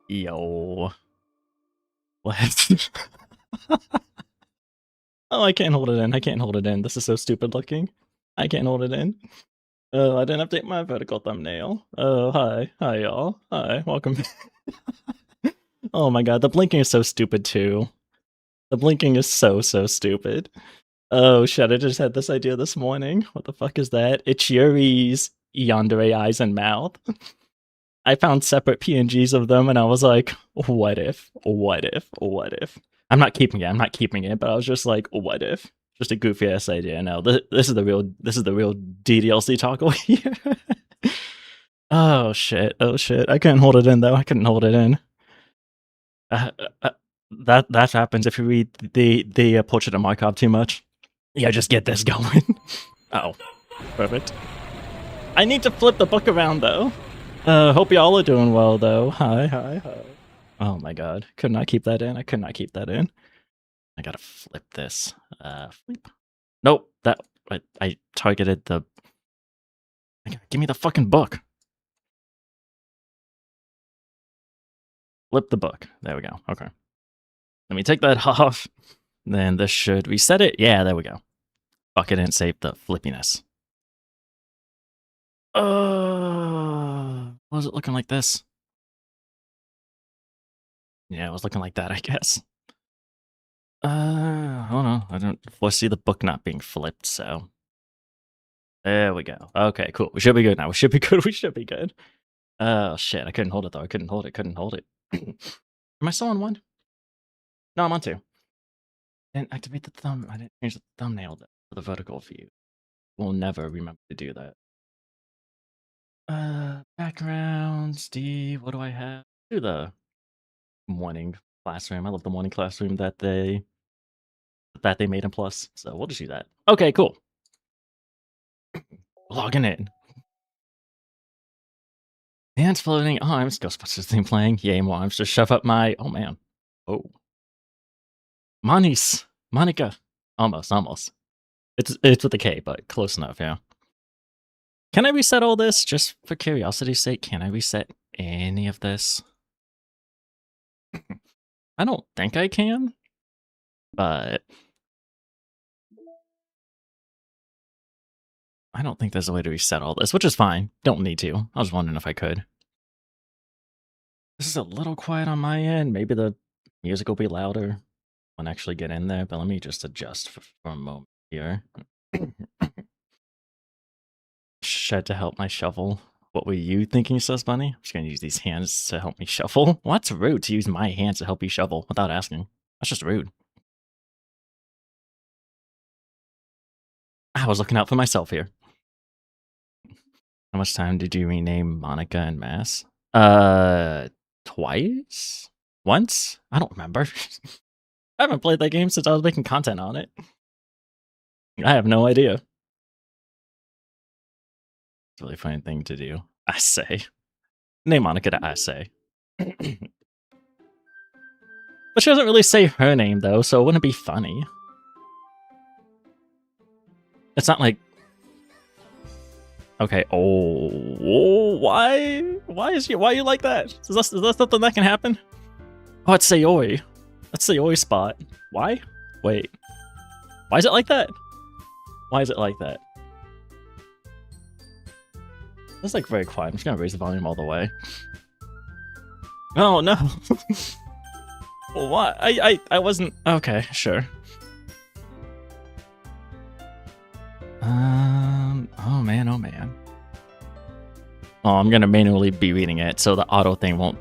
Yo. What? Oh, I can't hold it in. I can't hold it in. This is so stupid looking. I can't hold it in. Oh, I didn't update my vertical thumbnail. Oh, hi. Hi, y'all. Hi. Welcome. Oh my god, the blinking is so stupid too. The blinking is so stupid. Oh shit, I just had this idea this morning. What the fuck is that? It's Yuri's yandere eyes and mouth. I found separate PNGs of them and I was like, what if? What if? What if? I'm not keeping it, but I was just like, what if? Just a goofy ass idea. No, this is the real DDLC talk over here. Oh shit. I couldn't hold it in though. I couldn't hold it in. Uh, uh, that happens if you read the Portrait of Markov too much. Yeah, just get this going. Oh, perfect. I need to flip the book around though. Hope y'all are doing well though. Hi. Oh my god, could not keep that in. I could not keep that in. I gotta flip this. Flip. Nope, that I targeted the. Give me the fucking book. Flip the book. There we go. Okay. Let me take that off. Then this should reset it. Yeah, there we go. Fuck, it didn't save the flippiness. Was it looking like this? Yeah, it was looking like that, I guess. I don't know. I don't foresee the book not being flipped, so. There we go. Okay, cool. We should be good now. We should be good. Oh, shit. I couldn't hold it, though. I couldn't hold it. Am I still on 1? No, I'm on 2. I didn't activate the thumb. I didn't change the thumbnail for the vertical view. We'll never remember to do that. Backgrounds, D, what do I have? Do the morning classroom. I love the morning classroom that they made in Plus. So we'll just do that. Okay, cool. Logging in. Hands floating arms. Ghostbusters theme playing. Yay, more arms. Just shove up my. Oh man. Oh. Monica. Almost. It's with a K, but close enough. Yeah. Can I reset all this just for curiosity's sake? Can I reset any of this? I don't think I can, but I don't think there's a way to reset all this, which is fine. Don't need to. I was wondering if I could. This is a little quiet on my end. Maybe the music will be louder when I actually get in there, but let me just adjust for a moment here. Shed to help my shovel. What were you thinking, Sus Bunny? I'm just gonna use these hands to help me shuffle. Well, that's rude to use my hands to help you shovel without asking. That's just rude. I was looking out for myself here. How much time did you rename Monica and Mass? Twice? Once? I don't remember. I haven't played that game since I was making content on it. I have no idea. It's a really funny thing to do. I say. Name Monica to I say. But she doesn't really say her name, though, so it wouldn't be funny. It's not like... Okay, why? Why are you like that? Is that something that can happen? Oh, it's Sayori. That's Sayori's spot. Why? Wait. Why is it like that? Why is it like that? It's like very quiet. I'm just gonna raise the volume all the way. Oh no. What? I wasn't. Okay, sure. Oh man. Oh, I'm gonna manually be reading it, so the auto thing won't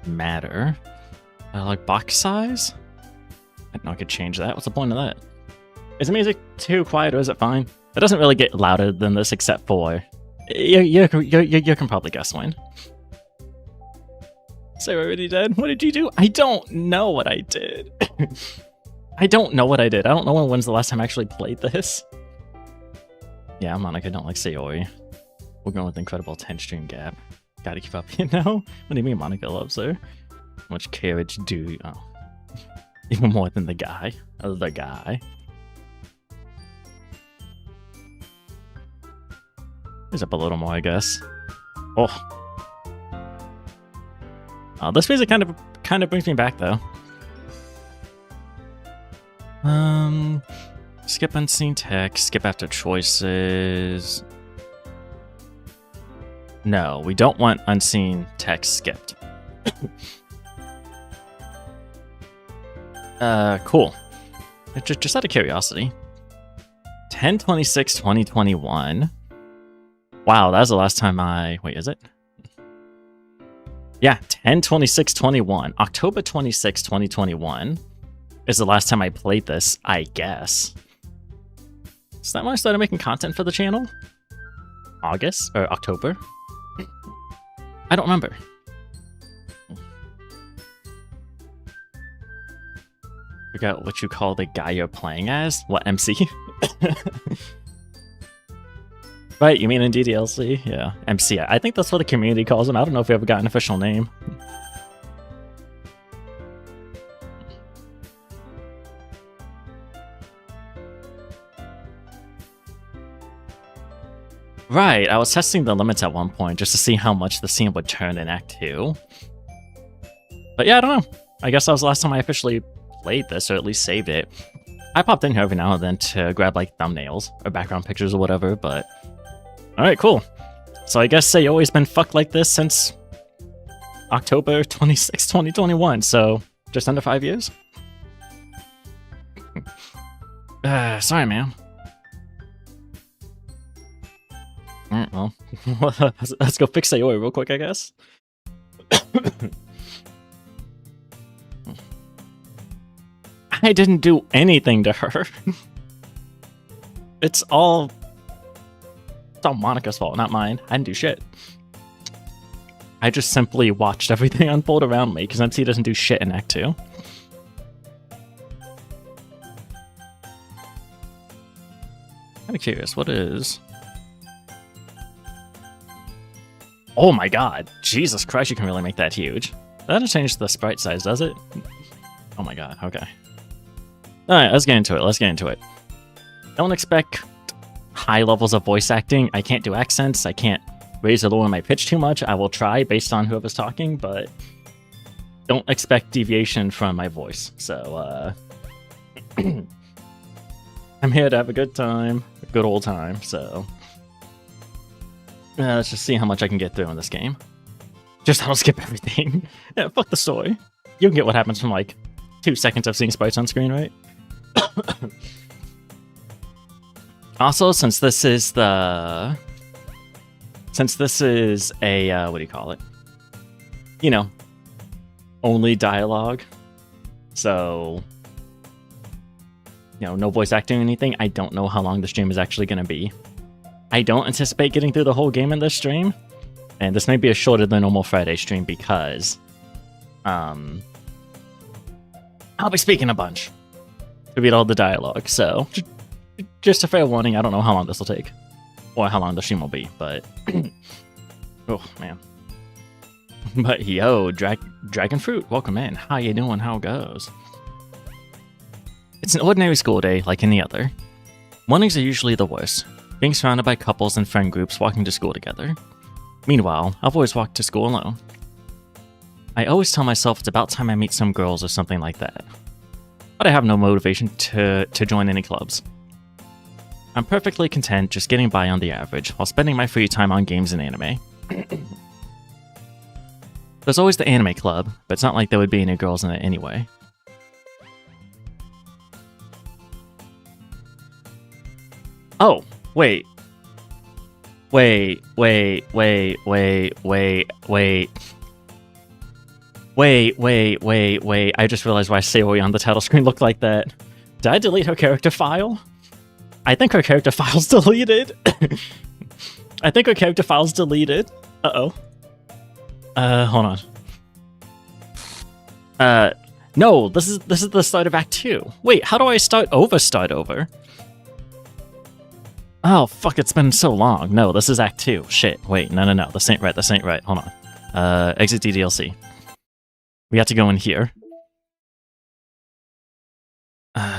matter. Like box size? I could change that. What's the point of that? Is the music too quiet or is it fine? It doesn't really get louder than this, except for you can probably guess when. So we're already dead. What did you do? I don't know what I did. I don't know what I did. I don't know when's the last time I actually played this. Yeah, Monica don't like Sayori. We're going with incredible 10-stream gap. Gotta keep up, you know? What do you mean Monica loves her? How much carriage do you... Oh. Even more than the guy. The guy. He's up a little more, I guess. Oh. This music kind of brings me back though. Skip unseen text, skip after choices. No, we don't want unseen text skipped. Cool. Just out of curiosity. 10/26/2021. Wow, that was the last time wait, is it? Yeah, 10/26/21. October 26, 2021 is the last time I played this, I guess. Is that when I started making content for the channel? August? Or October? I don't remember. Forgot what you call the guy you're playing as? What, MC? Right, you mean in DDLC? Yeah, MC. I think that's what the community calls him. I don't know if he ever got an official name. Right, I was testing the limits at one point just to see how much the scene would turn in Act 2. But yeah, I don't know. I guess that was the last time I officially played this, or at least saved it. I popped in here every now and then to grab like thumbnails or background pictures or whatever, but... Alright, cool. So I guess they always been fucked like this since October 26, 2021, so just under 5 years? Sorry, man. Alright, well, let's go fix Sayori real quick, I guess. I didn't do anything to her. It's all Monica's fault, not mine. I didn't do shit. I just simply watched everything unfold around me, because MC doesn't do shit in Act 2. Kinda curious, what is... Oh my god, Jesus Christ, you can really make that huge. That doesn't change the sprite size, does it? Oh my god, okay. Alright, let's get into it, Don't expect high levels of voice acting. I can't do accents, I can't raise or lower my pitch too much. I will try based on whoever's talking, but don't expect deviation from my voice. So, I'm here to have a good time, a good old time, so... let's just see how much I can get through in this game. Just I'll skip everything. Yeah, fuck the story. You can get what happens from like 2 seconds of seeing sprites on screen, right? Also, since this is a, what do you call it? You know, only dialogue. So, you know, no voice acting or anything. I don't know how long the stream is actually going to be. I don't anticipate getting through the whole game in this stream. And this may be a shorter than normal Friday stream because, I'll be speaking a bunch to read all the dialogue, so just a fair warning, I don't know how long this will take, or how long the stream will be, but, oh, man. But yo, Dragon Fruit, welcome in. How you doing? How it goes? It's an ordinary school day like any other. Mornings are usually the worst, being surrounded by couples and friend groups walking to school together. Meanwhile, I've always walked to school alone. I always tell myself it's about time I meet some girls or something like that. But I have no motivation to join any clubs. I'm perfectly content just getting by on the average while spending my free time on games and anime. There's always the anime club, but it's not like there would be any girls in it anyway. Oh, wait. Wait. Wait, I just realized why Sayori on the title screen looked like that. Did I delete her character file? I think her character file's deleted. I think her character file's deleted. Uh-oh. Hold on. No, this is the start of Act 2. Wait, how do I start over? Oh, fuck, it's been so long. No, this is Act 2. Shit, wait, no, this ain't right, hold on. Exit DDLC. We have to go in here.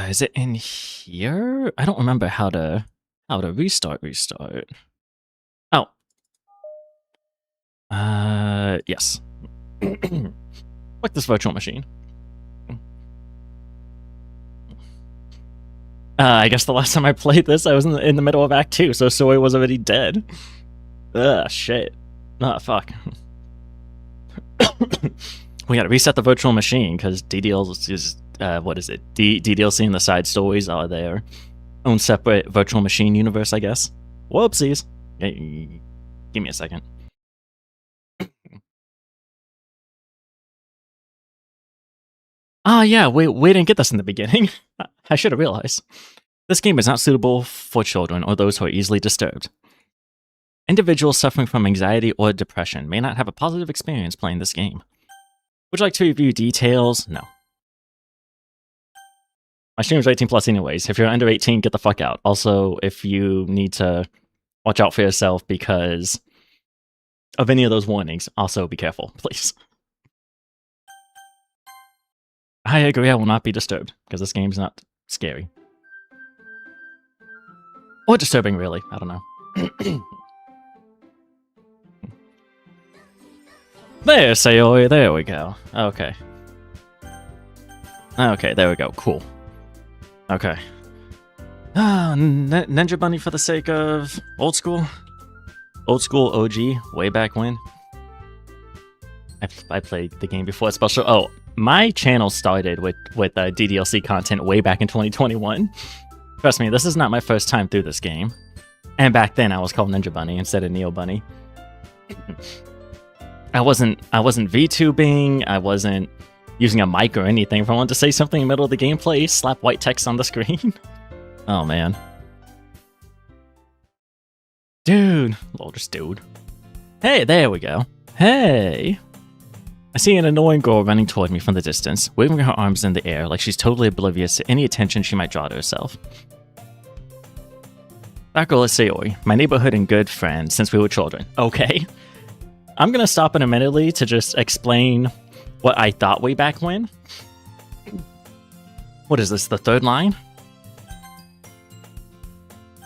Is it in here? I don't remember how to restart. Oh. Yes. Fuck this virtual machine. I guess the last time I played this, I was in the middle of Act 2, so Soy was already dead. Ugh, shit. Ah, fuck. We gotta reset the virtual machine, because DDLC is, what is it? DDLC and the side stories are their own separate virtual machine universe, I guess. Whoopsies. Give me a second. Ah, yeah, we didn't get this in the beginning. I should have realized. This game is not suitable for children or those who are easily disturbed. Individuals suffering from anxiety or depression may not have a positive experience playing this game. Would you like to review details? No. My stream is 18 plus anyways. If you're under 18, get the fuck out. Also, if you need to watch out for yourself because of any of those warnings, also be careful, please. I agree, I will not be disturbed, because this game's not scary. Or disturbing, really. I don't know. There, Sayori, there we go. Okay. Okay, there we go. Cool. Okay. Ah, Ninja Bunny for the sake of old school? Old school OG, way back when. I played the game before special. Oh, my channel started with DDLC content way back in 2021. Trust me, this is not my first time through this game. And back then I was called Ninja Bunny instead of Neo Bunny. I wasn't VTubing, I wasn't using a mic or anything. If I wanted to say something in the middle of the gameplay, slap white text on the screen. Oh man. Dude. Well, just dude. Hey, there we go. Hey. I see an annoying girl running toward me from the distance, waving her arms in the air like she's totally oblivious to any attention she might draw to herself. That girl is Sayori, my neighborhood and good friend since we were children. Okay. I'm gonna stop intermittently to just explain what I thought way back when. What is this, the third line?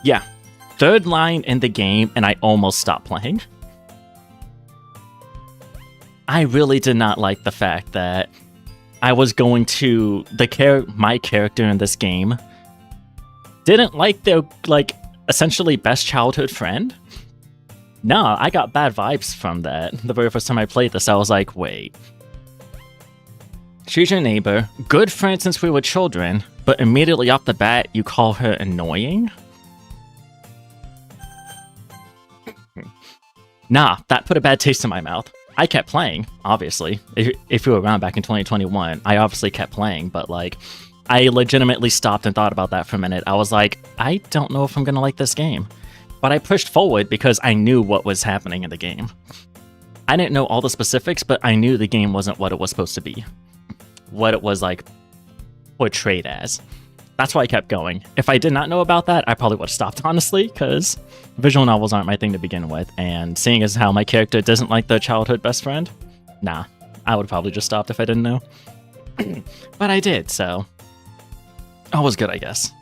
Yeah, third line in the game and I almost stopped playing. I really did not like the fact that I was going to my character in this game didn't like their essentially best childhood friend. No, I got bad vibes from that. The very first time I played this, I was like, wait. She's your neighbor, good friend since we were children, but immediately off the bat, you call her annoying? Nah, that put a bad taste in my mouth. I kept playing, obviously. If you were around back in 2021, I obviously kept playing, but I legitimately stopped and thought about that for a minute. I was like, I don't know if I'm gonna like this game. But I pushed forward because I knew what was happening in the game. I didn't know all the specifics, but I knew the game wasn't what it was supposed to be. What it was portrayed as. That's why I kept going. If I did not know about that, I probably would have stopped, honestly, because visual novels aren't my thing to begin with, and seeing as how my character doesn't like their childhood best friend, nah, I would have probably just stopped if I didn't know. But I did, so all was good, I guess.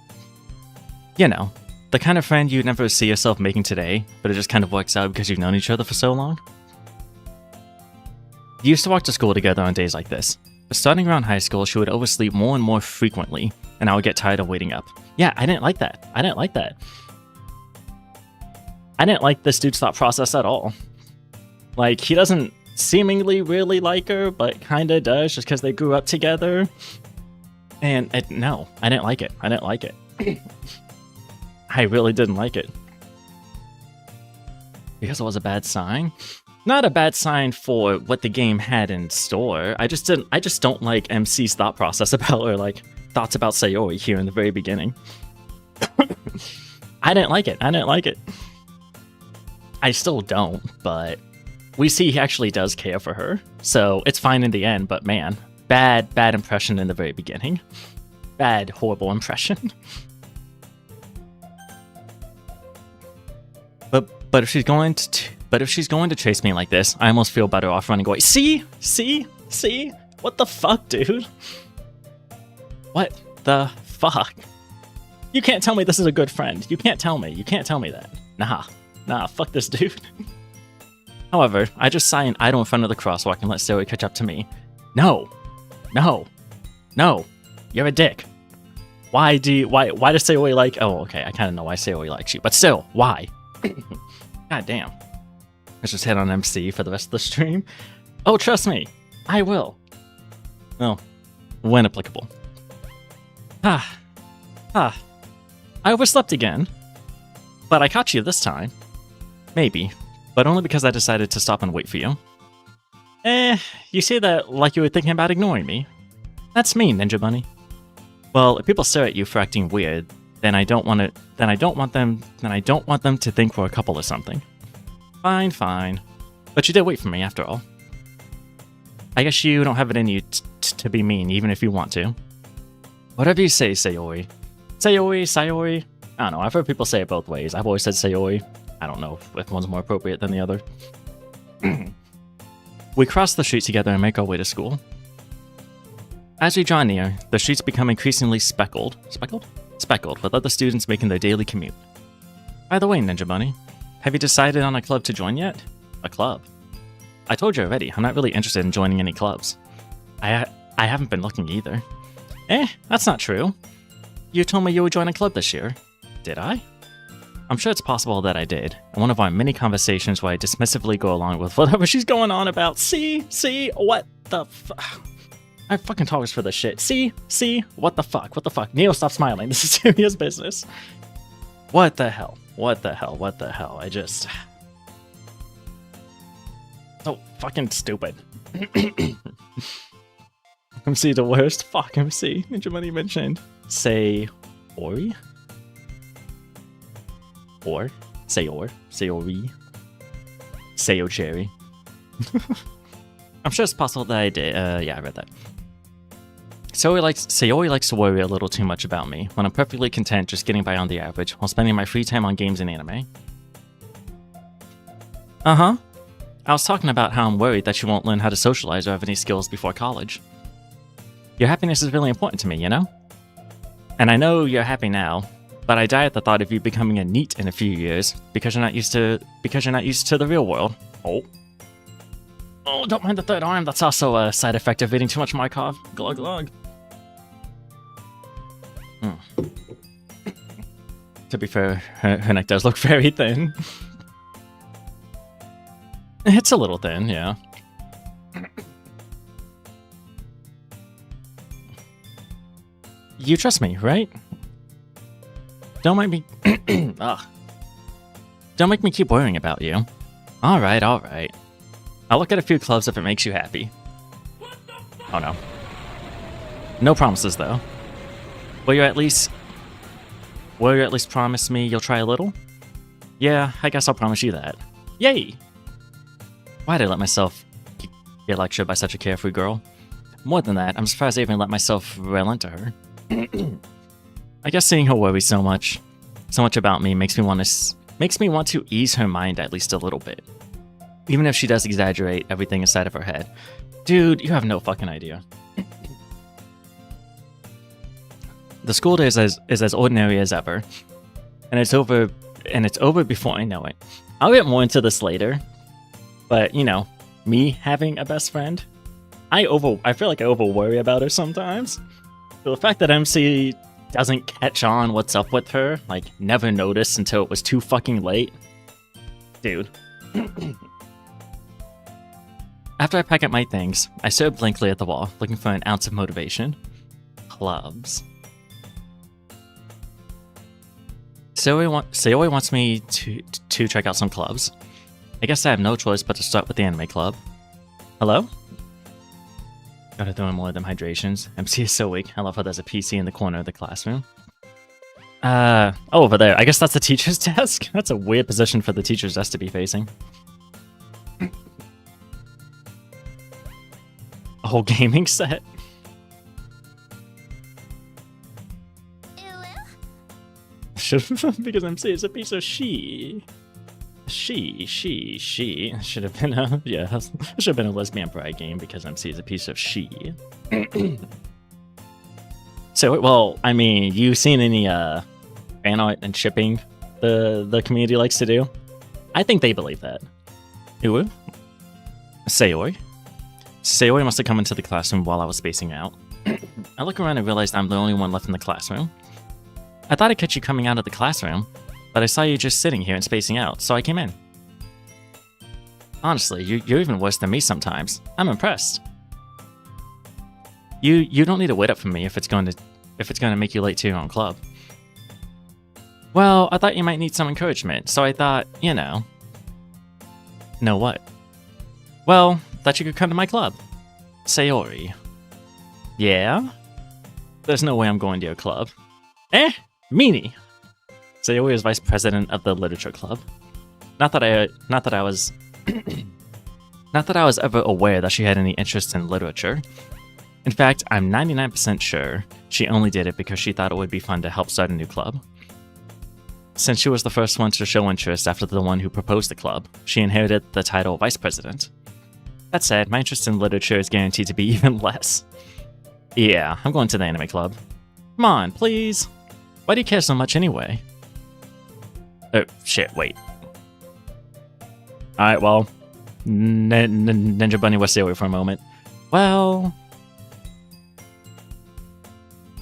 You know, the kind of friend you'd never see yourself making today, but it just kind of works out because you've known each other for so long. You used to walk to school together on days like this, but starting around high school, she would oversleep more and more frequently, and I would get tired of waiting up. Yeah, I didn't like that. I didn't like that. I didn't like this dude's thought process at all. He doesn't seemingly really like her, but kinda does just because they grew up together. And no, I didn't like it. I didn't like it. I really didn't like it. Because it was a bad sign? Not a bad sign for what the game had in store. I just don't like MC's thought process about, or thoughts about Sayori here in the very beginning. I didn't like it. I didn't like it. I still don't, but we see he actually does care for her. So it's fine in the end, but man, bad impression in the very beginning. Bad, horrible impression. But if she's going to chase me like this, I almost feel better off running away. See? What the fuck, dude? What the fuck? You can't tell me this is a good friend. You can't tell me. You can't tell me that. Nah, fuck this dude. However, I just sigh and idle in front of the crosswalk and let Sayori catch up to me. No. No. No. You're a dick. Why does Sayori like... Oh, okay, I kind of know why Sayori likes you. But still, why? God damn. Let's just hit on MC for the rest of the stream. Oh, trust me. I will. No. When applicable. I overslept again. But I caught you this time. Maybe. But only because I decided to stop and wait for you. You say that like you were thinking about ignoring me. That's mean, Ninja Bunny. Well, if people stare at you for acting weird, then I don't want them to think we're a couple or something. Fine. But you did wait for me after all. I guess you don't have it in you to be mean, even if you want to. Whatever you say, Sayori. Sayori. I don't know, I've heard people say it both ways. I've always said Sayori. I don't know if one's more appropriate than the other. We cross the street together and make our way to school. As we draw near, the streets become increasingly speckled. Speckled with other students making their daily commute. By the way, Ninja Bunny, have you decided on a club to join yet? A club? I told you already, I'm not really interested in joining any clubs. I haven't been looking either. That's not true. You told me you would join a club this year. Did I? I'm sure it's possible that I did. In one of our many conversations where I dismissively go along with whatever she's going on about. See, what the I fucking talk for this shit. See, what the fuck? Neo, stop smiling. This is serious business. What the hell? I just... So fucking stupid. MC the worst. Fuck MC. Ninja Money mentioned. Say Ori? Or? Sayori? Sayo Cherry. I'm sure it's possible that I did. Yeah, I read that. Sayori likes to worry a little too much about me, when I'm perfectly content just getting by on the average, while spending my free time on games and anime. Uh-huh. I was talking about how I'm worried that she won't learn how to socialize or have any skills before college. Your happiness is really important to me, you know? And I know you're happy now, but I die at the thought of you becoming a NEET in a few years, because you're not used to the real world. Oh, don't mind the third arm, that's also a side effect of eating too much Markov. Glug glug. To be fair, her neck does look very thin. It's a little thin, yeah. You trust me, right? Don't make me... Ugh. Don't make me keep worrying about you. Alright. I'll look at a few clubs if it makes you happy. Oh no. No promises, though. Will you at least promise me you'll try a little? Yeah, I guess I'll promise you that. Yay! Why'd I let myself get lectured by such a carefree girl? More than that, I'm surprised I even let myself rail into her. I guess seeing her worry so much about me makes me want to ease her mind at least a little bit. Even if she does exaggerate everything inside of her head. Dude, you have no fucking idea. The school day is as ordinary as ever. And it's over before I know it. I'll get more into this later. But, you know, me having a best friend, I feel like I over worry about her sometimes. So the fact that MC doesn't catch on what's up with her, like never noticed until it was too fucking late. Dude. After I pack up my things, I stare blankly at the wall, looking for an ounce of motivation. Clubs. Sayori wants me to check out some clubs. I guess I have no choice but to start with the anime club. Hello? Gotta throw in more of them hydrations. MC is so weak. I love how there's a PC in the corner of the classroom. Oh, over there. I guess that's the teacher's desk? That's a weird position for the teacher's desk to be facing. A whole gaming set. Because MC is a piece of she. She. Should have been a, yeah, should have been a lesbian pride game because MC is a piece of she. So, well, I mean, you seen any fan art and shipping the community likes to do? I think they believe that. Sayori? Sayori must have come into the classroom while I was spacing out. I look around and realized I'm the only one left in the classroom. I thought I'd catch you coming out of the classroom, but I saw you just sitting here and spacing out, so I came in. Honestly, you're even worse than me sometimes. I'm impressed. You don't need to wait up for me if it's going to make you late to your own club. Well, I thought you might need some encouragement, so I thought, you know. Know what? Well, thought you could come to my club. Sayori. Yeah? There's no way I'm going to your club. Eh? Meanie. Sayori is vice president of the literature club. Not that I was ever aware that she had any interest in literature. In fact, I'm 99% sure she only did it because she thought it would be fun to help start a new club. Since she was the first one to show interest after the one who proposed the club, she inherited the title vice president. That said, my interest in literature is guaranteed to be even less. Yeah, I'm going to the anime club. Come on, please. Why do you care so much anyway? Oh, shit, wait. Alright, well, Ninja Bunny was Sayori for a moment. Well,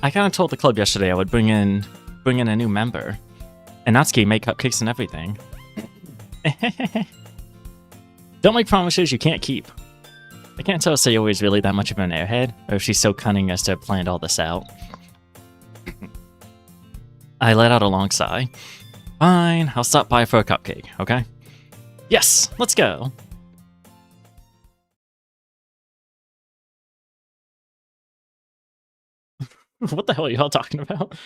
I kind of told the club yesterday I would bring in a new member. And Natsuki make cupcakes and everything. Don't make promises you can't keep. I can't tell if Sayori is really that much of an airhead, or if she's so cunning as to have planned all this out. I let out a long sigh. Fine, I'll stop by for a cupcake, okay? Yes, let's go! What the hell are y'all talking about?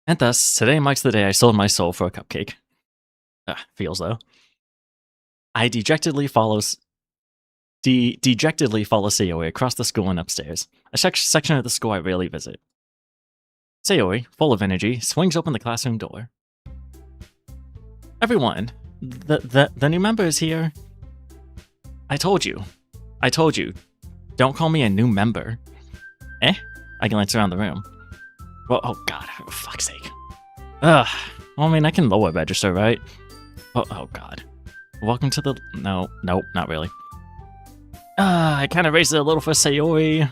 And thus, today marks the day I sold my soul for a cupcake. Feels though. I dejectedly follow Sayori across the school and upstairs, a section of the school I rarely visit. Sayori, full of energy, swings open the classroom door. Everyone, the new member is here. I told you. Don't call me a new member. Eh? I glance around the room. Well, oh god, for fuck's sake. Ugh. Well, I mean, I can lower register, right? Oh god. Welcome to the... Nope, not really. I kind of raised it a little for Sayori.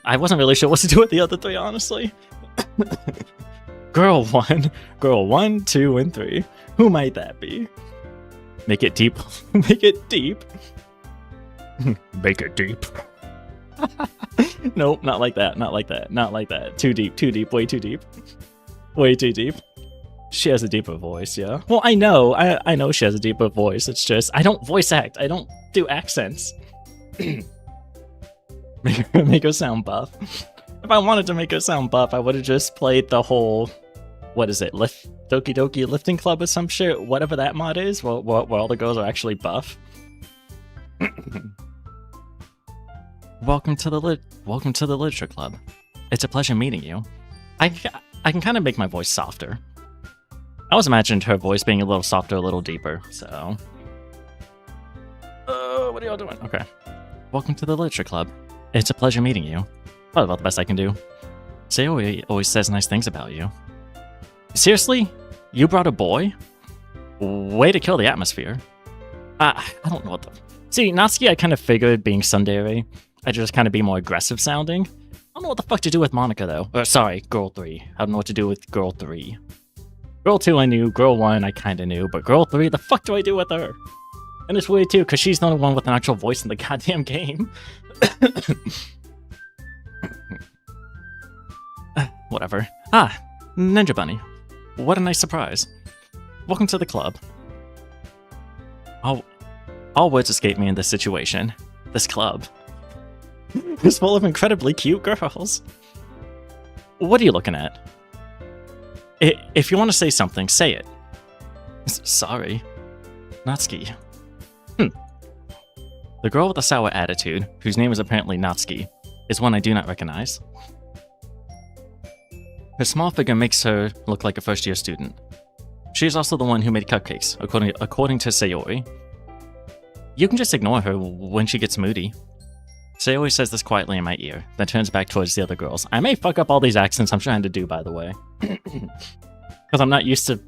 I wasn't really sure what to do with the other three, honestly. Girl 1, 2, and 3. Who might that be? Make it deep. Make it deep. Make it deep. Nope, not like that. Too deep, way too deep. Way too deep. She has a deeper voice, yeah. Well, I know she has a deeper voice. It's just, I don't voice act. I don't do accents. Make her sound buff. If I wanted to make her sound buff, I would have just played the whole, what is it, Doki Doki Lifting Club or some shit, whatever that mod is, where all the girls are actually buff. Welcome to the literature club. It's a pleasure meeting you. I can kind of make my voice softer. I always imagined her voice being a little softer, a little deeper, so... what are y'all doing? Okay. Welcome to the literature club. It's a pleasure meeting you. Probably about the best I can do. Sayori always says nice things about you. Seriously? You brought a boy? Way to kill the atmosphere. I don't know what the... See, Natsuki I kind of figured being tsundere, I'd just kind of be more aggressive sounding. I don't know what the fuck to do with Monika though. Sorry, girl 3. I don't know what to do with girl 3. Girl 2 I knew, girl 1 I kinda knew, but girl 3, the fuck do I do with her? And it's weird too, because she's the only one with an actual voice in the goddamn game. Whatever. Ninja Bunny. What a nice surprise. Welcome to the club. All words escape me in this situation. This club. It's full of incredibly cute girls. What are you looking at? If you want to say something, say it. Sorry. Natsuki. The girl with the sour attitude, whose name is apparently Natsuki, is one I do not recognize. Her small figure makes her look like a first-year student. She is also the one who made cupcakes, according to Sayori. You can just ignore her when she gets moody. Sayori says this quietly in my ear, then turns back towards the other girls. I may fuck up all these accents I'm trying to do, by the way. Because I'm not used to,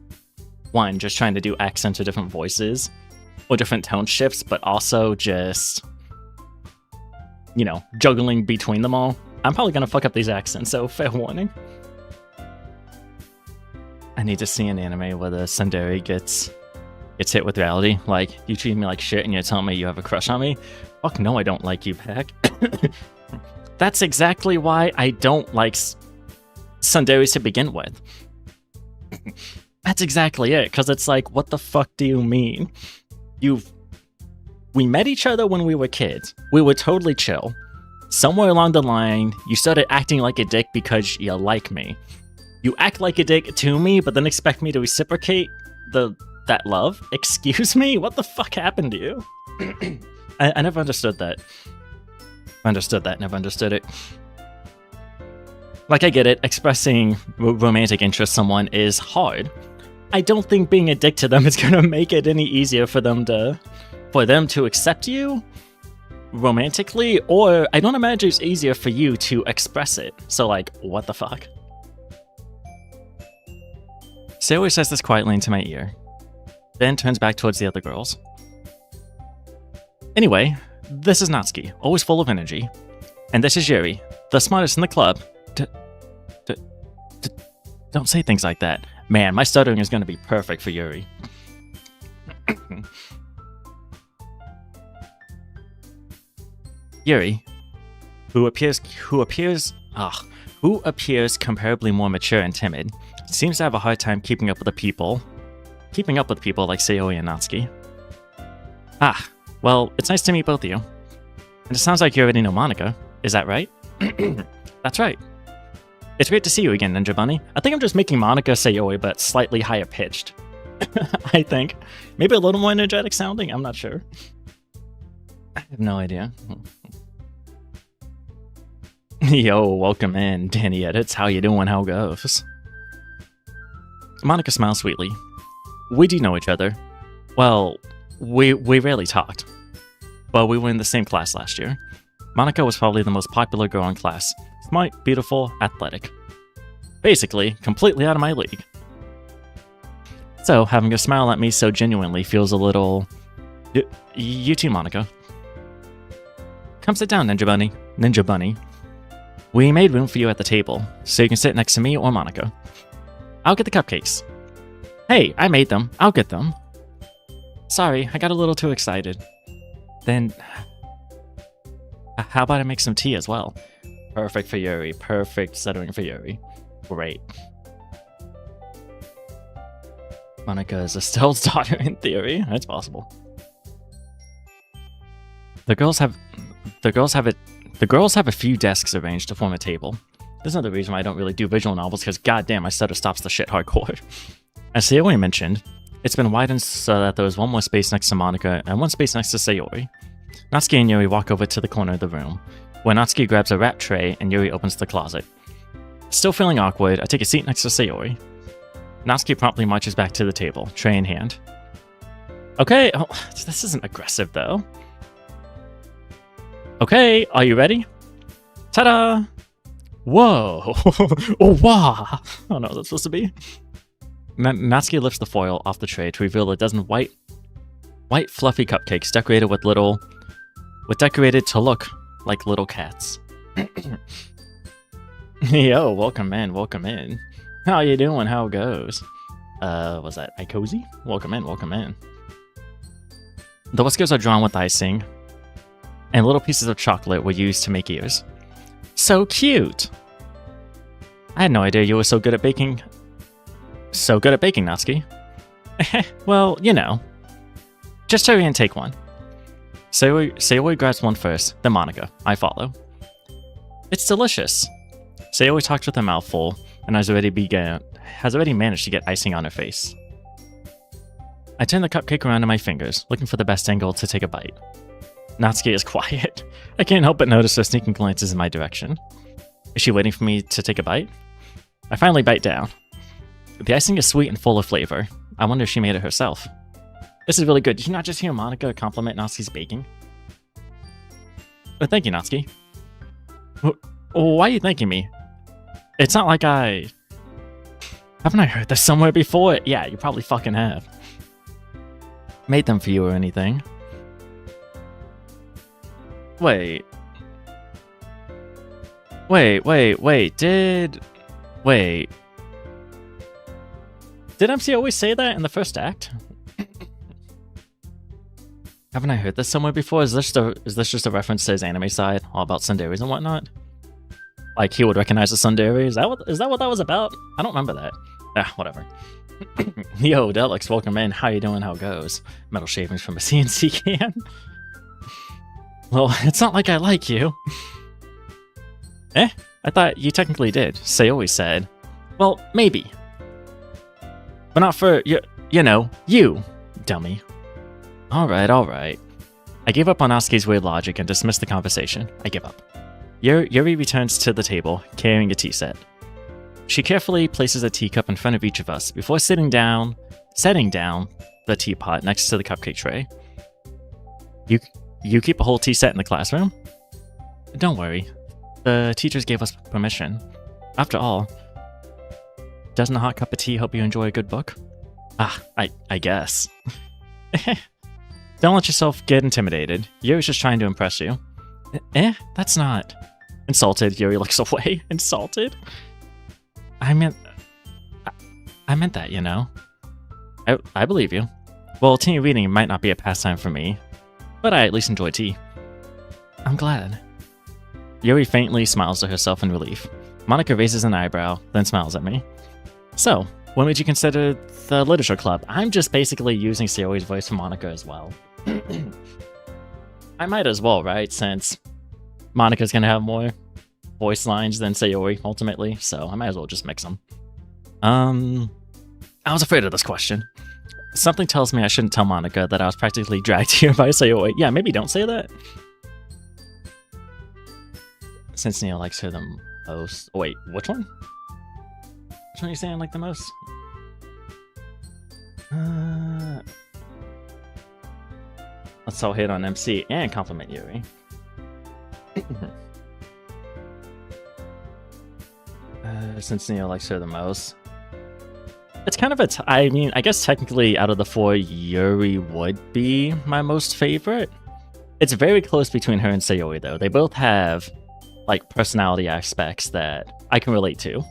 one, just trying to do accents or different voices, or different tone shifts, but also just, you know, juggling between them all. I'm probably gonna fuck up these accents, so fair warning. I need to see an anime where the tsundere gets hit with reality. Like, you treat me like shit and you're telling me you have a crush on me? Fuck no, I don't like you, Pack. That's exactly why I don't like tsunderes to begin with. That's exactly it, because it's like, what the fuck do you mean? We met each other when we were kids. We were totally chill. Somewhere along the line, you started acting like a dick because you like me. You act like a dick to me, but then expect me to reciprocate that love? Excuse me? What the fuck happened to you? I never understood that. Never understood it. Like, I get it, expressing romantic interest in someone is hard. I don't think being a dick to them is gonna make it any easier for them to accept you romantically, or I don't imagine it's easier for you to express it. So, like, what the fuck? Sayori says this quietly into my ear, then turns back towards the other girls. Anyway, this is Natsuki, always full of energy. And this is Yuri, the smartest in the club. Don't say things like that. Man, my stuttering is going to be perfect for Yuri. Yuri, who appears comparably more mature and timid, seems to have a hard time keeping up with people like Sayori and Natsuki. Ah, well, it's nice to meet both of you. And it sounds like you already know Monika, is that right? That's right. It's great to see you again, Ninja Bunny. I think I'm just making Monika Sayori, but slightly higher pitched. I think. Maybe a little more energetic sounding, I'm not sure. I have no idea. Yo, welcome in, Danny Edits. How you doing? How goes? Monika smiles sweetly. We do know each other. Well, we rarely talked. But we were in the same class last year. Monika was probably the most popular girl in class. Smart, beautiful, athletic. Basically, completely out of my league. So, having a smile at me so genuinely feels a little... You too, Monika. Come sit down, Ninja Bunny. Ninja Bunny. We made room for you at the table, so you can sit next to me or Monika. I'll get the cupcakes. Hey, I made them. I'll get them. Sorry, I got a little too excited. Then... how about I make some tea as well? Perfect for Yuri. Perfect settling for Yuri. Great. Monika is Estelle's daughter in theory. That's possible. The girls have a few desks arranged to form a table. There's another reason why I don't really do visual novels, because goddamn, my stutter stops the shit hardcore. As Sayori mentioned, it's been widened so that there was one more space next to Monika and one space next to Sayori. Natsuki and Yuri walk over to the corner of the room, where Natsuki grabs a wrap tray and Yuri opens the closet. Still feeling awkward, I take a seat next to Sayori. Natsuki promptly marches back to the table, tray in hand. Okay, oh, this isn't aggressive though. Okay, are you ready? Ta-da! Whoa! Oh, wow! Oh no, that's supposed to be. Natsuki lifts the foil off the tray to reveal a dozen white fluffy cupcakes decorated decorated to look like little cats. Yo, welcome in, welcome in. How you doing? How it goes? Was that cozy? Welcome in, welcome in. The whiskers are drawn with icing, and little pieces of chocolate were used to make ears. So cute! I had no idea you were so good at baking. So good at baking, Natsuki. Well, you know. Just hurry and take one. Sayori grabs one first, then Monika. I follow. It's delicious. Sayori talks with her mouth full, and has already managed to get icing on her face. I turn the cupcake around in my fingers, looking for the best angle to take a bite. Natsuki is quiet. I can't help but notice her sneaking glances in my direction. Is she waiting for me to take a bite? I finally bite down. The icing is sweet and full of flavor. I wonder if she made it herself. This is really good. Did you not just hear Monika compliment Natsuki's baking? Oh, thank you, Natsuki. Why are you thanking me? It's not like haven't I heard this somewhere before? Yeah, you probably fucking have. made them for you or anything. Wait. Did MC always say that in the first act? Haven't I heard this somewhere before? Is this just a reference to his anime side, all about tsunderes and whatnot? Like he would recognize the tsundere? Is that what that was about? I don't remember that. Ah, whatever. Yo, Deluxe, welcome in. How you doing? How goes? Metal shavings from a CNC can. Well, it's not like I like you. I thought you technically did. Sayori said. Well, maybe. But not for, you know, you, dummy. Alright. I gave up on Asuke's weird logic and dismissed the conversation. I give up. Yuri returns to the table, carrying a tea set. She carefully places a teacup in front of each of us before setting down the teapot next to the cupcake tray. You keep a whole tea set in the classroom? Don't worry. The teachers gave us permission. After all, doesn't a hot cup of tea help you enjoy a good book? Ah, I guess. Don't let yourself get intimidated. Yuri's just trying to impress you. That's not... Insulted, Yuri looks away. Insulted? I meant that, you know. I believe you. Well, tea reading might not be a pastime for me, but I at least enjoy tea. I'm glad. Yuri faintly smiles to herself in relief. Monica raises an eyebrow, then smiles at me. So, when would you consider the literature club? I'm just basically using Sayori's voice for Monica as well. I might as well, right? Since Monica's gonna have more voice lines than Sayori, ultimately, so I might as well just mix them. I was afraid of this question. Something tells me I shouldn't tell Monica that I was practically dragged here by Sayori. Yeah, maybe don't say that. Since Neil likes her the most... Oh, wait, which one? Which one are you saying I like the most? Let's all hit on MC and compliment Yuri. Since Neil likes her the most. It's kind of I mean, I guess technically out of the four, Yuri would be my most favorite. It's very close between her and Sayori, though. They both have, like, personality aspects that I can relate to.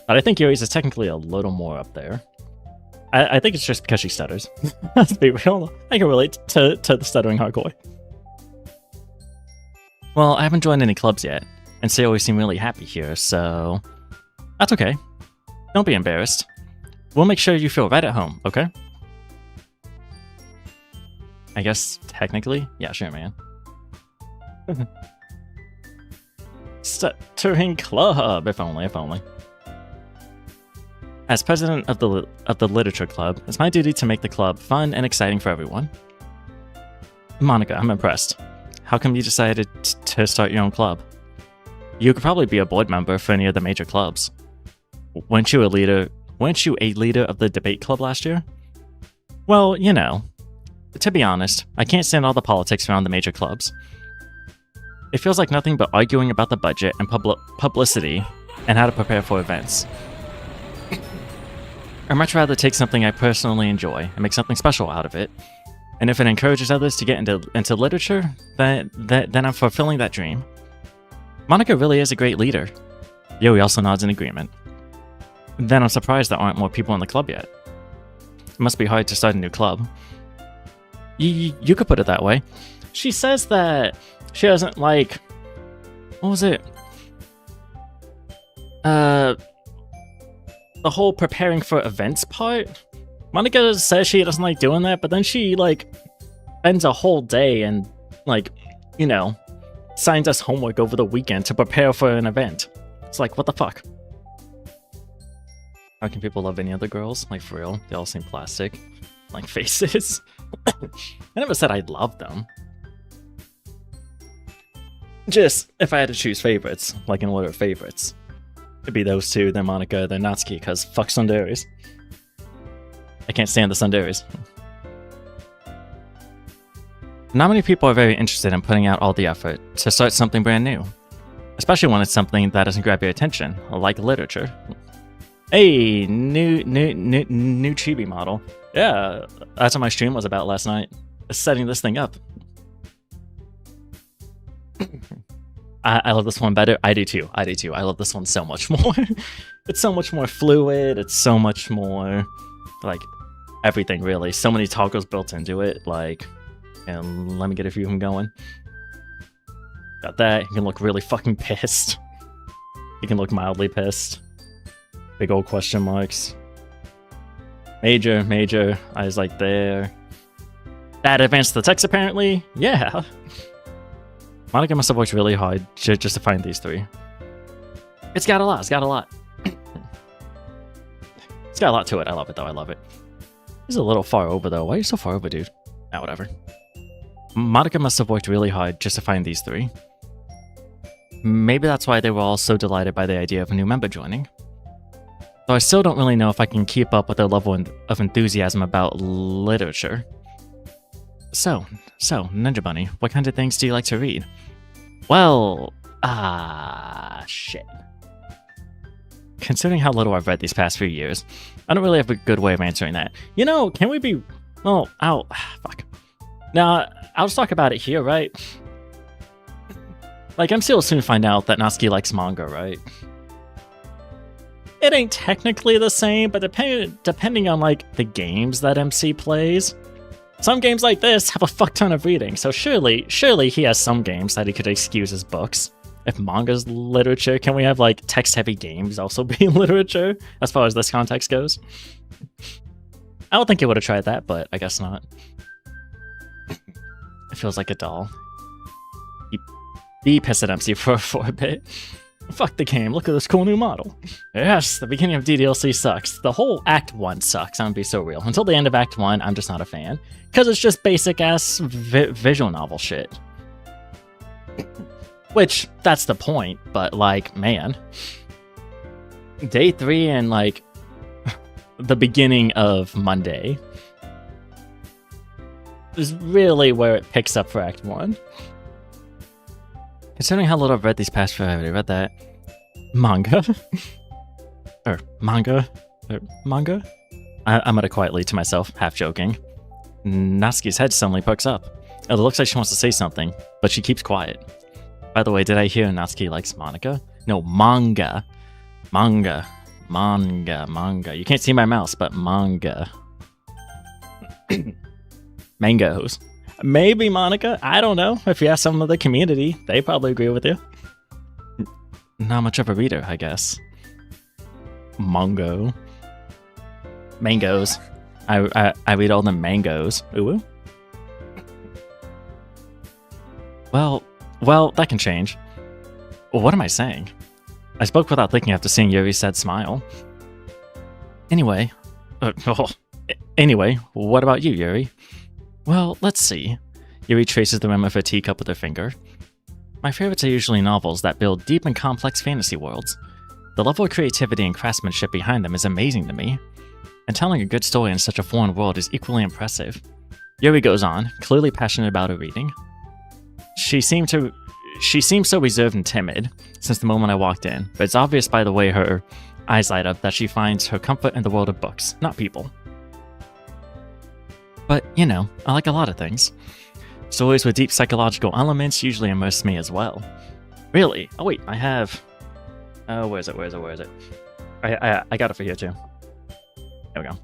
But I think Yuri's is technically a little more up there. I think it's just because she stutters. Let's be real. I can relate to the stuttering hardcore. Well, I haven't joined any clubs yet, and Sayori seemed really happy here, so... That's okay. Don't be embarrassed. We'll make sure you feel right at home, okay? I guess, technically? Yeah, sure, man. Stuttering club, if only. As president of the literature club, it's my duty to make the club fun and exciting for everyone. Monica, I'm impressed. How come you decided to start your own club? You could probably be a board member for any of the major clubs. Weren't you a leader of the debate club last year? Well, you know, to be honest, I can't stand all the politics around the major clubs. It feels like nothing but arguing about the budget and publicity and how to prepare for events. I'd much rather take something I personally enjoy and make something special out of it. And if it encourages others to get into literature, then I'm fulfilling that dream. Monica really is a great leader. Yui also nods in agreement. Then I'm surprised there aren't more people in the club yet. It must be hard to start a new club. You could put it that way. She says that she doesn't like... What was it? The whole preparing for events part? Monica says she doesn't like doing that, but then she, like, spends a whole day and, like, you know, signs us homework over the weekend to prepare for an event. It's like, what the fuck? How can people love any other girls? Like, for real? They all seem plastic. Like, faces. I never said I loved them. Just, if I had to choose favorites, like in order of favorites, it'd be those two, then Monica, then Natsuki, because fuck tsunderes. I can't stand the tsunderes. Not many people are very interested in putting out all the effort to start something brand new. Especially when it's something that doesn't grab your attention, like literature. Hey, new chibi model. Yeah, that's what my stream was about last night. Setting this thing up. I love this one better. I do too. I love this one so much more. It's so much more fluid. It's so much more, like, everything, really. So many toggles built into it. Like, and let me get a few of them going. Got that. You can look really fucking pissed. You can look mildly pissed. Big old question marks. Major. Eyes like there. That advanced the text, apparently. Yeah. Monica must have worked really hard just to find these three. It's got a lot. It's got a lot to it. I love it, though. I love it. He's a little far over, though. Why are you so far over, dude? Ah, whatever. Monica must have worked really hard just to find these three. Maybe that's why they were all so delighted by the idea of a new member joining. Though I still don't really know if I can keep up with their level of enthusiasm about literature. So, Ninja Bunny, what kind of things do you like to read? Well, shit. Considering how little I've read these past few years, I don't really have a good way of answering that. You know, can we be... Well, fuck. Now, I'll just talk about it here, right? Like, I'm still soon find out that Natsuki likes manga, right? It ain't technically the same, but depending on, like, the games that MC plays... Some games like this have a fuck ton of reading, so surely he has some games that he could excuse as books. If manga's literature, can we have, like, text-heavy games also be literature, as far as this context goes? I don't think he would have tried that, but I guess not. It feels like a doll. Be pissed at MC for a bit. Fuck the game, look at this cool new model. Yes, the beginning of DDLC sucks. The whole Act 1 sucks, I'm gonna be so real. Until the end of Act 1, I'm just not a fan. Because it's just basic-ass visual novel shit. Which, that's the point, but, like, man. Day 3 and, like, the beginning of Monday is really where it picks up for Act 1. Considering how little I've read these past few, I already read that. Manga? Manga? I muttered quietly to myself, half joking. Natsuki's head suddenly perks up. It looks like she wants to say something, but she keeps quiet. By the way, did I hear Natsuki likes Monica? No, manga. Manga. You can't see my mouse, but manga. Mangoes. Maybe Monica, I don't know. If you ask some of the community, they probably agree with you. Not much of a reader, I guess. Mangoes. I read all the mangoes. Ooh. Well, that can change. What am I saying? I spoke without thinking after seeing Yuri's sad smile. Anyway, what about you, Yuri? Well, let's see. Yuri traces the rim of her teacup with her finger. My favorites are usually novels that build deep and complex fantasy worlds. The level of creativity and craftsmanship behind them is amazing to me. And telling a good story in such a foreign world is equally impressive. Yuri goes on, clearly passionate about her reading. She seemed so reserved and timid since the moment I walked in, but it's obvious by the way her eyes light up that she finds her comfort in the world of books, not people. But, you know, I like a lot of things. Stories with deep psychological elements usually immerse me as well. Really? Oh wait, I have... where is it? I got it for here too. There we go.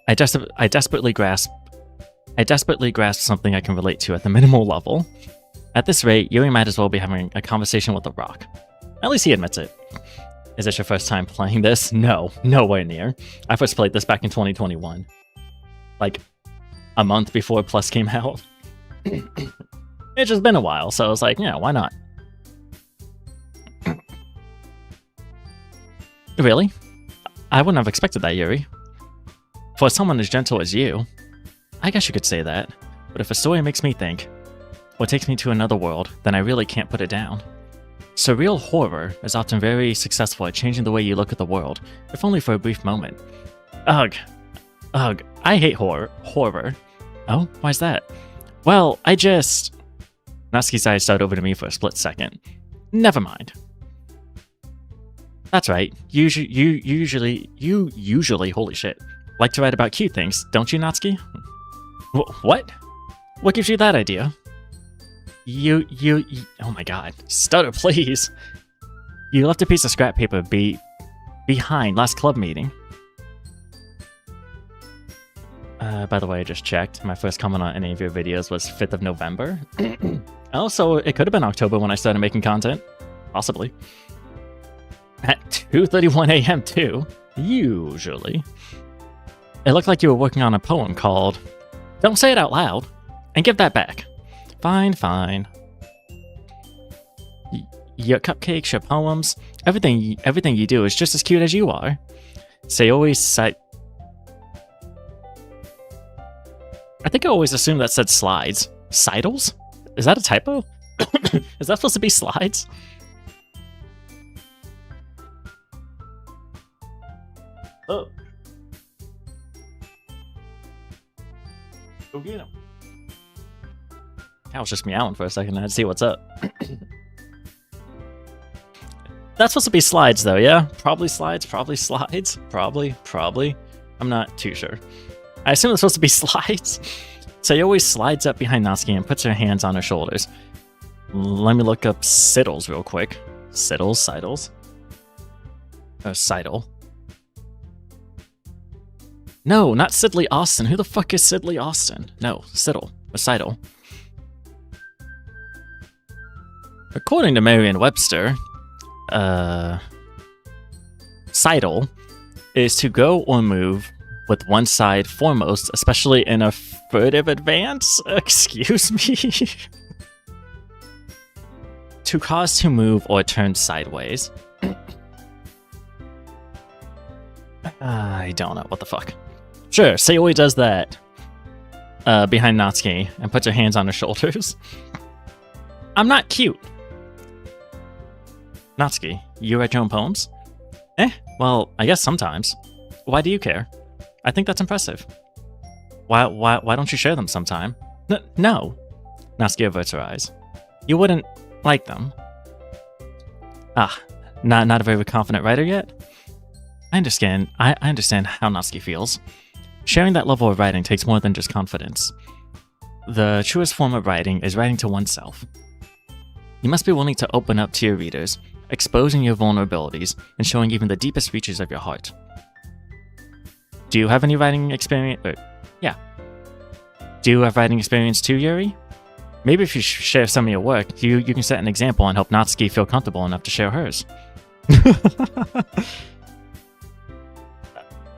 I desperately grasp something I can relate to at the minimal level. At this rate, Yuri might as well be having a conversation with a rock. At least he admits it. Is this your first time playing this? No, nowhere near. I first played this back in 2021. Like, a month before Plus came out. It's just been a while, so I was like, yeah, why not? Really? I wouldn't have expected that, Yuri. For someone as gentle as you, I guess you could say that. But if a story makes me think, or takes me to another world, then I really can't put it down. Surreal horror is often very successful at changing the way you look at the world, if only for a brief moment. Ugh, I hate horror. Oh, why's that? Well, Natsuki's eyes started over to me for a split second. Never mind. That's right. You usually, holy shit. Like to write about cute things, don't you, Natsuki? What? What gives you that idea? You, oh my god. Stutter, please. You left a piece of scrap paper behind last club meeting. By the way, I just checked. My first comment on any of your videos was 5th of November. Oh, so it could have been October when I started making content. Possibly. At 2:31 a.m. too. Usually. It looked like you were working on a poem called Don't Say It Out Loud, and give that back. Fine, fine. Your cupcakes, your poems, everything you do is just as cute as you are. So you always cite... I think I always assumed that said slides. Sidles? Is that a typo? Is that supposed to be slides? Oh. Go get him. I was just meowing for a second. I had to see what's up. That's supposed to be slides, though, yeah? Probably slides, probably slides. Probably. I'm not too sure. I assume it's supposed to be slides. So he always slides up behind Natsuki and puts her hands on her shoulders. Let me look up Siddles real quick. Sidles? Seidel. No, not Sidley Austin. Who the fuck is Sidley Austin? No, Siddle. Or Seidel. According to Merriam-Webster, Seidel is to go or move with one side foremost, especially in a furtive advance. Excuse me. To cause to move or turn sideways. I don't know. What the fuck? Sure, Sayoi does that behind Natsuki and puts her hands on her shoulders. I'm not cute. Natsuki, you write your own poems? Well, I guess sometimes. Why do you care? I think that's impressive. Why don't you share them sometime? No. Natsuki averts her eyes. You wouldn't like them. Not a very confident writer yet? I understand how Natsuki feels. Sharing that level of writing takes more than just confidence. The truest form of writing is writing to oneself. You must be willing to open up to your readers, exposing your vulnerabilities, and showing even the deepest reaches of your heart. Do you have any writing experience? Yeah. Do you have writing experience too, Yuri? Maybe if you share some of your work, you can set an example and help Natsuki feel comfortable enough to share hers.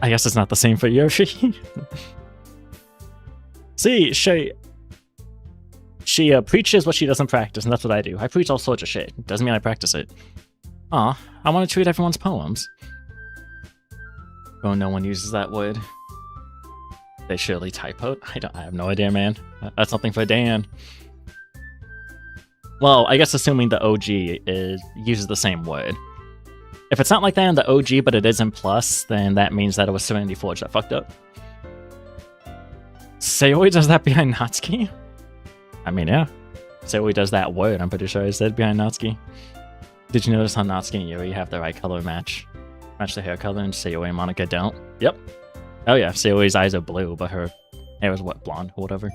I guess it's not the same for Yuri. See, she preaches what she doesn't practice, and that's what I do. I preach all sorts of shit. Doesn't mean I practice it. Aw, I want to treat everyone's poems. Oh, no one uses that word. They surely typoed. I have no idea, man. That's something for Dan. Well, I guess assuming the OG uses the same word. If it's not like that in the OG, but it is in Plus, then that means that it was Serenity Forge that fucked up. Sayoi does that behind Natsuki? I mean, yeah. Sayoi does that word, I'm pretty sure I said behind Natsuki. Did you notice how Natsuki and Yuri have the right color match? Match the hair color, and Sayoi and Monica don't? Yep. Oh yeah, Sayoi's eyes are blue, but her hair is what, blonde or whatever?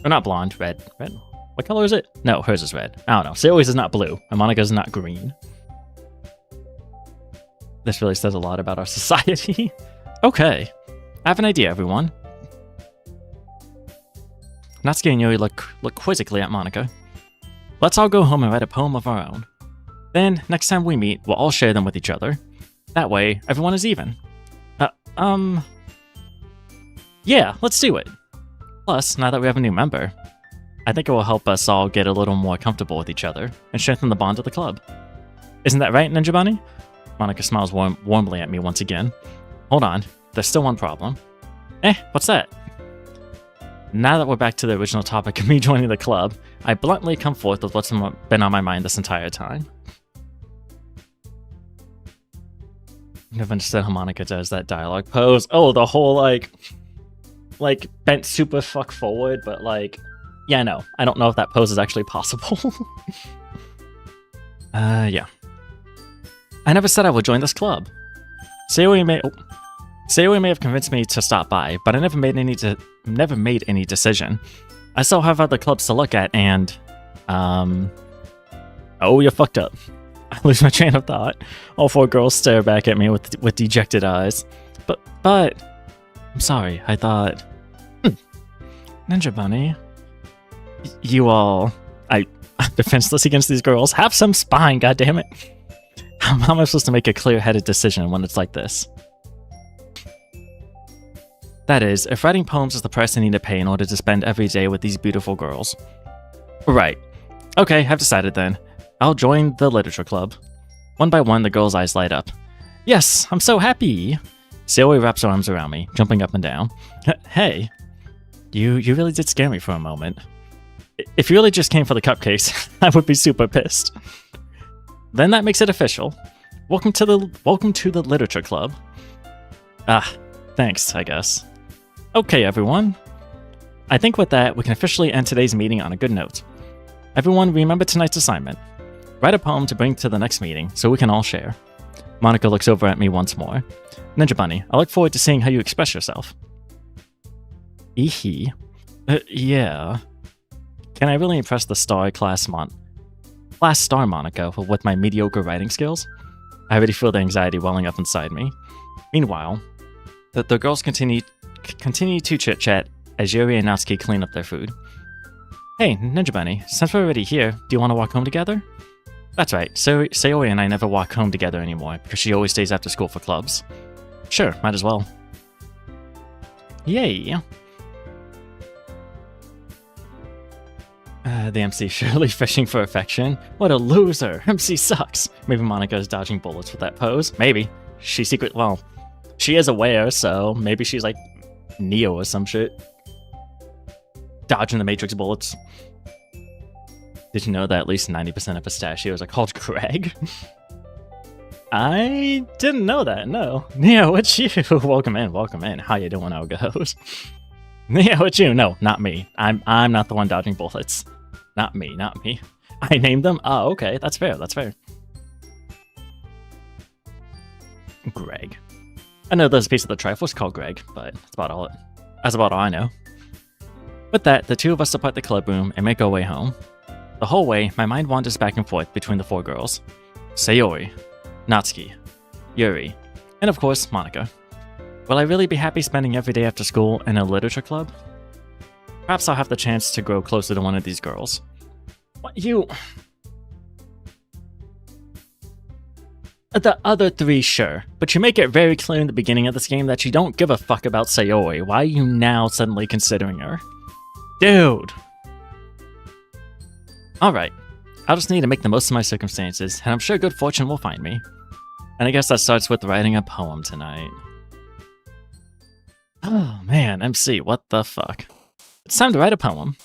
Or not blonde, red. Red? What color is it? No, hers is red. I don't know. Sayoi's is not blue, and Monica's not green. This really says a lot about our society. Okay. I have an idea, everyone. Natsuki and Yuri look quizzically at Monica. Let's all go home and write a poem of our own. Then, next time we meet, we'll all share them with each other. That way, everyone is even. Yeah, let's do it. Plus, now that we have a new member, I think it will help us all get a little more comfortable with each other and strengthen the bond of the club. Isn't that right, Ninja Bunny? Monica smiles warmly at me once again. Hold on, there's still one problem. What's that? Now that we're back to the original topic of me joining the club, I bluntly come forth with what's been on my mind this entire time. I've never understood how Monica does that dialogue pose. Oh, the whole, like bent super fuck forward, but yeah, no. I don't know if that pose is actually possible. Yeah. I never said I would join this club. Sayoi Sayori may have convinced me to stop by, but I never made any decision. I still have other clubs to look at, and oh, you fucked up. I lose my train of thought. All 4 girls stare back at me with dejected eyes. But I'm sorry. I thought, Ninja Bunny, you all, I'm defenseless against these girls. Have some spine, goddammit. How am I supposed to make a clear-headed decision when it's like this? That is, if writing poems is the price I need to pay in order to spend every day with these beautiful girls. Right. Okay, I've decided then. I'll join the literature club. One by one, the girls' eyes light up. Yes, I'm so happy! Sayori wraps her arms around me, jumping up and down. Hey, you really did scare me for a moment. If you really just came for the cupcakes, I would be super pissed. Then that makes it official. Welcome to the literature club. Ah, thanks, I guess. Okay, everyone. I think with that, we can officially end today's meeting on a good note. Everyone, remember tonight's assignment. Write a poem to bring to the next meeting, so we can all share. Monika looks over at me once more. Ninja Bunny, I look forward to seeing how you express yourself. Eehee. Yeah. Can I really impress the class star Monika with my mediocre writing skills? I already feel the anxiety welling up inside me. Meanwhile, the girls continue to chit-chat as Yuri and Natsuki clean up their food. Hey, Ninja Bunny, since we're already here, do you want to walk home together? That's right, Sayori and I never walk home together anymore, because she always stays after school for clubs. Sure, might as well. Yay! The MC surely fishing for affection. What a loser! MC sucks! Maybe Monika is dodging bullets with that pose. Maybe. She is aware, so maybe she's like Neo or some shit. Dodging the Matrix bullets. Did you know that at least 90% of pistachios are called Greg? I didn't know that, no. Neo, it's you. Welcome in. How you doing, how it goes? Neo, it's you. No, not me. I'm not the one dodging bullets. Not me. I named them? Oh, okay, that's fair. Greg. I know there's a piece of the Triforce called Greg, but that's about all I know. With that, the two of us depart the club room and make our way home. The whole way, my mind wanders back and forth between the 4 girls. Sayori, Natsuki, Yuri, and of course, Monika. Will I really be happy spending every day after school in a literature club? Perhaps I'll have the chance to grow closer to one of these girls. What, you... The other 3, sure, but you make it very clear in the beginning of this game that you don't give a fuck about Sayori. Why are you now suddenly considering her? Dude! Alright, I'll just need to make the most of my circumstances, and I'm sure good fortune will find me. And I guess that starts with writing a poem tonight. Oh man, MC, what the fuck? It's time to write a poem.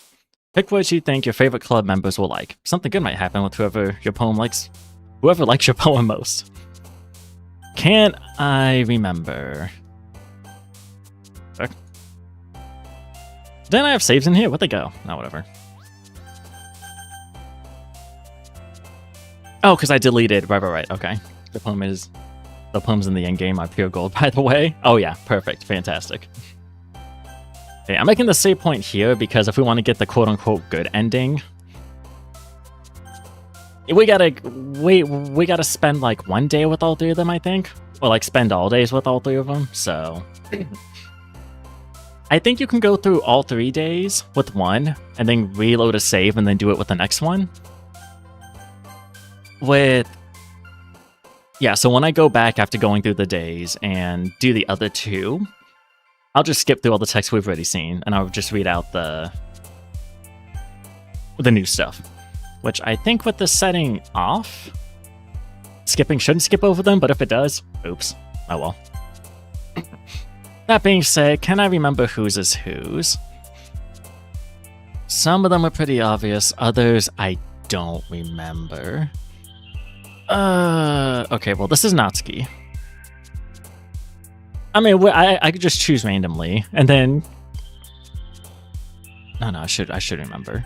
Pick words you think your favorite club members will like. Something good might happen with whoever likes your poem most. Can't I remember? Fuck. Didn't I have saves in here? Where'd they go? No, whatever. Oh, because I deleted. Right. Okay. The poems in the end game are pure gold, by the way. Oh yeah, perfect. Fantastic. Okay, I'm making the save point here because if we want to get the quote-unquote good ending, we gotta spend like 1 day with all 3 of them, I think. Or like spend all days with all 3 of them, so... I think you can go through all 3 days with 1, and then reload a save and then do it with the next one. Yeah, so when I go back after going through the days and do the other 2, I'll just skip through all the text we've already seen, and I'll just read out the new stuff. Which I think with the setting off, skipping shouldn't skip over them, but if it does, oops. Oh well. That being said, can I remember whose is whose? Some of them are pretty obvious, others I don't remember. Okay, well this is Natsuki. I mean, I could just choose randomly, and then... No, I should remember.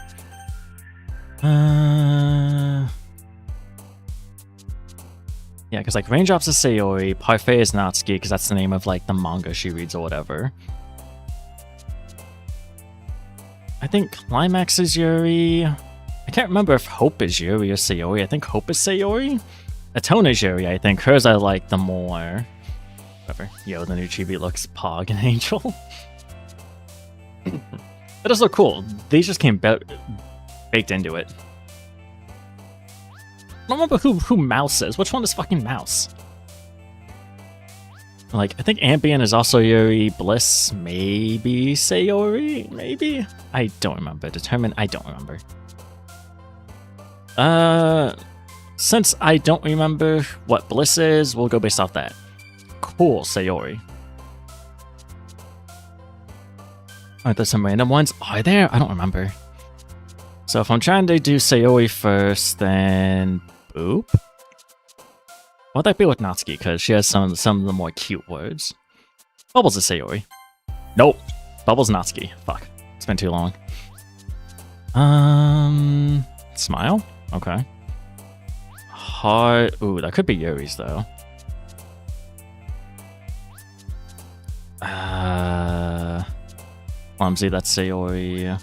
Yeah, because like Raindrops is Sayori, Parfait is Natsuki, because that's the name of like the manga she reads or whatever. I think Climax is Yuri. I can't remember if Hope is Yuri or Sayori. I think Hope is Sayori. Atone is Yuri, I think. Hers I like the more... Whatever. Yo, the new chibi looks Pog and Angel. It does look cool. These just came baked into it. I don't remember who Mouse is. Which one is fucking Mouse? Like, I think Ambient is also Yuri. Bliss, maybe Sayori? Maybe? I don't remember. Determine, I don't remember. Since I don't remember what Bliss is, we'll go based off that. Cool, Sayori. Aren't there some random ones? Are there? I don't remember. So if I'm trying to do Sayori first, then... Boop? What'd that be with Natsuki? Because she has some of the more cute words. Bubbles is Sayori. Nope. Bubbles Natsuki. Fuck. It's been too long. Smile? Okay. Heart. Ooh, that could be Yuri's though. Clumsy, that's Sayori.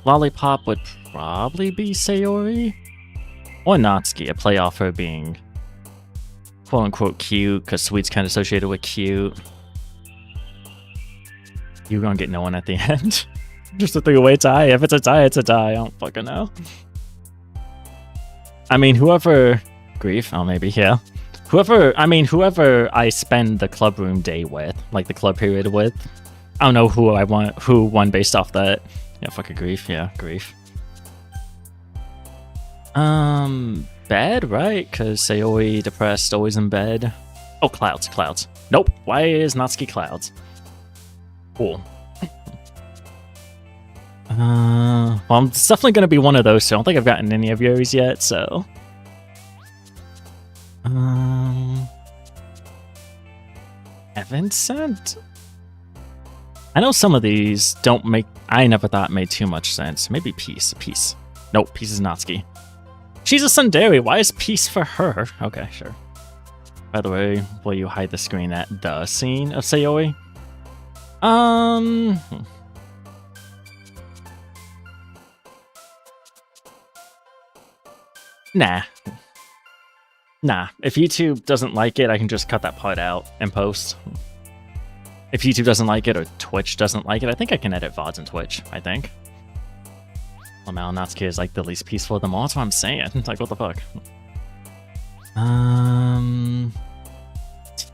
Lollipop would probably be Sayori. Or Natsuki, a play off her being quote-unquote cute, because sweet's kind of associated with cute. You're gonna get no one at the end. Just a three-way tie. If it's a tie, it's a tie. I don't fucking know. I mean, whoever... Grief? Oh, maybe, yeah. Whoever I spend the club room day with, like the club period with, I don't know who won based off that. Yeah, fucking Grief. Yeah, Grief. Bed, right? Because Sayori, depressed, always in bed. Oh, Clouds. Nope. Why is Natsuki Clouds? Cool. Well, it's definitely going to be one of those, so I don't think I've gotten any of yours yet, so... Evanescent? I know some of these don't make... I never thought made too much sense. Maybe Peace. Nope, Peace is Natsuki. She's a tsundere. Why is Peace for her? Okay, sure. By the way, will you hide the screen at the scene of Sayori? Nah. If YouTube doesn't like it, I can just cut that part out and post. If YouTube doesn't like it or Twitch doesn't like it, I think I can edit VODs on Twitch, I think. Lamau Natsuki is like the least peaceful of them all. That's what I'm saying. Like, what the fuck?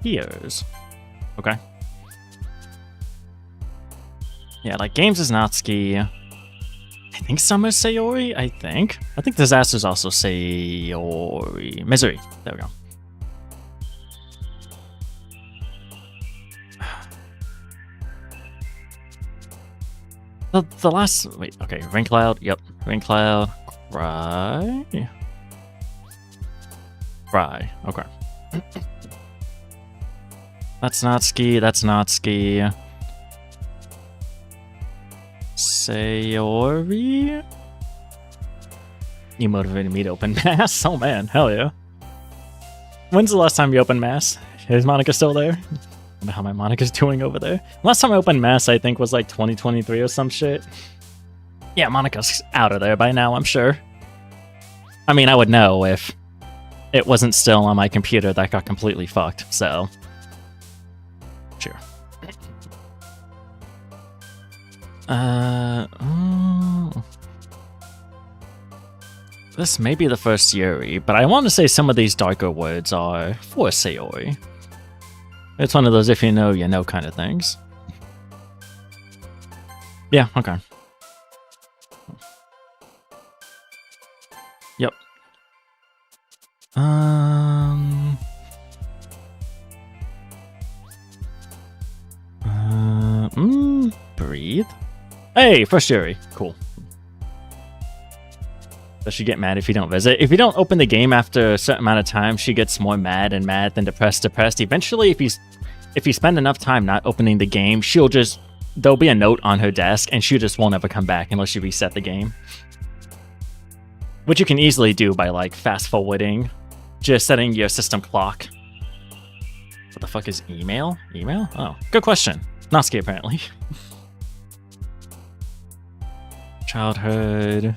Tears. Okay. Yeah, like Games is Natsuki. I think Summer's Sayori. I think Disaster's also Sayori. Misery. There we go. The last... Wait, okay. Rain Cloud. Yep. Rain Cloud. Cry. Okay. That's Natsuki. Sayori? You motivated me to open mass? Oh man, hell yeah. When's the last time you opened mass? Is Monica still there? I don't know how my Monica's doing over there. Last time I opened mass, I think, was like 2023 or some shit. Yeah, Monica's out of there by now, I'm sure. I mean, I would know if it wasn't still on my computer that got completely fucked, so... Sure. This may be the first Yuri, but I want to say some of these darker words are for Sayori. It's one of those if you know kind of things. Yeah, okay. Yep. Breathe. Hey, first Yuri. Cool. Does she get mad if you don't visit? If you don't open the game after a certain amount of time, she gets more mad than depressed. Eventually, if you spend enough time not opening the game, there'll be a note on her desk, and she just won't ever come back unless you reset the game. Which you can easily do by, like, fast-forwarding. Just setting your system clock. What the fuck is email? Email? Oh, good question. Natsuki, apparently. Childhood.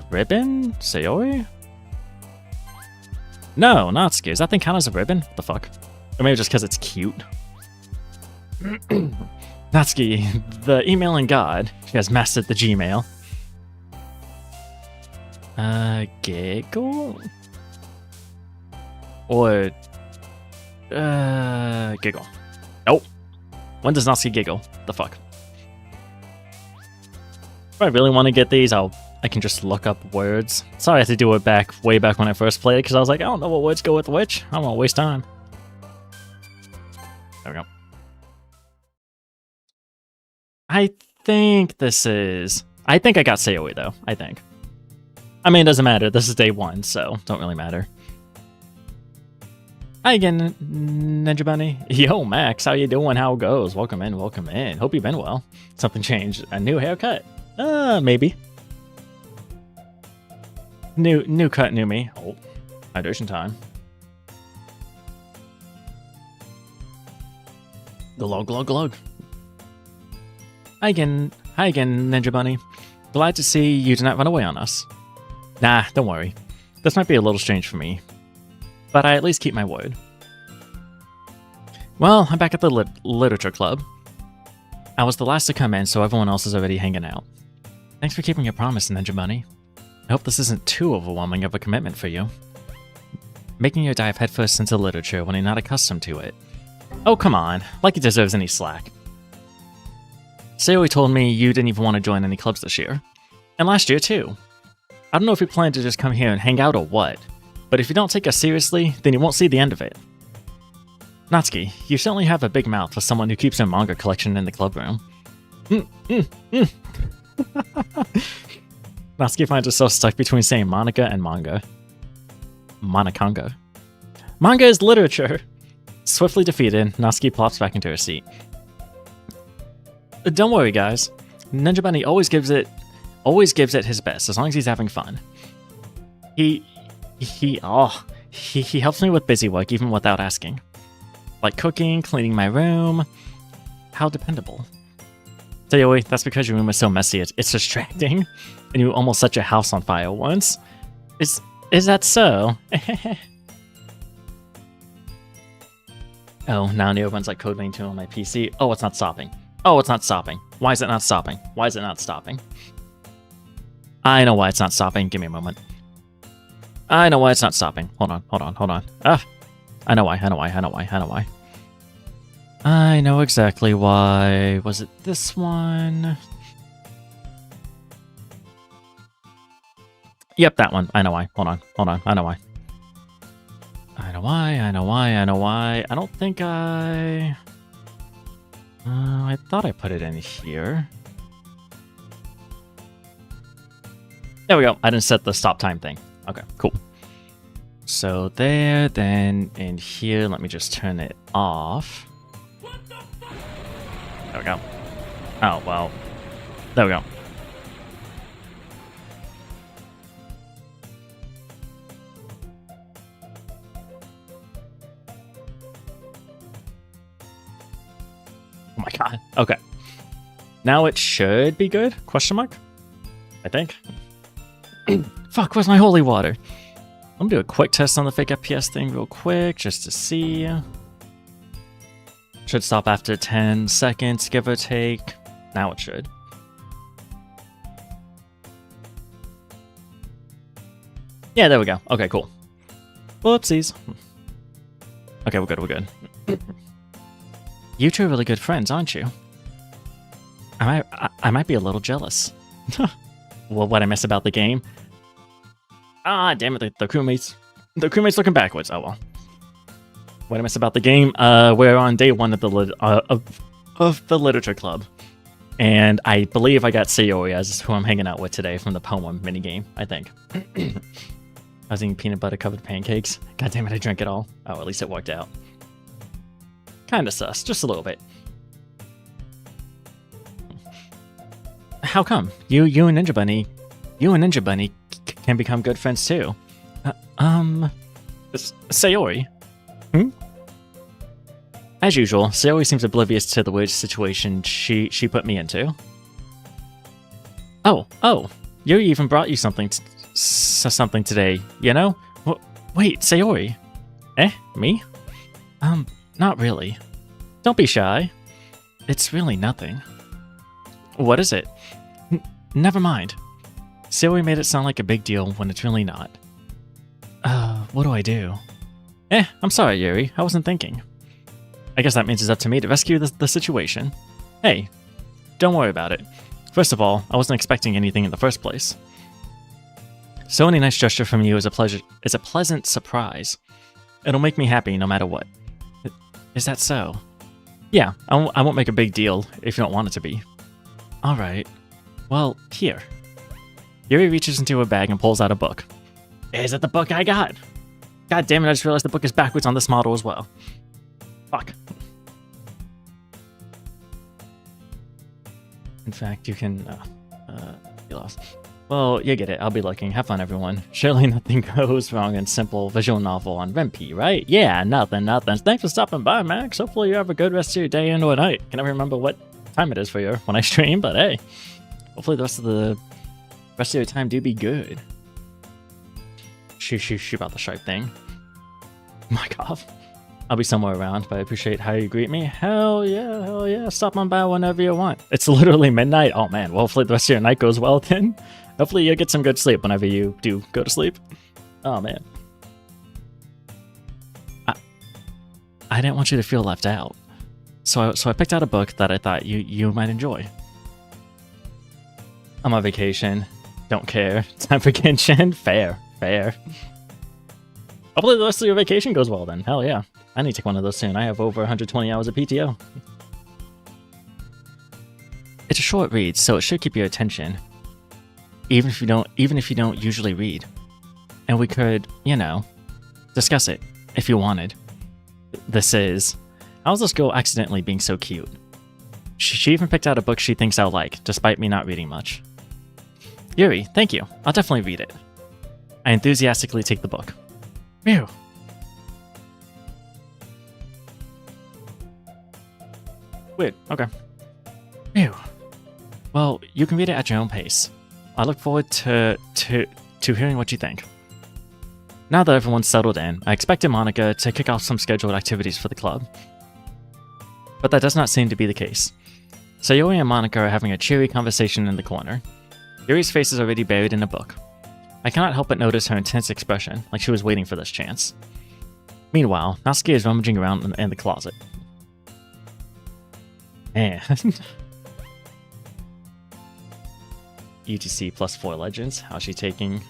Ribbon? Sayori? No, Natsuki. Does that thing count as a ribbon? What the fuck? Or maybe just because it's cute. Natsuki, the emailing god. She has mastered the Gmail. Giggle? Or... Giggle. Nope. When does Natsuki giggle? The fuck? If I really want to get these, I can just look up words. Sorry I had to do it way back when I first played it, because I was like, I don't know what words go with which. I don't want to waste time. There we go. I think this is... I think I got Sayori, though. I think. I mean, it doesn't matter. This is day 1, so don't really matter. Hi again, Ninja Bunny. Yo, Max, how you doing? How it goes? Welcome in, welcome in. Hope you've been well. Something changed. A new haircut? Maybe. New cut, new me. Oh, hydration time. Glug, glug, glug. Hi again, Ninja Bunny. Glad to see you did not run away on us. Nah, don't worry. This might be a little strange for me, but I at least keep my word. Well, I'm back at the literature club. I was the last to come in, so everyone else is already hanging out. Thanks for keeping your promise, Ninja Bunny. I hope this isn't too overwhelming of a commitment for you. Making you dive headfirst into literature when you're not accustomed to it. Oh, come on. Like he deserves any slack. Sayori told me you didn't even want to join any clubs this year. And last year, too. I don't know if you plan to just come here and hang out or what, but if you don't take us seriously, then you won't see the end of it. Natsuki, you certainly have a big mouth for someone who keeps her manga collection in the club room. Natsuki finds herself stuck between saying Monica and manga. Monokanga. Manga is literature! Swiftly defeated, Natsuki plops back into her seat. Don't worry, guys. Ninja Bunny always gives it his best, as long as he's having fun. He helps me with busy work even without asking. Like cooking, cleaning my room. How dependable. Sayori, that's because your room is so messy, it's distracting. And you almost set your house on fire once. Is that so? Oh, now Neo runs like Code Vein 2 on my PC. Oh, it's not stopping. Oh, it's not stopping. Why is it not stopping? Why is it not stopping? I know why it's not stopping. Give me a moment. I know why it's not stopping. Hold on. Ah! I know why. I know exactly why. Was it this one? Yep, that one. I know why. Hold on. I know why. I know why. I don't think I thought I put it in here. There we go. I didn't set the stop time thing. Okay, cool. So there, then in here, let me just turn it off. There we go. Oh, well. There we go. Oh my god. Okay. Now it should be good? Question mark? I think. Fuck, where's my holy water? I'm gonna do a quick test on the fake FPS thing real quick, just to see. Should stop after 10 seconds, give or take. Now it should. Yeah, there we go. Okay, cool. Whoopsies. Okay, we're good. You two are really good friends, aren't you? I might be a little jealous. Well, what I miss about the game? Ah, damn it, the crewmates. The crewmates looking backwards. Oh well. What I miss about the game? We're on day 1 of the literature club, and I believe I got Sayori as who I'm hanging out with today from the poem minigame. I think. I was eating peanut butter covered pancakes. God damn it, I drank it all. Oh, at least it worked out. Kinda sus, just a little bit. how come? You and Ninja Bunny can become good friends too. Sayori. As usual, Sayori seems oblivious to the weird situation she put me into. Oh, Yuri even brought you something today, you know? Wait, Sayori. Me? Not really. Don't be shy. It's really nothing. What is it? Never mind. Sayori made it sound like a big deal when it's really not. What do I do? I'm sorry, Yuri. I wasn't thinking. I guess that means it's up to me to rescue the situation. Hey, don't worry about it. First of all, I wasn't expecting anything in the first place. So any nice gesture from you is a pleasant surprise. It'll make me happy no matter what. Is that so? Yeah, I won't make a big deal if you don't want it to be. Alright. Well, here. Yuri reaches into her bag and pulls out a book. Is it the book I got? God damn it, I just realized the book is backwards on this model as well. Fuck. In fact, you can, you lost. Well, you get it. I'll be looking. Have fun, everyone. Surely nothing goes wrong in simple visual novel on Renpy, right? Yeah, nothing. Thanks for stopping by, Max. Hopefully you have a good rest of your day and or night. Can never remember what time it is for you when I stream, but hey. Hopefully the rest of your time do be good. Shoot about the stripe thing. My god. I'll be somewhere around, but I appreciate how you greet me. Hell yeah. Stop on by whenever you want. It's literally midnight. Oh man, well, hopefully the rest of your night goes well then. Hopefully you'll get some good sleep whenever you do go to sleep. Oh man. I didn't want you to feel left out. So I picked out a book that I thought you might enjoy. I'm on vacation. Don't care. Time for Genshin. Fair. Hopefully the rest of your vacation goes well then. Hell yeah. I need to take one of those soon. I have over 120 hours of PTO. It's a short read, so it should keep your attention. Even if you don't usually read. And we could, discuss it if you wanted. This is, how's this girl accidentally being so cute? She even picked out a book she thinks I'll like, despite me not reading much. Yuri, thank you. I'll definitely read it. I enthusiastically take the book. Mew. Weird, okay. Mew. Well, you can read it at your own pace. I look forward to hearing what you think. Now that everyone's settled in, I expected Monica to kick off some scheduled activities for the club. But that does not seem to be the case. Sayori and Monica are having a cheery conversation in the corner. Yuri's face is already buried in a book. I cannot help but notice her intense expression, like she was waiting for this chance. Meanwhile, Natsuki is rummaging around in the closet. And UTC +4 Legends. How's she talking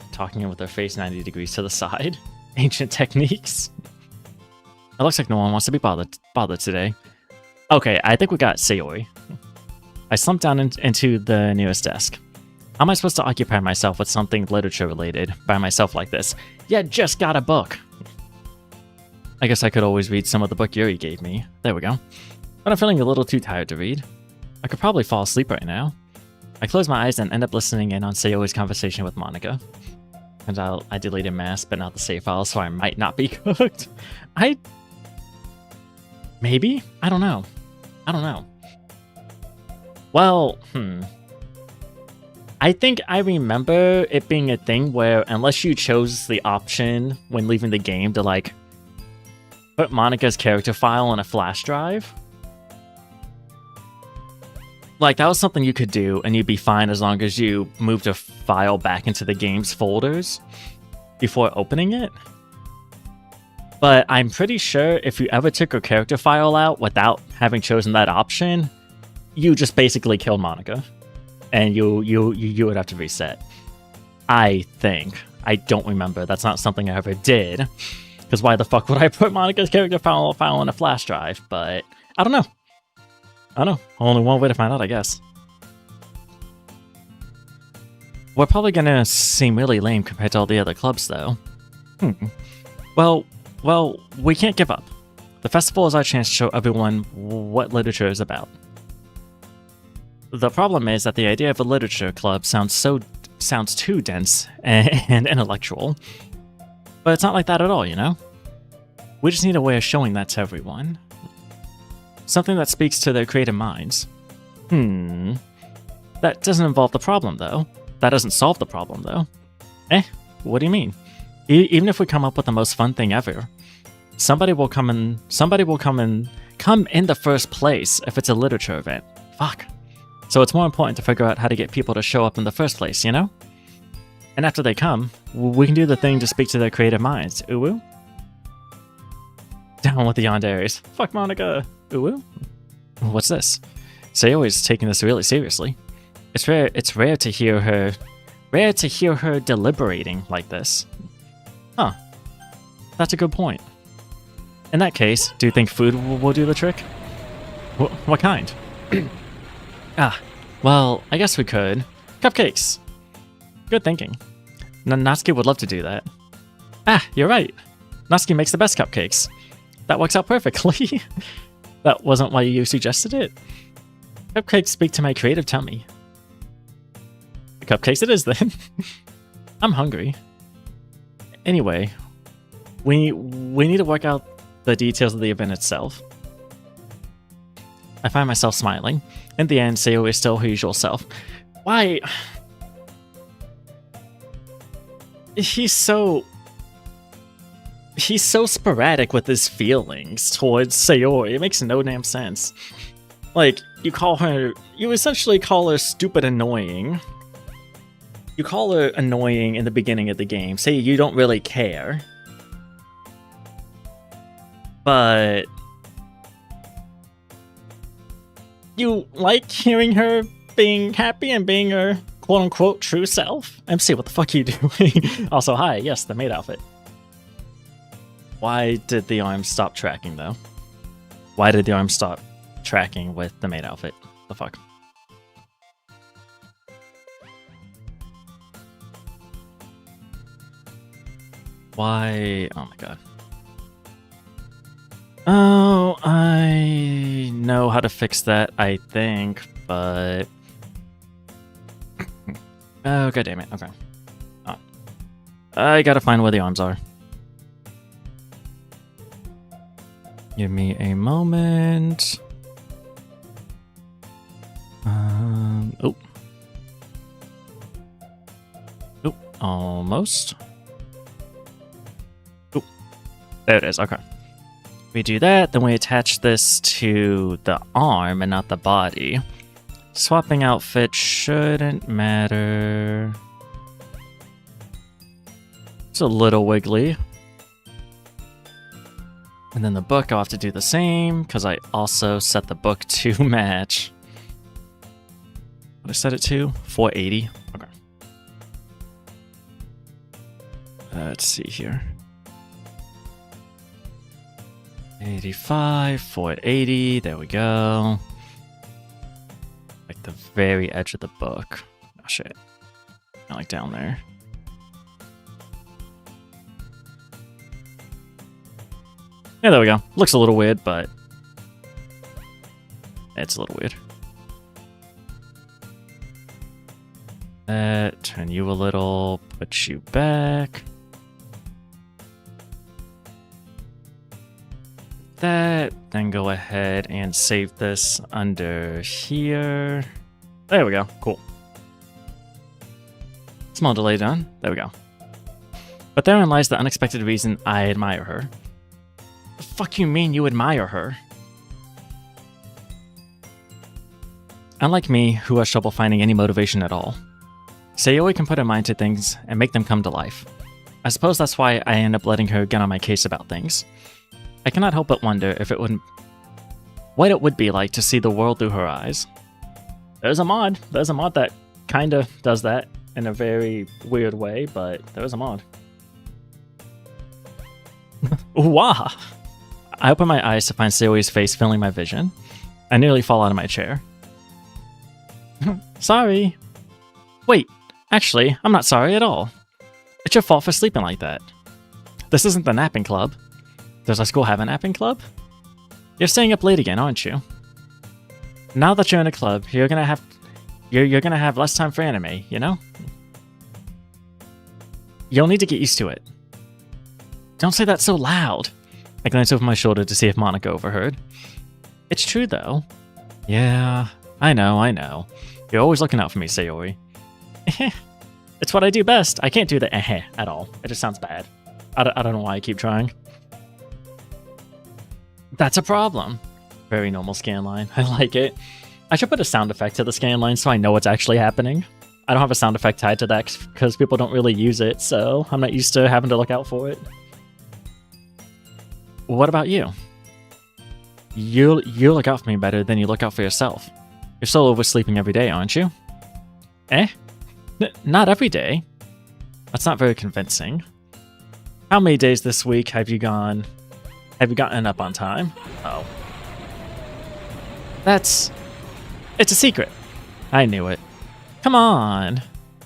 with her face 90 degrees to the side? Ancient techniques. It looks like no one wants to be bothered today. Okay, I think we got Sayori. I slumped down into the nearest desk. How am I supposed to occupy myself with something literature related by myself like this? Yeah, just got a book. I guess I could always read some of the book Yuri gave me. There we go. But I'm feeling a little too tired to read. I could probably fall asleep right now. I close my eyes and end up listening in on Sayori's conversation with Monica. And I deleted mass, but not the save file, so I might not be cooked. Maybe? I don't know. Well, I think I remember it being a thing where unless you chose the option when leaving the game to put Monica's character file on a flash drive, that was something you could do and you'd be fine as long as you moved a file back into the game's folders before opening it. But I'm pretty sure if you ever took a character file out without having chosen that option, you just basically killed Monica. And you would have to reset. I think. I don't remember. That's not something I ever did. Because why the fuck would I put Monica's character file on a flash drive? But I don't know. Only one way to find out, I guess. We're probably gonna seem really lame compared to all the other clubs, though. Well, we can't give up. The festival is our chance to show everyone what literature is about. The problem is that the idea of a literature club sounds too dense and intellectual. But it's not like that at all, you know? We just need a way of showing that to everyone. Something that speaks to their creative minds. That doesn't involve the problem, though. That doesn't solve the problem, though. What do you mean? Even if we come up with the most fun thing ever, somebody will come in the first place if it's a literature event. Fuck. So it's more important to figure out how to get people to show up in the first place, you know? And after they come, we can do the thing to speak to their creative minds. Uwu? Down with the yanderes. Fuck Monica. Uwu? What's this? Sayoi's taking this really seriously. It's rare to hear her deliberating like this. Huh. That's a good point. In that case, do you think food will do the trick? What kind? Well, I guess we could. Cupcakes! Good thinking. Natsuki would love to do that. You're right. Natsuki makes the best cupcakes. That works out perfectly. That wasn't why you suggested it. Cupcakes speak to my creative tummy. Cupcakes it is then. I'm hungry. Anyway, we need to work out the details of the event itself. I find myself smiling. In the end, Sayo is still her usual self. Why? He's so sporadic with his feelings towards Sayori. It makes no damn sense. Like, you essentially call her stupid annoying. You call her annoying in the beginning of the game. Say you don't really care. But you like hearing her being happy and being her quote-unquote true self? MC, what the fuck are you doing? Also, hi, yes, the maid outfit. Why did the arm stop tracking, though? Why did the arm stop tracking with the maid outfit? The fuck? Why? Oh my god. Oh, I know how to fix that, I think, but... Oh, god damn it. Okay. Oh. I gotta find where the arms are. Give me a moment. Oh. Oh, almost. Oh, there it is. Okay. We do that, then we attach this to the arm and not the body. Swapping outfit shouldn't matter. It's a little wiggly. And then the book, I'll have to do the same, because I also set the book to match. What did I set it to? 480? Okay. Let's see here. 85, 480, there we go. Like the very edge of the book. Oh shit. Not like down there. Yeah, there we go. Looks a little weird, but it's a little weird. Turn you a little, put you back. That, then go ahead and save this under here. There we go. Cool. Small delay done. There we go. But therein lies the unexpected reason I admire her. The fuck you mean you admire her? Unlike me, who has trouble finding any motivation at all, Sayori can put her mind to things and make them come to life. I suppose that's why I end up letting her get on my case about things. I cannot help but wonder if what it would be like to see the world through her eyes. There's a mod that kinda does that in a very weird way, but there's a mod. Wah! I open my eyes to find Sayori's face filling my vision. I nearly fall out of my chair. Sorry. Wait, actually, I'm not sorry at all. It's your fault for sleeping like that. This isn't the napping club. Does our school have a napping club? You're staying up late again, aren't you? Now that you're in a club, you're gonna you're gonna have less time for anime, you know? You'll need to get used to it. Don't say that so loud. I glanced over my shoulder to see if Monica overheard. It's true, though. Yeah, I know. You're always looking out for me, Sayori. It's what I do best. I can't do the at all. It just sounds bad. I don't know why I keep trying. That's a problem. Very normal scan line. I like it. I should put a sound effect to the scan line so I know what's actually happening. I don't have a sound effect tied to that because people don't really use it, so I'm not used to having to look out for it. What about you? You look out for me better than you look out for yourself. You're still oversleeping every day, aren't you? Not every day. That's not very convincing. How many days this week have you gotten up on time? Oh. It's a secret. I knew it. Come on.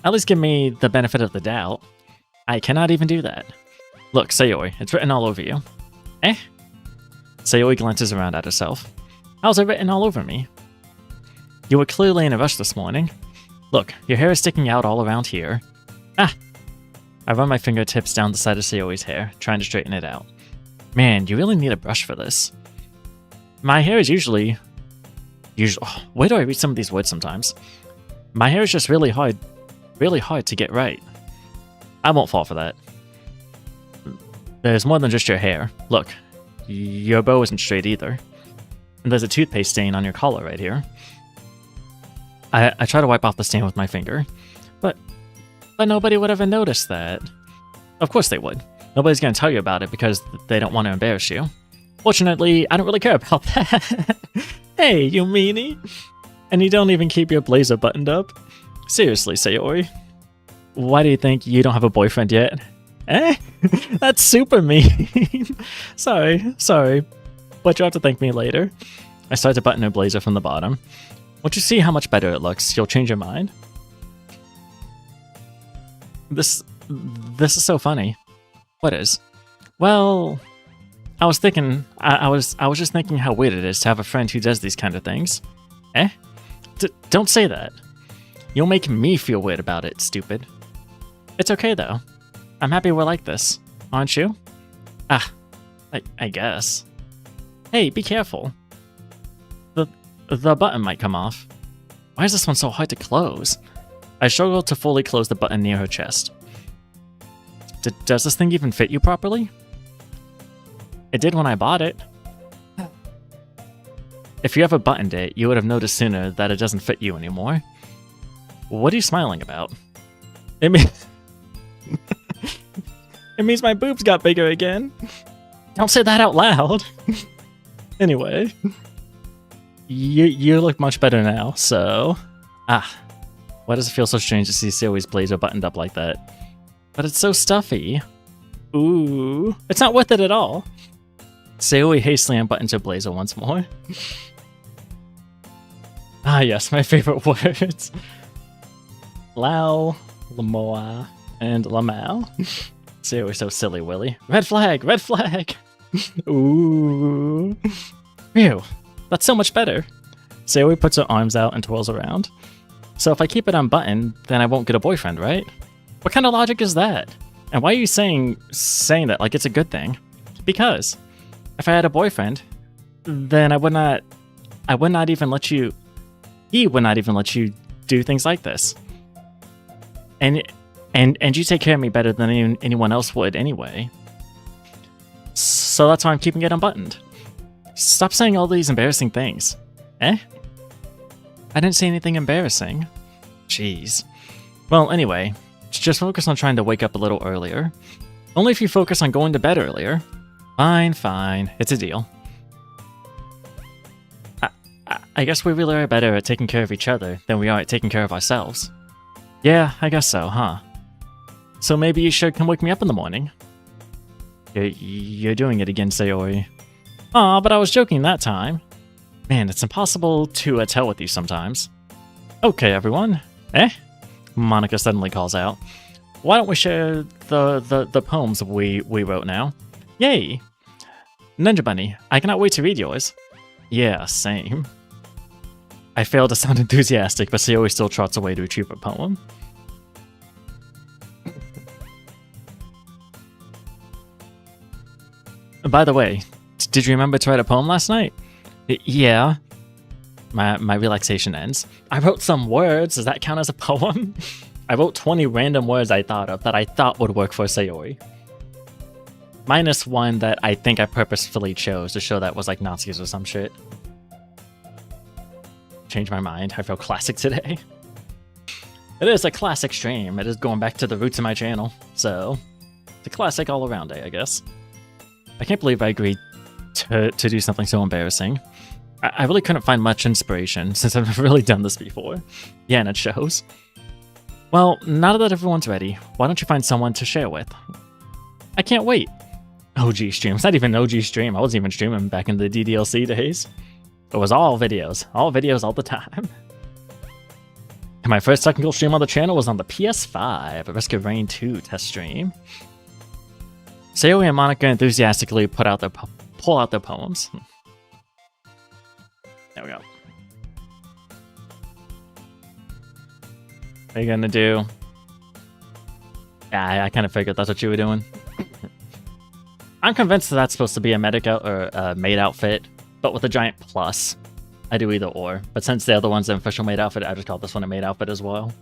At least give me the benefit of the doubt. I cannot even do that. Look, Sayori, it's written all over you. Sayori glances around at herself. How's it written all over me? You were clearly in a rush this morning. Look, your hair is sticking out all around here. I run my fingertips down the side of Sayori's hair, trying to straighten it out. Man, you really need a brush for this. My hair is usually... where do I read some of these words sometimes? My hair is just really hard to get right. I won't fall for that. There's more than just your hair. Look, your bow isn't straight either. And there's a toothpaste stain on your collar right here. I try to wipe off the stain with my finger, but nobody would ever notice that. Of course they would. Nobody's going to tell you about it because they don't want to embarrass you. Fortunately, I don't really care about that. Hey, you meanie! And you don't even keep your blazer buttoned up? Seriously, Sayori. Why do you think you don't have a boyfriend yet? That's super mean. Sorry. But you'll have to thank me later. I start to button her blazer from the bottom. Once you see how much better it looks, you'll change your mind. This is so funny. What is? Well, I was thinking, I was just thinking how weird it is to have a friend who does these kind of things. Don't say that. You'll make me feel weird about it, stupid. It's okay though. I'm happy we're like this, aren't you? I guess. Hey, be careful. The button might come off. Why is this one so hard to close? I struggle to fully close the button near her chest. Does this thing even fit you properly? It did when I bought it. If you ever buttoned it, you would have noticed sooner that it doesn't fit you anymore. What are you smiling about? It means my boobs got bigger again. Don't say that out loud. Anyway, you look much better now, so... why does it feel so strange to see Sayori's blazer buttoned up like that? But it's so stuffy. Ooh, it's not worth it at all. Sayori hastily unbuttons her blazer once more. Yes, my favorite words. Lao, Lamoa, and Lamal. Sayori's so silly, Willy. Red flag! Red flag! Ooh. Phew, that's so much better. Sayori puts her arms out and twirls around. So if I keep it unbuttoned, then I won't get a boyfriend, right? What kind of logic is that? And why are you saying that like it's a good thing? Because if I had a boyfriend, then he would not even let you do things like this. And you take care of me better than anyone else would anyway. So that's why I'm keeping it unbuttoned. Stop saying all these embarrassing things. I didn't say anything embarrassing. Jeez. Well, anyway, just focus on trying to wake up a little earlier. Only if you focus on going to bed earlier. Fine. It's a deal. I guess we really are better at taking care of each other than we are at taking care of ourselves. Yeah, I guess so, huh? So maybe you should come wake me up in the morning. You're doing it again, Sayori. Aw, but I was joking that time. Man, it's impossible to tell with you sometimes. Okay, everyone. Monica suddenly calls out. Why don't we share the poems we wrote now? Yay! Ninja Bunny, I cannot wait to read yours. Yeah, same. I fail to sound enthusiastic, but Sayori still trots away to retrieve her poem. By the way, did you remember to write a poem last night? Yeah. My relaxation ends. I wrote some words. Does that count as a poem? I wrote 20 random words I thought of that I thought would work for Sayori. Minus one that I think I purposefully chose to show that was like Nazis or some shit. Change my mind. I feel classic today. It is a classic stream. It is going back to the roots of my channel. So, it's a classic all around day, I guess. I can't believe I agreed to do something so embarrassing. I really couldn't find much inspiration since I've never really done this before. Yeah, and it shows. Well, now that everyone's ready, why don't you find someone to share with? I can't wait. OG stream. It's not even an OG stream. I wasn't even streaming back in the DDLC days. It was all videos all the time. And my first technical stream on the channel was on the PS5, a Risk of Rain 2 test stream. Sayori and Monica enthusiastically pull out their poems. There we go. What are you gonna do? Yeah, I kind of figured that's what you were doing. I'm convinced that's supposed to be a medic or a maid outfit, but with a giant plus. I do either or, but since the other one's an official maid outfit, I just call this one a maid outfit as well.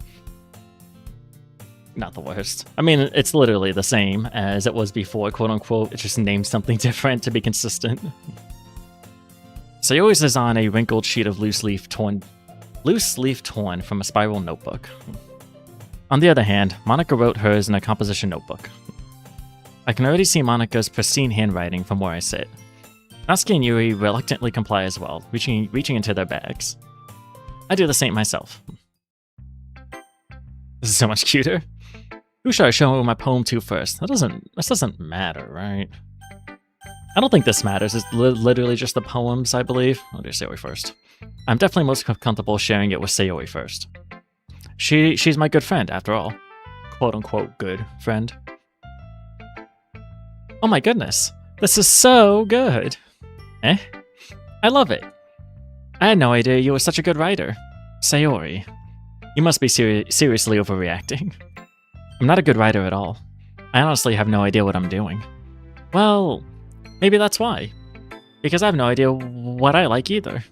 Not the worst. I mean, it's literally the same as it was before, quote unquote. It's just named something different to be consistent. Sayori is on a wrinkled sheet of loose leaf torn from a spiral notebook. On the other hand, Monica wrote hers in a composition notebook. I can already see Monica's pristine handwriting from where I sit. Natsuki and Yuri reluctantly comply as well, reaching into their bags. I do the same myself. This is so much cuter. Who should I show my poem to first? This doesn't matter, right? I don't think this matters. It's literally just the poems, I believe. I'll do Sayori first. I'm definitely most comfortable sharing it with Sayori first. She's my good friend, after all. Quote-unquote good friend. Oh my goodness. This is so good. Eh? I love it. I had no idea you were such a good writer. Sayori. You must be seriously overreacting. I'm not a good writer at all. I honestly have no idea what I'm doing. Well, maybe that's why. Because I have no idea what I like either.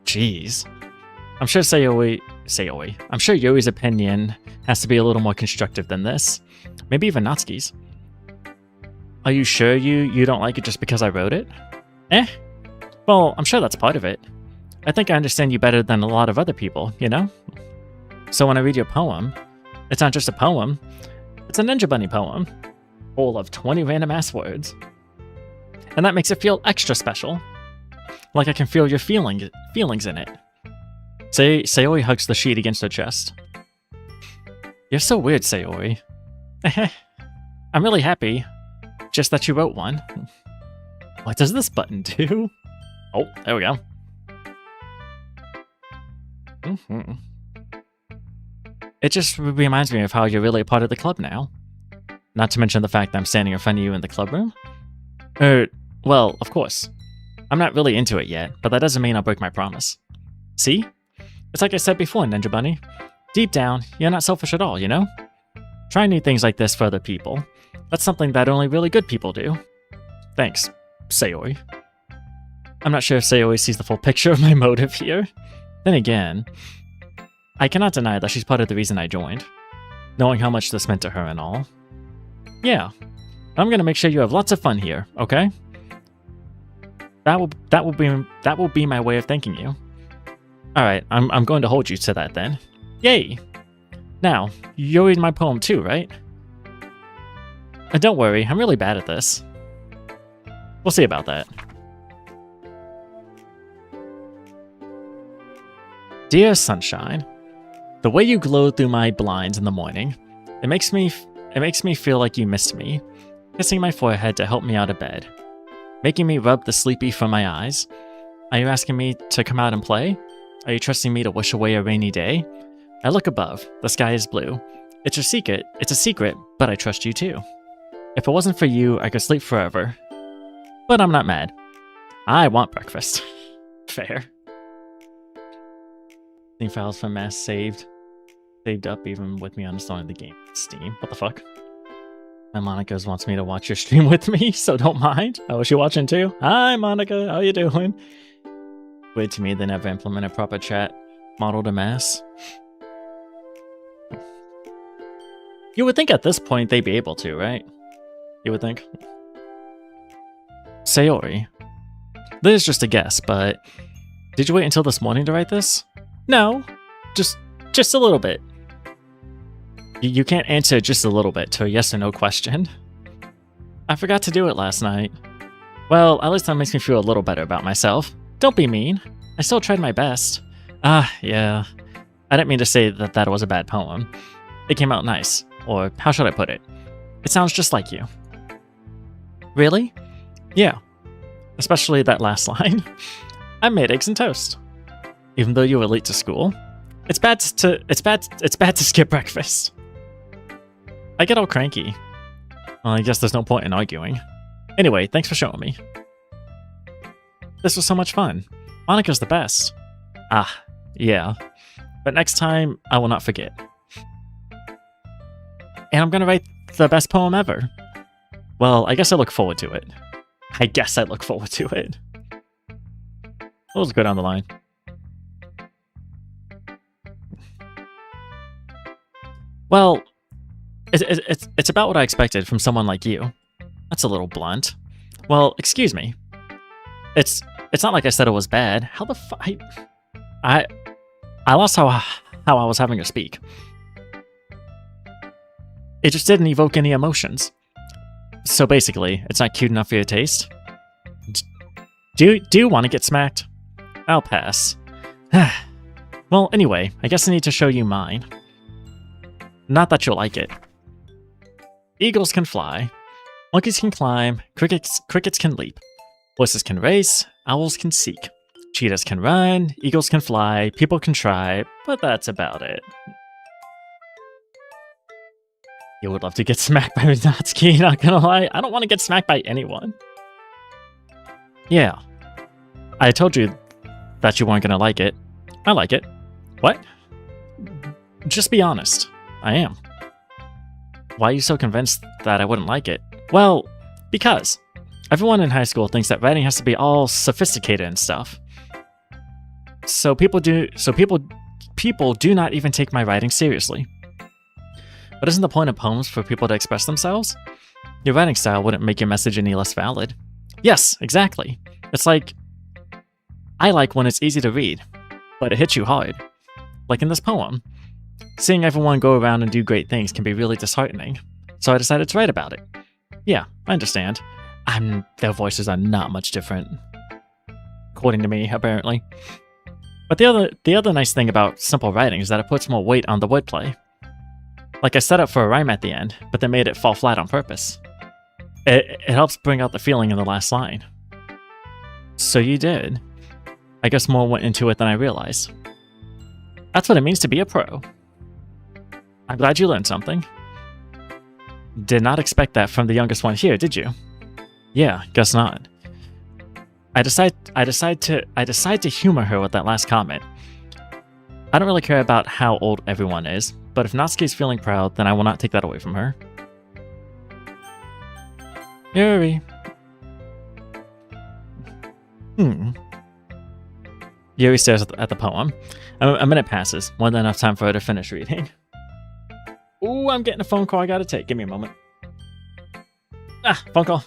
Jeez. I'm sure I'm sure Yuri's opinion has to be a little more constructive than this. Maybe even Natsuki's. Are you sure you don't like it just because I wrote it? Eh? Well, I'm sure that's part of it. I think I understand you better than a lot of other people, you know? So when I read your poem, it's not just a poem, it's a Ninja Bunny poem, full of 20 random ass words. And that makes it feel extra special. Like I can feel your feelings in it. Sayori hugs the sheet against her chest. You're so weird, Sayori. I'm really happy, just that you wrote one. What does this button do? Oh, there we go. It just reminds me of how you're really a part of the club now. Not to mention the fact that I'm standing in front of you in the club room. Well, of course. I'm not really into it yet, but that doesn't mean I'll break my promise. See? It's like I said before, Ninja Bunny. Deep down, you're not selfish at all, you know? Try new things like this for other people. That's something that only really good people do. Thanks, Sayori. I'm not sure if Sayori sees the full picture of my motive here. Then again, I cannot deny that she's part of the reason I joined. Knowing how much this meant to her and all. Yeah, I'm gonna make sure you have lots of fun here, okay? That will be my way of thanking you. Alright, I'm going to hold you to that then. Yay! Now, you'll read my poem too, right? Don't worry, I'm really bad at this. We'll see about that. Dear Sunshine, the way you glow through my blinds in the morning, it makes me feel like you missed me, kissing my forehead to help me out of bed, making me rub the sleepy from my eyes. Are you asking me to come out and play? Are you trusting me to wish away a rainy day? I look above, the sky is blue. It's a secret, but I trust you too. If it wasn't for you, I could sleep forever. But I'm not mad. I want breakfast. Fair. Steam files from mass saved up even with me uninstalling the game. Steam. What the fuck? My Monica's wants me to watch your stream with me, so don't mind. Oh, is she watching too? Hi, Monica. How you doing? Weird to me they never implemented proper chat model to mass. You would think at this point they'd be able to, right? You would think. Sayori. This is just a guess, but did you wait until this morning to write this? No, just a little bit. You can't answer just a little bit to a yes or no question. I forgot to do it last night. Well, at least that makes me feel a little better about myself. Don't be mean. I still tried my best. Yeah. I didn't mean to say that was a bad poem. It came out nice. Or how should I put it? It sounds just like you. Really? Yeah. Especially that last line. I made eggs and toast. Even though you were late to school. It's bad to skip breakfast. I get all cranky. Well, I guess there's no point in arguing. Anyway, thanks for showing me. This was so much fun. Monica's the best. Yeah. But next time, I will not forget. And I'm gonna write the best poem ever. Well, I guess I look forward to it. We'll just go down the line. Well, it's about what I expected from someone like you. That's a little blunt. Well, excuse me. It's not like I said it was bad. How the fuck? I lost how I was having to speak. It just didn't evoke any emotions. So basically, it's not cute enough for your taste? Do you want to get smacked? I'll pass. Well, anyway, I guess I need to show you mine. Not that you'll like it. Eagles can fly. Monkeys can climb. Crickets can leap. Horses can race. Owls can seek. Cheetahs can run. Eagles can fly. People can try. But that's about it. You would love to get smacked by Natsuki, not gonna lie. I don't want to get smacked by anyone. Yeah. I told you that you weren't gonna like it. I like it. What? Just be honest. I am. Why are you so convinced that I wouldn't like it? Well, because everyone in high school thinks that writing has to be all sophisticated and stuff. People do not even take my writing seriously. But isn't the point of poems for people to express themselves? Your writing style wouldn't make your message any less valid. Yes, exactly. It's like, I like when it's easy to read, but it hits you hard. Like in this poem. Seeing everyone go around and do great things can be really disheartening, so I decided to write about it. Yeah, I understand. Their voices are not much different. According to me, apparently. But the other nice thing about simple writing is that it puts more weight on the wordplay. Like I set up for a rhyme at the end, but then made it fall flat on purpose. It helps bring out the feeling in the last line. So you did. I guess more went into it than I realized. That's what it means to be a pro. I'm glad you learned something. Did not expect that from the youngest one here, did you? Yeah, guess not. I decide to humor her with that last comment. I don't really care about how old everyone is, but if Natsuki's feeling proud, then I will not take that away from her. Yuri. Yuri stares at the poem. A minute passes, more than enough time for her to finish reading. Ooh, I'm getting a phone call I gotta take. Give me a moment. Phone call.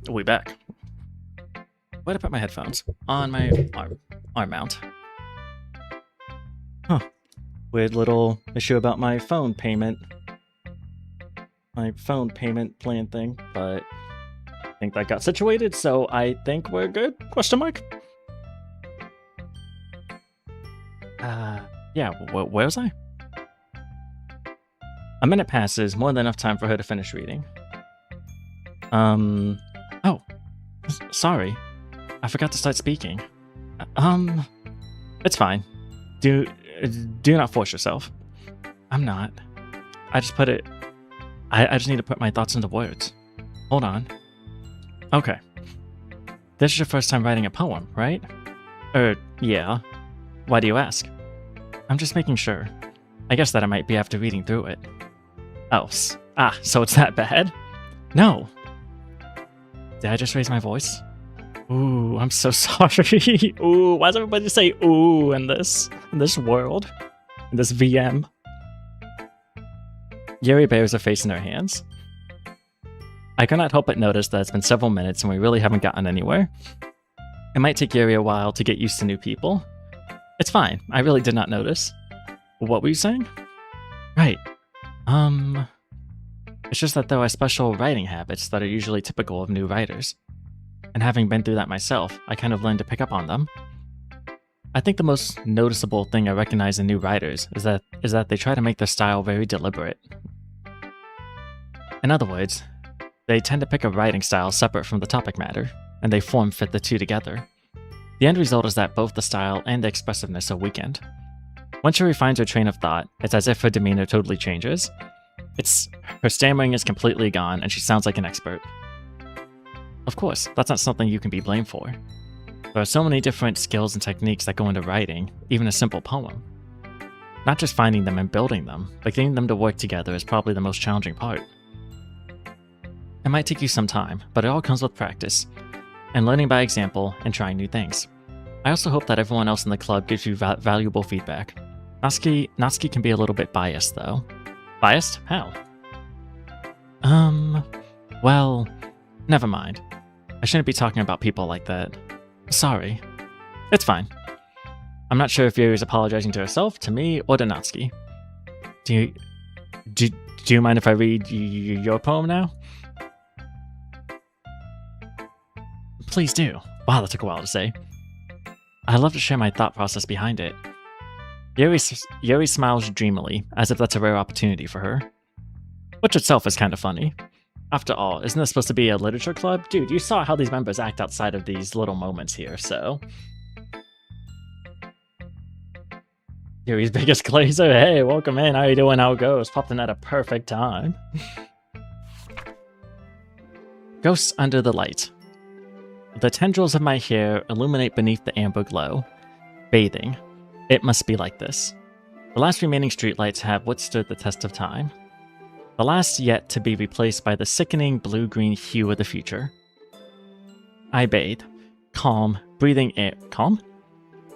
We back. Where'd I put my headphones? On my arm mount. Huh. Weird little issue about my phone payment. My phone payment plan thing, but I think that got situated, so I think we're good? Question mark? Yeah, where was I? A minute passes, more than enough time for her to finish reading. Oh. Sorry. I forgot to start speaking. It's fine. Do not force yourself. I'm not. I just need to put my thoughts into words. Hold on. Okay. This is your first time writing a poem, right? Yeah. Why do you ask? I'm just making sure. I guess that I might be after reading through it. Oh, so it's that bad? No. Did I just raise my voice? Ooh, I'm so sorry. Ooh, why does everybody say ooh in this world? In this VM? Yuri bears her face in her hands. I cannot help but notice that it's been several minutes and we really haven't gotten anywhere. It might take Yuri a while to get used to new people. It's fine, I really did not notice. What were you saying? Right. It's just that there are special writing habits that are usually typical of new writers. And having been through that myself, I kind of learned to pick up on them. I think the most noticeable thing I recognize in new writers is that they try to make their style very deliberate. In other words, they tend to pick a writing style separate from the topic matter, and they form-fit the two together. The end result is that both the style and the expressiveness are weakened. Once she refines her train of thought, it's as if her demeanor totally changes. Her stammering is completely gone, and she sounds like an expert. Of course, that's not something you can be blamed for. There are so many different skills and techniques that go into writing, even a simple poem. Not just finding them and building them, but getting them to work together is probably the most challenging part. It might take you some time, but it all comes with practice, and learning by example and trying new things. I also hope that everyone else in the club gives you valuable feedback. Natsuki can be a little bit biased, though. Biased? How? Well, never mind. I shouldn't be talking about people like that. Sorry. It's fine. I'm not sure if Yuri's apologizing to herself, to me, or to Natsuki. Do you mind if I read your poem now? Please do. Wow, that took a while to say. I'd love to share my thought process behind it. Yuri smiles dreamily, as if that's a rare opportunity for her. Which itself is kind of funny. After all, isn't this supposed to be a literature club? Dude, you saw how these members act outside of these little moments here, so... Yuri's biggest glazer. Hey, welcome in. How you doing? How it goes? Popped in at a perfect time. Ghosts under the light. The tendrils of my hair illuminate beneath the amber glow. Bathing. It must be like this. The last remaining streetlights have withstood the test of time. The last yet to be replaced by the sickening blue-green hue of the future. I bathe. Calm, breathing air. Calm?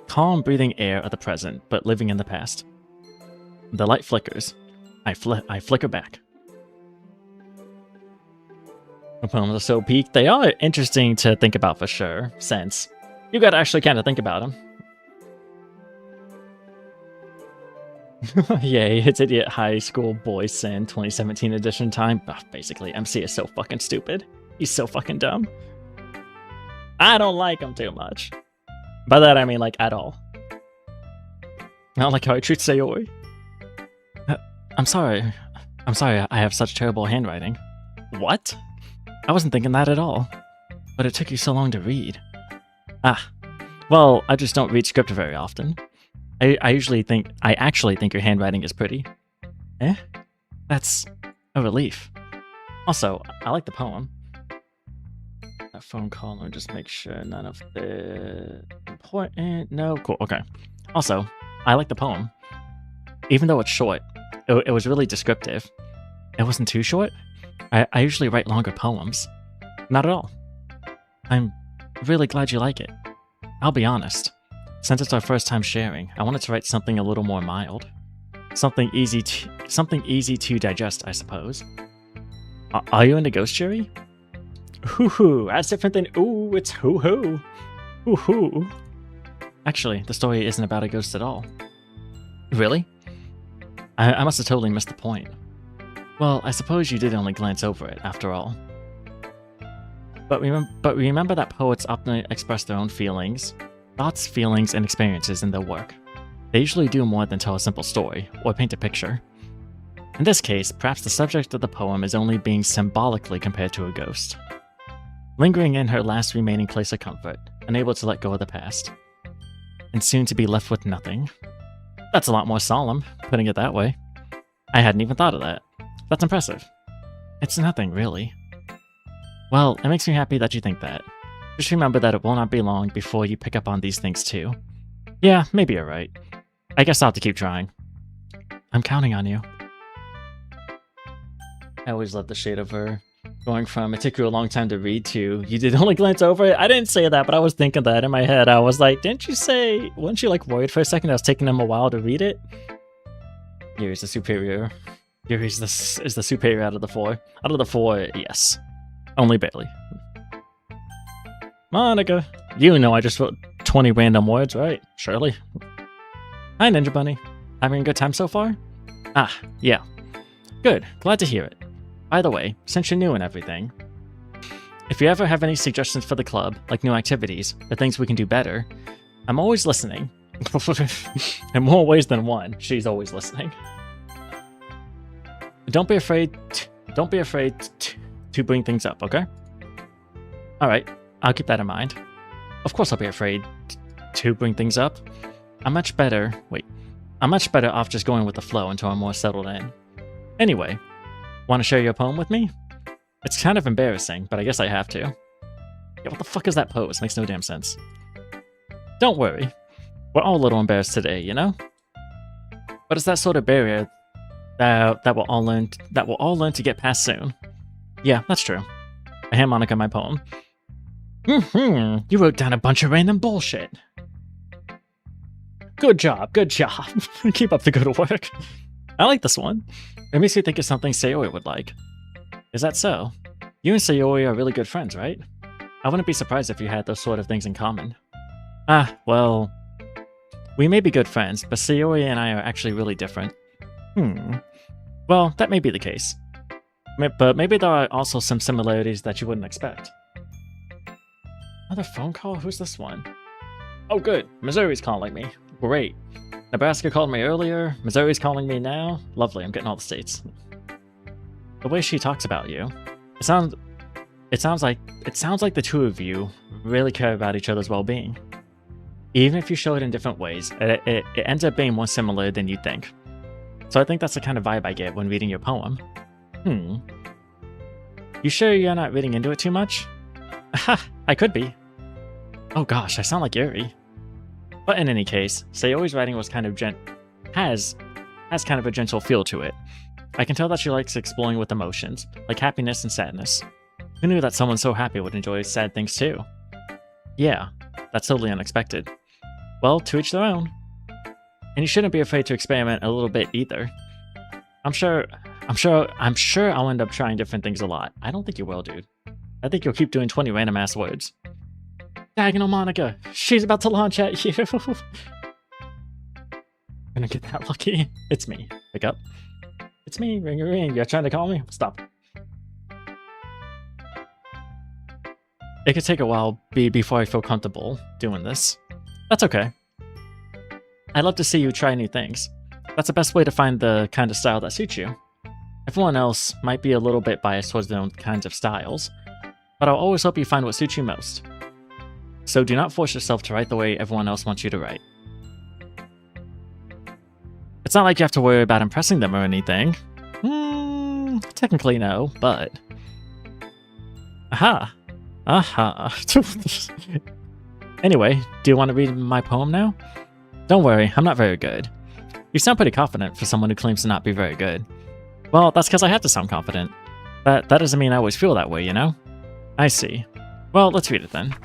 Calm, breathing air of the present, but living in the past. The light flickers. I flicker back. The poems are so peak. They are interesting to think about for sure, since you gotta actually kind of think about them. Yay, it's Idiot High School Boy Sin 2017 edition time. Basically, MC is so fucking stupid. He's so fucking dumb. I don't like him too much. By that I mean, like, at all. I don't like how he treats Sayori. I'm sorry. I'm sorry I have such terrible handwriting. What? I wasn't thinking that at all. But it took you so long to read. Well, I just don't read script very often. I actually think your handwriting is pretty. Eh? That's a relief. Also, I like the poem. That phone call, let me just make sure none of the important... No, cool, okay. Also, I like the poem. Even though it's short, it was really descriptive. It wasn't too short. I usually write longer poems. Not at all. I'm really glad you like it. I'll be honest. Since it's our first time sharing, I wanted to write something a little more mild. Something easy to digest, I suppose. Are you into ghost jury? Hoo-hoo. That's different than ooh, it's hoo-hoo. Hoo-hoo. Actually, the story isn't about a ghost at all. Really? I must have totally missed the point. Well, I suppose you did only glance over it, after all. But remember that poets often express their own feelings, thoughts, feelings, and experiences in their work. They usually do more than tell a simple story, or paint a picture. In this case, perhaps the subject of the poem is only being symbolically compared to a ghost. Lingering in her last remaining place of comfort, unable to let go of the past. And soon to be left with nothing. That's a lot more solemn, putting it that way. I hadn't even thought of that. That's impressive. It's nothing, really. Well, it makes me happy that you think that. Just remember that it will not be long before you pick up on these things too. Yeah, maybe you're right. I guess I'll have to keep trying. I'm counting on you. I always love the shade of her. Going from, it took you a long time to read to, you did only glance over it. I didn't say that, but I was thinking that in my head. I was like, didn't you say, weren't you like worried for a second that it was taking them a while to read it? Yuri's the superior. Yuri's is the superior out of the four. Out of the four, yes. Only barely. Monica, you know I just wrote 20 random words, right? Surely. Hi, Ninja Bunny. Having a good time so far? Ah, yeah. Good, glad to hear it. By the way, since you're new and everything, if you ever have any suggestions for the club, like new activities, or things we can do better, I'm always listening. In more ways than one, she's always listening. Don't be afraid to bring things up, okay? Alright, I'll keep that in mind. Of course I'll be afraid to bring things up. I'm much better off just going with the flow until I'm more settled in. Anyway, want to share your poem with me? It's kind of embarrassing, but I guess I have to. Yeah, what the fuck is that pose? Makes no damn sense. Don't worry. We're all a little embarrassed today, you know? But it's that sort of barrier that we'll all learn to get past soon. Yeah, that's true. I hand Monica my poem. You wrote down a bunch of random bullshit. Good job, good job. Keep up the good work. I like this one. It makes me think of something Sayori would like. Is that so? You and Sayori are really good friends, right? I wouldn't be surprised if you had those sort of things in common. Ah, well... We may be good friends, but Sayori and I are actually really different. Well, that may be the case. But maybe there are also some similarities that you wouldn't expect. Another phone call? Who's this one? Oh good, Missouri's calling me. Great. Nebraska called me earlier, Missouri's calling me now. Lovely, I'm getting all the states. The way she talks about you, it sounds like the two of you really care about each other's well-being. Even if you show it in different ways, it ends up being more similar than you think. So I think that's the kind of vibe I get when reading your poem. You sure you're not reading into it too much? Ha! I could be. Oh gosh, I sound like Yuri. But in any case, Sayori's writing was kind of has kind of a gentle feel to it. I can tell that she likes exploring with emotions, like happiness and sadness. Who knew that someone so happy would enjoy sad things too? Yeah, that's totally unexpected. Well, to each their own. And you shouldn't be afraid to experiment a little bit either. I'm sure I'll end up trying different things a lot. I don't think you will, dude. I think you'll keep doing 20 random ass words. Diagonal Monica, she's about to launch at you. Gonna get that lucky. It's me. Pick up. It's me. Ring a ring. You're trying to call me? Stop. It could take a while before I feel comfortable doing this. That's okay. I'd love to see you try new things. That's the best way to find the kind of style that suits you. Everyone else might be a little bit biased towards their own kinds of styles, but I'll always hope you find what suits you most. So do not force yourself to write the way everyone else wants you to write. It's not like you have to worry about impressing them or anything. Technically no, but... Aha! Aha! Anyway, do you want to read my poem now? Don't worry, I'm not very good. You sound pretty confident for someone who claims to not be very good. Well, that's because I have to sound confident. That doesn't mean I always feel that way, you know? I see. Well, let's read it then.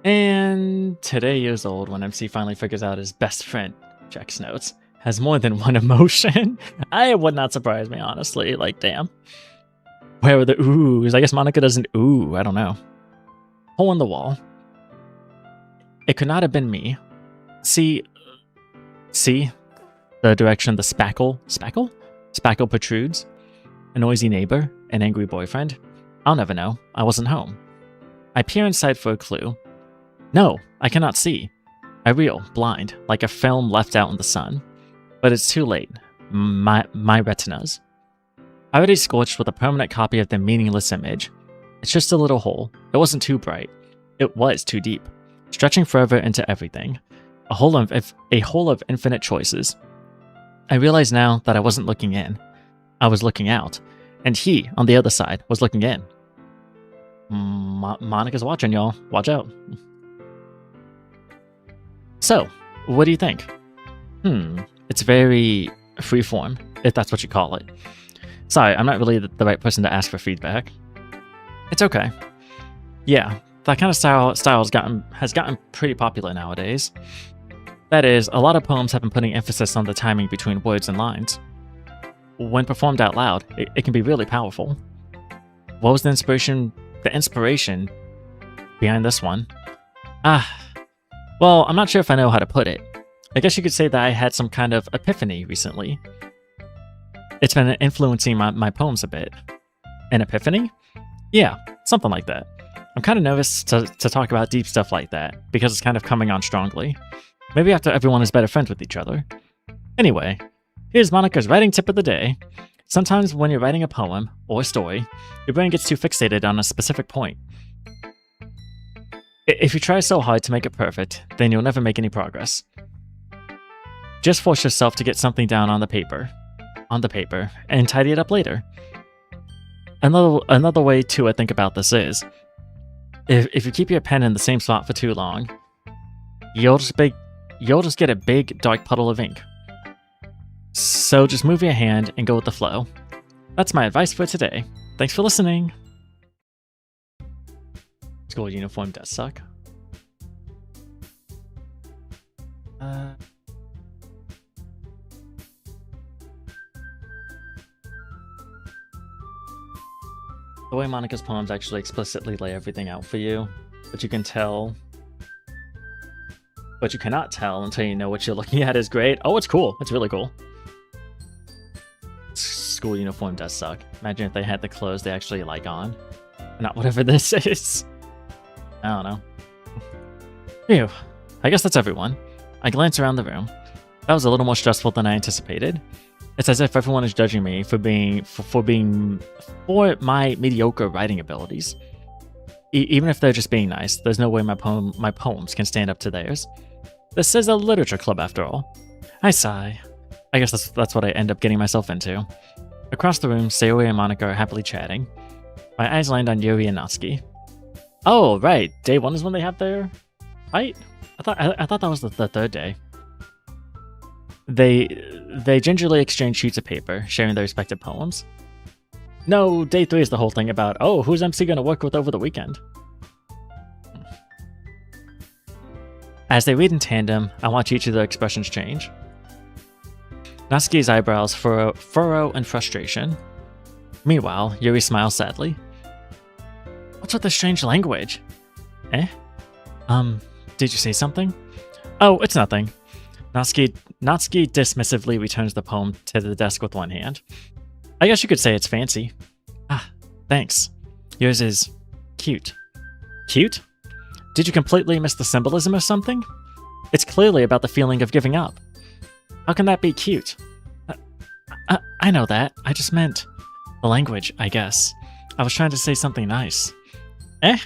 And today years old when MC finally figures out his best friend, checks notes, has more than one emotion. It would not surprise me, honestly. Like, damn. Where are the oohs? I guess Monica doesn't ooh. I don't know. Hole in the wall. It could not have been me. See the direction the spackle protrudes. A noisy neighbor, an angry boyfriend. I'll never know. I wasn't home. I peer inside for a clue. No, I cannot see. I reel, blind, like a film left out in the sun. But it's too late. My retinas. Already scorched with a permanent copy of the meaningless image. It's just a little hole. It wasn't too bright. It was too deep. Stretching forever into everything. A hole of infinite choices. I realize now that I wasn't looking in. I was looking out. And he, on the other side, was looking in. Monica's watching, y'all. Watch out. So, what do you think? It's very freeform, if that's what you call it. Sorry, I'm not really the right person to ask for feedback. It's okay. Yeah, that kind of style has gotten pretty popular nowadays. That is, a lot of poems have been putting emphasis on the timing between words and lines. When performed out loud, it can be really powerful. What was the inspiration behind this one? Well, I'm not sure if I know how to put it. I guess you could say that I had some kind of epiphany recently. It's been influencing my poems a bit. An epiphany? Yeah, something like that. I'm kind of nervous to talk about deep stuff like that, because it's kind of coming on strongly. Maybe after everyone is better friends with each other. Anyway, here's Monica's writing tip of the day. Sometimes when you're writing a poem, or a story, your brain gets too fixated on a specific point. If you try so hard to make it perfect, then you'll never make any progress. Just force yourself to get something down on the paper, and tidy it up later. Another way to think about this is, if you keep your pen in the same spot for too long, you'll just get a big dark puddle of ink. So just move your hand and go with the flow. That's my advice for today. Thanks for listening. School uniform does suck. The way Monica's poems actually explicitly lay everything out for you, but you can tell, but you cannot tell until you know what you're looking at is great. Oh, it's cool. It's really cool. School uniform does suck. Imagine if they had the clothes they actually like on. Not whatever this is. I don't know. Phew. I guess that's everyone. I glance around the room. That was a little more stressful than I anticipated. It's as if everyone is judging me for my mediocre writing abilities. Even if they're just being nice, there's no way my poems can stand up to theirs. This is a literature club after all. I sigh. I guess that's what I end up getting myself into. Across the room, Sayori and Monica are happily chatting. My eyes land on Yuri and Natsuki. Oh, right. Day 1 is when they have their fight? I thought that was the third day. They gingerly exchange sheets of paper, sharing their respective poems. No, day 3 is the whole thing about, oh, who's MC gonna work with over the weekend? As they read in tandem, I watch each of their expressions change. Natsuki's eyebrows furrow in frustration. Meanwhile, Yuri smiles sadly. What's with the strange language? Eh? Did you say something? Oh, it's nothing. Natsuki dismissively returns the poem to the desk with one hand. I guess you could say it's fancy. Ah, thanks. Yours is cute. Cute? Did you completely miss the symbolism or something? It's clearly about the feeling of giving up. How can that be cute? I know that. I just meant the language, I guess. I was trying to say something nice. Eh?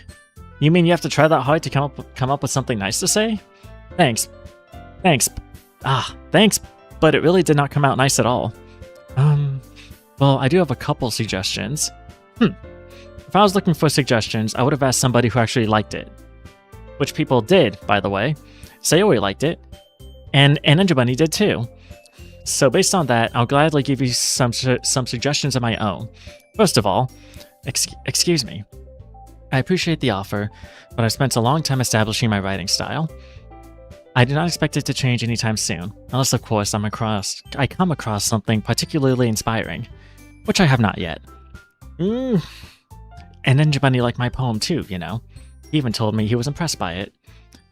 You mean you have to try that hard to come up with something nice to say? Thanks. Thanks, but it really did not come out nice at all. Well, I do have a couple suggestions. If I was looking for suggestions, I would have asked somebody who actually liked it. Which people did, by the way. Sayori liked it. And Ninja Bunny did too. So based on that, I'll gladly give you some suggestions of my own. First of all, excuse me. I appreciate the offer, but I've spent a long time establishing my writing style. I do not expect it to change anytime soon, unless of course I come across something particularly inspiring, which I have not yet. Mm. And Ninja Bunny liked my poem too, you know. He even told me he was impressed by it.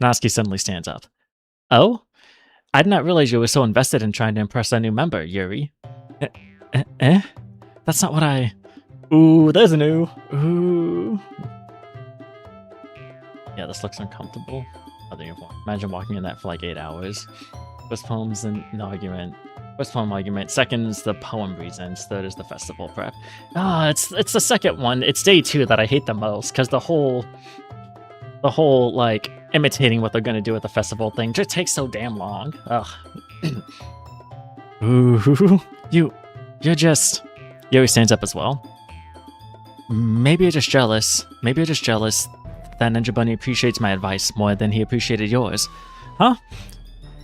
Natsuki suddenly stands up. Oh? I did not realize you were so invested in trying to impress our new member, Yuri. Eh? That's not what I... Ooh, there's a new. Ooh. Yeah, this looks uncomfortable. Imagine walking in that for like 8 hours. First poem's an argument. First poem argument. Second is the poem reasons. Third is the festival prep. It's the second one. It's day 2 that I hate the most, because the whole like imitating what they're gonna do at the festival thing just takes so damn long. Ugh. Ooh, you're just... Yuri stands up as well. Maybe you're just jealous. Maybe you're just jealous that Ninja Bunny appreciates my advice more than he appreciated yours. Huh?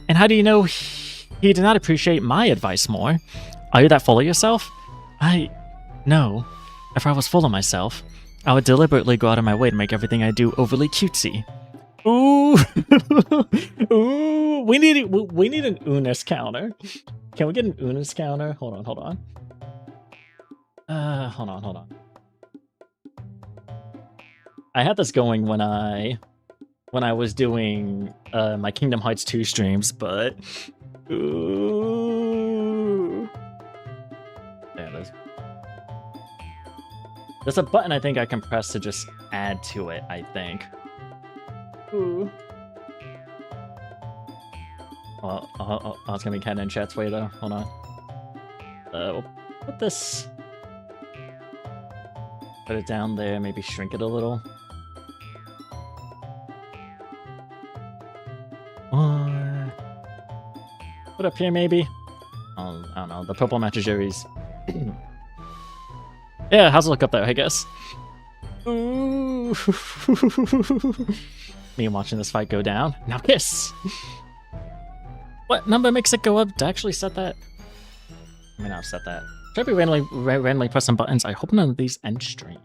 And how do you know he did not appreciate my advice more? Are you that full of yourself? No. If I was full of myself, I would deliberately go out of my way to make everything I do overly cutesy. Ooh. Ooh. We need an Unis counter. Can we get an Unis counter? Hold on. Hold on. I had this going when I was doing my Kingdom Hearts 2 streams, but ooh. There it is. There's a button I think I can press to just add to it, I think. Ooh. Well, it's gonna be kind of in chat's way though. Hold on. We'll put this. Put it down there, maybe shrink it a little. Put up here, maybe? Oh, I don't know. The purple matches Yuri's. Yeah, how's it look up there, I guess? Ooh. Me watching this fight go down. Now kiss! What number makes it go up? Did I actually set that? I mean, I've set that. Should I be randomly pressing buttons? I hope none of these end stream.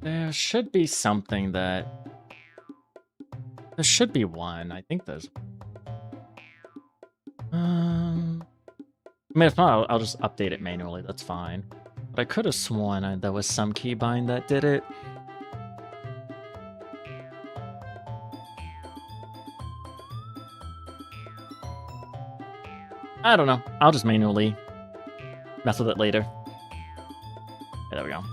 There should be something that... There should be one. I think there's... I mean, if not, I'll just update it manually. That's fine. But I could have sworn there was some keybind that did it. I don't know. I'll just manually mess with it later. Yeah, there we go.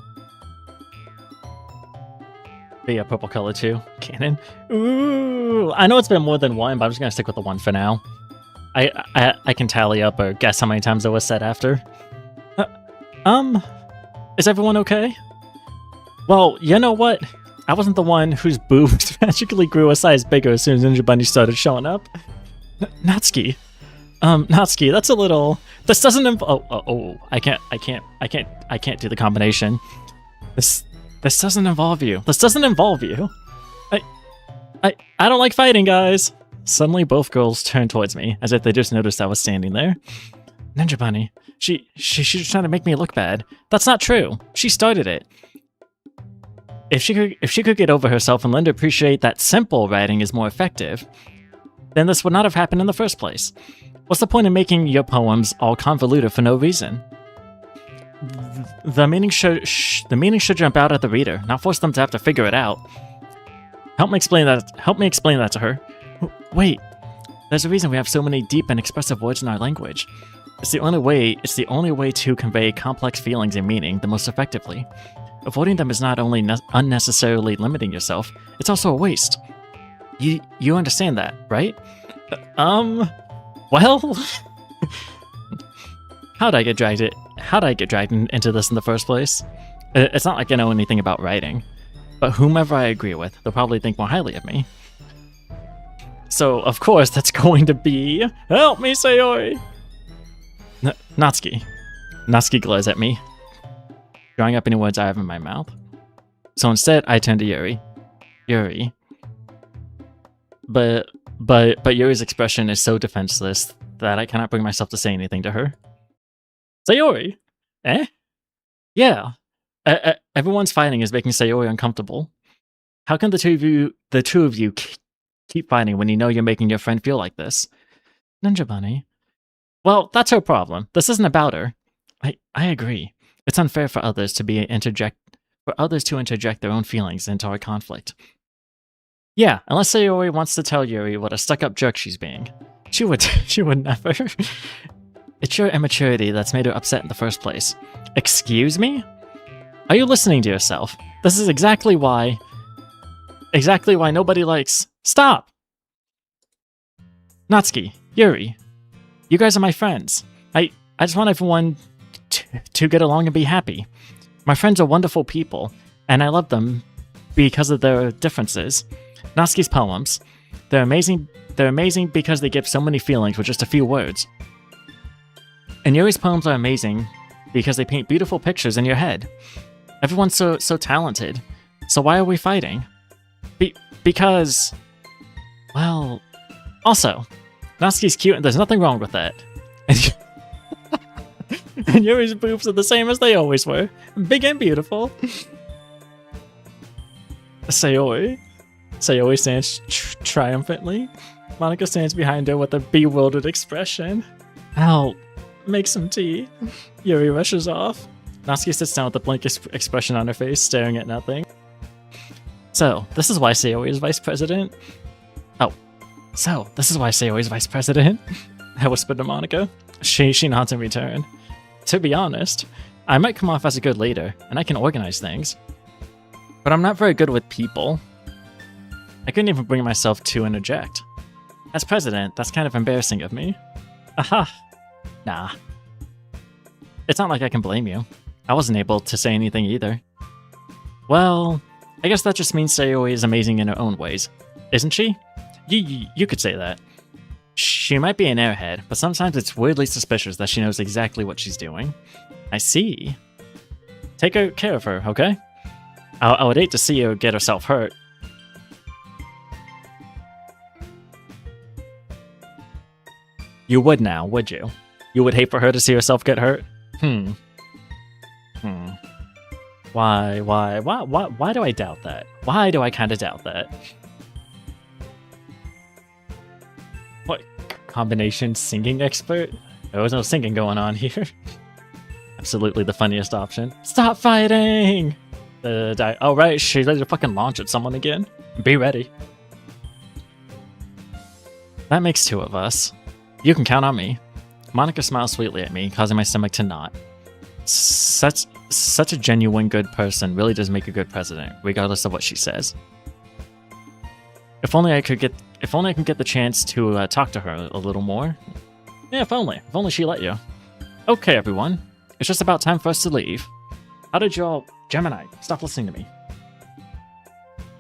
Be a purple color too. Cannon. Ooh, I know it's been more than one, but I'm just gonna stick with the one for now. I can tally up or guess how many times it was said after. Is everyone okay? Well, you know what? I wasn't the one whose boobs magically grew a size bigger as soon as Ninja Bunny started showing up. Natsuki. Natsuki, that's a little... This doesn't involve... Oh, I can't do the combination. This doesn't involve you. This doesn't involve you. I don't like fighting, guys. Suddenly, both girls turned towards me, as if they just noticed I was standing there. Ninja Bunny, she's just trying to make me look bad. That's not true. She started it. If she could get over herself and learn to appreciate that simple writing is more effective, then this would not have happened in the first place. What's the point of making your poems all convoluted for no reason? The meaning should jump out at the reader, not force them to have to figure it out. Help me explain that to her. Wait, there's a reason we have so many deep and expressive words in our language. It's the only way to convey complex feelings and meaning the most effectively. Avoiding them is not only unnecessarily limiting yourself, it's also a waste. You understand that, right? Well, how'd I get dragged into this in the first place? It's not like I know anything about writing, but whomever I agree with, they'll probably think more highly of me. So, of course, that's going to be... Help me, Sayori! Natsuki. Natsuki glares at me, drawing up any words I have in my mouth. So instead, I turn to Yuri. Yuri. But Yuri's expression is so defenseless that I cannot bring myself to say anything to her. Sayori! Eh? Yeah. Everyone's fighting is making Sayori uncomfortable. How can the two of you keep fighting when you know you're making your friend feel like this? Ninja Bunny. Well, that's her problem. This isn't about her. I agree. It's unfair for others to interject their own feelings into our conflict. Yeah, unless Sayori wants to tell Yuri what a stuck-up jerk she's being. She would never. It's your immaturity that's made her upset in the first place. Excuse me? Are you listening to yourself? This is exactly why nobody likes... Stop! Natsuki, Yuri, you guys are my friends. I just want everyone to get along and be happy. My friends are wonderful people, and I love them because of their differences. Natsuki's poems, they're amazing because they give so many feelings with just a few words. And Yuri's poems are amazing because they paint beautiful pictures in your head. Everyone's so talented. So why are we fighting? Because... Well... Also, Natsuki's cute and there's nothing wrong with that. And Yuri's boobs are the same as they always were. Big and beautiful. Sayori stands triumphantly. Monica stands behind her with a bewildered expression. Al, make some tea. Yuri rushes off. Natsuki sits down with a blank expression on her face, staring at nothing. So, this is why Sayori is vice president? So, this is why Sayori is vice president? I whispered to Monica. She nods in return. To be honest, I might come off as a good leader, and I can organize things. But I'm not very good with people. I couldn't even bring myself to interject. As president, that's kind of embarrassing of me. Aha! Nah. It's not like I can blame you. I wasn't able to say anything either. Well, I guess that just means Sayori is amazing in her own ways. Isn't she? You could say that. She might be an airhead, but sometimes it's weirdly suspicious that she knows exactly what she's doing. I see. Take care of her, okay? I would hate to see her get herself hurt. You would now, would you? You would hate for her to see herself get hurt? Why do I doubt that? Why do I kinda doubt that? What? Combination singing expert? There was no singing going on here. Absolutely the funniest option. Stop fighting! Oh right, she's ready to fucking launch at someone again. Be ready. That makes two of us. You can count on me. Monica smiles sweetly at me, causing my stomach to knot. Such a genuine good person really does make a good president, regardless of what she says. If only I can get the chance to talk to her a little more. Yeah, if only she let you. Okay, everyone. It's just about time for us to leave. How did y'all... Gemini, stop listening to me.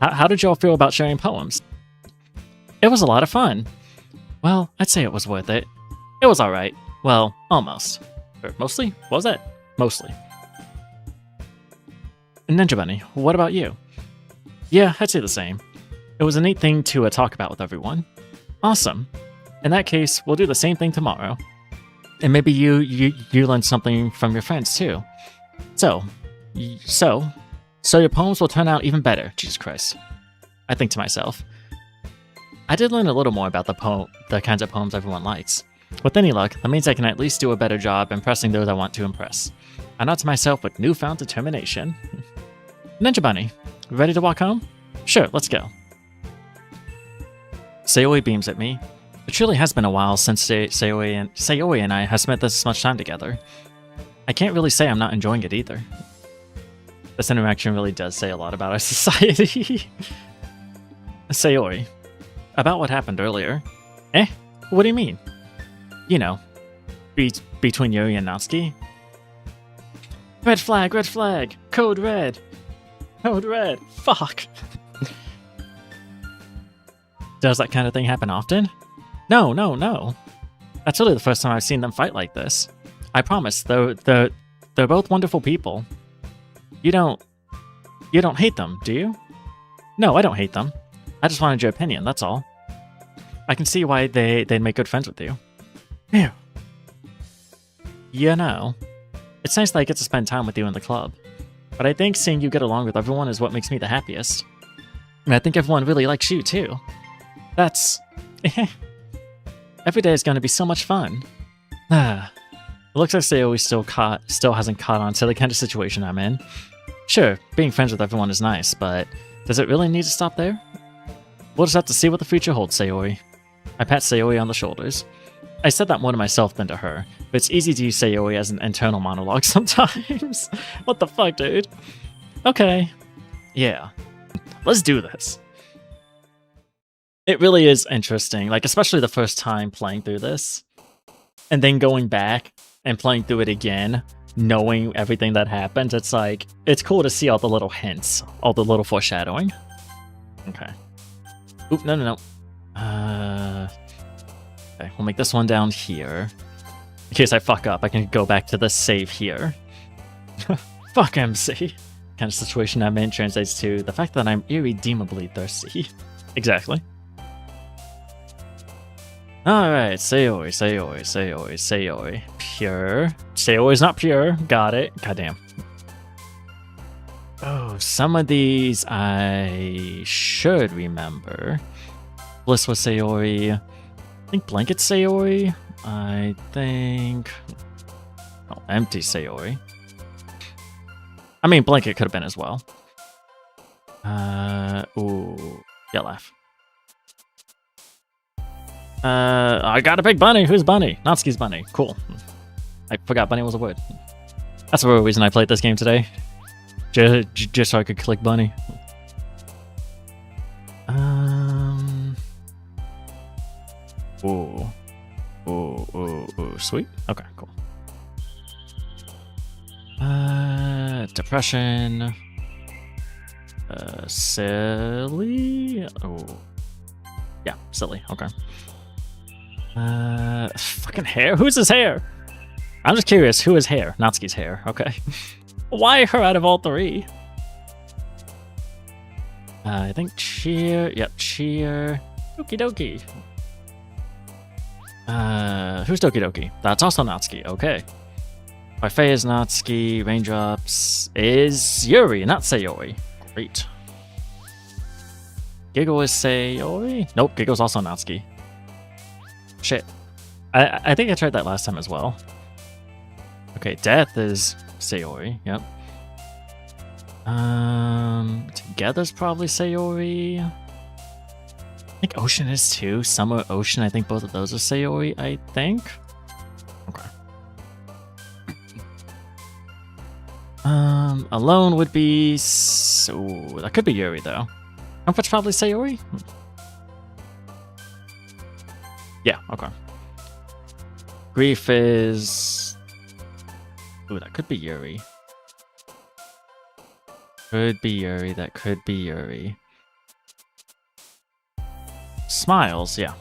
How did y'all feel about sharing poems? It was a lot of fun. Well, I'd say it was worth it. It was alright. Well, almost. Or mostly? What was that? Mostly. Ninja Bunny, what about you? Yeah, I'd say the same. It was a neat thing to talk about with everyone. Awesome. In that case, we'll do the same thing tomorrow. And maybe you learned something from your friends too. So your poems will turn out even better, Jesus Christ. I think to myself. I did learn a little more about the kinds of poems everyone likes. With any luck, that means I can at least do a better job impressing those I want to impress. I nod to myself with newfound determination. Ninja Bunny, ready to walk home? Sure, let's go. Sayori beams at me. It truly has been a while since Sayori and I have spent this much time together. I can't really say I'm not enjoying it either. This interaction really does say a lot about our society. Sayori, about what happened earlier. Eh? What do you mean? You know, between Yuri and Natsuki. Red flag, code red. Code red, fuck. Does that kind of thing happen often? No. That's really the first time I've seen them fight like this. I promise, they're both wonderful people. You don't hate them, do you? No, I don't hate them. I just wanted your opinion, that's all. I can see why they'd make good friends with you. Ew. You know, it's nice that I get to spend time with you in the club. But I think seeing you get along with everyone is what makes me the happiest. And I think everyone really likes you, too. That's... Every day is going to be so much fun. It looks like Sayori still hasn't caught on to the kind of situation I'm in. Sure, being friends with everyone is nice, but does it really need to stop there? We'll just have to see what the future holds, Sayori. I pat Sayori on the shoulders. I said that more to myself than to her, but it's easy to use Sayori as an internal monologue sometimes. What the fuck, dude? Okay. Yeah. Let's do this. It really is interesting, like, especially the first time playing through this, and then going back and playing through it again, knowing everything that happens. It's like, it's cool to see all the little hints, all the little foreshadowing. Okay. Oop, no. Okay, we'll make this one down here. In case I fuck up, I can go back to the save here. Fuck MC. Kind of situation I'm in translates to the fact that I'm irredeemably thirsty. Exactly. Alright, Sayori. Pure. Sayori's not pure. Got it. Goddamn. Oh, some of these I should remember. Bliss was Sayori. I think Blanket Sayori. I think... Oh, Empty Sayori. I mean, Blanket could have been as well. Ooh. Yeah, laugh. I got a big bunny. Who's Bunny? Natsuki's Bunny. Cool. I forgot Bunny was a word. That's the real reason I played this game today. Just so I could click Bunny. Ooh. Sweet. Okay, cool. Depression. Silly. Oh. Yeah, silly. Okay. Fucking hair? Who's his hair? I'm just curious, who is hair? Natsuki's hair, okay. Why her out of all three? I think cheer. Yep, cheer. Okie dokie. Who's Doki Doki? That's also Natsuki, okay. Parfait is Natsuki. Raindrops is Yuri, not Sayori. Great. Giggle is Sayori? Nope, Giggle's also Natsuki. Shit. I think I tried that last time as well. Okay, Death is Sayori, yep. Together's probably Sayori. I think Ocean is too. Summer, Ocean, I think both of those are Sayori, I think. Okay. Alone would be... Ooh, that could be Yuri, though. Comfort's probably Sayori? Yeah, okay. Grief is... Ooh, that could be Yuri. Could be Yuri, that could be Yuri. Smiles, yeah.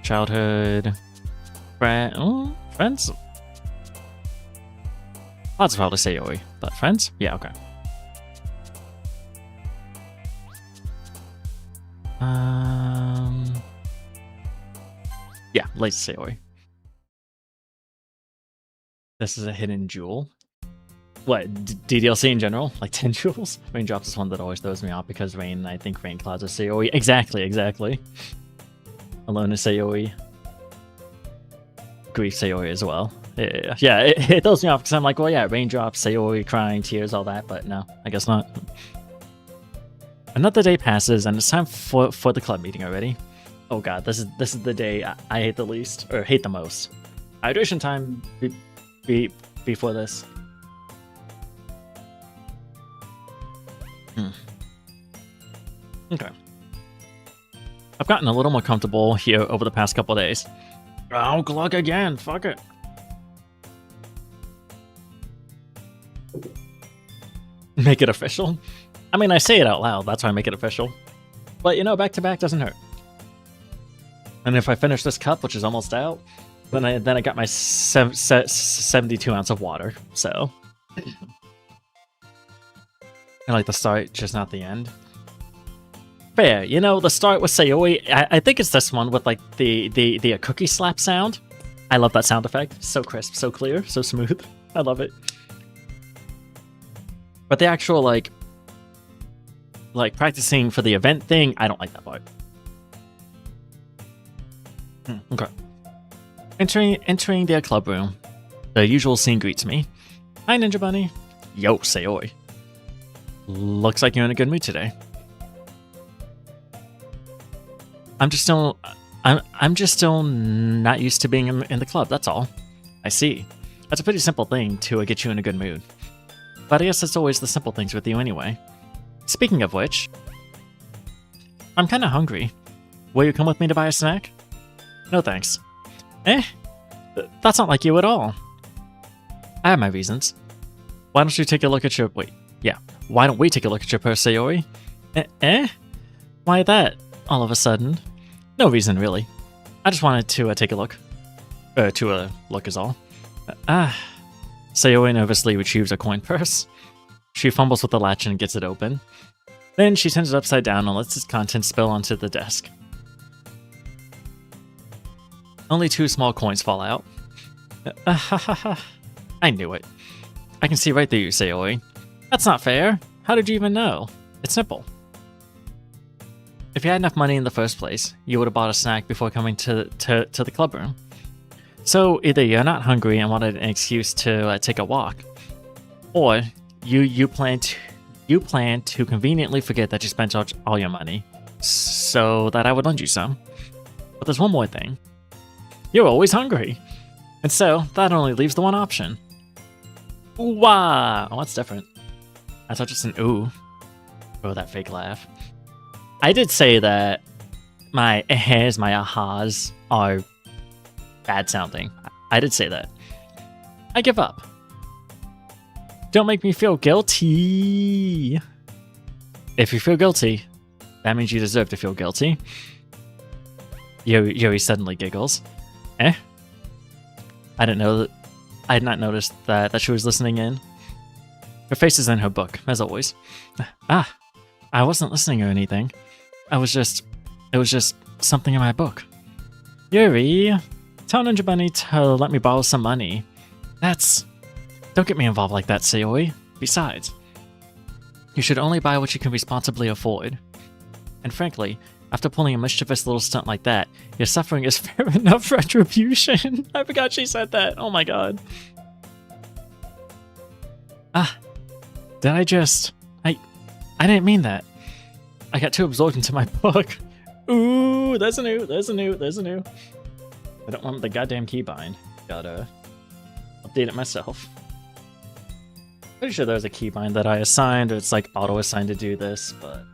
Childhood... Friends? I'd probably Sayori, but friends? Yeah, okay. Yeah, late Sayori. This is a hidden jewel. What, DDLC in general? Like 10 jewels? Raindrops is one that always throws me off because I think rain clouds are Sayori. Exactly. Alone is Sayori. Grief Sayori as well. Yeah, it throws me off because I'm like, well, yeah, raindrops, Sayori, crying, tears, all that, but no, I guess not. Another day passes, and it's time for the club meeting already. Oh god, this is the day I hate the least, or hate the most. Hydration time before this. Okay. I've gotten a little more comfortable here over the past couple of days. Oh, glug again, fuck it. Make it official? I mean, I say it out loud, that's why I make it official. But, you know, back-to-back doesn't hurt. And if I finish this cup, which is almost out, then I got my 72 ounce of water, so... I like the start, just not the end. Fair, you know, the start with Sayori, I think it's this one with, like, the cookie slap sound. I love that sound effect. So crisp, so clear, so smooth. I love it. But the actual, like practicing for the event thing, I don't like that part. Okay. Entering their club room, the usual scene greets me. Hi, Ninja Bunny. Yo, Sayori. Looks like you're in a good mood today. I'm just still not used to being in the club, that's all. I see. That's a pretty simple thing to get you in a good mood. But I guess it's always the simple things with you anyway. Speaking of which, I'm kinda hungry. Will you come with me to buy a snack? No thanks. That's not like you at all. I have my reasons. Why don't you take a look at your... Why don't we take a look at your purse, Sayori? Why that, all of a sudden? No reason, really. I just wanted to take a look. Look is all. Sayori nervously retrieves a coin purse. She fumbles with the latch and gets it open. Then she turns it upside down and lets its contents spill onto the desk. Only 2 small coins fall out. I knew it. I can see right through you, Sayori. That's not fair. How did you even know? It's simple. If you had enough money in the first place, you would have bought a snack before coming to the club room. So either you're not hungry and wanted an excuse to take a walk, or you plan to conveniently forget that you spent all your money, so that I would lend you some. But there's one more thing. You're always hungry, and so that only leaves the one option. Wow, oh, that's different. I thought just an ooh. Oh, that fake laugh. I did say that my ehs, my ahas are bad sounding. I did say that. I give up. Don't make me feel guilty. If you feel guilty, that means you deserve to feel guilty. Yuri suddenly giggles. I didn't know that. I had not noticed that she was listening in. Her face is in her book, as always. I wasn't listening or anything. It was just something in my book. Yuri, tell Ninja Bunny to let me borrow some money. Don't get me involved like that, Sayori. Besides, you should only buy what you can responsibly afford. And frankly, after pulling a mischievous little stunt like that, your suffering is fair enough retribution. I forgot she said that. Oh my god. Did I just... I didn't mean that. I got too absorbed into my book. Ooh, there's a new. I don't want the goddamn keybind. Gotta update it myself. Pretty sure there's a keybind that I assigned, or it's like auto-assigned to do this, but...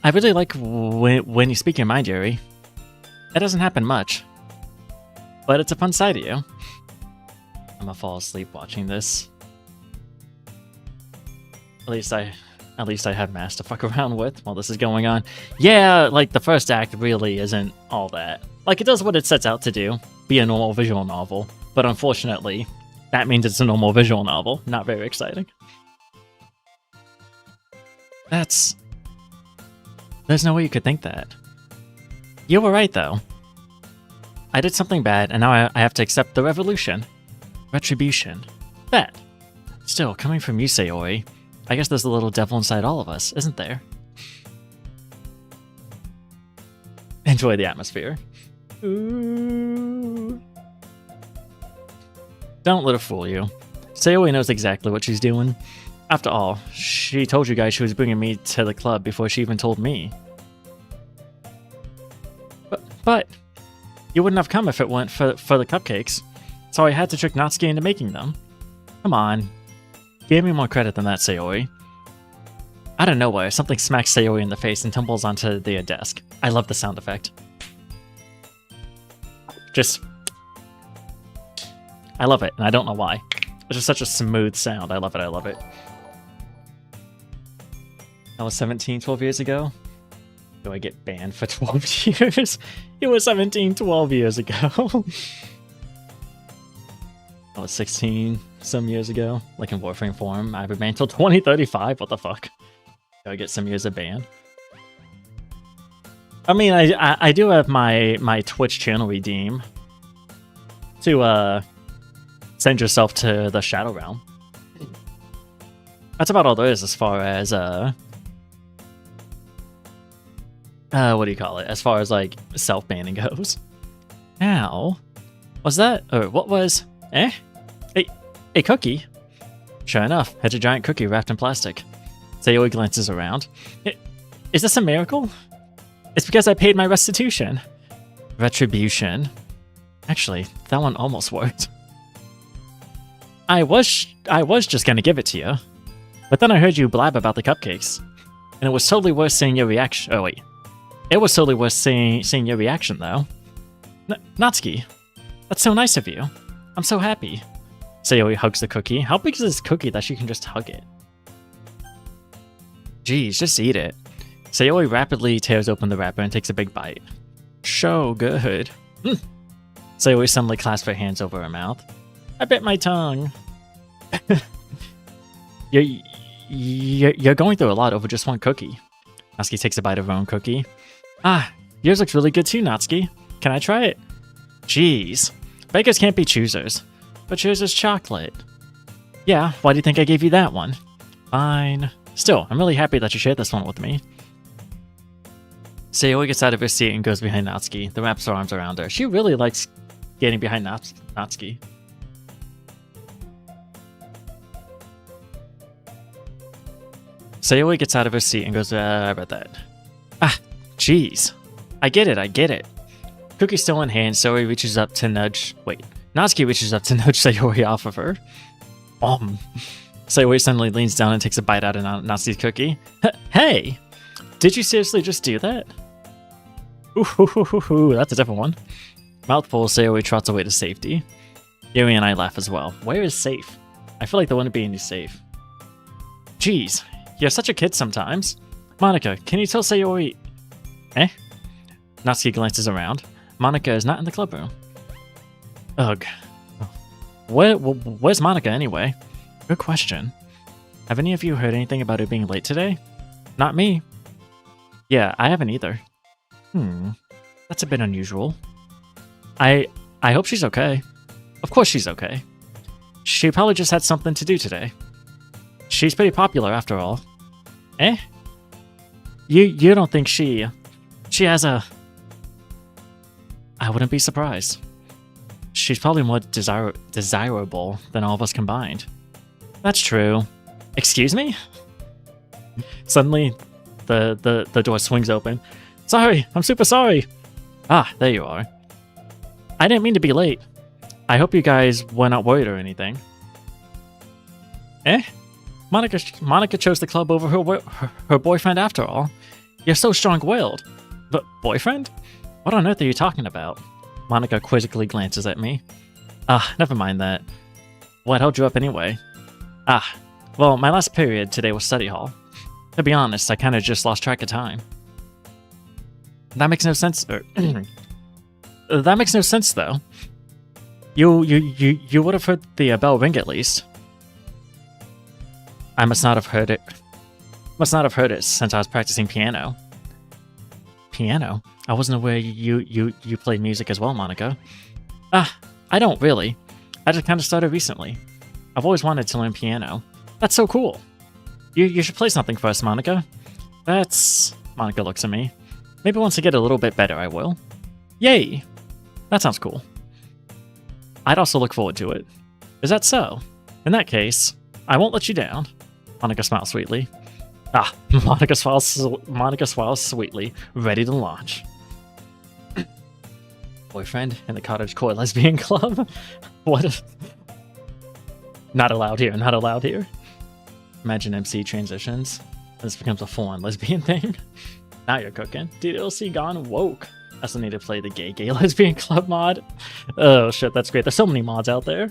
I really like when you speak your mind, Yuri. It doesn't happen much, but it's a fun side of you. I'm gonna fall asleep watching this. At least I have Mass to fuck around with while this is going on. Yeah, like the first act really isn't all that. Like it does what it sets out to do, be a normal visual novel, but unfortunately, that means it's a normal visual novel. Not very exciting. There's no way you could think that. You were right, though. I did something bad, and now I have to accept the revolution. Retribution. That. Still, coming from you, Sayori, I guess there's a little devil inside all of us, isn't there? Enjoy the atmosphere. Ooh. Don't let her fool you. Sayori knows exactly what she's doing. After all, she told you guys she was bringing me to the club before she even told me. But you wouldn't have come if it weren't for the cupcakes, so I had to trick Natsuki into making them. Come on. Give me more credit than that, Sayori. Out of nowhere, something smacks Sayori in the face and tumbles onto the desk. I love the sound effect. I love it, and I don't know why. It's just such a smooth sound. I love it. That was 12 years ago? Do I get banned for 12 years? It was 12 years ago. That was 16 some years ago. Like in Warframe form. I've been banned till 2035. What the fuck? Do I get some years of ban? I mean, I do have my Twitch channel redeem to send yourself to the Shadow Realm. That's about all there is as far as what do you call it? As far as like self-banning goes. Now, was that, or what was, a cookie? Sure enough, it's a giant cookie wrapped in plastic. Sayori glances around. Is this a miracle? It's because I paid my restitution. Retribution. Actually, that one almost worked. I was just gonna give it to you, but then I heard you blab about the cupcakes, and it was totally worth seeing your reaction. Oh wait, it was totally worth seeing your reaction though. Natsuki, that's so nice of you. I'm so happy. Sayori hugs the cookie. How big is this cookie that she can just hug it? Geez, just eat it. Sayori rapidly tears open the wrapper and takes a big bite. So good. Sayori suddenly clasps her hands over her mouth. I bit my tongue. You're going through a lot over just one cookie. Natsuki takes a bite of her own cookie. Ah, yours looks really good too, Natsuki. Can I try it? Jeez. Bakers can't be choosers. But yours is chocolate. Yeah, why do you think I gave you that one? Fine. Still, I'm really happy that you shared this one with me. Sayori gets out of her seat and goes behind Natsuki, then wraps her arms around her. She really likes getting behind Natsuki. Sayori gets out of her seat and goes, about that. Ah, jeez. I get it. Cookie still in hand, Sayori reaches up to nudge... Wait. Natsuki reaches up to nudge Sayori off of her. Sayori suddenly leans down and takes a bite out of Natsuki's cookie. Hey! Did you seriously just do that? Ooh, that's a different one. Mouthful, Sayori trots away to safety. Yuri and I laugh as well. Where is safe? I feel like there wouldn't be any safe. Jeez, you're such a kid sometimes. Monica, can you tell Sayori... Natsuki glances around. Monica is not in the club room. Ugh. Where's Monica anyway? Good question. Have any of you heard anything about her being late today? Not me. Yeah, I haven't either. That's a bit unusual. I hope she's okay. Of course she's okay. She probably just had something to do today. She's pretty popular after all. You don't think she has a... I wouldn't be surprised. She's probably more desirable than all of us combined. That's true. Excuse me? Suddenly, the door swings open. Sorry, I'm super sorry. Ah, there you are. I didn't mean to be late. I hope you guys were not worried or anything. Monica chose the club over her boyfriend after all. You're so strong-willed. But boyfriend? What on earth are you talking about? Monica quizzically glances at me. Never mind that. What held you up anyway? Well, my last period today was study hall. To be honest, I kinda just lost track of time. That makes no sense. That makes no sense, though. You would have heard the bell ring at least. I must not have heard it. Must not have heard it since I was practicing piano. Piano? I wasn't aware you played music as well, Monica. I don't really. I just kind of started recently. I've always wanted to learn piano. That's so cool. You should play something for us, Monica. Monica looks at me. Maybe once I get a little bit better, I will. Yay! That sounds cool. I'd also look forward to it. Is that so? In that case, I won't let you down. Monica smiles sweetly. Monica smiles sweetly, ready to launch. Boyfriend in the cottagecore lesbian club? What? Not allowed here, not allowed here. Imagine MC transitions. This becomes a full-on lesbian thing. Now you're cooking. DDLC gone woke. I also need to play the gay lesbian club mod. Oh shit, that's great. There's so many mods out there.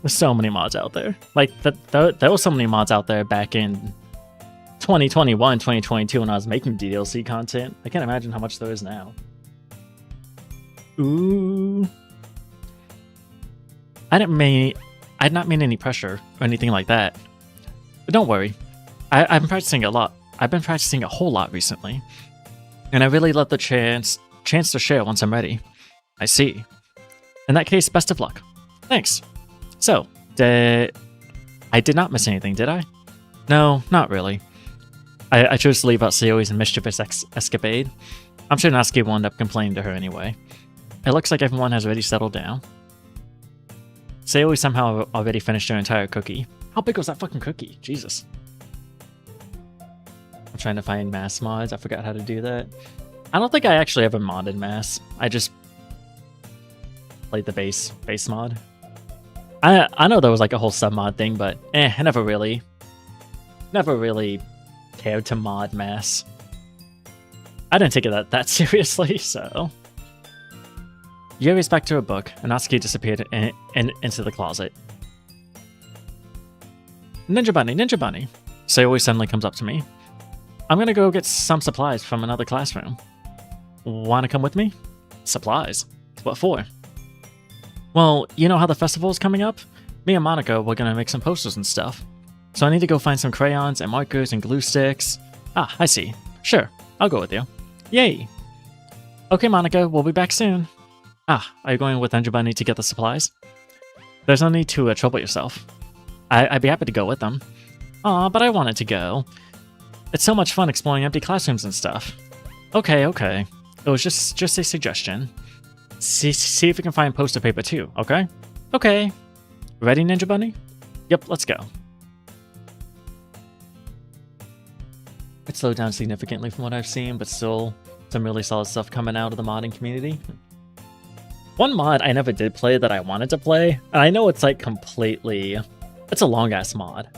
There's so many mods out there. Like, there was so many mods out there back in 2021, 2022 when I was making DDLC content. I can't imagine how much there is now. Ooh. I did not mean any pressure or anything like that. But don't worry. I've been practicing a lot. I've been practicing a whole lot recently. And I really love the chance to share once I'm ready. I see. In that case, best of luck. Thanks. So, I did not miss anything, did I? No, not really. I chose to leave out Sayori's mischievous escapade. I'm sure Natsuki will end up complaining to her anyway. It looks like everyone has already settled down. Sayori somehow already finished her entire cookie. How big was that fucking cookie? Jesus. I'm trying to find mass mods. I forgot how to do that. I don't think I actually ever modded mass. I just played the base mod. I know there was like a whole sub mod thing, but I never really cared to mod mass. I didn't take it that seriously, so. Yuri's back to her book, and Natsuki disappeared into the closet. Ninja Bunny, Ninja Bunny. Sayori suddenly comes up to me. I'm gonna go get some supplies from another classroom. Wanna come with me? Supplies? What for? Well, you know how the festival is coming up? Me and Monica were gonna make some posters and stuff. So I need to go find some crayons and markers and glue sticks. Ah, I see. Sure, I'll go with you. Yay! Okay, Monica, we'll be back soon. Ah, are you going with Ninja Bunny to get the supplies? There's no need to trouble yourself. I'd be happy to go with them. Aw, but I wanted to go. It's so much fun exploring empty classrooms and stuff. Okay. It was just a suggestion. See if you can find poster paper too, okay? Okay. Ready, Ninja Bunny? Yep, let's go. It slowed down significantly from what I've seen, but still some really solid stuff coming out of the modding community. One mod I never did play that I wanted to play, and I know it's like completely... It's a long-ass mod.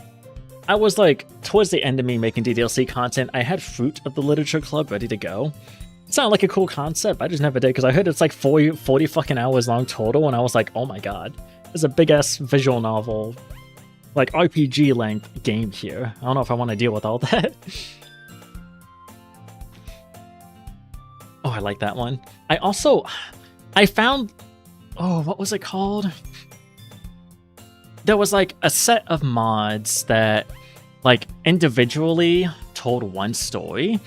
I was like, towards the end of me making DDLC content, I had Fruit of the Literature Club ready to go. It sounded like a cool concept, I just never did, because I heard it's like 40 fucking hours long total, and I was like, oh my god. There's a big-ass visual novel, like RPG-length game here. I don't know if I want to deal with all that. Oh, I like that one. I found... Oh, what was it called? There was like a set of mods that like individually told one story.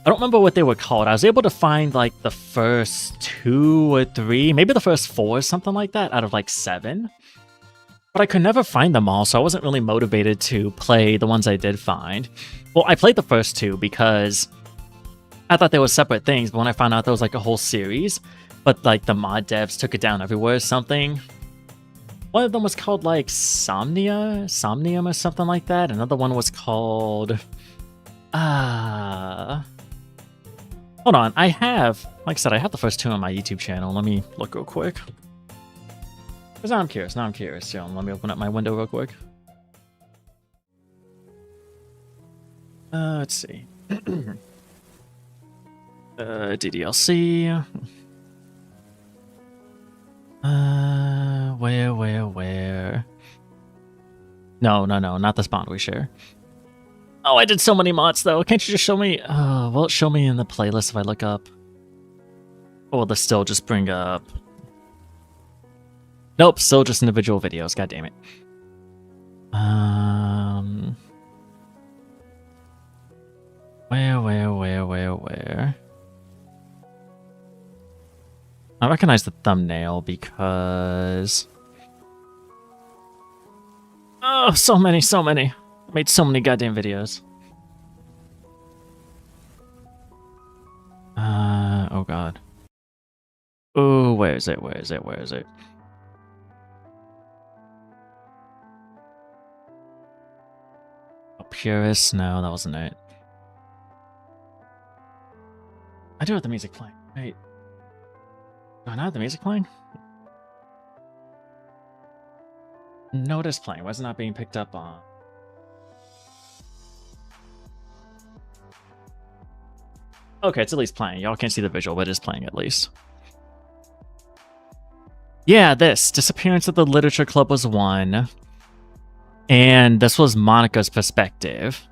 I don't remember what they were called. I was able to find like the first 2 or 3, maybe the first 4, something like that, out of like 7. But I could never find them all, so I wasn't really motivated to play the ones I did find. Well, I played the first 2 because I thought they were separate things, but when I found out there was like a whole series, but like the mod devs took it down everywhere or something. One of them was called like Somnium or something like that. Another one was called hold on, I have, like I said, I have the first 2 on my YouTube channel. Let me look real quick. Because now I'm curious. So let me open up my window real quick. Let's see. DDLC. Where? No, not the spawn we share. Oh, I did so many mods though. Can't you just show me? Will it show me in the playlist if I look up? Or will this still just bring up? Nope, still just individual videos. God damn it. Where? I recognize the thumbnail because... Oh, so many. I made so many goddamn videos. Oh god. Oh, where is it? Oh, Purist? No, that wasn't it. I do have the music playing. Wait. Do I not have the music playing? No, it is playing. Why is it not being picked up on? Okay, it's at least playing. Y'all can't see the visual, but it is playing at least. Yeah, this. Disappearance of the Literature Club was 1. And this was Monica's perspective.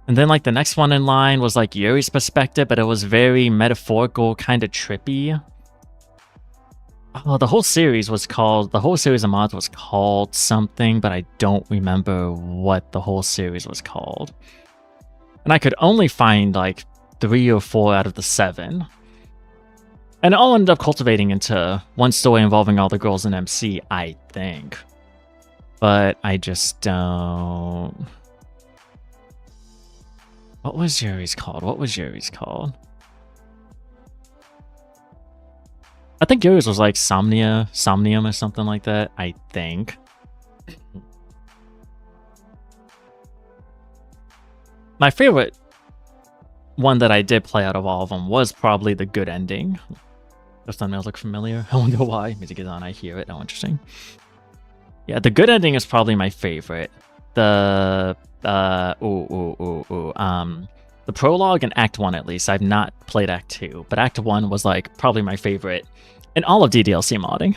And then, like, the next one in line was, like, Yuri's perspective, but it was very metaphorical, kind of trippy. Oh, the whole series of mods was called something, but I don't remember what the whole series was called. And I could only find, like, 3 or 4 out of the 7. And it all ended up cultivating into one story involving all the girls in MC, I think. But I just don't... What was Yuri's called? What was Yuri's called? I think Yuri's was like Somnium or something like that, I think. My favorite one that I did play out of all of them was probably the good ending. Those thumbnails look familiar. I wonder why. Music is on, I hear it. Oh, interesting. Yeah, the good ending is probably my favorite. The the prologue and Act 1 at least. I've not played Act 2, but Act 1 was like probably my favorite in all of DDLC modding.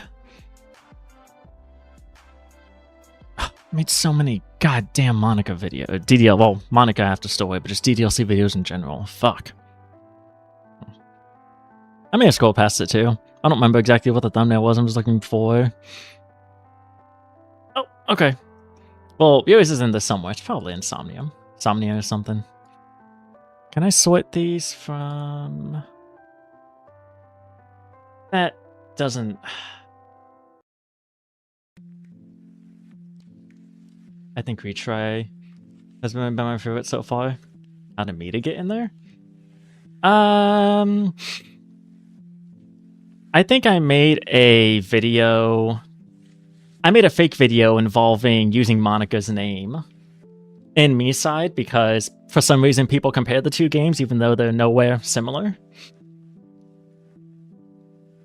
I made so many goddamn Monica videos. Well, Monica After Story, but just DDLC videos in general. Fuck. I may have scrolled past it too. I don't remember exactly what the thumbnail was. I'm just looking for. Oh, okay. Well, yours is in this somewhere. It's probably Insomnia or something. Can I sort these from... That doesn't... I think Retry has been my favorite so far. How to me to get in there? I think I made a video... I made a fake video involving using Monica's name in me side because for some reason people compare the two games even though they're nowhere similar.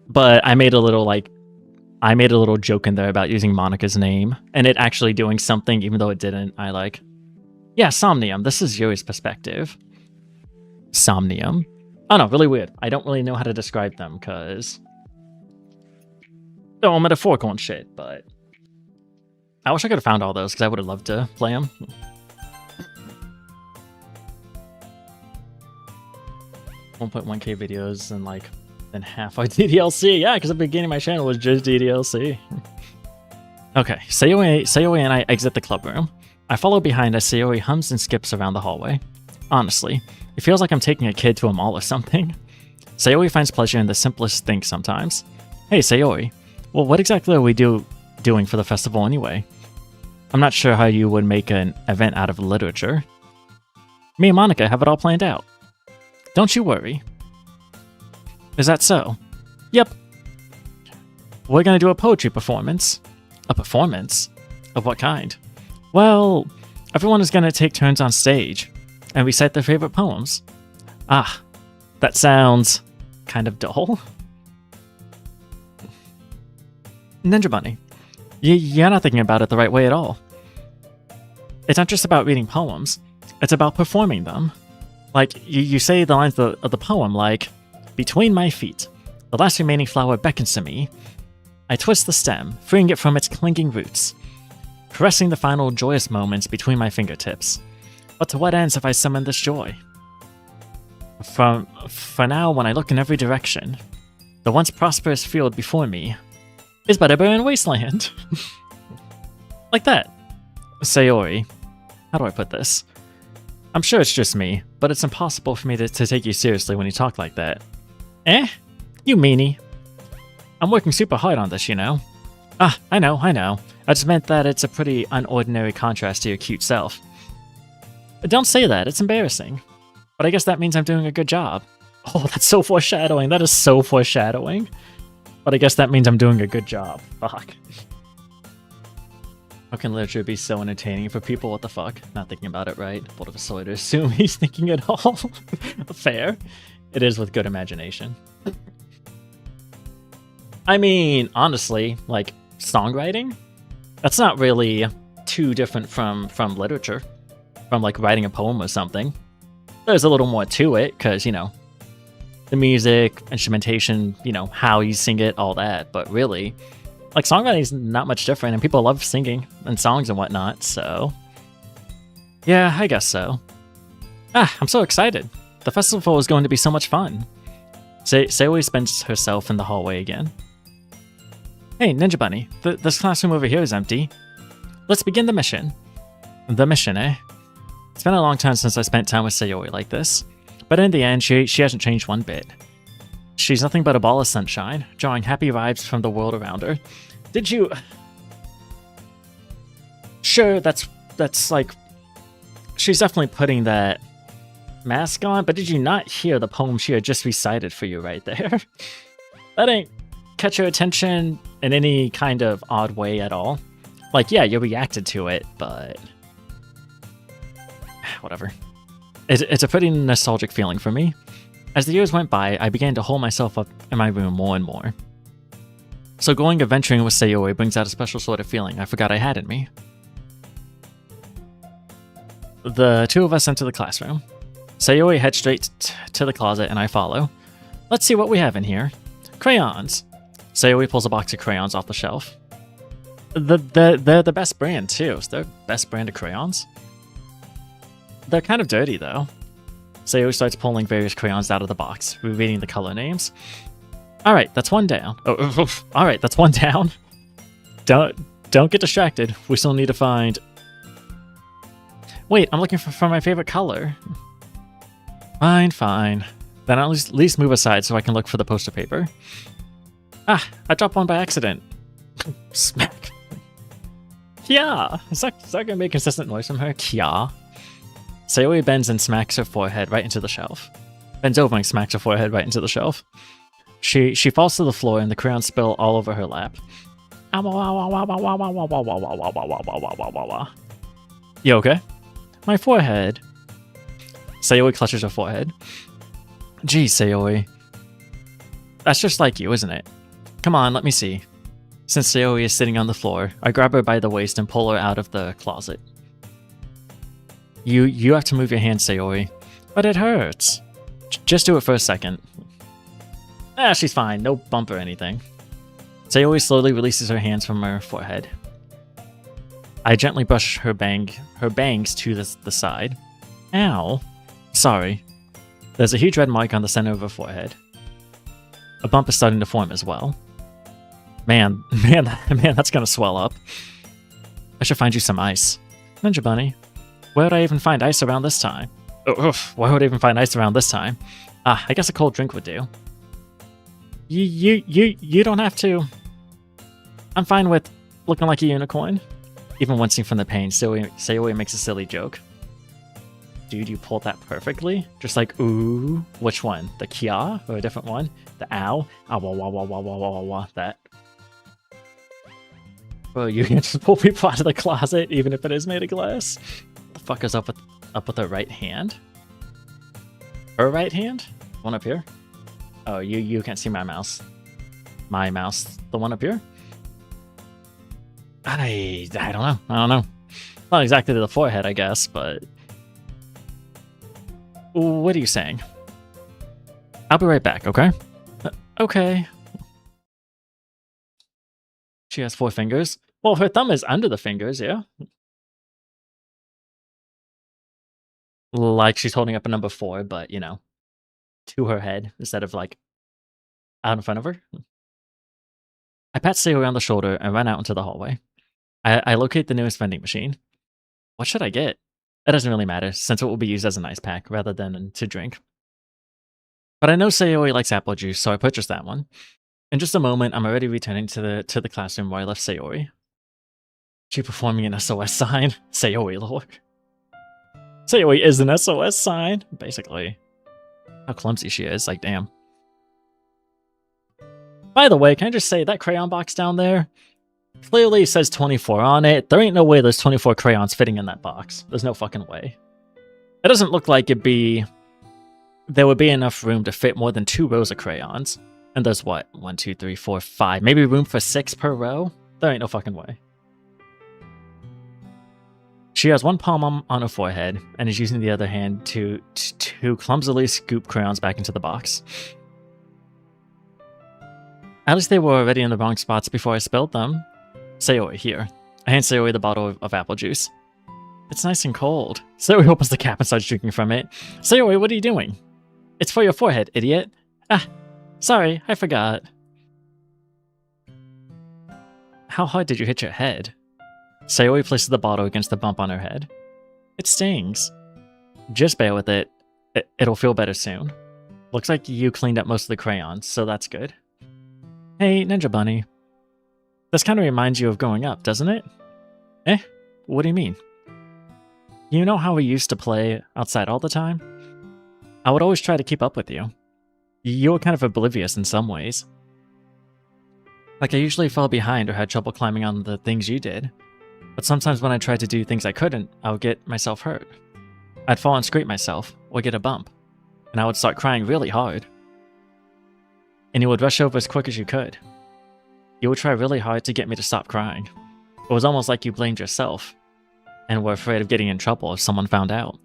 But I made a little joke in there about using Monica's name and it actually doing something even though it didn't. Yeah, Somnium. This is Yuri's perspective. Somnium. Oh no, really weird. I don't really know how to describe them because they're all metaphorical and shit, but I wish I could have found all those because I would have loved to play them. .1k videos and like then half are DDLC. Yeah, because the beginning of my channel was just DDLC. Okay, Sayori and I exit the club room. I follow behind as Sayori hums and skips around the hallway. Honestly, it feels like I'm taking a kid to a mall or something. Sayori finds pleasure in the simplest things sometimes. Hey, Sayori. Well, what exactly are we doing for the festival anyway? I'm not sure how you would make an event out of literature. Me and Monica have it all planned out. Don't you worry. Is that so? Yep. We're gonna do a poetry performance. A performance? Of what kind? Well, everyone is gonna take turns on stage and recite their favorite poems. Ah, that sounds kind of dull. Ninja Bunny, you're not thinking about it the right way at all. It's not just about reading poems, it's about performing them. Like, you say the lines of the poem, like, between my feet, the last remaining flower beckons to me. I twist the stem, freeing it from its clinging roots, caressing the final joyous moments between my fingertips. But to what ends have I summoned this joy? For now, when I look in every direction, the once prosperous field before me is but a barren wasteland. Like that. Sayori, how do I put this? I'm sure it's just me, but it's impossible for me to take you seriously when you talk like that. Eh? You meanie. I'm working super hard on this, you know. Ah, I know. I just meant that it's a pretty unordinary contrast to your cute self. But don't say that, it's embarrassing. But I guess that means I'm doing a good job. Oh, that's so foreshadowing. That is so foreshadowing. But I guess that means I'm doing a good job. Fuck. How can literature be so entertaining for people? What the fuck? Not thinking about it right. What if a soy to assume he's thinking it all? Fair. It is with good imagination. I mean, honestly, like, songwriting? That's not really too different from literature. From, like, writing a poem or something. There's a little more to it, because, you know, the music, instrumentation, you know, how you sing it, all that. But really, like, songwriting's not much different, and people love singing and songs and whatnot, so... Yeah, I guess so. Ah, I'm so excited. The festival is going to be so much fun. Sayori spins herself in the hallway again. Hey, Ninja Bunny, this classroom over here is empty. Let's begin the mission. The mission, eh? It's been a long time since I spent time with Sayori like this, but in the end, she hasn't changed one bit. She's nothing but a ball of sunshine, drawing happy vibes from the world around her. Did you... Sure, that's like... She's definitely putting that mask on, but did you not hear the poem she had just recited for you right there? That ain't catch your attention in any kind of odd way at all. Like, yeah, you reacted to it, but... whatever. It's a pretty nostalgic feeling for me. As the years went by, I began to hold myself up in my room more and more. So going adventuring with Sayori brings out a special sort of feeling I forgot I had in me. The two of us enter the classroom. Sayori heads straight to the closet and I follow. Let's see what we have in here. Crayons. Sayori pulls a box of crayons off the shelf. They're the best brand too. It's their best brand of crayons. They're kind of dirty though. Sayori starts pulling various crayons out of the box, rereading the color names. Alright, that's one down. Alright, that's one down. Don't get distracted. We still need to find... Wait, I'm looking for my favorite color. Fine. Then I'll at least move aside so I can look for the poster paper. Ah, I dropped one by accident. Smack. Kya! Is that gonna make a consistent noise from her? Kya. Sayori bends and smacks her forehead right into the shelf. Bends over and smacks her forehead right into the shelf. She falls to the floor and the crayons spill all over her lap. You okay? My forehead. Sayori clutches her forehead. Gee, Sayori. That's just like you, isn't it? Come on, let me see. Since Sayori is sitting on the floor, I grab her by the waist and pull her out of the closet. You have to move your hand, Sayori. But it hurts. Just do it for a second. Ah, she's fine. No bump or anything. Sayori slowly releases her hands from her forehead. I gently brush her bangs to the side. Ow. Sorry. There's a huge red mark on the center of her forehead. A bump is starting to form as well. Man, that's gonna swell up. I should find you some ice. Ninja Bunny, where would I even find ice around this time? Why would I even find ice around this time? Ah, I guess a cold drink would do. You don't have to. I'm fine with looking like a unicorn. Even wincing from the pain, Sayori makes a silly joke. Dude, you pulled that perfectly. Just like, ooh, which one? The Kya or a different one? The ow? Ow, wah, wah, wah, wah, wah, wah, wah, that. Bro, you can just pull people out of the closet, even if it is made of glass. What the fuck is up with her right hand? Her right hand? One up here? Oh, you can't see my mouse. My mouse. The one up here? I don't know. Not exactly to the forehead, I guess, but... What are you saying? I'll be right back, okay? Okay. She has 4 fingers. Well, her thumb is under the fingers, yeah? Like she's holding up a number 4, but, you know, to her head instead of, like, out in front of her. I pat Sayori on the shoulder and run out into the hallway. I locate the newest vending machine. What should I get? It doesn't really matter, since it will be used as an ice pack rather than to drink. But I know Sayori likes apple juice, so I purchased that one. In just a moment, I'm already returning to the classroom where I left Sayori. She performing an SOS sign? Sayori, lord. Sayori is an SOS sign, basically. How clumsy she is, like damn. By the way, can I just say, that crayon box down there clearly says 24 on it. There ain't no way there's 24 crayons fitting in that box. There's no fucking way. It doesn't look like there would be enough room to fit more than 2 rows of crayons. And there's what? 1, 2, 3, 4, 5. Maybe room for 6 per row? There ain't no fucking way. She has one palm on her forehead and is using the other hand to clumsily scoop crayons back into the box. At least they were already in the wrong spots before I spilled them. Sayori, here. I hand Sayori the bottle of apple juice. It's nice and cold. Sayori opens the cap and starts drinking from it. Sayori, what are you doing? It's for your forehead, idiot. Ah, sorry, I forgot. How hard did you hit your head? Sayori places the bottle against the bump on her head. It stings. Just bear with it. It'll feel better soon. Looks like you cleaned up most of the crayons, so that's good. Hey, Ninja Bunny. This kind of reminds you of growing up, doesn't it? Eh? What do you mean? You know how we used to play outside all the time? I would always try to keep up with you. You were kind of oblivious in some ways. Like, I usually fell behind or had trouble climbing on the things you did. But sometimes when I tried to do things I couldn't, I would get myself hurt. I'd fall and scrape myself, or get a bump. And I would start crying really hard. And you would rush over as quick as you could. You would try really hard to get me to stop crying. It was almost like you blamed yourself, and were afraid of getting in trouble if someone found out.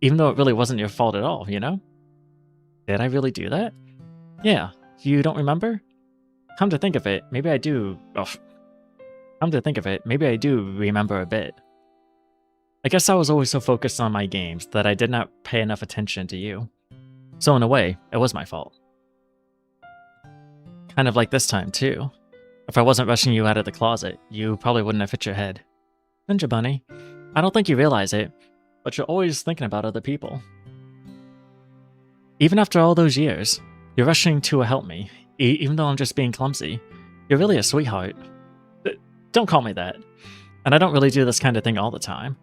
Even though it really wasn't your fault at all, you know? Did I really do that? Yeah, you don't remember? Come to think of it, maybe I do... Come to think of it, maybe I do remember a bit. I guess I was always so focused on my games that I did not pay enough attention to you. So in a way, it was my fault. Kind of like this time, too. If I wasn't rushing you out of the closet, you probably wouldn't have hit your head. Ninja Bunny, I don't think you realize it, but you're always thinking about other people. Even after all those years, you're rushing to help me, even though I'm just being clumsy. You're really a sweetheart. Don't call me that. And I don't really do this kind of thing all the time.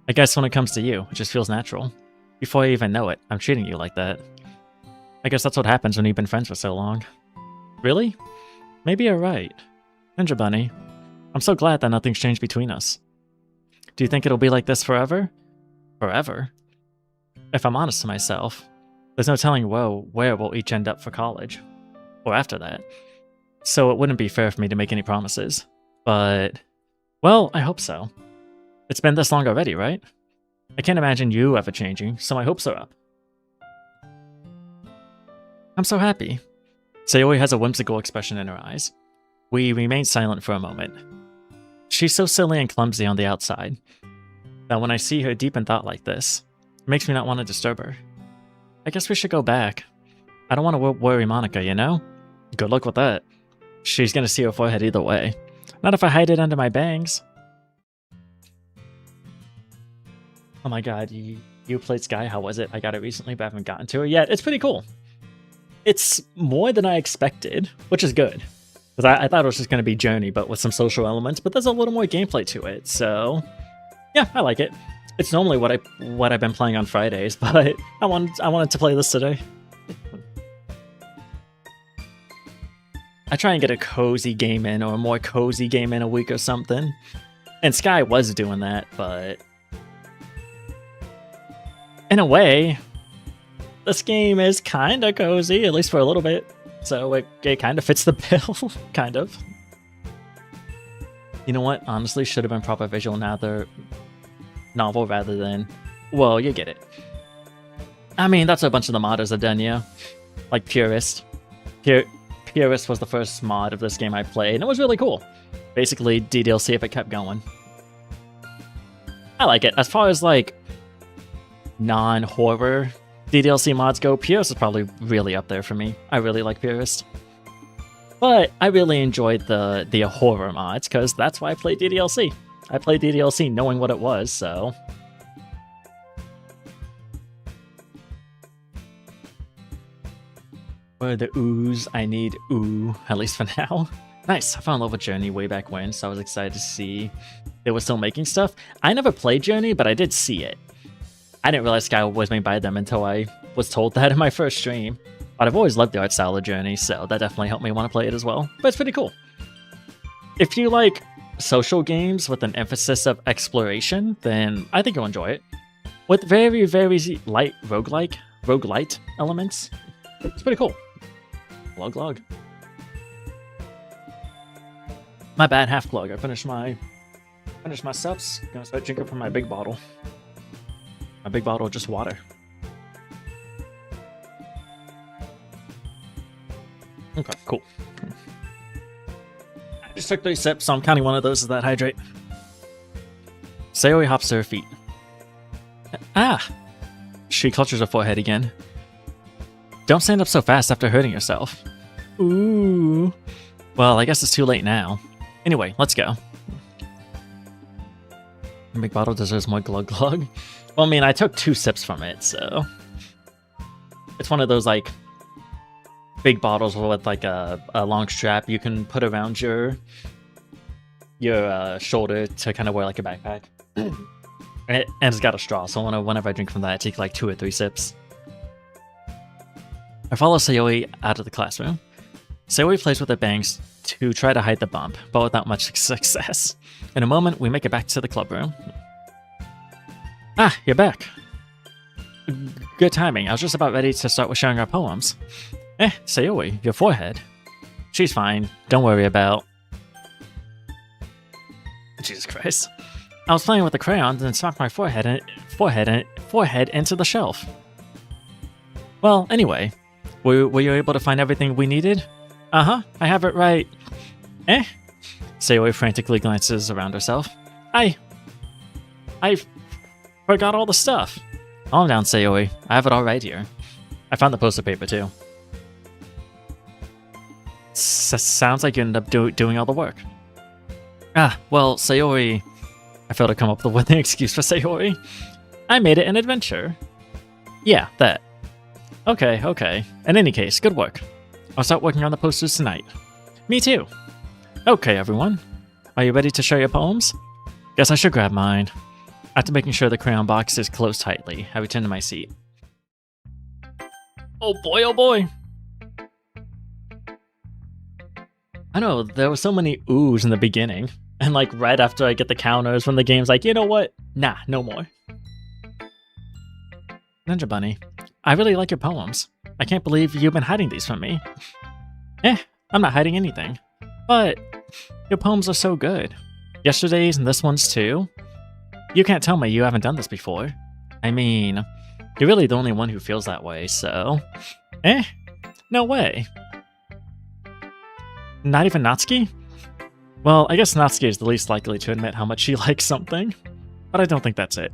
I guess when it comes to you, it just feels natural. Before I even know it, I'm treating you like that. I guess that's what happens when you've been friends for so long. Really? Maybe you're right. Ninja Bunny, I'm so glad that nothing's changed between us. Do you think it'll be like this forever? Forever? If I'm honest to myself, there's no telling where we'll each end up for college. Or after that. So it wouldn't be fair for me to make any promises. But, well, I hope so. It's been this long already, right? I can't imagine you ever changing, so my hopes are up. I'm so happy. Sayori has a whimsical expression in her eyes. We remain silent for a moment. She's so silly and clumsy on the outside that when I see her deep in thought like this, it makes me not want to disturb her. I guess we should go back. I don't want to worry Monica, you know? Good luck with that. She's gonna see her forehead either way. Not if I hide it under my bangs. Oh my god, you played Sky? How was it? I got it recently, but I haven't gotten to it yet. It's pretty cool. It's more than I expected, which is good. Because I thought it was just going to be Journey, but with some social elements, but there's a little more gameplay to it, so... Yeah, I like it. It's normally what I've been playing on Fridays, but I wanted to play this today. I try and get a cozy game in, or a more cozy game in a week or something. And Sky was doing that, but... In a way, this game is kinda cozy, at least for a little bit. So it kinda fits the bill, kind of. You know what? Honestly, should have been proper visual novel rather than... Well, you get it. I mean, that's what a bunch of the modders have done, yeah. Like Purist. Purist was the first mod of this game I played, and it was really cool. Basically, DDLC if it kept going. I like it. As far as, like, non-horror DDLC mods go, Purist is probably really up there for me. I really like Purist. But I really enjoyed the horror mods, because that's why I played DDLC. I played DDLC knowing what it was, so... What are the oohs? I need ooh, at least for now. Nice, I fell in love with Journey way back when, so I was excited to see they were still making stuff. I never played Journey, but I did see it. I didn't realize Sky was made by them until I was told that in my first stream. But I've always loved the art style of Journey, so that definitely helped me want to play it as well. But it's pretty cool. If you like social games with an emphasis of exploration, then I think you'll enjoy it. With very, very light roguelite elements, it's pretty cool. Glug. My bad, half glug. I finished my subs. Gonna start drinking from my big bottle. My big bottle of just water. Okay, cool. I just took 3 sips, so I'm counting one of those as that hydrate. Sayori hops to her feet. Ah! She clutches her forehead again. Don't stand up so fast after hurting yourself. Ooh. Well, I guess it's too late now. Anyway, let's go. The big bottle deserves more glug. Well, I mean, I took 2 sips from it, so... It's one of those, like, big bottles with, like, a long strap you can put around your shoulder to kind of wear, like, a backpack. And it's got a straw, so whenever I drink from that, I take, like, 2 or 3 sips. I follow Sayori out of the classroom. Sayori plays with her bangs to try to hide the bump, but without much success. In a moment, we make it back to the club room. Ah, you're back. Good timing. I was just about ready to start with sharing our poems. Sayori, your forehead. She's fine. Don't worry about... Jesus Christ. I was playing with the crayons and smacked my forehead into the shelf. Well, anyway, were you able to find everything we needed? Uh-huh, I have it right. Sayori frantically glances around herself. I forgot all the stuff. Calm down, Sayori. I have it all right here. I found the poster paper, too. Sounds like you ended up doing all the work. Well, Sayori... I failed to come up with an excuse for Sayori. I made it an adventure. Yeah, that. Okay. In any case, good work. I'll start working on the posters tonight. Me too. Okay, everyone. Are you ready to share your poems? Guess I should grab mine. After making sure the crayon box is closed tightly, I return to my seat. Oh boy. I know, there were so many oohs in the beginning. And like right after I get the counters from the game's like, you know what? Nah, no more. Ninja Bunny, I really like your poems. I can't believe you've been hiding these from me. I'm not hiding anything. But your poems are so good. Yesterday's and this one's too. You can't tell me you haven't done this before. I mean, you're really the only one who feels that way, so... No way. Not even Natsuki? Well, I guess Natsuki is the least likely to admit how much she likes something, but I don't think that's it.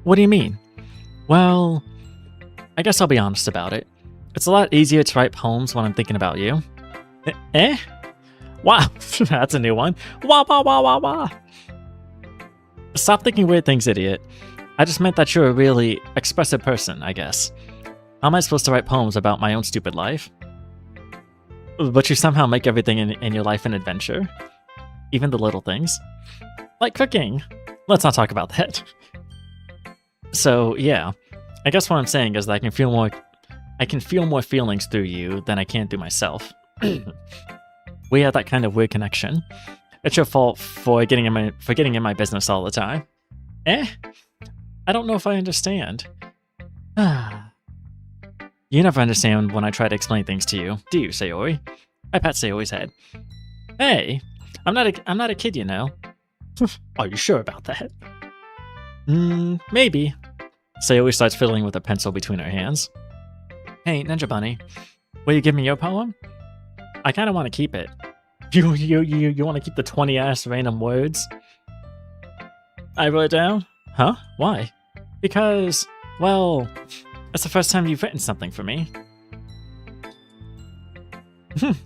What do you mean? Well, I guess I'll be honest about it. It's a lot easier to write poems when I'm thinking about you. Wow, that's a new one. Wah. Stop thinking weird things, idiot. I just meant that you're a really expressive person, I guess. How am I supposed to write poems about my own stupid life? But you somehow make everything in your life an adventure. Even the little things. Like cooking. Let's not talk about that. So, yeah. I guess what I'm saying is that I can feel more feelings through you than I can through myself. We have that kind of weird connection. It's your fault for getting in my business all the time. I don't know if I understand. You never understand when I try to explain things to you, do you, Sayori? I pat Sayori's head. Hey, I'm not a kid, you know. Are you sure about that? Maybe. Sayori starts fiddling with a pencil between her hands. Hey, Ninja Bunny, will you give me your poem? I kind of want to keep it. You want to keep the 20-ass random words? I wrote it down? Huh? Why? Because, well... It's the first time you've written something for me.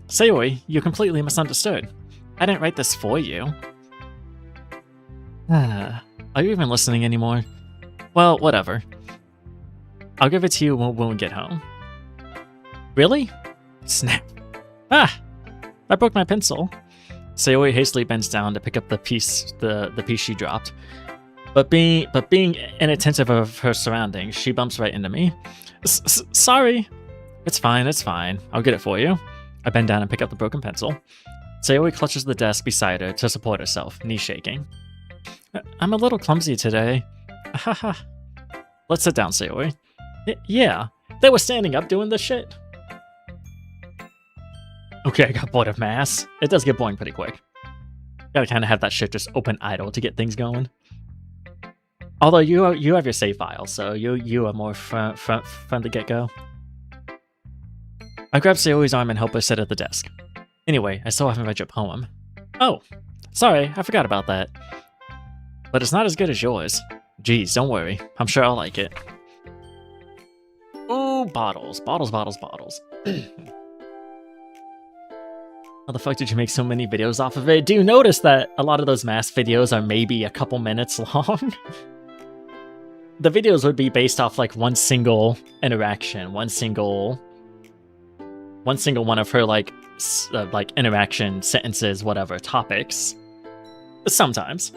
Sayori, you completely misunderstood. I didn't write this for you. Are you even listening anymore? Well, whatever. I'll give it to you when we get home. Really? Snap. I broke my pencil. Sayori hastily bends down to pick up the piece she dropped. But being inattentive of her surroundings, she bumps right into me. Sorry. It's fine. I'll get it for you. I bend down and pick up the broken pencil. Sayori clutches the desk beside her to support herself, knees shaking. I'm a little clumsy today. Haha. Let's sit down, Sayori. Yeah, they were standing up doing this shit. Okay, I got bored of mass. It does get boring pretty quick. Gotta kind of have that shit just open idle to get things going. Although you have your save file, so you are more from the get-go. I grab Sayori's arm and help her sit at the desk. Anyway, I still haven't read your poem. Oh, sorry, I forgot about that. But it's not as good as yours. Geez, don't worry. I'm sure I'll like it. Ooh, bottles. How the fuck did you make so many videos off of it? Do you notice that a lot of those mass videos are maybe a couple minutes long? The videos would be based off like one single interaction, one single one of her like interaction sentences, whatever topics. Sometimes,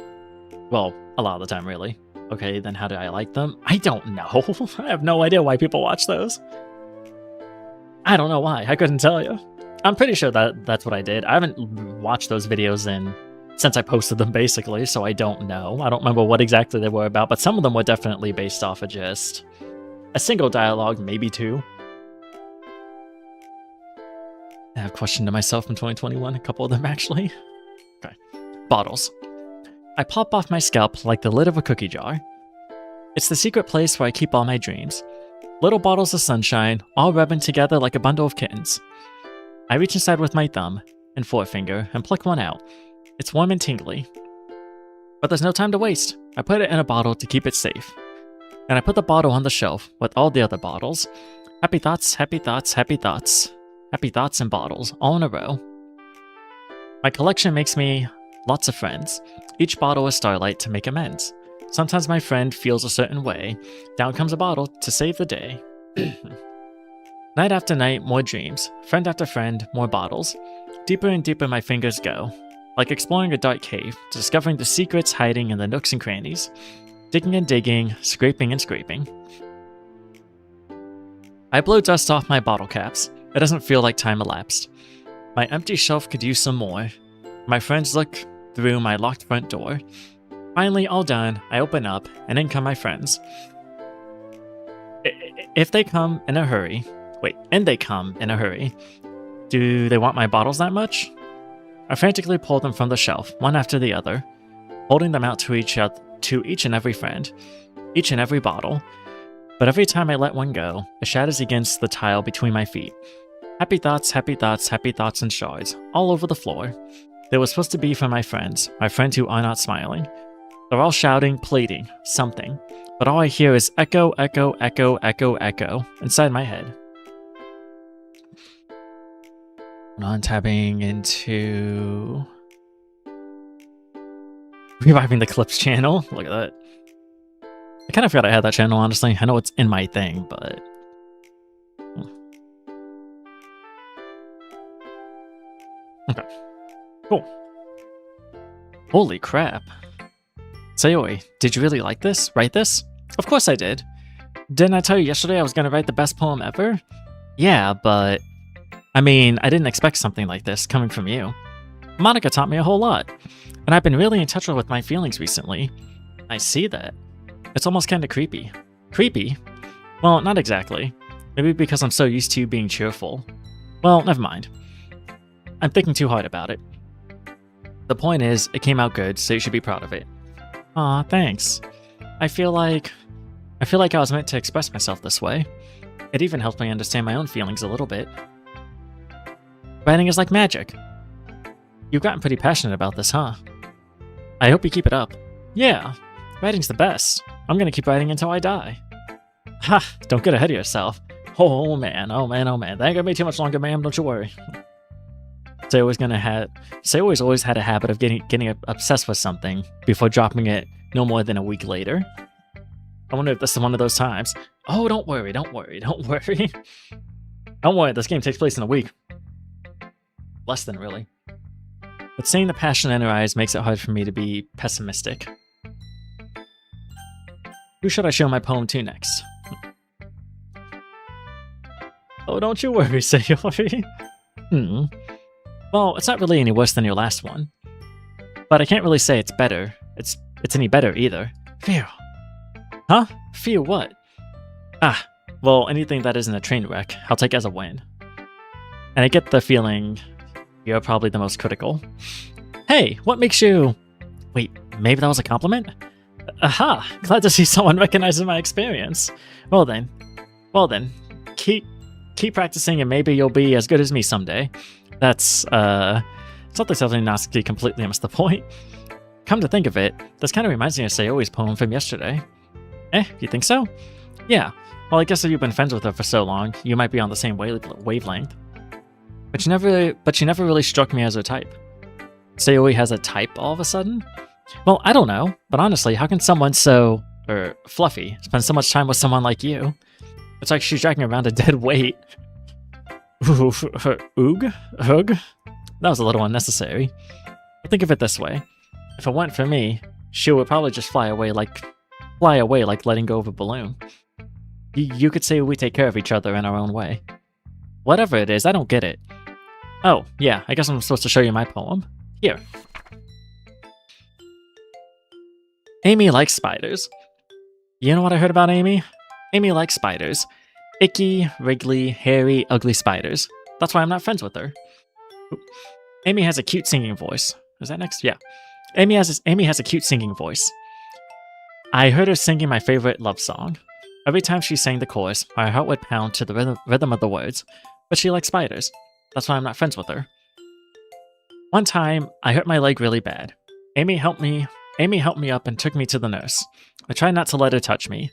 well, a lot of the time, really. Okay, then how do I like them? I don't know. I have no idea why people watch those. I don't know why. I couldn't tell you. I'm pretty sure that's what I did. I haven't watched those videos since I posted them, basically, so I don't know. I don't remember what exactly they were about, but some of them were definitely based off of just a single dialogue, maybe two. I have questioned to myself from 2021, a couple of them actually. Okay. Bottles. I pop off my scalp like the lid of a cookie jar. It's the secret place where I keep all my dreams. Little bottles of sunshine, all rubbing together like a bundle of kittens. I reach inside with my thumb and forefinger and pluck one out. It's warm and tingly. But there's no time to waste. I put it in a bottle to keep it safe. And I put the bottle on the shelf with all the other bottles. Happy thoughts, happy thoughts, happy thoughts. Happy thoughts and bottles, all in a row. My collection makes me lots of friends. Each bottle is starlight to make amends. Sometimes my friend feels a certain way. Down comes a bottle to save the day. Night after night, more dreams. Friend after friend, more bottles. Deeper and deeper my fingers go. Like exploring a dark cave, discovering the secrets hiding in the nooks and crannies. Digging and digging, scraping and scraping. I blow dust off my bottle caps. It doesn't feel like time elapsed. My empty shelf could use some more. My friends look through my locked front door. Finally, all done, I open up, and in come my friends. If they come in a hurry... Wait, and they come in a hurry. Do they want my bottles that much? I frantically pull them from the shelf, one after the other, holding them out to each and every friend, each and every bottle. But every time I let one go, it shatters against the tile between my feet. Happy thoughts, happy thoughts, happy thoughts and shards, all over the floor. They were supposed to be for my friends who are not smiling. They're all shouting, pleading, something. But all I hear is echo, echo, echo, echo, echo, inside my head. On tabbing into... Reviving the Clips channel. Look at that. I kind of forgot I had that channel, honestly. I know it's in my thing, but... Okay. Cool. Holy crap. Sayori, did you really like this? Write this? Of course I did. Didn't I tell you yesterday I was going to write the best poem ever? Yeah, but... I mean, I didn't expect something like this coming from you. Monica taught me a whole lot, and I've been really in touch with my feelings recently. I see that. It's almost kinda creepy. Creepy? Well, not exactly. Maybe because I'm so used to you being cheerful. Well, never mind. I'm thinking too hard about it. The point is, it came out good, so you should be proud of it. Aw, thanks. I feel like I was meant to express myself this way. It even helped me understand my own feelings a little bit. Writing is like magic. You've gotten pretty passionate about this, huh? I hope you keep it up. Yeah, writing's the best. I'm gonna keep writing until I die. Ha! Don't get ahead of yourself. Oh man, oh man, oh man. That ain't gonna be too much longer, ma'am, don't you worry. Sayori's always had a habit of getting obsessed with something before dropping it no more than a week later. I wonder if this is one of those times. Oh, don't worry, don't worry, don't worry. Don't worry, this game takes place in a week. Less than, really. But seeing the passion in her eyes makes it hard for me to be pessimistic. Who should I show my poem to next? Oh, don't you worry, Sayori. Well, it's not really any worse than your last one. But I can't really say it's better. It's any better either. Phew. Huh? Phew what? Ah, well, anything that isn't a train wreck, I'll take as a win. And I get the feeling you're probably the most critical. Hey, what makes you... Wait, maybe that was a compliment? Aha! Glad to see someone recognizing my experience. Well then, keep practicing and maybe you'll be as good as me someday. That's, something Natsuki completely missed the point. Come to think of it, this kind of reminds me of Sayori's poem from yesterday. You think so? Yeah, well I guess if you've been friends with her for so long, you might be on the same wavelength. But she never really struck me as her type. Sayori has a type all of a sudden? Well, I don't know, but honestly, how can someone so... fluffy spend so much time with someone like you? It's like she's dragging around a dead weight. Oog? Hug? That was a little unnecessary. But think of it this way. If it weren't for me, she would probably just fly away like fly away like letting go of a balloon. You could say we take care of each other in our own way. Whatever it is, I don't get it. Oh, yeah, I guess I'm supposed to show you my poem. Here. Amy likes spiders. You know what I heard about Amy? Amy likes spiders. Icky, wriggly, hairy, ugly spiders. That's why I'm not friends with her. Amy has a cute singing voice. Is that next? Yeah. Amy has a cute singing voice. I heard her singing my favorite love song. Every time she sang the chorus, my heart would pound to the rhythm of the words. But she likes spiders. That's why I'm not friends with her. One time, I hurt my leg really bad. Amy helped me up and took me to the nurse. I tried not to let her touch me.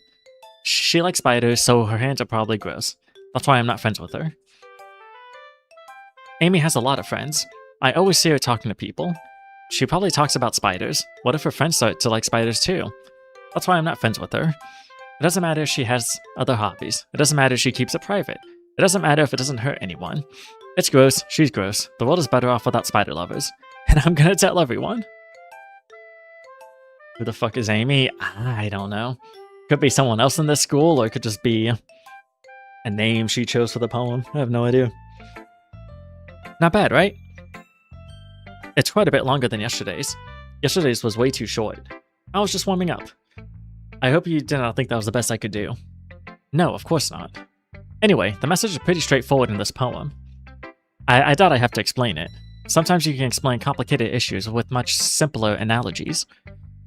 She likes spiders, so her hands are probably gross. That's why I'm not friends with her. Amy has a lot of friends. I always see her talking to people. She probably talks about spiders. What if her friends start to like spiders too? That's why I'm not friends with her. It doesn't matter if she has other hobbies. It doesn't matter if she keeps it private. It doesn't matter if it doesn't hurt anyone. It's gross. She's gross. The world is better off without spider lovers. And I'm gonna tell everyone. Who the fuck is Amy? I don't know. Could be someone else in this school, or it could just be a name she chose for the poem. I have no idea. Not bad, right? It's quite a bit longer than yesterday's. Yesterday's was way too short. I was just warming up. I hope you did not think that was the best I could do. No, of course not. Anyway, the message is pretty straightforward in this poem. I doubt I have to explain it. Sometimes you can explain complicated issues with much simpler analogies,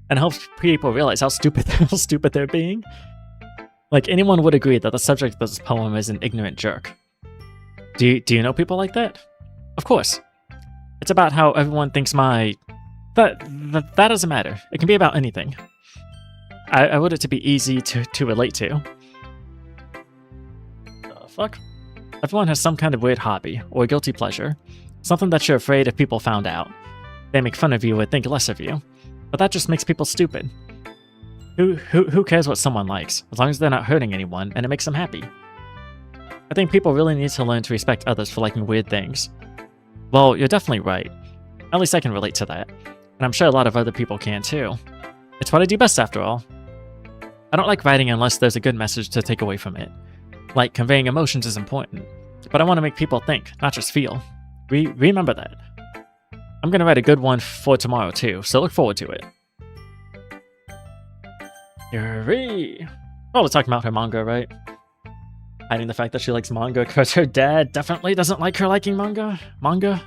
and helps people realize how stupid they're being. Like, anyone would agree that the subject of this poem is an ignorant jerk. Do you know people like that? Of course. It's about how everyone thinks that doesn't matter. It can be about anything. I want it to be easy to relate to. The fuck? Everyone has some kind of weird hobby, or guilty pleasure. Something that you're afraid if people found out. They make fun of you or think less of you. But that just makes people stupid. Who cares what someone likes, as long as they're not hurting anyone and it makes them happy? I think people really need to learn to respect others for liking weird things. Well, you're definitely right. At least I can relate to that. And I'm sure a lot of other people can too. It's what I do best after all. I don't like writing unless there's a good message to take away from it. Like, conveying emotions is important. But I want to make people think, not just feel. Remember that. I'm gonna write a good one for tomorrow too, so look forward to it. Yuri! Oh, we're talking about her manga, right? Hiding the fact that she likes manga because her dad definitely doesn't like her liking manga. Mangoes.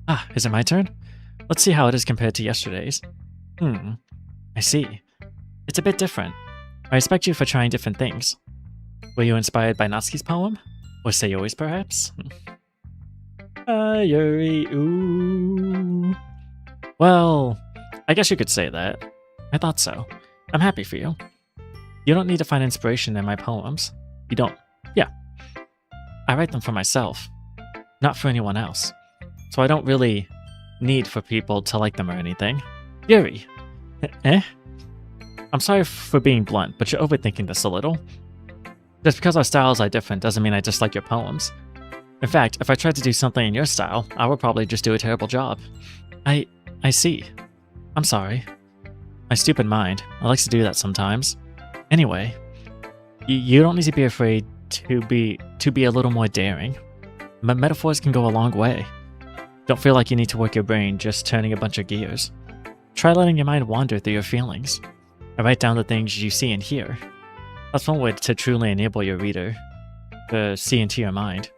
Ah, is it my turn? Let's see how it is compared to yesterday's. I see. It's a bit different. I respect you for trying different things. Were you inspired by Natsuki's poem? Or Sayori's, perhaps? Yuri, ooh. Well, I guess you could say that. I thought so. I'm happy for you. You don't need to find inspiration in my poems. You don't. Yeah. I write them for myself, not for anyone else. So I don't really need for people to like them or anything. Yuri! Eh? I'm sorry for being blunt, but you're overthinking this a little. Just because our styles are different doesn't mean I dislike your poems. In fact, if I tried to do something in your style, I would probably just do a terrible job. I see. I'm sorry. My stupid mind. I like to do that sometimes. Anyway, you don't need to be afraid to be a little more daring. Metaphors can go a long way. Don't feel like you need to work your brain just turning a bunch of gears. Try letting your mind wander through your feelings. And write down the things you see and hear. That's one way to truly enable your reader to see into your mind.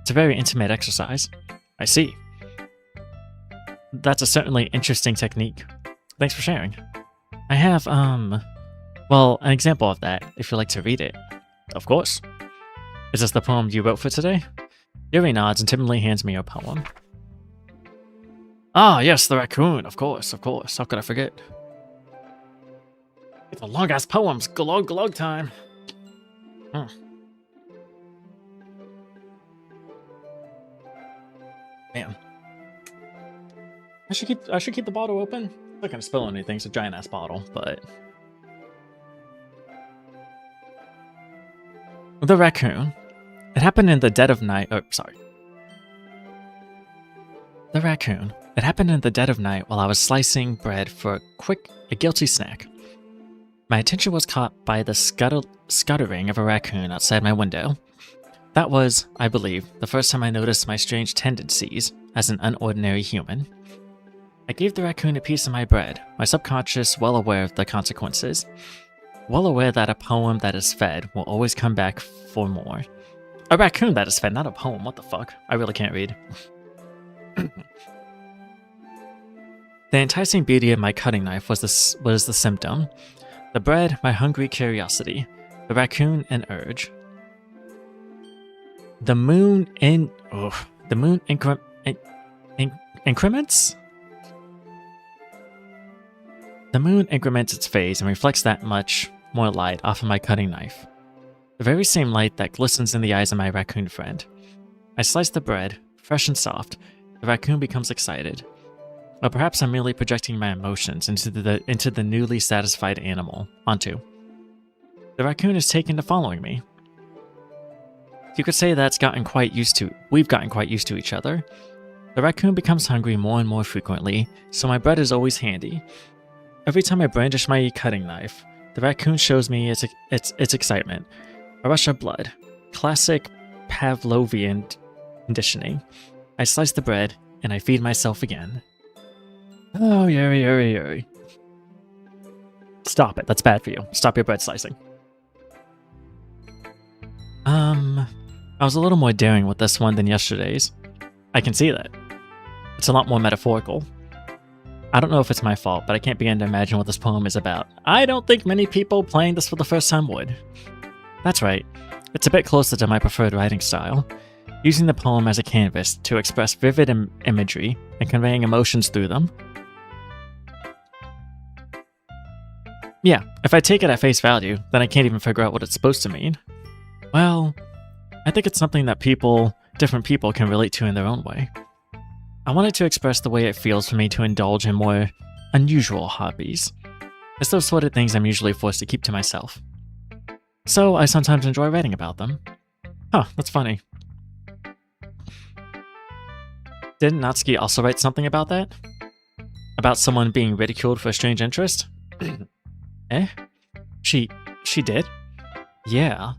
It's a very intimate exercise. I see. That's a certainly interesting technique. Thanks for sharing. I have, well, an example of that, if you'd like to read it. Of course. Is this the poem you wrote for today? Yuri nods and timidly hands me your poem. Ah, yes, the raccoon, of course. How could I forget? It's a long-ass poems. Glug time. Man. I should keep the bottle open. I'm not gonna spill anything, it's a giant-ass bottle, but... The raccoon. It happened in the dead of night. Oh, sorry. The raccoon. It happened in the dead of night while I was slicing bread for a guilty snack. My attention was caught by the scuttering of a raccoon outside my window. That was, I believe, the first time I noticed my strange tendencies as an unordinary human. I gave the raccoon a piece of my bread, my subconscious well aware of the consequences. Well aware that a poem that is fed will always come back for more. A raccoon that is fed, not a poem, what the fuck? I really can't read. The enticing beauty of my cutting knife was the symptom. The bread, my hungry curiosity. The raccoon, an urge. The moon increments? The moon increments its phase and reflects that much more light off of my cutting knife. The very same light that glistens in the eyes of my raccoon friend. I slice the bread, fresh and soft. The raccoon becomes excited. Or perhaps I'm merely projecting my emotions into the newly satisfied animal onto. The raccoon is taken to following me. You could say we've gotten quite used to each other. The raccoon becomes hungry more and more frequently, so my bread is always handy. Every time I brandish my cutting knife, the raccoon shows me its excitement. A rush of blood. Classic Pavlovian conditioning. I slice the bread, and I feed myself again. Oh, yuri. Stop it, that's bad for you. Stop your bread slicing. I was a little more daring with this one than yesterday's. I can see that. It's a lot more metaphorical. I don't know if it's my fault, but I can't begin to imagine what this poem is about. I don't think many people playing this for the first time would. That's right. It's a bit closer to my preferred writing style, using the poem as a canvas to express vivid imagery and conveying emotions through them. Yeah, if I take it at face value, then I can't even figure out what it's supposed to mean. Well, I think it's something that different people can relate to in their own way. I wanted to express the way it feels for me to indulge in more unusual hobbies. It's those sort of things I'm usually forced to keep to myself. So I sometimes enjoy writing about them. Huh, that's funny. Didn't Natsuki also write something about that? About someone being ridiculed for a strange interest? Eh? She did? Yeah.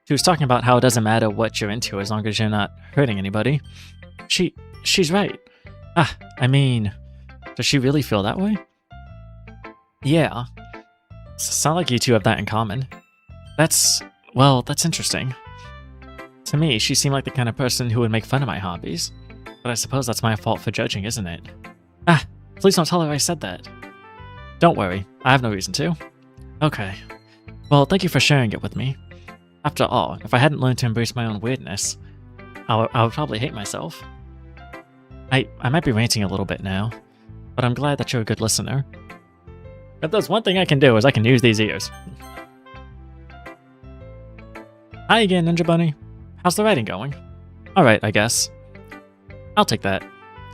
She was talking about how it doesn't matter what you're into as long as you're not hurting anybody. She's right. I mean, does she really feel that way? Yeah. Sound like you two have that in common. That's interesting. To me, she seemed like the kind of person who would make fun of my hobbies. But I suppose that's my fault for judging, isn't it? Please don't tell her I said that. Don't worry, I have no reason to. Okay. Well, thank you for sharing it with me. After all, if I hadn't learned to embrace my own weirdness, I would probably hate myself. I might be ranting a little bit now, but I'm glad that you're a good listener. If there's one thing I can do is I can use these ears. Hi again, Ninja Bunny. How's the writing going? Alright, I guess. I'll take that,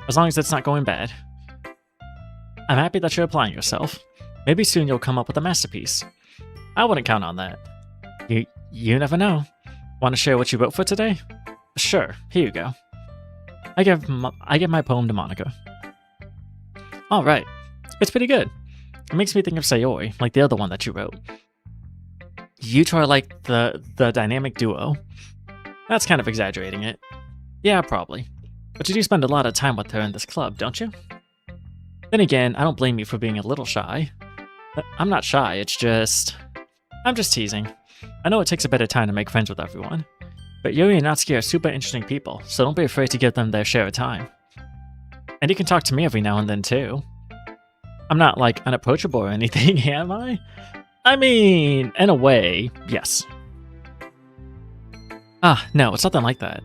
as long as it's not going bad. I'm happy that you're applying yourself. Maybe soon you'll come up with a masterpiece. I wouldn't count on that. You never know. Want to share what you wrote for today? Sure, here you go. I give my poem to Monica. Alright, it's pretty good. It makes me think of Sayori, like the other one that you wrote. You two are like the dynamic duo. That's kind of exaggerating it. Yeah, probably. But you do spend a lot of time with her in this club, don't you? Then again, I don't blame you for being a little shy. I'm not shy, I'm just teasing. I know it takes a bit of time to make friends with everyone, but Yuri and Natsuki are super interesting people, so don't be afraid to give them their share of time. And you can talk to me every now and then too. I'm not like unapproachable or anything, am I? I mean, in a way, yes. No, it's nothing like that.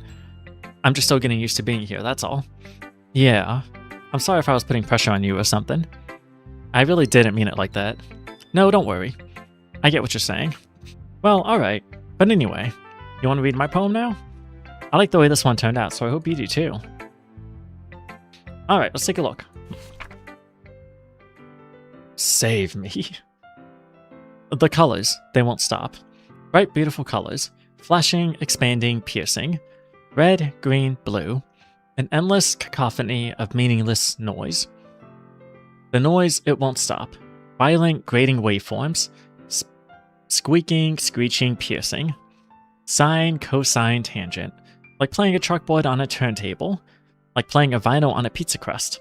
I'm just still getting used to being here, that's all. Yeah, I'm sorry if I was putting pressure on you or something. I really didn't mean it like that. No, don't worry. I get what you're saying. Well, alright. But anyway, you want to read my poem now? I like the way this one turned out, so I hope you do too. Alright, let's take a look. Save me. The colors, they won't stop. Bright, beautiful colors. Flashing, expanding, piercing. Red, green, blue. An endless cacophony of meaningless noise. The noise, it won't stop. Violent, grating waveforms. Squeaking, screeching, piercing. Sine, cosine, tangent. Like playing a chalkboard on a turntable. Like playing a vinyl on a pizza crust.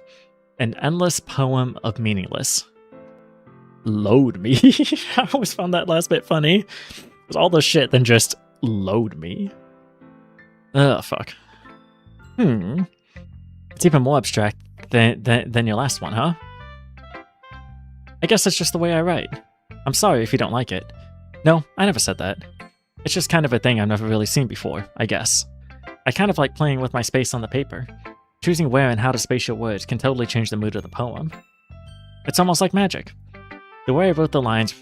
An endless poem of meaningless. Load me. I always found that last bit funny. It was all the shit, then just load me. Ugh, fuck. It's even more abstract than your last one, huh? I guess that's just the way I write. I'm sorry if you don't like it. No, I never said that. It's just kind of a thing I've never really seen before, I guess. I kind of like playing with my space on the paper. Choosing where and how to space your words can totally change the mood of the poem. It's almost like magic. The way I wrote the lines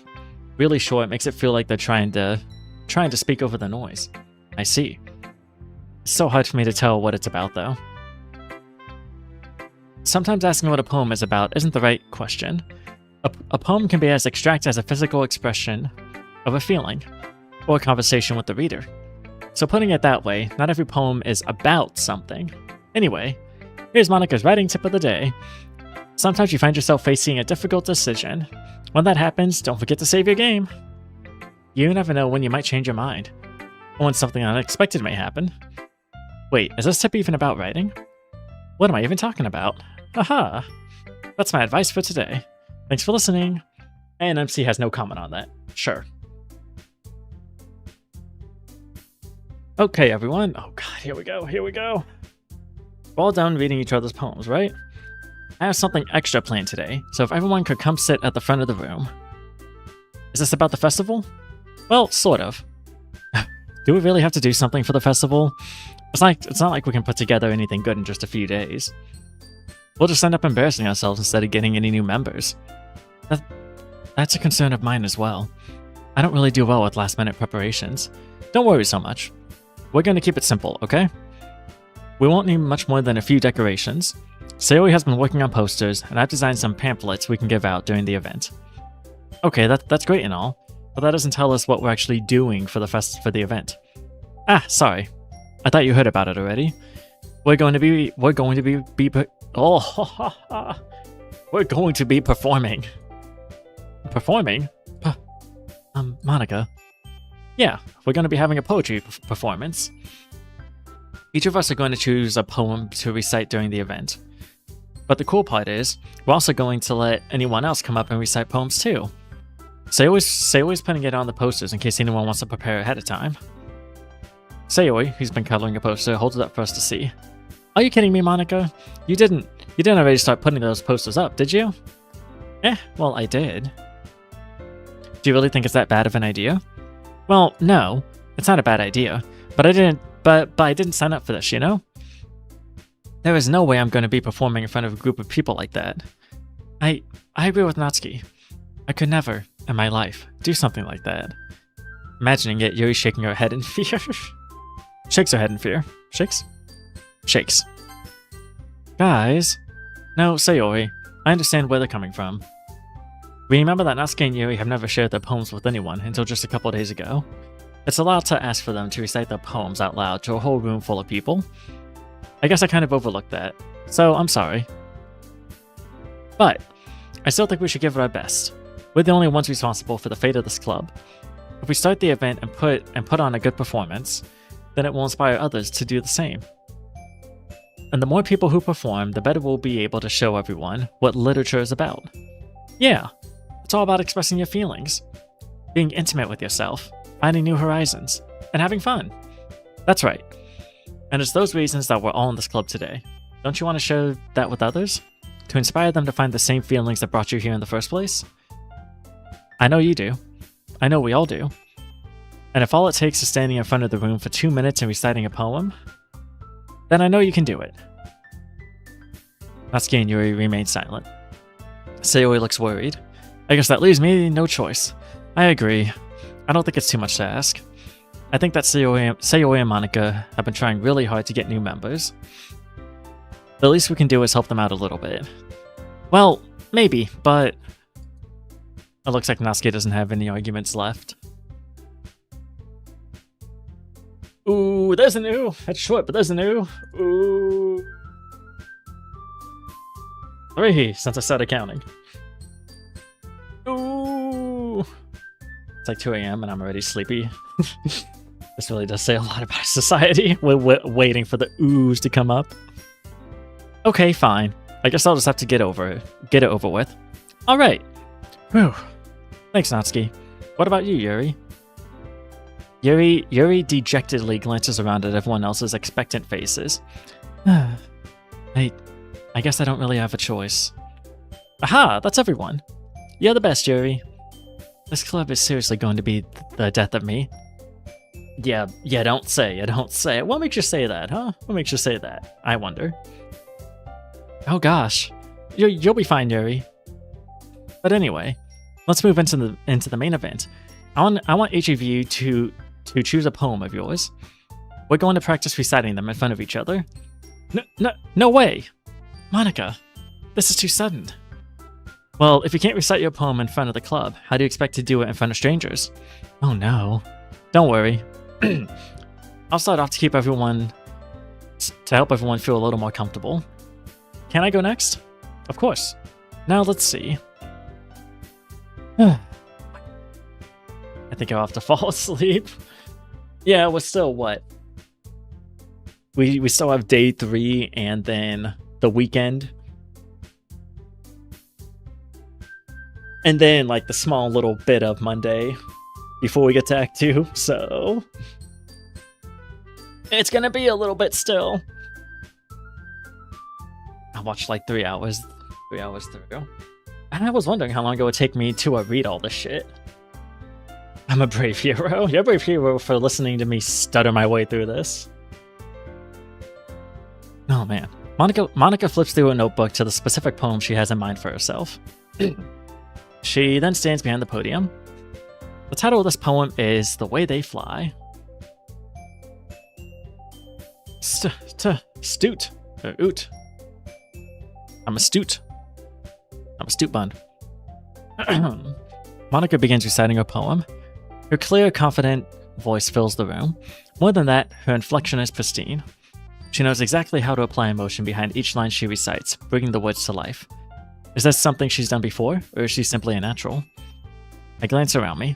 really short makes it feel like they're trying to speak over the noise. I see. It's so hard for me to tell what it's about, though. Sometimes asking what a poem is about isn't the right question. A poem can be as abstract as a physical expression of a feeling, or a conversation with the reader. So putting it that way, not every poem is about something. Anyway, here's Monica's writing tip of the day. Sometimes you find yourself facing a difficult decision. When that happens, don't forget to save your game. You never know when you might change your mind, or when something unexpected may happen. Wait, is this tip even about writing? What am I even talking about? Aha! That's my advice for today. Thanks for listening. And MC has no comment on that. Sure. Okay, everyone. Oh god, here we go. We're all done reading each other's poems, right? I have something extra planned today, so if everyone could come sit at the front of the room. Is this about the festival? Well, sort of. Do we really have to do something for the festival? It's not like we can put together anything good in just a few days. We'll just end up embarrassing ourselves instead of getting any new members. That's a concern of mine as well. I don't really do well with last-minute preparations. Don't worry so much. We're going to keep it simple, okay? We won't need much more than a few decorations. Sayori has been working on posters, and I've designed some pamphlets we can give out during the event. Okay, that's great and all, but that doesn't tell us what we're actually doing for the event. Ah, sorry. I thought you heard about it already. We're going to be performing. Performing? Monica. Yeah, we're going to be having a poetry performance. Each of us are going to choose a poem to recite during the event. But the cool part is, we're also going to let anyone else come up and recite poems too. Sayori's putting it on the posters in case anyone wants to prepare ahead of time. Sayori, who's been coloring a poster, holds it up for us to see. Are you kidding me, Monica? You didn't already start putting those posters up, did you? Well, I did. Do you really think it's that bad of an idea? Well, no, it's not a bad idea, but I didn't sign up for this, you know? There is no way I'm going to be performing in front of a group of people like that. I agree with Natsuki. I could never, in my life, do something like that. Imagining it, Yuri shaking her head in fear. Shakes her head in fear. Shakes? Shakes. Guys. No, Sayori. I understand where they're coming from. Remember that Natsuki and Yuri have never shared their poems with anyone until just a couple days ago. It's a lot to ask for them to recite their poems out loud to a whole room full of people. I guess I kind of overlooked that, so I'm sorry. But I still think we should give it our best. We're the only ones responsible for the fate of this club. If we start the event and put on a good performance, then it will inspire others to do the same. And the more people who perform, the better we'll be able to show everyone what literature is about. Yeah, it's all about expressing your feelings, being intimate with yourself, finding new horizons, and having fun. That's right. And it's those reasons that we're all in this club today. Don't you want to share that with others? To inspire them to find the same feelings that brought you here in the first place? I know you do. I know we all do. And if all it takes is standing in front of the room for 2 minutes and reciting a poem, then I know you can do it. Natsuki and Yuri remain silent. Sayori looks worried. I guess that leaves me no choice. I agree. I don't think it's too much to ask. I think that Sayori and Monica have been trying really hard to get new members. The least we can do is help them out a little bit. Well, maybe, but... It looks like Natsuki doesn't have any arguments left. Ooh, there's a new! That's short, but there's a new! Ooh... 3 since I started counting. Ooh. It's like 2 a.m. and I'm already sleepy. This really does say a lot about society. We're waiting for the oohs to come up. Okay, fine. I guess I'll just have to get it over with. All right. Whew. Thanks, Natsuki. What about you, Yuri? Yuri dejectedly glances around at everyone else's expectant faces. I guess I don't really have a choice. Aha, that's everyone. You're the best, Yuri. This club is seriously going to be the death of me. Yeah, don't say. What makes you say that, huh? What makes you say that? I wonder. Oh gosh. You'll be fine, Yuri. But anyway, let's move into the main event. I want each of you to choose a poem of yours. We're going to practice reciting them in front of each other. No way! Monica, this is too sudden. Well, if you can't recite your poem in front of the club, how do you expect to do it in front of strangers? Oh no. Don't worry. I'll start off to help everyone feel a little more comfortable. Can I go next? Of course. Now let's see. I think I'll have to fall asleep. Yeah, we're still what? We still have day 3 and then the weekend. And then like the small little bit of Monday before we get to Act 2, so it's gonna be a little bit still. I watched like 3 hours through. And I was wondering how long it would take me to read all this shit. I'm a brave hero. You're a brave hero for listening to me stutter my way through this. Oh man. Monica flips through a notebook to the specific poem she has in mind for herself. She then stands behind the podium. The title of this poem is The Way They Fly. Astute. Oot. I'm astute. I'm astute bun. Monica begins reciting her poem. Her clear, confident voice fills the room. More than that, her inflection is pristine. She knows exactly how to apply emotion behind each line she recites, bringing the words to life. Is that something she's done before, or is she simply a natural? I glance around me.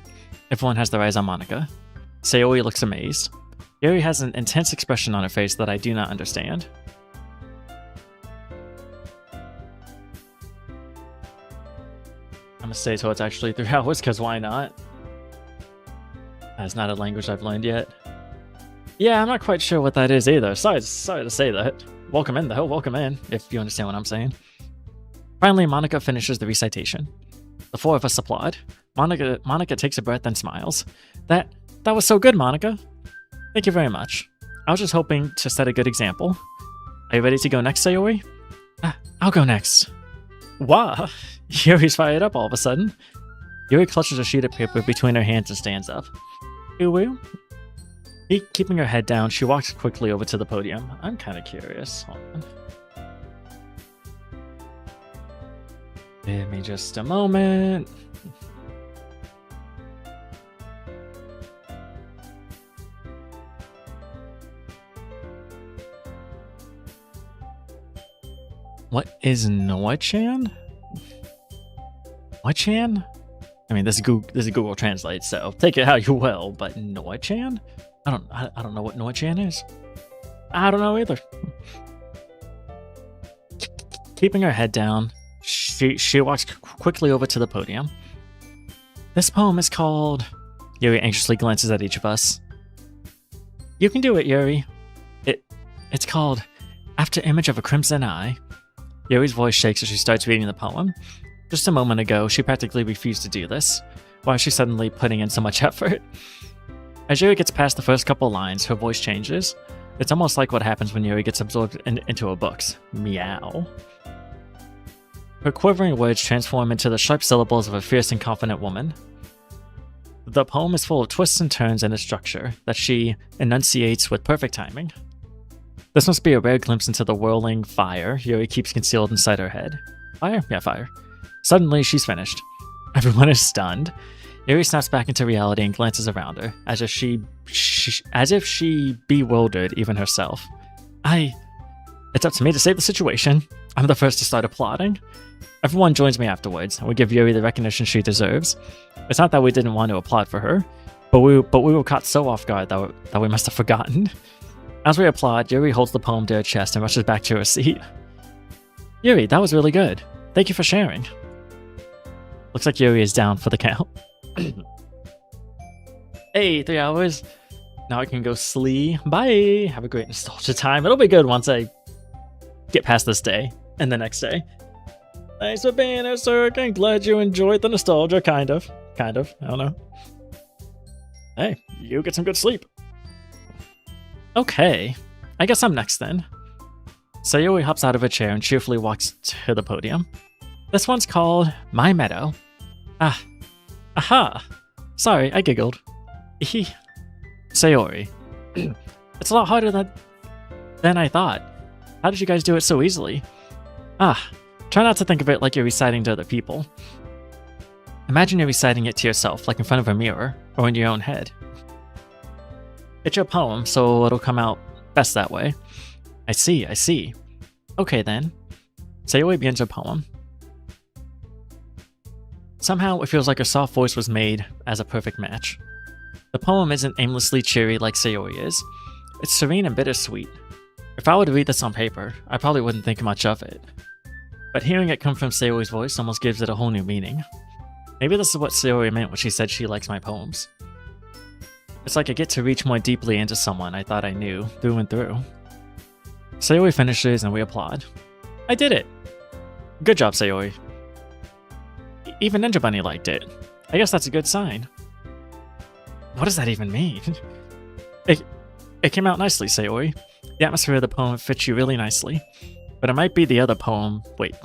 Everyone has their eyes on Monica. Sayori looks amazed. Yuri has an intense expression on her face that I do not understand. I'm gonna stay till it's actually 3 hours, because why not? That's not a language I've learned yet. Yeah, I'm not quite sure what that is either. Sorry to say that. Welcome in, though. Welcome in, if you understand what I'm saying. Finally, Monica finishes the recitation. The 4 of us applaud. Monica takes a breath and smiles. That was so good, Monica. Thank you very much. I was just hoping to set a good example. Are you ready to go next, Sayori? I'll go next. Wow. Yuri's fired up all of a sudden. Yuri clutches a sheet of paper between her hands and stands up. Woo. Keeping her head down, she walks quickly over to the podium. I'm kind of curious. Hold on. Give me just a moment. What is Noa-chan? Noa-chan? I mean, this is Google Translate, so take it how you will. But Noa-chan? I don't know what Noa-chan is. I don't know either. Keeping her head down, she walks quickly over to the podium. This poem is called... Yuri anxiously glances at each of us. You can do it, Yuri. It's called After Image of a Crimson Eye. Yuri's voice shakes as she starts reading the poem. Just a moment ago, she practically refused to do this. Why is she suddenly putting in so much effort? As Yuri gets past the first couple lines, her voice changes. It's almost like what happens when Yuri gets absorbed into her books. Meow. Her quivering words transform into the sharp syllables of a fierce and confident woman. The poem is full of twists and turns in its structure that she enunciates with perfect timing. This must be a rare glimpse into the whirling fire Yuri keeps concealed inside her head. Fire? Yeah, fire. Suddenly, she's finished. Everyone is stunned. Yuri snaps back into reality and glances around her, as if she bewildered even herself. It's up to me to save the situation. I'm the first to start applauding. Everyone joins me afterwards, and we give Yuri the recognition she deserves. It's not that we didn't want to applaud for her, but we were caught so off guard that we must have forgotten. As we applaud, Yuri holds the poem to her chest and rushes back to her seat. Yuri, that was really good. Thank you for sharing. Looks like Yuri is down for the count. Hey, 3 hours. Now I can go sleep. Bye. Have a great nostalgia time. It'll be good once I get past this day and the next day. Thanks for being here, sir. I'm glad you enjoyed the nostalgia. Kind of. I don't know. Hey, you get some good sleep. Okay. I guess I'm next then. Sayori hops out of her chair and cheerfully walks to the podium. This one's called My Meadow. Aha. Sorry, I giggled. Sayori. It's a lot harder than I thought. How did you guys do it so easily? Try not to think of it like you're reciting to other people. Imagine you're reciting it to yourself, like in front of a mirror, or in your own head. It's your poem, so it'll come out best that way. I see. Okay then. Sayori begins her poem. Somehow it feels like her soft voice was made as a perfect match. The poem isn't aimlessly cheery like Sayori is. It's serene and bittersweet. If I were to read this on paper, I probably wouldn't think much of it. But hearing it come from Sayori's voice almost gives it a whole new meaning. Maybe this is what Sayori meant when she said she likes my poems. It's like I get to reach more deeply into someone I thought I knew, through and through. Sayori finishes and we applaud. I did it! Good job, Sayori. Even Ninja Bunny liked it. I guess that's a good sign. What does that even mean? It came out nicely, Sayori. The atmosphere of the poem fits you really nicely. But it might be the other poem... Wait.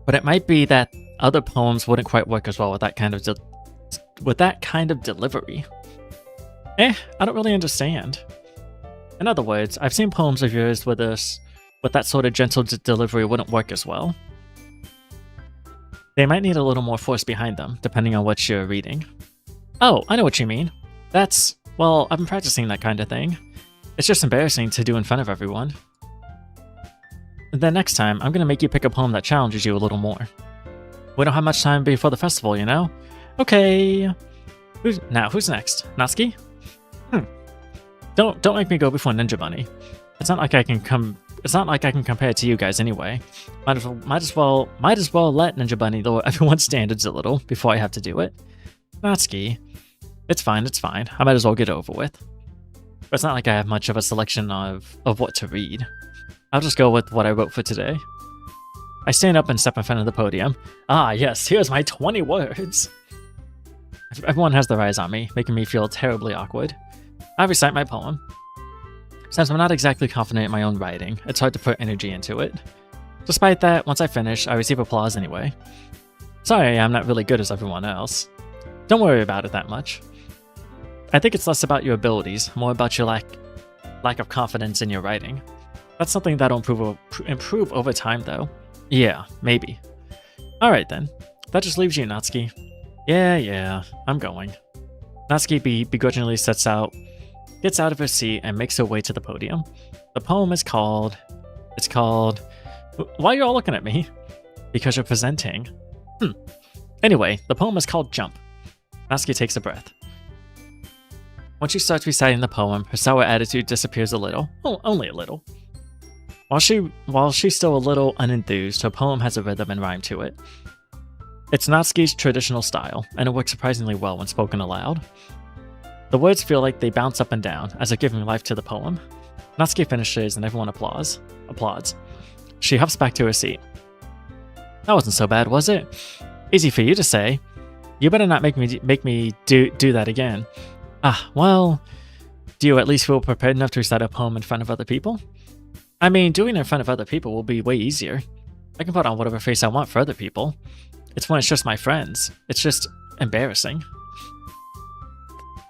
But it might be that other poems wouldn't quite work as well with that kind of delivery. I don't really understand. In other words, I've seen poems of yours with that sort of gentle delivery wouldn't work as well. They might need a little more force behind them, depending on what you're reading. Oh, I know what you mean. Well, I've been practicing that kind of thing. It's just embarrassing to do in front of everyone. Then next time, I'm gonna make you pick a poem that challenges you a little more. We don't have much time before the festival, you know? Okay. Who's next? Natsuki? Don't make me go before Ninja Bunny. It's not like I can compare to you guys anyway. Might as well let Ninja Bunny lower everyone's standards a little before I have to do it. Natsuki. It's fine. I might as well get it over with. But it's not like I have much of a selection of what to read. I'll just go with what I wrote for today. I stand up and step in front of the podium. Ah, yes, here's my 20 words. Everyone has their eyes on me, making me feel terribly awkward. I recite my poem. Since I'm not exactly confident in my own writing, it's hard to put energy into it. Despite that, once I finish, I receive applause anyway. Sorry, I'm not really good as everyone else. Don't worry about it that much. I think it's less about your abilities, more about your lack of confidence in your writing. That's something that'll improve over time, though. Yeah, maybe. Alright then. That just leaves you, Natsuki. Yeah, I'm going. Natsuki begrudgingly gets out of her seat and makes her way to the podium. The poem is called... Why are you all looking at me? Because you're presenting. Anyway, the poem is called Jump. Natsuki takes a breath. Once she starts reciting the poem, her sour attitude disappears a little. Oh, only a little. While she's still a little unenthused, her poem has a rhythm and rhyme to it. It's Natsuki's traditional style, and it works surprisingly well when spoken aloud. The words feel like they bounce up and down, as if giving life to the poem. Natsuki finishes and everyone applauds. She hops back to her seat. That wasn't so bad, was it? Easy for you to say. You better not make me do that again. Well, do you at least feel prepared enough to recite a poem in front of other people? I mean, doing it in front of other people will be way easier. I can put on whatever face I want for other people. It's when it's just my friends. It's just embarrassing.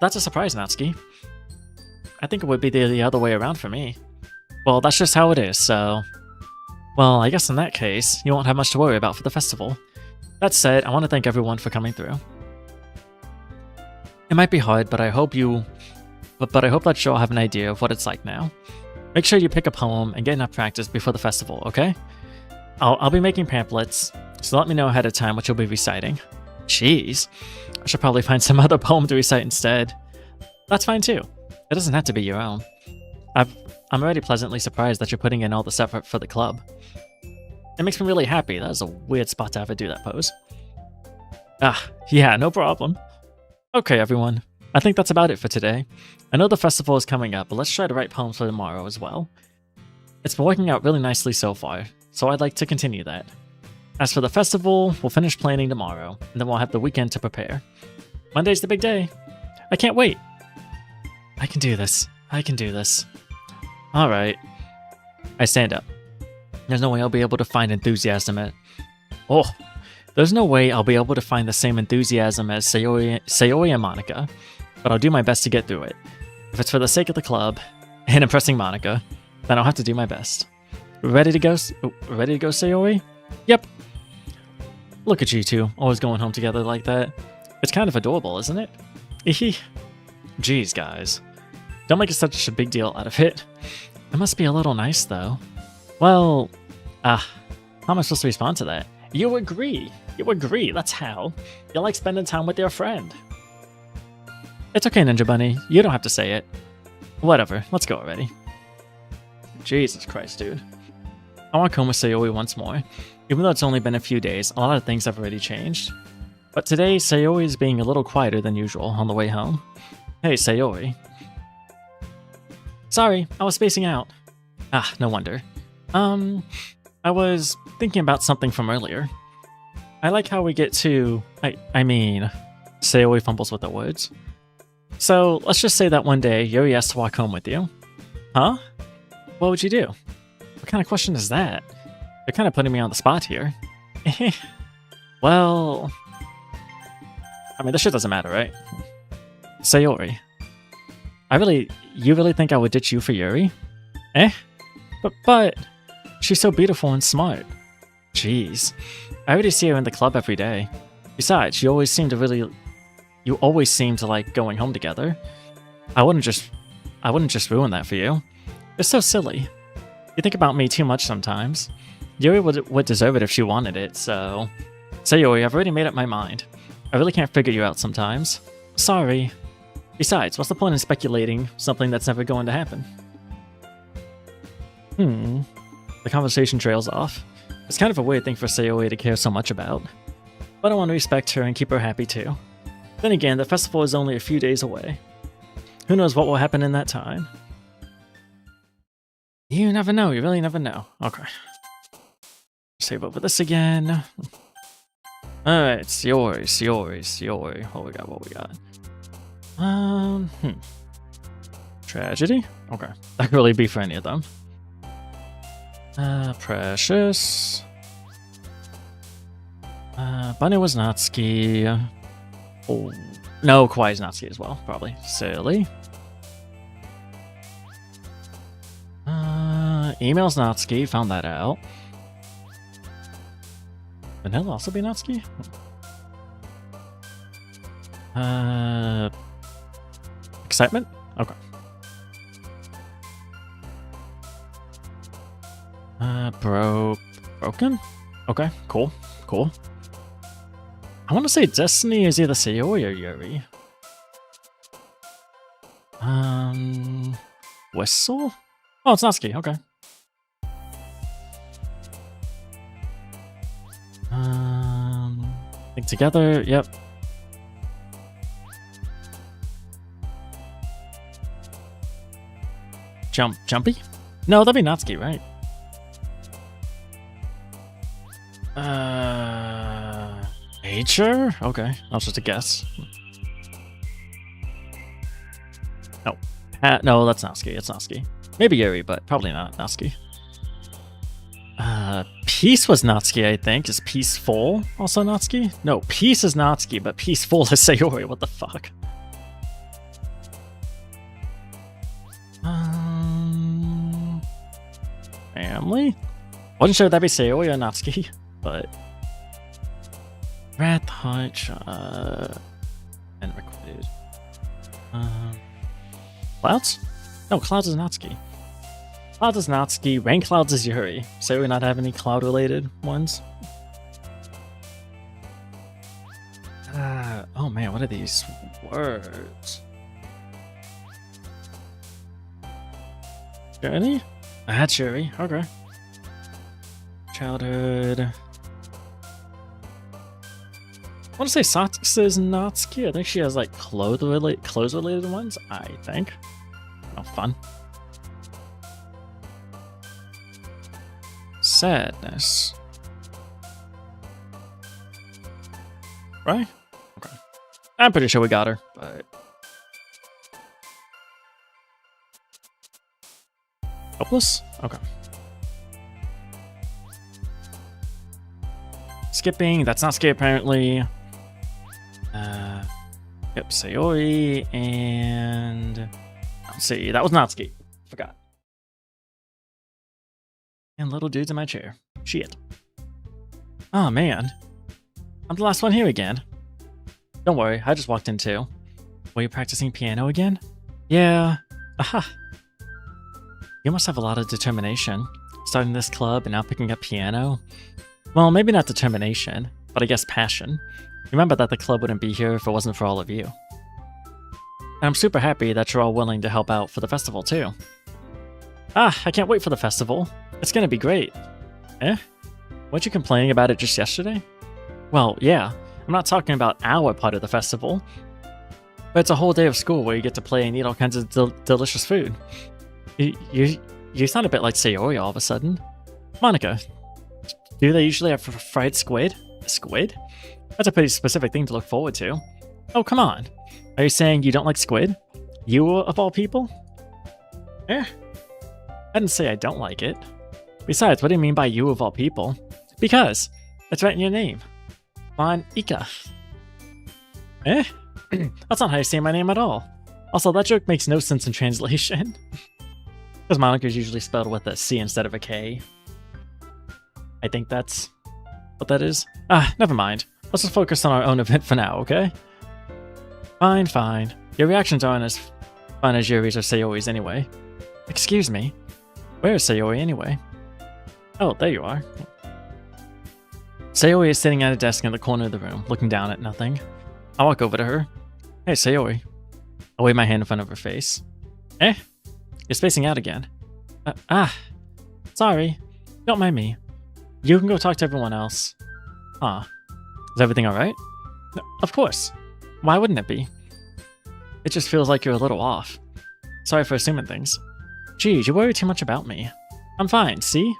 That's a surprise, Natsuki. I think it would be the other way around for me. Well, that's just how it is, so... Well, I guess in that case, you won't have much to worry about for the festival. That said, I want to thank everyone for coming through. It might be hard, but I hope that you all have an idea of what it's like now. Make sure you pick a poem and get enough practice before the festival, okay? I'll be making pamphlets, so let me know ahead of time what you'll be reciting. Jeez, I should probably find some other poem to recite instead. That's fine too. It doesn't have to be your own. I'm already pleasantly surprised that you're putting in all this effort for the club. It makes me really happy. That was a weird spot to have to do that pose. Ah, yeah, no problem. Okay, everyone. I think that's about it for today. I know the festival is coming up, but let's try to write poems for tomorrow as well. It's been working out really nicely so far, so I'd like to continue that. As for the festival, we'll finish planning tomorrow, and then we'll have the weekend to prepare. Monday's the big day. I can't wait. I can do this. I can do this. Alright. I stand up. There's no way I'll be able to find enthusiasm at... Oh! There's no way I'll be able to find the same enthusiasm as Sayori and Monica, but I'll do my best to get through it. If it's for the sake of the club, and impressing Monica, then I'll have to do my best. Ready to go, Sayori? Yep. Look at you two, always going home together like that. It's kind of adorable, isn't it? Jeez, guys. Don't make such a big deal out of it. It must be a little nice, though. Well, how am I supposed to respond to that? You agree. You agree, that's how. You like spending time with your friend. It's okay, Ninja Bunny. You don't have to say it. Whatever, let's go already. Jesus Christ, dude. I want to come with Sayori once more. Even though it's only been a few days, a lot of things have already changed. But today, Sayori is being a little quieter than usual on the way home. Hey, Sayori. Sorry, I was spacing out. Ah, no wonder. I was thinking about something from earlier. I like how we get to... I mean... Sayori fumbles with the words. So, let's just say that one day, Yuri asked to walk home with you. Huh? What would you do? What kind of question is that? You're kind of putting me on the spot here. Well... I mean, this shit doesn't matter, right? Sayori. You really think I would ditch you for Yuri? But... She's so beautiful and smart. Jeez. I already see her in the club every day. Besides, you always seem to like going home together. I wouldn't just ruin that for you. It's so silly. You think about me too much sometimes. Yuri would deserve it if she wanted it, so... Sayori, I've already made up my mind. I really can't figure you out sometimes. Sorry. Besides, what's the point in speculating something that's never going to happen? The conversation trails off. It's kind of a weird thing for Sayori to care so much about. But I want to respect her and keep her happy too. Then again, the festival is only a few days away. Who knows what will happen in that time? You never know, you really never know. Okay. Save over this again. Alright, Sayori. What we got? Tragedy? Okay. That could really be for any of them. Precious. Bunny was Natsuki. Oh, no, Kawaii's Natsuki as well, probably. Silly. Email's Natsuki, found that out. Vanilla also be Natsuki? Excitement? Okay. Broken? Okay, cool. I want to say Destiny is either Sayori or Yuri. Whistle? Oh, it's Natsuki, okay. Think together, yep. Jumpy? No, that'd be Natsuki, right? Nature? Okay, that was just a guess. No. No, that's Natsuki, it's Natsuki. Maybe Yuri, but probably not Natsuki. Peace was Natsuki, I think. Is Peaceful also Natsuki? No, Peace is Natsuki, but Peaceful is Sayori. What the fuck? Family? Wasn't sure if that'd be Sayori or Natsuki, but... Rat Hutch, and recorded. Clouds? No, Clouds is Natsuki. Cloud is Natsuki, Rain Clouds is Yuri. So we not have any cloud-related ones? Oh man, what are these words? Journey? That's Yuri, okay. Childhood. I want to say Satsuki is Natsuki. I think she has like clothes-related ones, I think. Oh, fun. Sadness. Right? Okay. I'm pretty sure we got her, but... Hopeless? Okay. Skipping, that's not Ski apparently. Yep, Sayori, and... Let's see, that was not Ski. Forgot. And little dude's in my chair. Shit. Oh man. I'm the last one here again. Don't worry, I just walked in too. Were you practicing piano again? Yeah. Aha. You must have a lot of determination. Starting this club and now picking up piano. Well, maybe not determination, but I guess passion. Remember that the club wouldn't be here if it wasn't for all of you. And I'm super happy that you're all willing to help out for the festival too. Ah, I can't wait for the festival. It's gonna be great. Eh? Weren't you complaining about it just yesterday? Well, yeah. I'm not talking about our part of the festival. But it's a whole day of school where you get to play and eat all kinds of delicious food. You sound a bit like Sayori all of a sudden. Monica, do they usually have fried squid? Squid? That's a pretty specific thing to look forward to. Oh, come on. Are you saying you don't like squid? You of all people? Eh. I didn't say I don't like it. Besides, what do you mean by you of all people? Because it's right in your name. Monica. Eh? That's not how you say my name at all. Also, that joke makes no sense in translation. Because Monica is usually spelled with a C instead of a K. I think that's what that is. Ah, never mind. Let's just focus on our own event for now, okay? Fine, fine. Your reactions aren't as fun as Yuri's or Sayori's anyway. Excuse me. Where is Sayori anyway? Oh, there you are. Sayori is sitting at a desk in the corner of the room, looking down at nothing. I walk over to her. Hey, Sayori. I wave my hand in front of her face. Eh? You're spacing out again. Sorry. Don't mind me. You can go talk to everyone else. Huh. Is everything alright? No, of course. Why wouldn't it be? It just feels like you're a little off. Sorry for assuming things. Geez, you worry too much about me. I'm fine, see?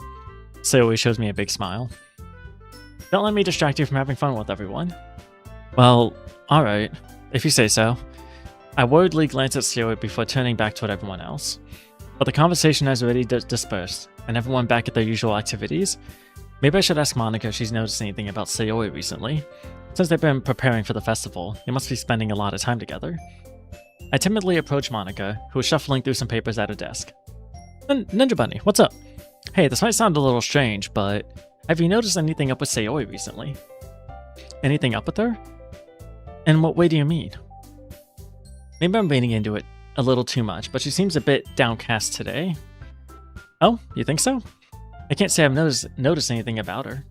Sayori shows me a big smile. Don't let me distract you from having fun with everyone. Well, alright, if you say so. I worriedly glance at Sayori before turning back toward everyone else. But the conversation has already dispersed, and everyone back at their usual activities. Maybe I should ask Monica if she's noticed anything about Sayori recently. Since they've been preparing for the festival, they must be spending a lot of time together. I timidly approach Monica, who is shuffling through some papers at her desk. Ninja Bunny, what's up? Hey, this might sound a little strange, but have you noticed anything up with Sayori recently? Anything up with her? In what way do you mean? Maybe I'm reading into it a little too much, but she seems a bit downcast today. Oh, you think so? I can't say I've noticed anything about her.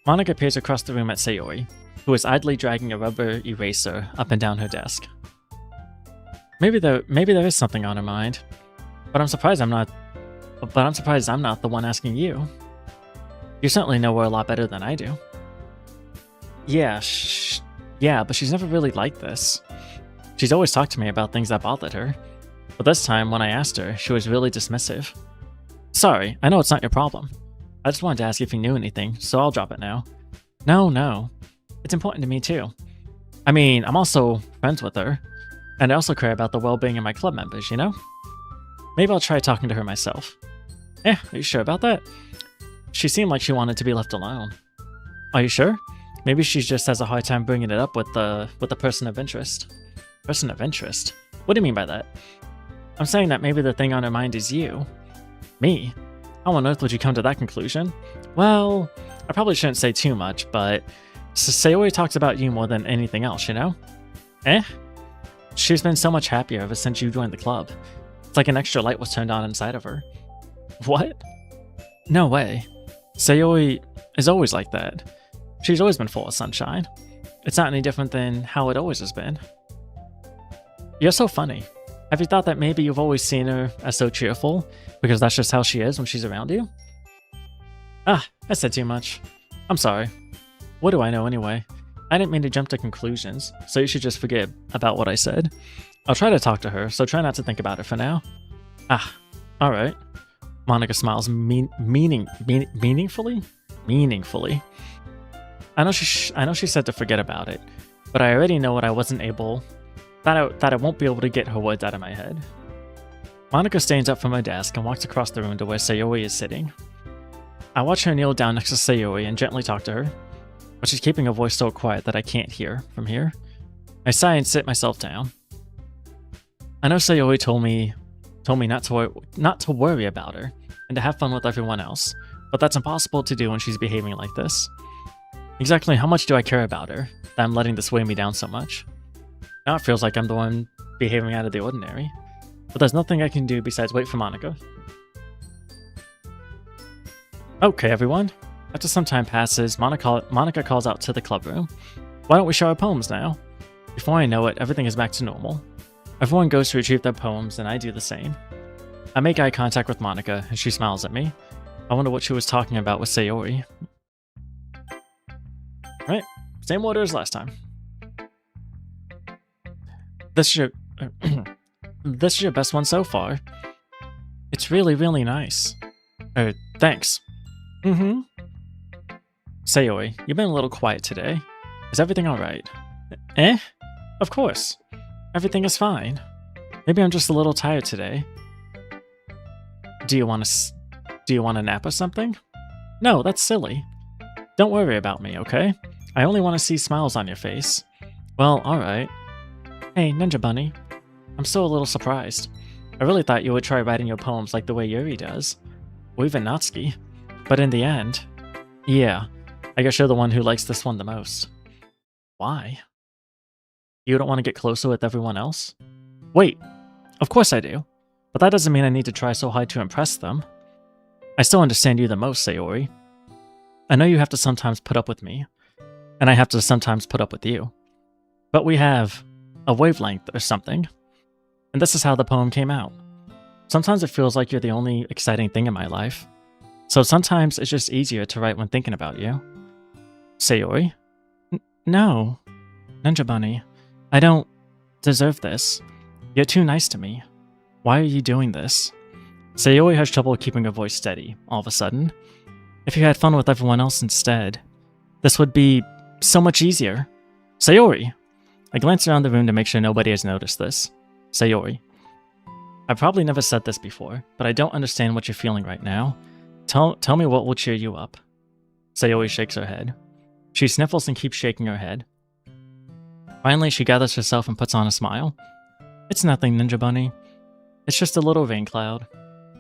Monica peers across the room at Sayori, who is idly dragging a rubber eraser up and down her desk. Maybe there is something on her mind, but I'm surprised I'm not the one asking you. You certainly know her a lot better than I do. Yeah, but she's never really like this. She's always talked to me about things that bothered her, but this time when I asked her, she was really dismissive. Sorry, I know it's not your problem. I just wanted to ask if you knew anything, so I'll drop it now. No. It's important to me too. I mean, I'm also friends with her, and I also care about the well-being of my club members, you know? Maybe I'll try talking to her myself. Are you sure about that? She seemed like she wanted to be left alone. Are you sure? Maybe she just has a hard time bringing it up with the person of interest. Person of interest? What do you mean by that? I'm saying that maybe the thing on her mind is you. Me? How on earth would you come to that conclusion? Well, I probably shouldn't say too much, but Sayori talks about you more than anything else, you know? She's been so much happier ever since you joined the club. It's like an extra light was turned on inside of her. What? No way. Sayori is always like that. She's always been full of sunshine. It's not any different than how it always has been. You're so funny. Have you thought that maybe you've always seen her as so cheerful because that's just how she is when she's around you? Ah, I said too much. I'm sorry. What do I know anyway? I didn't mean to jump to conclusions, so you should just forget about what I said. I'll try to talk to her, so try not to think about it for now. Ah, alright. Monica smiles meaningfully? Meaningfully. I know she said to forget about it, but I already know what I wasn't able... that I won't be able to get her words out of my head. Monica stands up from her desk and walks across the room to where Sayori is sitting. I watch her kneel down next to Sayori and gently talk to her, but she's keeping her voice so quiet that I can't hear from here. I sigh and sit myself down. I know Sayori told me not to worry about her and to have fun with everyone else, but that's impossible to do when she's behaving like this. Exactly how much do I care about her that I'm letting this weigh me down so much? Now it feels like I'm the one behaving out of the ordinary, but there's nothing I can do besides wait for Monica. Okay, everyone. After some time passes, Monica calls out to the club room. Why don't we show our poems now? Before I know it, everything is back to normal. Everyone goes to retrieve their poems, and I do the same. I make eye contact with Monica, and she smiles at me. I wonder what she was talking about with Sayori. Right, same order as last time. This is your... this is your best one so far. It's really, really nice. Thanks. Mm-hmm. Sayori, you've been a little quiet today. Is everything alright? Eh? Of course. Everything is fine. Maybe I'm just a little tired today. Do you want a nap or something? No, that's silly. Don't worry about me, okay? I only want to see smiles on your face. Well, alright. Hey, Ninja Bunny. I'm still a little surprised. I really thought you would try writing your poems like the way Yuri does. Or even Natsuki. But in the end... Yeah, I guess you're the one who likes this one the most. Why? You don't want to get closer with everyone else? Wait, of course I do. But that doesn't mean I need to try so hard to impress them. I still understand you the most, Sayori. I know you have to sometimes put up with me. And I have to sometimes put up with you. But we have a wavelength or something. And this is how the poem came out. Sometimes it feels like you're the only exciting thing in my life. So sometimes it's just easier to write when thinking about you. Sayori? No. Ninja Bunny, I don't deserve this. You're too nice to me. Why are you doing this? Sayori has trouble keeping her voice steady, all of a sudden. If you had fun with everyone else instead, this would be so much easier. Sayori! I glance around the room to make sure nobody has noticed this. Sayori. I've probably never said this before, but I don't understand what you're feeling right now. Tell me what will cheer you up. Sayori shakes her head. She sniffles and keeps shaking her head. Finally, she gathers herself and puts on a smile. It's nothing, Ninja Bunny. It's just a little rain cloud.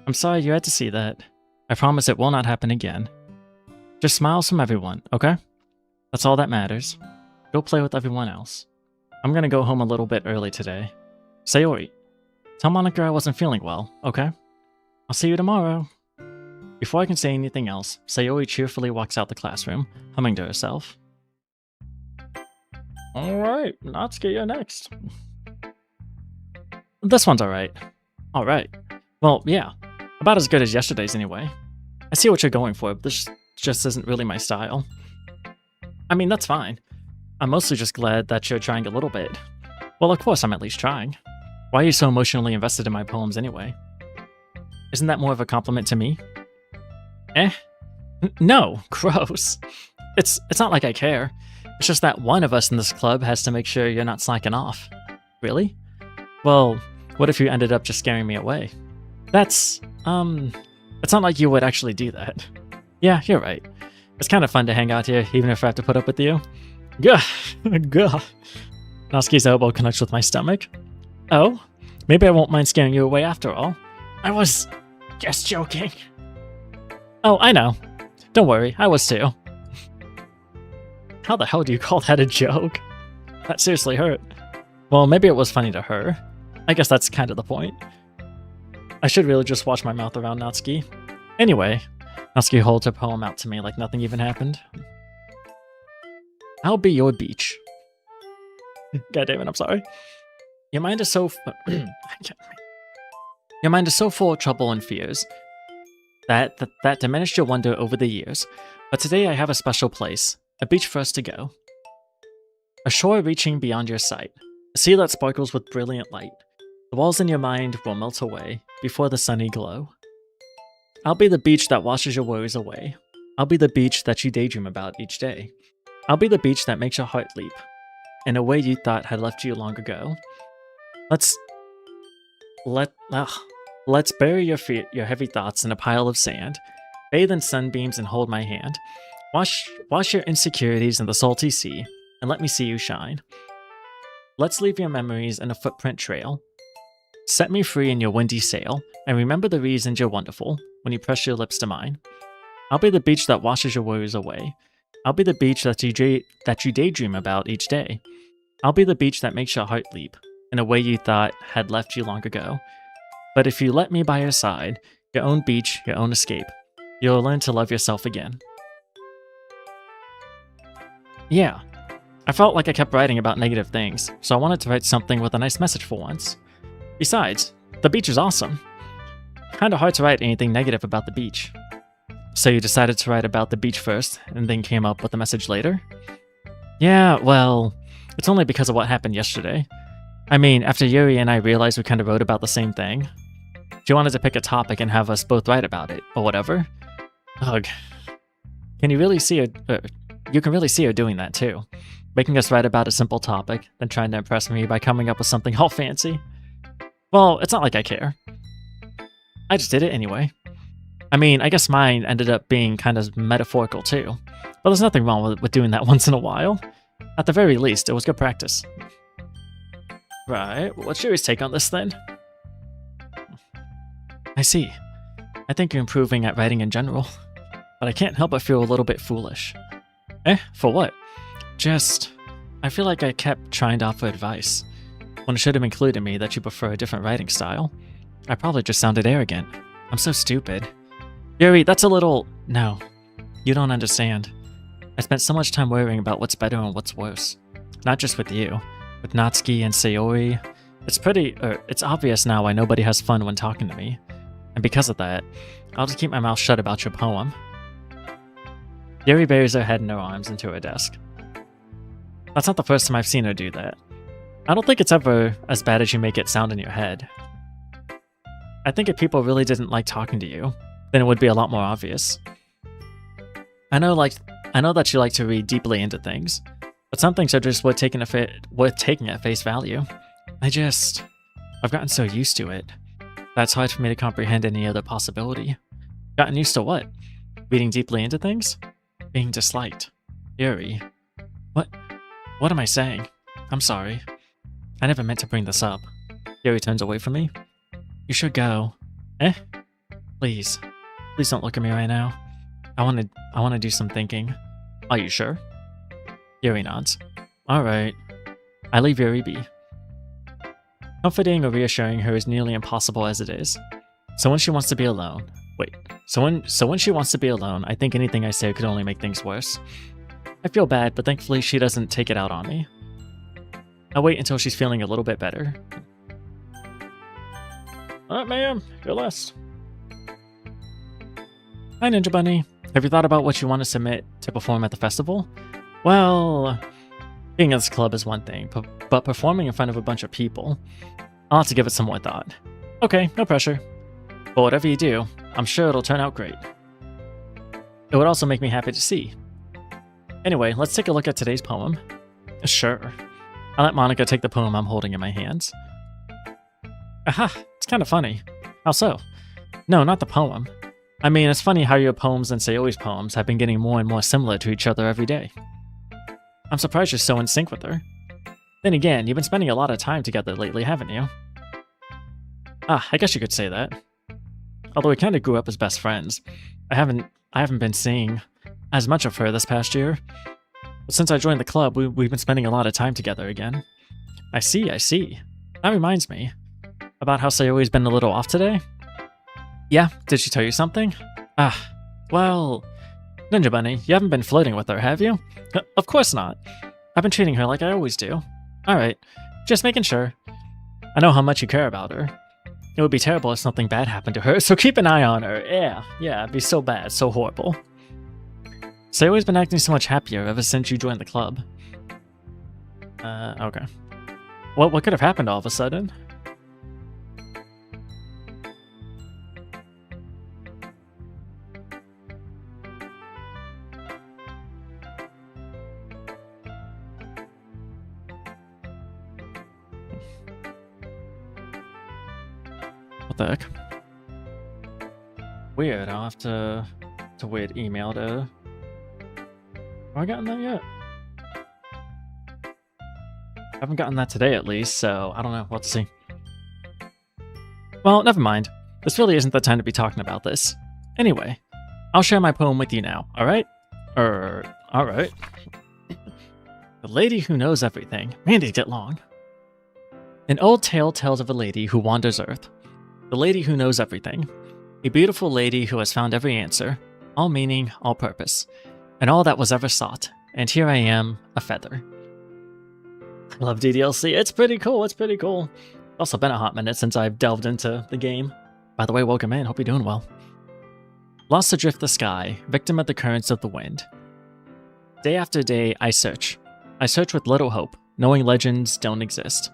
I'm sorry you had to see that. I promise it will not happen again. Just smiles from everyone, okay? That's all that matters. Go play with everyone else. I'm gonna go home a little bit early today. Sayori, tell Monica I wasn't feeling well, okay? I'll see you tomorrow. Before I can say anything else, Sayori cheerfully walks out the classroom, humming to herself. Alright, Natsuki, you're next. This one's alright. Alright. Well, yeah. About as good as yesterday's anyway. I see what you're going for, but this just isn't really my style. I mean, that's fine. I'm mostly just glad that you're trying a little bit. Well, of course I'm at least trying. Why are you so emotionally invested in my poems anyway? Isn't that more of a compliment to me? No, gross. It's not like I care. It's just that one of us in this club has to make sure you're not slacking off. Really? Well, what if you ended up just scaring me away? It's not like you would actually do that. Yeah, you're right. It's kind of fun to hang out here, even if I have to put up with you. Gah! Gah! Natsuki's elbow connects with my stomach. Oh? Maybe I won't mind scaring you away after all. I was just joking. Oh, I know. Don't worry, I was too. How the hell do you call that a joke? That seriously hurt. Well, maybe it was funny to her. I guess that's kind of the point. I should really just watch my mouth around Natsuki. Anyway, Natsuki holds her poem out to me like nothing even happened. I'll be your beach. God damn it, I'm sorry. Your mind is so your mind is so full of trouble and fears that diminished your wonder over the years. But today I have a special place, a beach for us to go. A shore reaching beyond your sight, a sea that sparkles with brilliant light. The walls in your mind will melt away before the sunny glow. I'll be the beach that washes your worries away. I'll be the beach that you daydream about each day. I'll be the beach that makes your heart leap in a way you thought had left you long ago. Let's bury your heavy thoughts in a pile of sand. Bathe in sunbeams and hold my hand. Wash your insecurities in the salty sea and let me see you shine. Let's leave your memories in a footprint trail. Set me free in your windy sail and remember the reasons you're wonderful when you press your lips to mine. I'll be the beach that washes your worries away. I'll be the beach that you daydream about each day. I'll be the beach that makes your heart leap in a way you thought had left you long ago. But if you let me by your side, your own beach, your own escape, you'll learn to love yourself again. Yeah, I felt like I kept writing about negative things, so I wanted to write something with a nice message for once. Besides, the beach is awesome. Kinda hard to write anything negative about the beach. So you decided to write about the beach first, and then came up with the message later? Yeah, well, it's only because of what happened yesterday. I mean, after Yuri and I realized we kinda wrote about the same thing, she wanted to pick a topic and have us both write about it, or whatever. Ugh. Can you really see her? You can really see her doing that too. Making us write about a simple topic, then trying to impress me by coming up with something all fancy. Well, it's not like I care. I just did it anyway. I mean, I guess mine ended up being kind of metaphorical too. But there's nothing wrong with doing that once in a while. At the very least, it was good practice. Right, what's Yuri's take on this then? I see. I think you're improving at writing in general. But I can't help but feel a little bit foolish. For what? I feel like I kept trying to offer advice, when it should have included me that you prefer a different writing style. I probably just sounded arrogant. I'm so stupid. Yuri, that's a little... No. You don't understand. I spent so much time worrying about what's better and what's worse. Not just with you. With Natsuki and Sayori. It's obvious now why nobody has fun when talking to me. And because of that, I'll just keep my mouth shut about your poem. Yuri buries her head in her arms into her desk. That's not the first time I've seen her do that. I don't think it's ever as bad as you make it sound in your head. I think if people really didn't like talking to you, then it would be a lot more obvious. I know that you like to read deeply into things, but some things are just worth taking at face value. I've gotten so used to it. That's hard for me to comprehend any other possibility. Gotten used to what? Reading deeply into things? Being disliked. Yuri. What am I saying? I'm sorry. I never meant to bring this up. Yuri turns away from me. You should go. Please. Please don't look at me right now. I want to do some thinking. Are you sure? Yuri nods. Alright. I leave Yuri be. Comforting or reassuring her is nearly impossible as it is. So when she wants to be alone... So when she wants to be alone, I think anything I say could only make things worse. I feel bad, but thankfully she doesn't take it out on me. I'll wait until she's feeling a little bit better. Alright, ma'am. You're last. Hi, Ninja Bunny. Have you thought about what you want to submit to perform at the festival? Well, being in this club is one thing, but performing in front of a bunch of people, I'll have to give it some more thought. Okay, no pressure. But whatever you do, I'm sure it'll turn out great. It would also make me happy to see. Anyway, let's take a look at today's poem. Sure. I'll let Monica take the poem I'm holding in my hands. Aha, it's kind of funny. How so? No, not the poem. I mean, it's funny how your poems and Sayori's poems have been getting more and more similar to each other every day. I'm surprised you're so in sync with her. Then again, you've been spending a lot of time together lately, haven't you? I guess you could say that. Although we kind of grew up as best friends, I haven't been seeing as much of her this past year. But since I joined the club, we've been spending a lot of time together again. I see. That reminds me. About how Sayori's been a little off today? Yeah, did she tell you something? Ah, well, Ninja Bunny, you haven't been flirting with her, have you? Of course not. I've been treating her like I always do. Alright, just making sure. I know how much you care about her. It would be terrible if something bad happened to her, so keep an eye on her. Yeah, it'd be so bad, so horrible. Sayori's been acting so much happier ever since you joined the club. Okay. What could have happened all of a sudden? What the heck? Weird, I'll have to weird email to... Have I gotten that yet? I haven't gotten that today at least, so I don't know. We'll have to see. Well, never mind. This really isn't the time to be talking about this. Anyway, I'll share my poem with you now, alright? Alright. The Lady Who Knows Everything. Man, did it get long. An old tale tells of a lady who wanders Earth. The lady who knows everything. A beautiful lady who has found every answer, all meaning, all purpose, and all that was ever sought. And here I am, a feather. I love DDLC. It's pretty cool. It's also been a hot minute since I've delved into the game. By the way, welcome in. Hope you're doing well. Lost adrift the sky, victim of the currents of the wind. Day after day, I search. I search with little hope, knowing legends don't exist.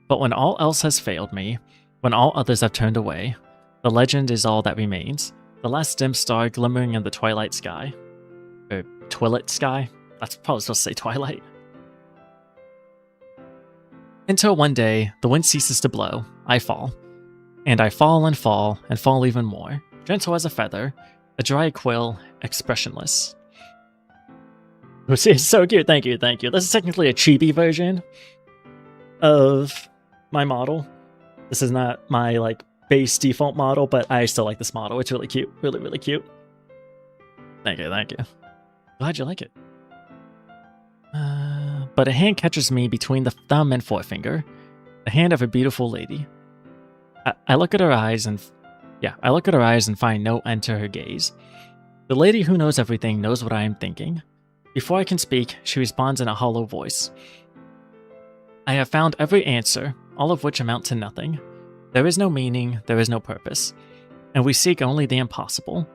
But when all else has failed me, when all others have turned away, the legend is all that remains. The last dim star glimmering in the twilight sky. Or twilit sky? That's probably supposed to say twilight. Until one day, the wind ceases to blow, I fall. And I fall and fall, and fall even more. Gentle as a feather, a dry quill, expressionless. It's so cute, thank you. This is technically a chibi version of my model. This is not my, like, base default model, but I still like this model. It's really cute, really cute. Thank you. Glad you like it. But a hand catches me between the thumb and forefinger. The hand of a beautiful lady. I look at her eyes and... I look at her eyes and find no end to her gaze. The lady who knows everything knows what I am thinking. Before I can speak, she responds in a hollow voice. I have found every answer, all of which amount to nothing. There is no meaning, there is no purpose. And we seek only the impossible.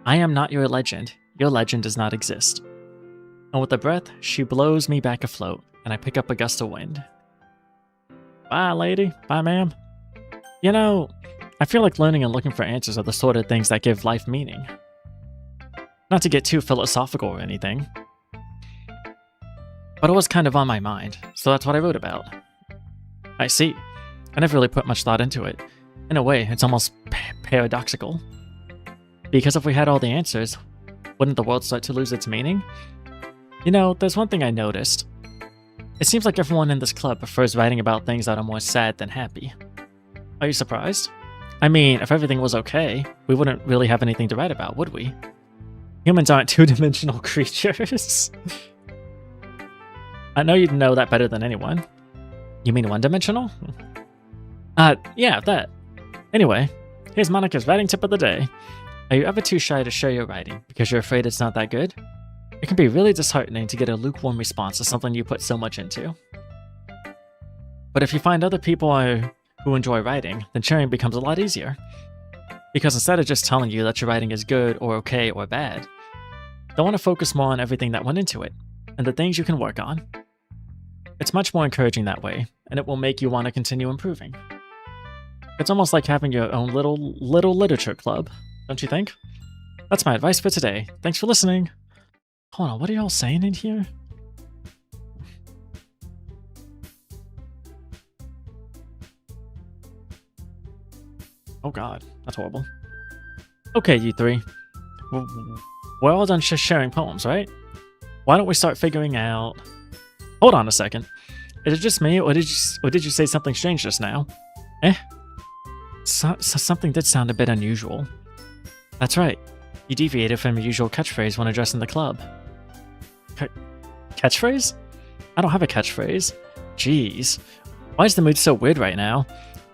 I am not your legend. Your legend does not exist. And with a breath, she blows me back afloat, and I pick up a gust of wind. Bye, lady. Bye, ma'am. You know, I feel like learning and looking for answers are the sort of things that give life meaning. Not to get too philosophical or anything. But it was kind of on my mind, so that's what I wrote about. I see. I never really put much thought into it. In a way, it's almost paradoxical. Because if we had all the answers, wouldn't the world start to lose its meaning? You know, there's one thing I noticed. It seems like everyone in this club prefers writing about things that are more sad than happy. Are you surprised? I mean, if everything was okay, we wouldn't really have anything to write about, would we? Humans aren't two-dimensional creatures. I know you'd know that better than anyone. You mean one-dimensional? Yeah, that. Anyway, here's Monica's writing tip of the day. Are you ever too shy to share your writing because you're afraid it's not that good? It can be really disheartening to get a lukewarm response to something you put so much into. But if you find other people who enjoy writing, then sharing becomes a lot easier. Because instead of just telling you that your writing is good or okay or bad, they'll want to focus more on everything that went into it, and the things you can work on. It's much more encouraging that way, and it will make you want to continue improving. It's almost like having your own little literature club, don't you think? That's my advice for today. Thanks for listening. Hold on, what are y'all saying in here? Oh god, that's horrible. Okay, you three. We're all done sharing poems, right? Why don't we start figuring out... Hold on a second. Is it just me, or did you say something strange just now? Something did sound a bit unusual. That's right. You deviated from your usual catchphrase when addressing the club. Catchphrase? I don't have a catchphrase. Jeez. Why is the mood so weird right now?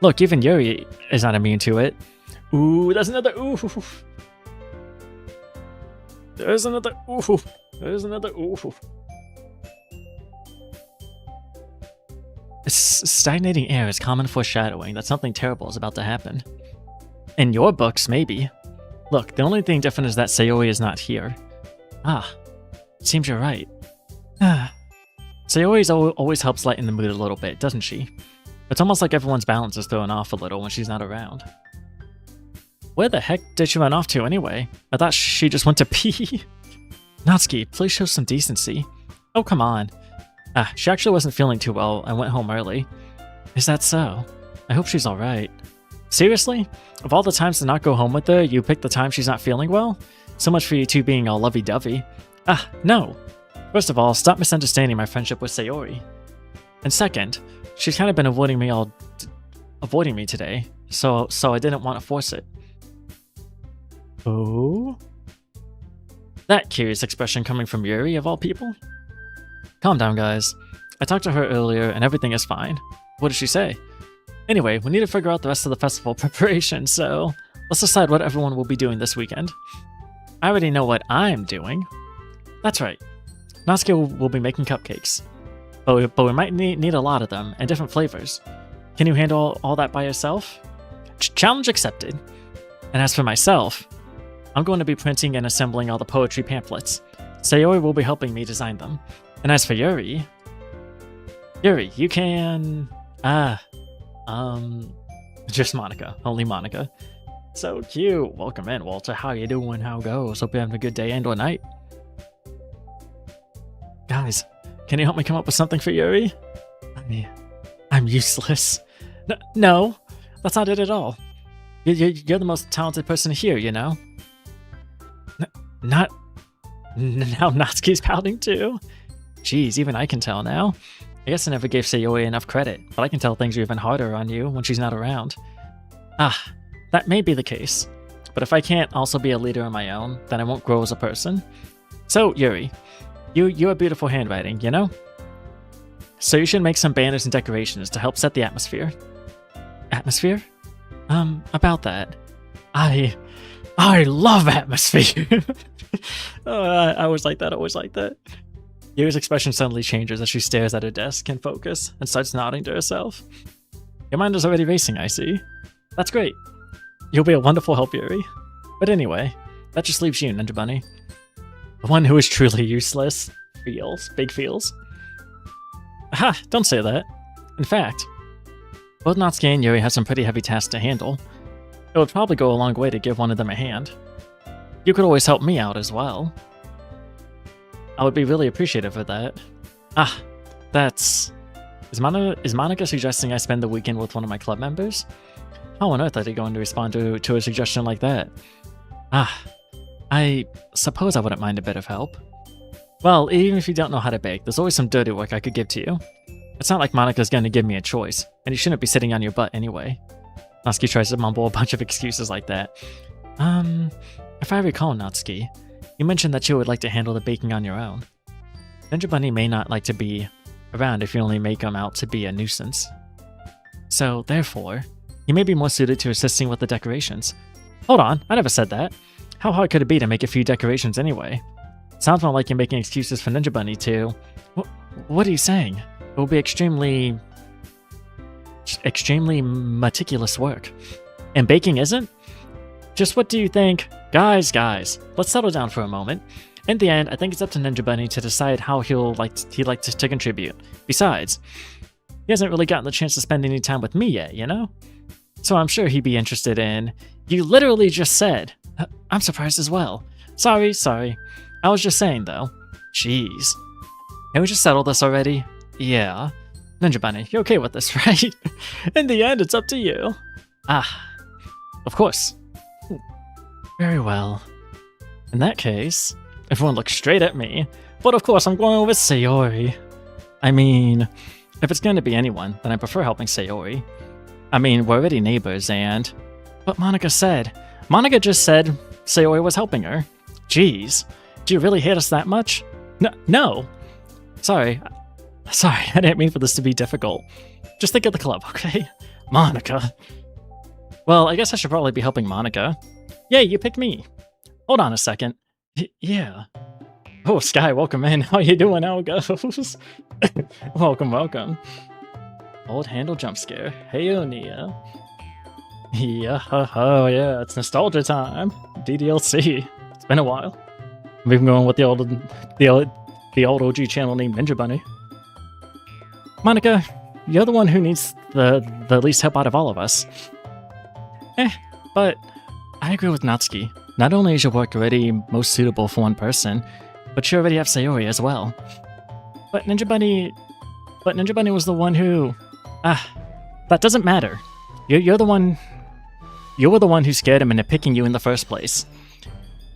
Look, even Yuri is not immune to it. Ooh, that's another ooh. There's another ooh. There's another ooh. Stagnating air is common foreshadowing that something terrible is about to happen. In your books, maybe. Look, the only thing different is that Sayori is not here. Ah, it seems you're right. Sayori always helps lighten the mood a little bit, doesn't she? It's almost like everyone's balance is thrown off a little when she's not around. Where the heck did she run off to anyway? I thought she just went to pee. Natsuki, please show some decency. Oh, come on. She actually wasn't feeling too well and went home early. Is that so? I hope she's alright. Seriously? Of all the times to not go home with her, you picked the time she's not feeling well? So much for you two being all lovey-dovey. No. First of all, stop misunderstanding my friendship with Sayori. And second, she's kind of been avoiding me today, so I didn't want to force it. Oh? That curious expression coming from Yuri, of all people? Calm down, guys. I talked to her earlier, and everything is fine. What did she say? Anyway, we need to figure out the rest of the festival preparation, so let's decide what everyone will be doing this weekend. I already know what I'm doing. That's right. Natsuki will be making cupcakes. But we might need a lot of them, and different flavors. Can you handle all that by yourself? Challenge accepted. And as for myself, I'm going to be printing and assembling all the poetry pamphlets. Sayori will be helping me design them. And as for Yuri, you can... just Monica. Only Monica. So cute. Welcome in, Walter. How you doing? How goes? Hope you're having a good day and or night. Guys, can you help me come up with something for Yuri? I'm useless. No, that's not it at all. You're the most talented person here, you know? Now Natsuki's pouting too. Jeez, even I can tell now. I guess I never gave Sayori enough credit, but I can tell things are even harder on you when she's not around. That may be the case. But if I can't also be a leader on my own, then I won't grow as a person. So, Yuri, you have beautiful handwriting, you know? So you should make some banners and decorations to help set the atmosphere. Atmosphere? About that. I love atmosphere! I always like that. Yuri's expression suddenly changes as she stares at her desk in focus and starts nodding to herself. Your mind is already racing, I see. That's great. You'll be a wonderful help, Yuri. But anyway, that just leaves you, Ninja Bunny. The one who is truly useless. Big feels. Aha, don't say that. In fact, both Natsuki and Yuri have some pretty heavy tasks to handle. It would probably go a long way to give one of them a hand. You could always help me out as well. I would be really appreciative of that. Is Monica suggesting I spend the weekend with one of my club members? How on earth are they going to respond to a suggestion like that? I suppose I wouldn't mind a bit of help. Well, even if you don't know how to bake, there's always some dirty work I could give to you. It's not like Monica's going to give me a choice, and you shouldn't be sitting on your butt anyway. Natsuki tries to mumble a bunch of excuses like that. If I recall, Natsuki, you mentioned that you would like to handle the baking on your own. Ninja Bunny may not like to be around if you only make him out to be a nuisance. So, therefore, you may be more suited to assisting with the decorations. Hold on, I never said that. How hard could it be to make a few decorations anyway? Sounds more like you're making excuses for Ninja Bunny to... What are you saying? It will be extremely meticulous work. And baking isn't? Just what do you think? Guys, let's settle down for a moment. In the end, I think it's up to Ninja Bunny to decide how he'd like to contribute. Besides, he hasn't really gotten the chance to spend any time with me yet, you know? So I'm sure he'd be interested in... You literally just said... I'm surprised as well. Sorry. I was just saying, though. Jeez. Can we just settle this already? Yeah. Ninja Bunny, you're okay with this, right? In the end, it's up to you. Of course. Very well. In that case, everyone looks straight at me. But of course, I'm going with Sayori. I mean, if it's going to be anyone, then I prefer helping Sayori. I mean, we're already neighbors and... But Monica just said Sayori was helping her. Jeez. Do you really hate us that much? No. Sorry, I didn't mean for this to be difficult. Just think of the club, okay? Monica. Well, I guess I should probably be helping Monica. Yay, you picked me. Hold on a second. Yeah. Oh, Sky, welcome in. How you doing? How it goes? Welcome, welcome. Old handle jump scare. Hey, Nia. Yeah, oh yeah, it's nostalgia time. DDLC. It's been a while. We've been going with the old OG channel named Ninja Bunny. Monica, you're the one who needs the least help out of all of us. But I agree with Natsuki. Not only is your work already most suitable for one person, but you already have Sayori as well. But Ninja Bunny was the one who... that doesn't matter. You're the one... You were the one who scared him into picking you in the first place.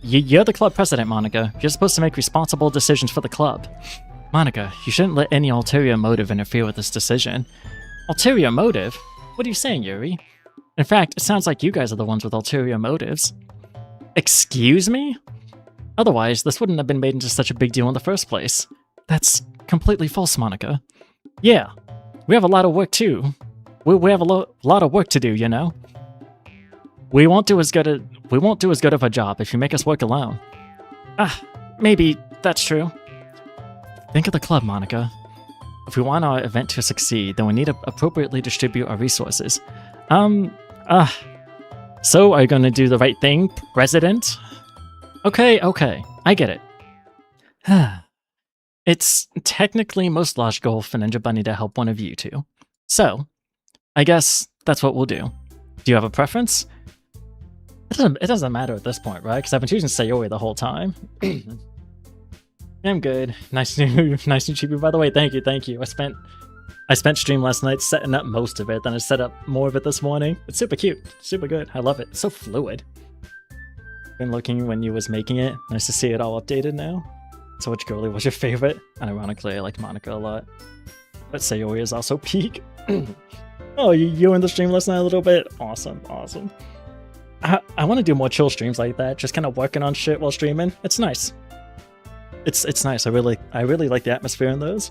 You're the club president, Monica. You're supposed to make responsible decisions for the club. Monica, you shouldn't let any ulterior motive interfere with this decision. Ulterior motive? What are you saying, Yuri? In fact, it sounds like you guys are the ones with ulterior motives. Excuse me? Otherwise, this wouldn't have been made into such a big deal in the first place. That's completely false, Monica. Yeah, we have a lot of work too. We have a lot of work to do, you know? We won't do as good of a job if you make us work alone. Maybe that's true. Think of the club, Monica. If we want our event to succeed, then we need to appropriately distribute our resources. So are you going to do the right thing, President? Okay, I get it. It's technically most logical for Ninja Bunny to help one of you two. So, I guess that's what we'll do. Do you have a preference? It doesn't matter at this point, right? Because I've been choosing Sayori the whole time. I'm good. Nice to meet you. By the way, thank you. I spent stream last night setting up most of it, then I set up more of it this morning. It's super cute, super good. I love it. It's so fluid. Been looking when you was making it. Nice to see it all updated now. So which girlie was your favorite? Ironically, I liked Monica a lot. But Sayori is also peak. Oh, you were in the stream last night a little bit? Awesome. I want to do more chill streams like that, just kind of working on shit while streaming. It's nice. It's nice. I really like the atmosphere in those.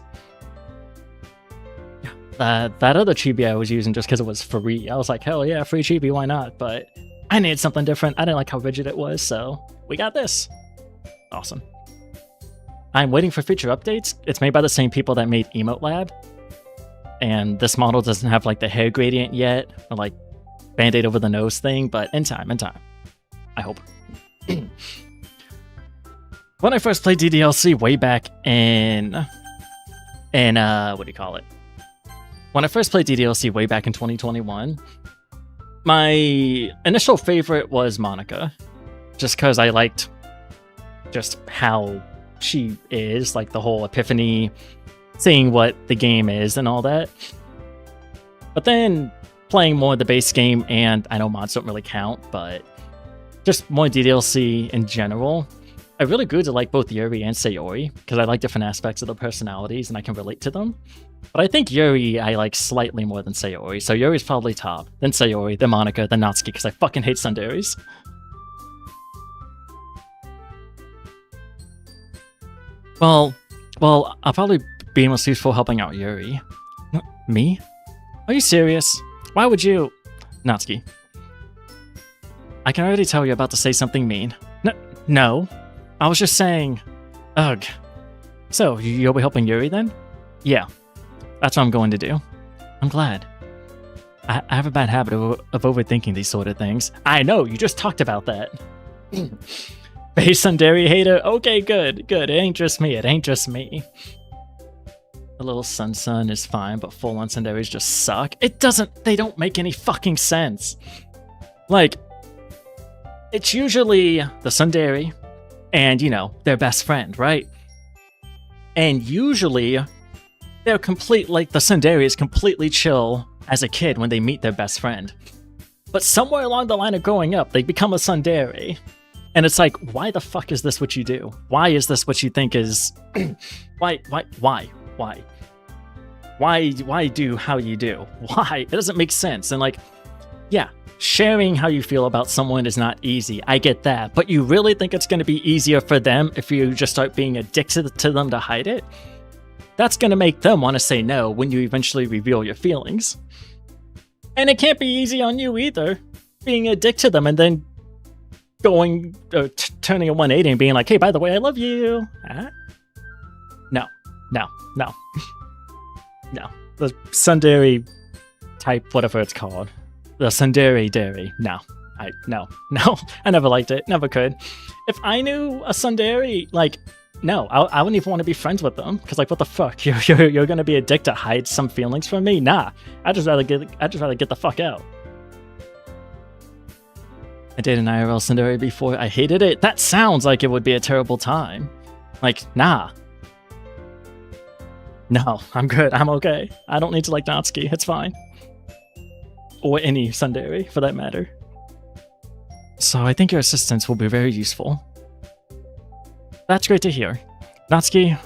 That other chibi I was using just because it was free. I was like, hell yeah, free chibi, why not? But I needed something different. I didn't like how rigid it was, so we got this. Awesome. I'm waiting for future updates. It's made by the same people that made Emote Lab. And this model doesn't have like the hair gradient yet, or like band-aid over the nose thing, but in time. I hope. When I first played DDLC way back in what do you call it? When I first played DDLC way back in 2021, my initial favorite was Monica. Just because I liked just how she is, like the whole epiphany, seeing what the game is and all that. But then playing more of the base game, and I know mods don't really count, but just more DDLC in general, I really grew to like both Yuri and Sayori, because I like different aspects of their personalities and I can relate to them. But I think Yuri I like slightly more than Sayori, so Yuri's probably top, then Sayori, then Monica, then Natsuki, because I fucking hate tsunderes. Well, I'll probably be most useful helping out Yuri. Me? Are you serious? Why would you... Natsuki. I can already tell you're about to say something mean. No. I was just saying... Ugh. So, you'll be helping Yuri then? Yeah. That's what I'm going to do. I'm glad. I have a bad habit of overthinking these sort of things. I know, you just talked about that. Base tsundere hater? Okay, good. It ain't just me. A little sun is fine, but full-on tsunderes just suck. They don't make any fucking sense. Like, it's usually the tsundere and, you know, their best friend, right? And usually, the tsundere is completely chill as a kid when they meet their best friend. But somewhere along the line of growing up, they become a tsundere. And it's like, why the fuck is this what you do? Why is this what you think is... Why do how you do? Why? It doesn't make sense. And like, yeah, sharing how you feel about someone is not easy. I get that. But you really think it's going to be easier for them if you just start being addicted to them to hide it? That's going to make them want to say no when you eventually reveal your feelings. And it can't be easy on you either, being addicted to them and then going, turning a 180 and being like, hey, by the way, I love you. No. No. The tsundere type, whatever it's called. The tsundere dairy. No. No. I never liked it. Never could. If I knew a tsundere, like, no, I wouldn't even want to be friends with them. Because, like, what the fuck? You're gonna be a dick to hide some feelings from me? Nah. I'd just rather get the fuck out. I dated an IRL tsundere before. I hated it. That sounds like it would be a terrible time. Like, nah. No, I'm good. I'm okay. I don't need to like Natsuki. It's fine. Or any tsundere, for that matter. So I think your assistance will be very useful. That's great to hear. Natsuki,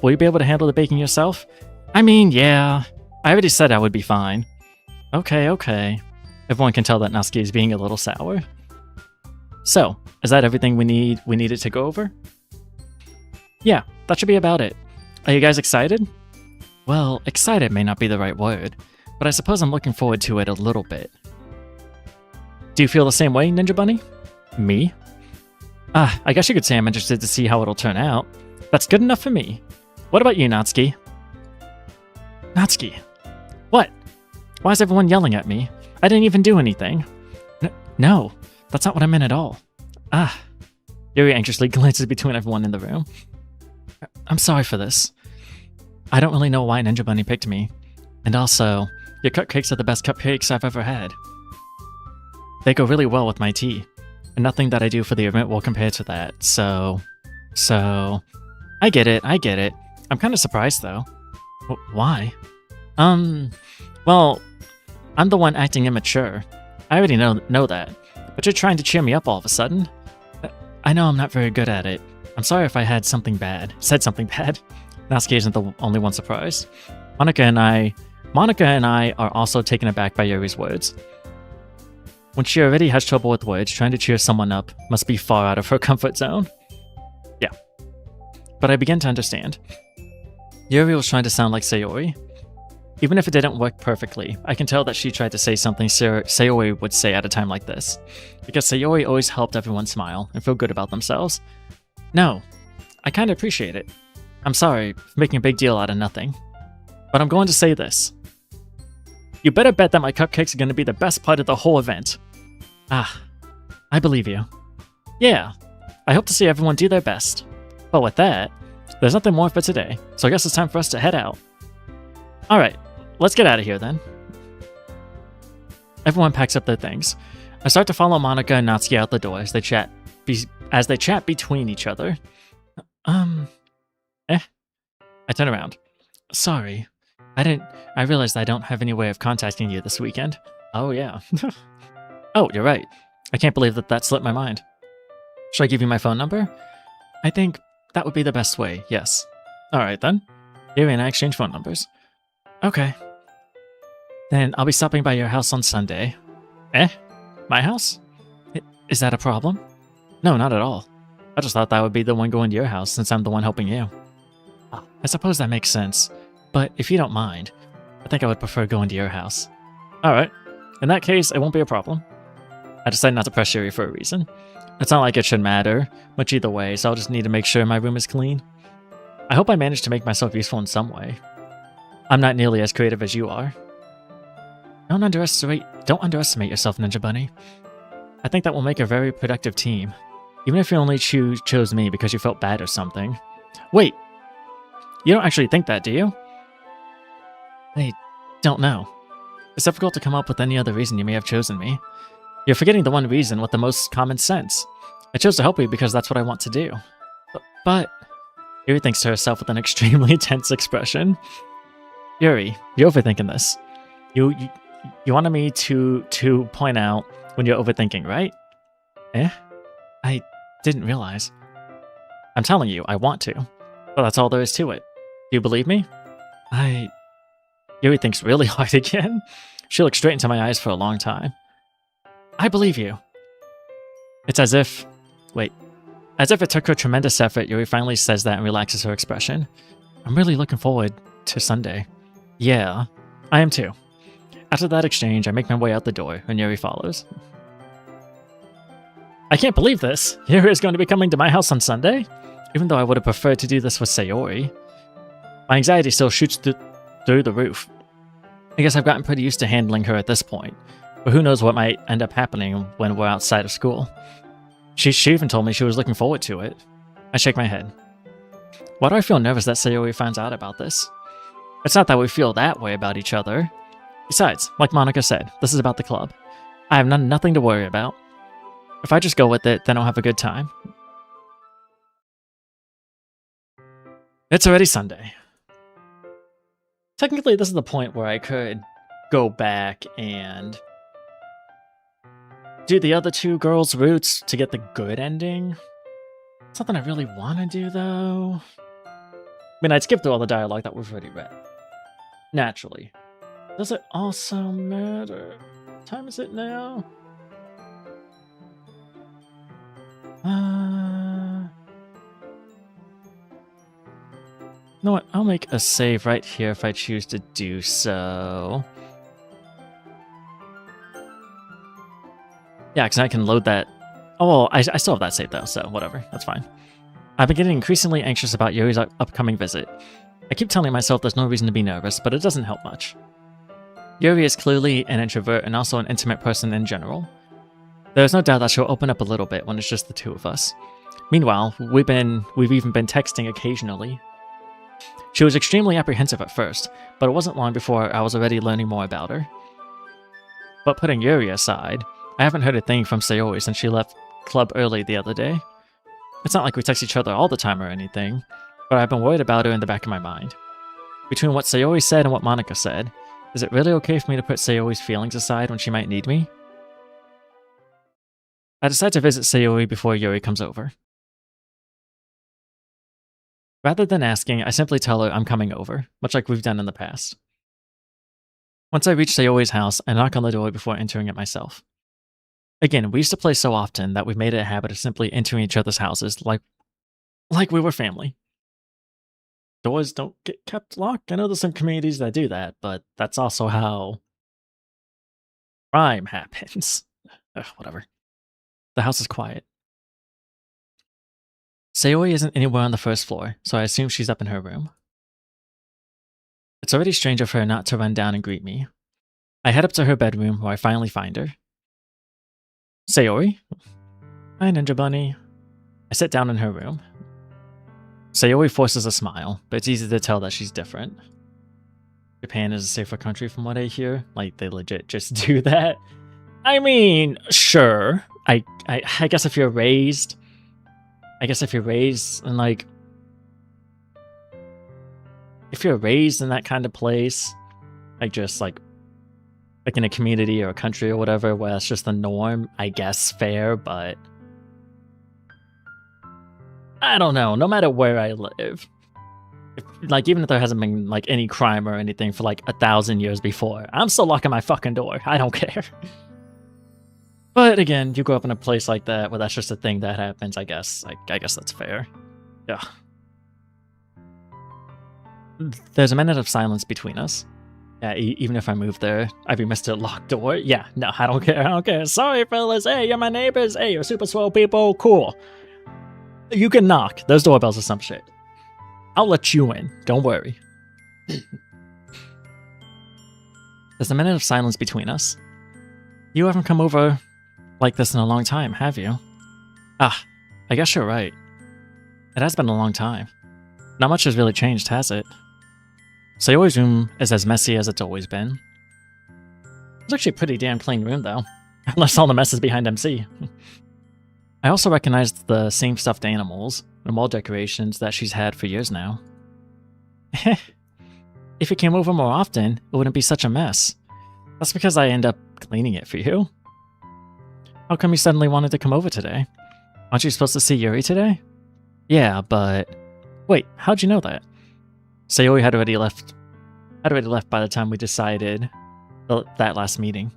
will you be able to handle the baking yourself? I mean, yeah. I already said I would be fine. Okay. Everyone can tell that Natsuki is being a little sour. So, is that everything we needed to go over? Yeah, that should be about it. Are you guys excited? Well, excited may not be the right word, but I suppose I'm looking forward to it a little bit. Do you feel the same way, Ninja Bunny? Me? I guess you could say I'm interested to see how it'll turn out. That's good enough for me. What about you, Natsuki? Natsuki? What? Why is everyone yelling at me? I didn't even do anything. No, that's not what I meant at all. Yuri anxiously glances between everyone in the room. I'm sorry for this. I don't really know why Ninja Bunny picked me. And also, your cupcakes are the best cupcakes I've ever had. They go really well with my tea. And nothing that I do for the event will compare to that, so... I get it. I'm kind of surprised, though. Why? Well, I'm the one acting immature. I already know that. But you're trying to cheer me up all of a sudden. I know I'm not very good at it. I'm sorry if I said something bad. Natsuki isn't the only one surprised. Monica and I are also taken aback by Yuri's words. When she already has trouble with words, trying to cheer someone up must be far out of her comfort zone. Yeah. But I begin to understand. Yuri was trying to sound like Sayori. Even if it didn't work perfectly, I can tell that she tried to say something Sayori would say at a time like this. Because Sayori always helped everyone smile and feel good about themselves. No, I kind of appreciate it. I'm sorry for making a big deal out of nothing. But I'm going to say this. You better bet that my cupcakes are going to be the best part of the whole event. I believe you. Yeah, I hope to see everyone do their best. But with that, there's nothing more for today, so I guess it's time for us to head out. Alright, let's get out of here then. Everyone packs up their things. I start to follow Monica and Natsuki out the door as they chat between each other. I turn around. Sorry. I realized I don't have any way of contacting you this weekend. Oh, yeah. Oh, you're right. I can't believe that slipped my mind. Should I give you my phone number? I think that would be the best way, yes. Alright then. Yuri and I exchange phone numbers. Okay. Then I'll be stopping by your house on Sunday. My house? Is that a problem? No, not at all. I just thought that would be the one going to your house since I'm the one helping you. I suppose that makes sense. But if you don't mind, I think I would prefer going to your house. Alright. In that case, it won't be a problem. I decided not to press Yuri for a reason. It's not like it should matter much either way, so I'll just need to make sure my room is clean. I hope I managed to make myself useful in some way. I'm not nearly as creative as you are. Don't underestimate yourself, Ninja Bunny. I think that will make a very productive team. Even if you only chose me because you felt bad or something. Wait! You don't actually think that, do you? I don't know. It's difficult to come up with any other reason you may have chosen me. You're forgetting the one reason with the most common sense. I chose to help you because that's what I want to do. But... Yuri thinks to herself with an extremely tense expression. Yuri, you're overthinking this. You wanted me to point out when you're overthinking, right? I didn't realize. I'm telling you, I want to. But that's all there is to it. Do you believe me? Yuri thinks really hard again. She looks straight into my eyes for a long time. I believe you. It's as if... Wait. As if it took her tremendous effort, Yuri finally says that and relaxes her expression. I'm really looking forward to Sunday. Yeah, I am too. After that exchange, I make my way out the door, and Yuri follows. I can't believe this. Yuri is going to be coming to my house on Sunday? Even though I would have preferred to do this with Sayori. My anxiety still shoots through the roof. I guess I've gotten pretty used to handling her at this point. But who knows what might end up happening when we're outside of school. She even told me she was looking forward to it. I shake my head. Why do I feel nervous that Sayori finds out about this? It's not that we feel that way about each other. Besides, like Monica said, this is about the club. I have nothing to worry about. If I just go with it, then I'll have a good time. It's already Sunday. Technically, this is the point where I could go back and do the other two girls' routes to get the good ending. Something I really want to do, though. I mean, I'd skip through all the dialogue that we've already read. Naturally. Does it also matter? What time is it now? You know what? I'll make a save right here if I choose to do so. Yeah, because I can load that. Oh, well, I still have that save though, so whatever. That's fine. I've been getting increasingly anxious about Yuri's upcoming visit. I keep telling myself there's no reason to be nervous, but it doesn't help much. Yuri is clearly an introvert and also an intimate person in general. There is no doubt that she'll open up a little bit when it's just the two of us. Meanwhile, we've even been texting occasionally. She was extremely apprehensive at first, but it wasn't long before I was already learning more about her. But putting Yuri aside, I haven't heard a thing from Sayori since she left club early the other day. It's not like we text each other all the time or anything, but I've been worried about her in the back of my mind. Between what Sayori said and what Monica said, is it really okay for me to put Sayori's feelings aside when she might need me? I decide to visit Sayori before Yuri comes over. Rather than asking, I simply tell her I'm coming over, much like we've done in the past. Once I reach Sayori's house, I knock on the door before entering it myself. Again, we used to play so often that we've made it a habit of simply entering each other's houses like we were family. Doors don't get kept locked. I know there's some communities that do that, but that's also how crime happens. Ugh, whatever. The house is quiet. Sayori isn't anywhere on the first floor, so I assume she's up in her room. It's already strange of her not to run down and greet me. I head up to her bedroom where I finally find her. Sayori? Hi, Ninja Bunny. I sit down in her room. Sayori forces a smile, but it's easy to tell that she's different. Japan is a safer country from what I hear. Like, they legit just do that. I mean, sure. I guess if you're raised... in, like... If you're raised in that kind of place, like, just, like in a community or a country or whatever, where it's just the norm, I guess fair, but... I don't know, no matter where I live. Even if there hasn't been, like, any crime or anything for, like, 1,000 years before, I'm still locking my fucking door. I don't care. But again, you grow up in a place like that where that's just a thing that happens, I guess. I guess that's fair. Yeah. There's a minute of silence between us. Yeah, even if I move there, I'd be Mr. Locked Door. Yeah, no, I don't care. I don't care. Sorry, fellas. Hey, you're my neighbors. Hey, you're super swell people. Cool. You can knock. There's doorbells or some shit. I'll let you in. Don't worry. There's a minute of silence between us. You haven't come over like this in a long time, have you? Ah, I guess you're right. It has been a long time. Not much has really changed, has it? Sayori's room is as messy as it's always been. It's actually a pretty damn clean room, though. Unless all the mess is behind MC. I also recognized the same stuffed animals and wall decorations that she's had for years now. If you came over more often, it wouldn't be such a mess. That's because I end up cleaning it for you. How come you suddenly wanted to come over today? Aren't you supposed to see Yuri today? Yeah, but... Wait, how'd you know that? Sayori had already left by the time we decided that last meeting.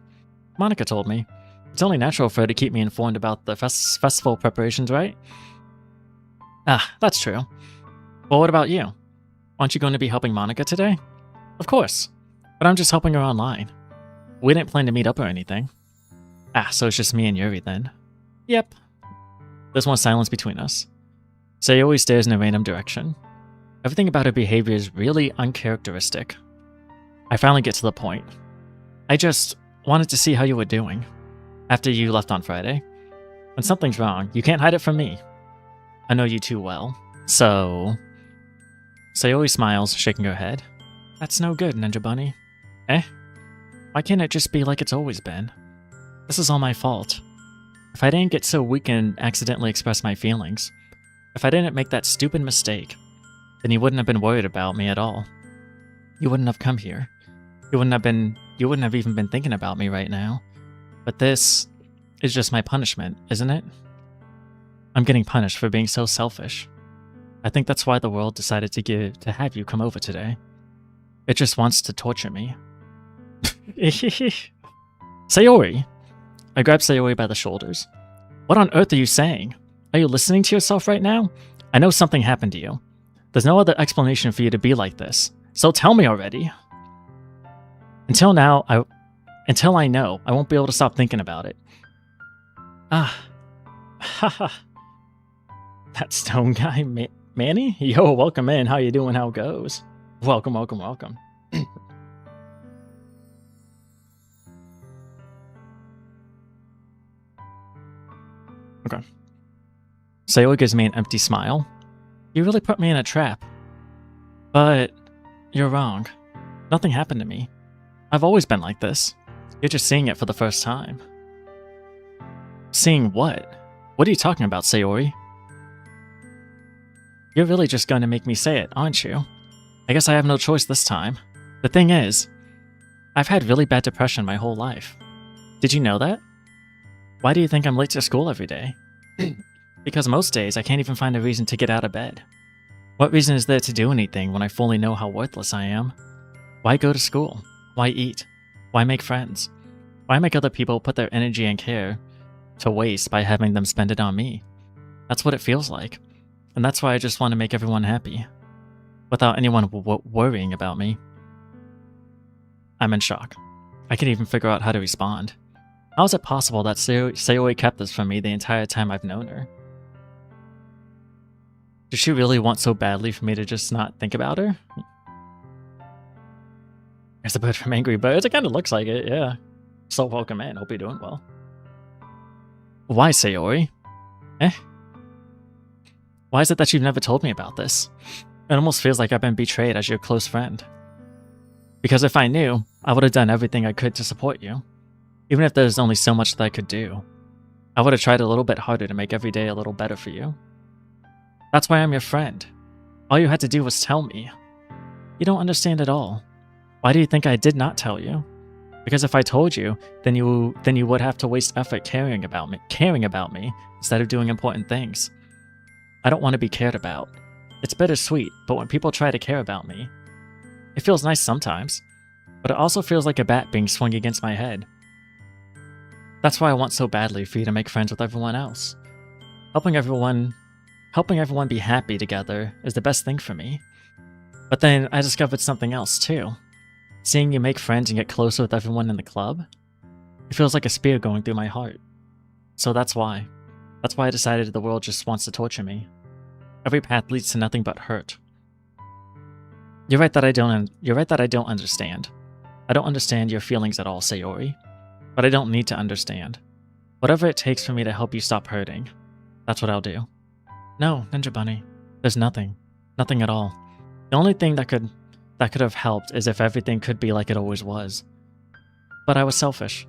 Monica told me. It's only natural for her to keep me informed about the festival preparations, right? Ah, that's true. Well, what about you? Aren't you going to be helping Monica today? Of course, but I'm just helping her online. We didn't plan to meet up or anything. Ah, so it's just me and Yuri then. Yep, There's more silence between us. Sayori stares in a random direction. Everything about her behavior is really uncharacteristic. I finally get to the point. I just wanted to see how you were doing after you left on Friday. When something's wrong, you can't hide it from me. I know you too well. So... Sayori smiles, shaking her head. That's no good, Ninja Bunny. Eh? Why can't it just be like it's always been? This is all my fault. If I didn't get so weak and accidentally express my feelings, if I didn't make that stupid mistake, then you wouldn't have been worried about me at all. You wouldn't have come here. You wouldn't have even been thinking about me right now. But this is just my punishment, isn't it? I'm getting punished for being so selfish. I think that's why the world decided to have you come over today. It just wants to torture me. Sayori! I grab Sayori by the shoulders. What on earth are you saying? Are you listening to yourself right now? I know something happened to you. There's no other explanation for you to be like this. So tell me already. Until I know, I won't be able to stop thinking about it. Haha. That stone guy, Manny? Yo, welcome in. How you doing? How it goes? Welcome, welcome, welcome. Okay. Sayori gives me an empty smile. You really put me in a trap. But you're wrong. Nothing happened to me. I've always been like this. You're just seeing it for the first time. Seeing what? What are you talking about, Sayori? You're really just going to make me say it, aren't you? I guess I have no choice this time. The thing is, I've had really bad depression my whole life. Did you know that? Why do you think I'm late to school every day? Because most days I can't even find a reason to get out of bed. What reason is there to do anything when I fully know how worthless I am? Why go to school? Why eat? Why make friends? Why make other people put their energy and care to waste by having them spend it on me? That's what it feels like. And that's why I just want to make everyone happy. Without anyone worrying about me. I'm in shock. I can't even figure out how to respond. How is it possible that Sayori kept this from me the entire time I've known her? Does she really want so badly for me to just not think about her? There's a bird from Angry Birds. It kind of looks like it, yeah. So welcome in. Hope you're doing well. Why, Sayori? Eh? Why is it that you've never told me about this? It almost feels like I've been betrayed as your close friend. Because if I knew, I would have done everything I could to support you. Even if there's only so much that I could do. I would have tried a little bit harder to make every day a little better for you. That's why I'm your friend. All you had to do was tell me. You don't understand at all. Why do you think I did not tell you? Because if I told you, then you would have to waste effort caring about me instead of doing important things. I don't want to be cared about. It's bittersweet, but when people try to care about me, it feels nice sometimes, but it also feels like a bat being swung against my head. That's why I want so badly for you to make friends with everyone else. Helping everyone be happy together is the best thing for me. But then I discovered something else too. Seeing you make friends and get closer with everyone in the club, it feels like a spear going through my heart. So that's why. That's why I decided the world just wants to torture me. Every path leads to nothing but hurt. You're right that I don't understand. I don't understand your feelings at all, Sayori. But I don't need to understand. Whatever it takes for me to help you stop hurting, that's what I'll do. No, Ninja Bunny. There's nothing. Nothing at all. The only thing that could have helped is if everything could be like it always was. But I was selfish.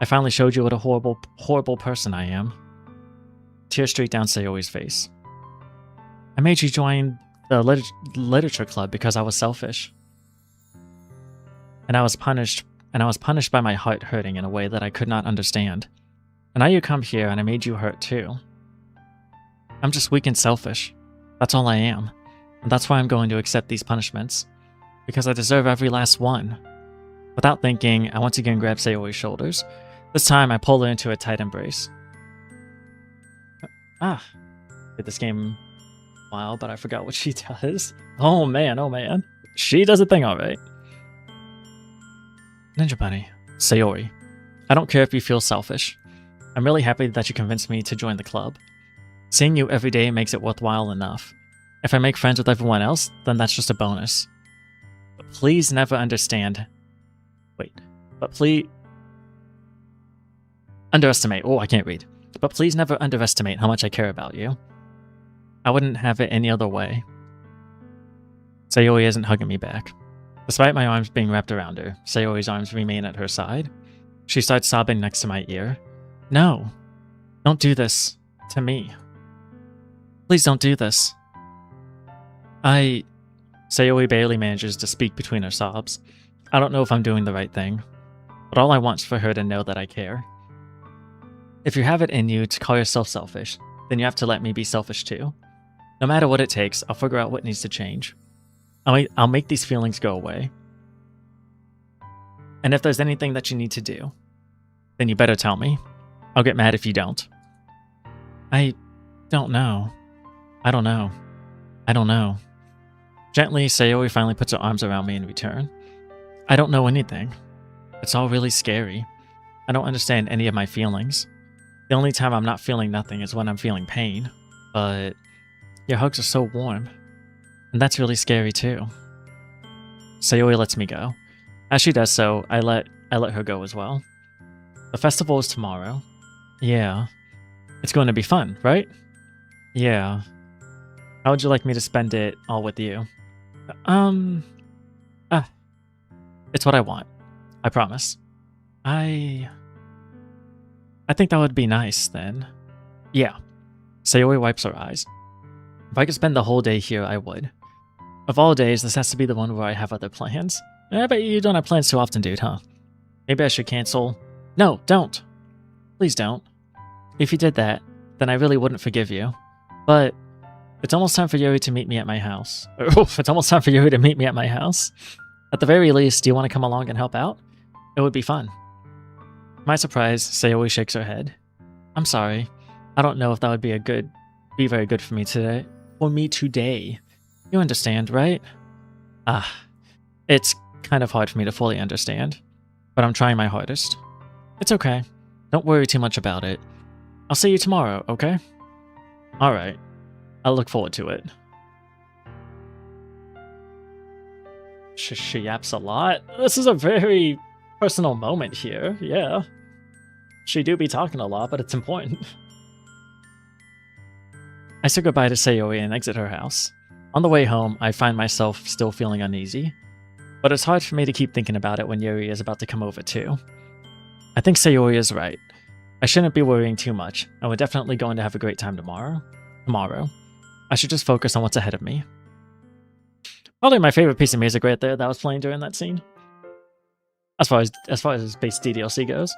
I finally showed you what a horrible, horrible person I am. Tears streak down Sayori's face. I made you join the literature club because I was selfish. And I was punished by my heart hurting in a way that I could not understand. And now you come here and I made you hurt too. I'm just weak and selfish. That's all I am. And that's why I'm going to accept these punishments. Because I deserve every last one. Without thinking, I once again grab Sayori's shoulders. This time I pull her into a tight embrace. Did this game a while, but I forgot what she does. Oh man. She does a thing alright. Ninja Bunny, Sayori, I don't care if you feel selfish. I'm really happy that you convinced me to join the club. Seeing you every day makes it worthwhile enough. If I make friends with everyone else, then that's just a bonus. But please never understand. But please... Underestimate. Oh, I can't read. But please never underestimate how much I care about you. I wouldn't have it any other way. Sayori isn't hugging me back. Despite my arms being wrapped around her, Sayori's arms remain at her side. She starts sobbing next to my ear. No. Don't do this. To me. Please don't do this. Sayori barely manages to speak between her sobs. I don't know if I'm doing the right thing, but all I want is for her to know that I care. If you have it in you to call yourself selfish, then you have to let me be selfish too. No matter what it takes, I'll figure out what needs to change. I'll make these feelings go away. And if there's anything that you need to do, then you better tell me. I'll get mad if you don't. I don't know. I don't know. I don't know. Gently, Sayori finally puts her arms around me in return. I don't know anything. It's all really scary. I don't understand any of my feelings. The only time I'm not feeling nothing is when I'm feeling pain. But your hugs are so warm. And that's really scary too. Sayori lets me go. As she does so, I let her go as well. The festival is tomorrow. Yeah. It's going to be fun, right? Yeah. How would you like me to spend it all with you? It's what I want. I promise. I think that would be nice, then. Yeah. Sayori wipes her eyes. If I could spend the whole day here, I would. Of all days, this has to be the one where I have other plans. I bet you don't have plans too often, dude, huh? Maybe I should cancel. No, don't. Please don't. If you did that, then I really wouldn't forgive you. But it's almost time for Yuri to meet me at my house. It's almost time for Yuri to meet me at my house. At the very least, do you want to come along and help out? It would be fun. To my surprise, Sayori shakes her head. I'm sorry. I don't know if that would be very good for me today. You understand, right? It's kind of hard for me to fully understand, but I'm trying my hardest. It's okay. Don't worry too much about it. I'll see you tomorrow, okay? Alright. I'll look forward to it. She yaps a lot. This is a very personal moment here, yeah. She do be talking a lot, but it's important. I say goodbye to Sayori and exit her house. On the way home, I find myself still feeling uneasy, but it's hard for me to keep thinking about it when Yuri is about to come over too. I think Sayori is right. I shouldn't be worrying too much, and we're definitely going to have a great time tomorrow. I should just focus on what's ahead of me. Probably my favorite piece of music right there that was playing during that scene. As far as base DDLC goes.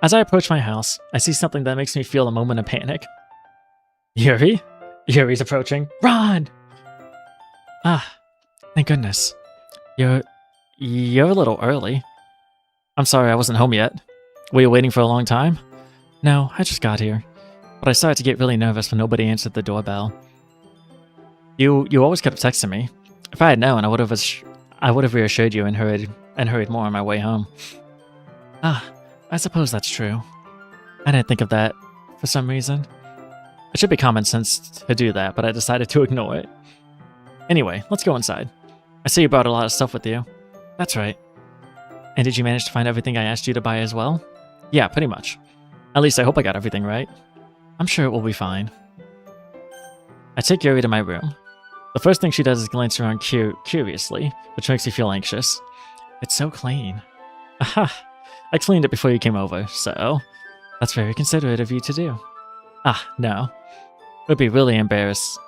As I approach my house, I see something that makes me feel a moment of panic. Yuri? Yuri's approaching. Run! Thank goodness. You're a little early. I'm sorry I wasn't home yet. Were you waiting for a long time? No, I just got here. But I started to get really nervous when nobody answered the doorbell. You always kept texting me. If I had known, I would have reassured you and hurried more on my way home. I suppose that's true. I didn't think of that for some reason. It should be common sense to do that, but I decided to ignore it. Anyway, let's go inside. I see you brought a lot of stuff with you. That's right. And did you manage to find everything I asked you to buy as well? Yeah, pretty much. At least I hope I got everything right. I'm sure it will be fine. I take Yuri to my room. The first thing she does is glance around curiously, which makes me feel anxious. It's so clean. Aha! I cleaned it before you came over, so that's very considerate of you to do. No. I would be really embarrassed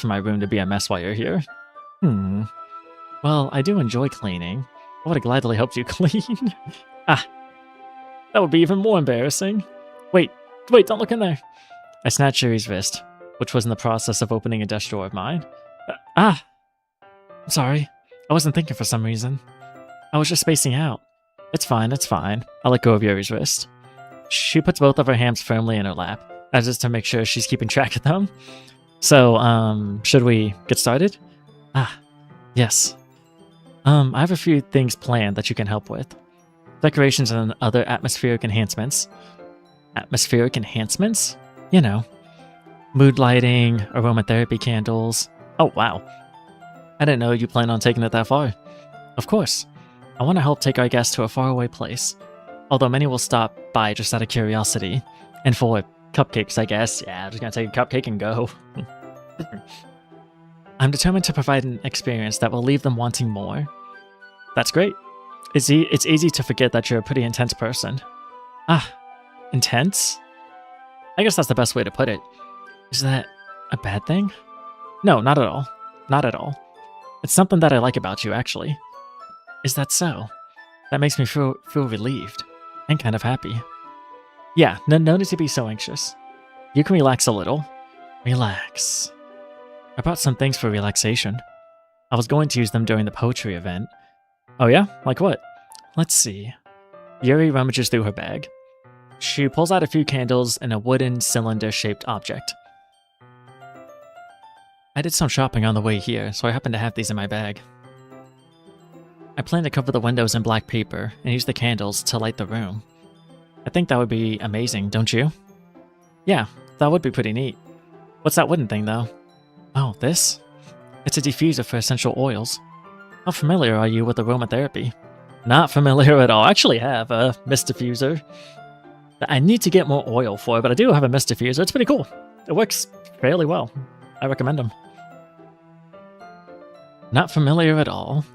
for my room to be a mess while you're here. Well, I do enjoy cleaning. I would have gladly helped you clean. That would be even more embarrassing. Wait, don't look in there. I snatched Yuri's wrist, which was in the process of opening a desk drawer of mine. I'm sorry. I wasn't thinking for some reason. I was just spacing out. It's fine. I let go of Yuri's wrist. She puts both of her hands firmly in her lap, as is to make sure she's keeping track of them. So, should we get started? Yes. I have a few things planned that you can help with. Decorations and other atmospheric enhancements. Atmospheric enhancements? You know, mood lighting, aromatherapy candles. Oh, wow. I didn't know you plan on taking it that far. Of course. I want to help take our guests to a faraway place. Although many will stop by just out of curiosity. And for cupcakes, I guess. Yeah, I'm just gonna take a cupcake and go. I'm determined to provide an experience that will leave them wanting more. That's great. It's easy to forget that you're a pretty intense person. Ah, intense? I guess that's the best way to put it. Is that a bad thing? No, not at all. Not at all. It's something that I like about you, actually. Is that so? That makes me feel relieved. And kind of happy. Yeah, no need to be so anxious. You can relax a little. Relax. I brought some things for relaxation. I was going to use them during the poetry event. Oh yeah? Like what? Let's see. Yuri rummages through her bag. She pulls out a few candles and a wooden cylinder-shaped object. I did some shopping on the way here, so I happen to have these in my bag. I plan to cover the windows in black paper and use the candles to light the room. I think that would be amazing, don't you? Yeah, that would be pretty neat. What's that wooden thing, though? Oh, this? It's a diffuser for essential oils. How familiar are you with aromatherapy? Not familiar at all. I actually have a mist diffuser that I need to get more oil for, but I do have a mist diffuser. It's pretty cool. It works fairly well. I recommend them. Not familiar at all.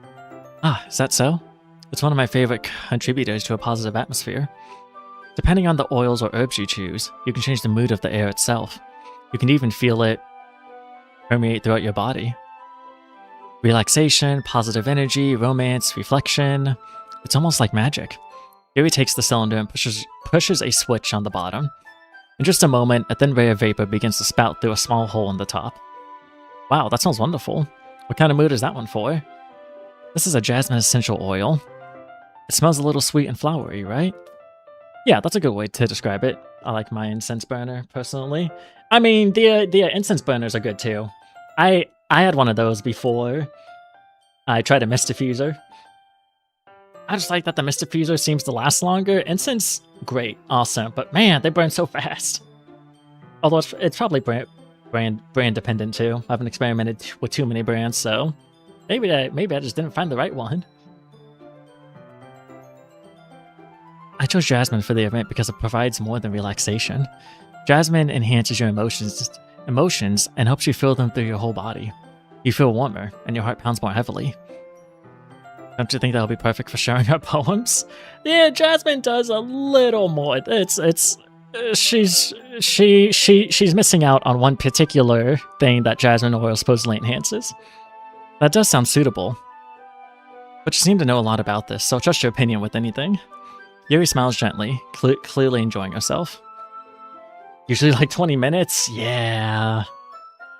Ah, is that so? It's one of my favorite contributors to a positive atmosphere. Depending on the oils or herbs you choose, you can change the mood of the air itself. You can even feel it permeate throughout your body. Relaxation, positive energy, romance, reflection. It's almost like magic. Yuri takes the cylinder and pushes a switch on the bottom. In just a moment, a thin ray of vapor begins to spout through a small hole in the top. Wow, that smells wonderful. What kind of mood is that one for? This is a jasmine essential oil. It smells a little sweet and flowery, right? Yeah, that's a good way to describe it. I like my incense burner, personally. I mean, the incense burners are good, too. I had one of those before I tried a mist diffuser. I just like that the mist diffuser seems to last longer. Incense, great, awesome, but man, they burn so fast. Although it's probably brand dependent, too. I haven't experimented with too many brands, so maybe I just didn't find the right one. I chose jasmine for the event because it provides more than relaxation. Jasmine enhances your emotions and helps you feel them through your whole body. You feel warmer, and your heart pounds more heavily. Don't you think that'll be perfect for sharing our poems? Yeah, Jasmine does a little more. She's missing out on one particular thing that jasmine oil supposedly enhances. That does sound suitable. But you seem to know a lot about this, so trust your opinion with anything. Yuri smiles gently, clearly enjoying herself. Usually like 20 minutes? Yeah.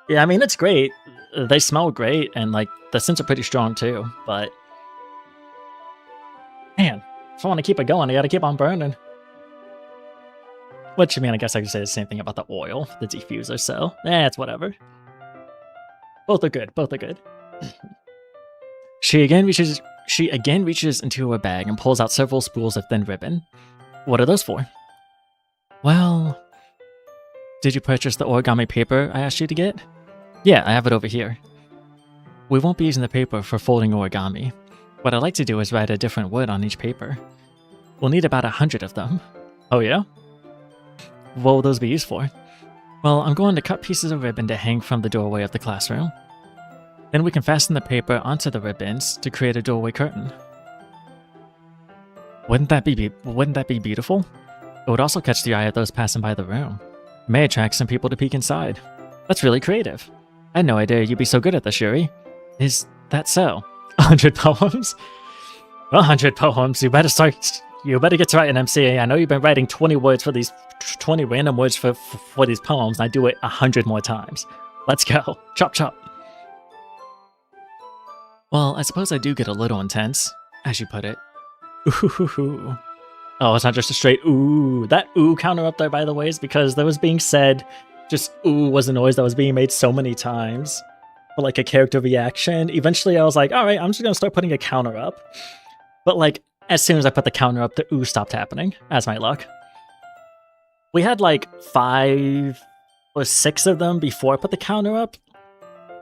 Yeah, I mean, it's great. They smell great, and like the scents are pretty strong too, but man, if I want to keep it going, I gotta keep on burning. Which, I mean, I guess I could say the same thing about the oil, the diffuser, so it's whatever. Both are good, both are good. She again reaches into her bag and pulls out several spools of thin ribbon. What are those for? Well, did you purchase the origami paper I asked you to get? Yeah, I have it over here. We won't be using the paper for folding origami. What I'd like to do is write a different word on each paper. We'll need about 100 of them. Oh yeah? What will those be used for? Well, I'm going to cut pieces of ribbon to hang from the doorway of the classroom. Then we can fasten the paper onto the ribbons to create a doorway curtain. Wouldn't that be beautiful? It would also catch the eye of those passing by the room. It may attract some people to peek inside. That's really creative. I had no idea you'd be so good at this, Yuri. Is that so? 100 poems? 100 poems. You better get to write an MCA. I know you've been writing 20 words for these 20 random words for these poems, and I do it 100 more times. Let's go. Chop chop. Well, I suppose I do get a little intense, as you put it. Ooh. Oh, it's not just a straight ooh. That ooh counter up there, by the way, is because that was being said, just ooh was a noise that was being made so many times for like a character reaction. Eventually I was like, alright, I'm just gonna start putting a counter up. But like, as soon as I put the counter up, the ooh stopped happening, as my luck. We had like 5 or 6 of them before I put the counter up.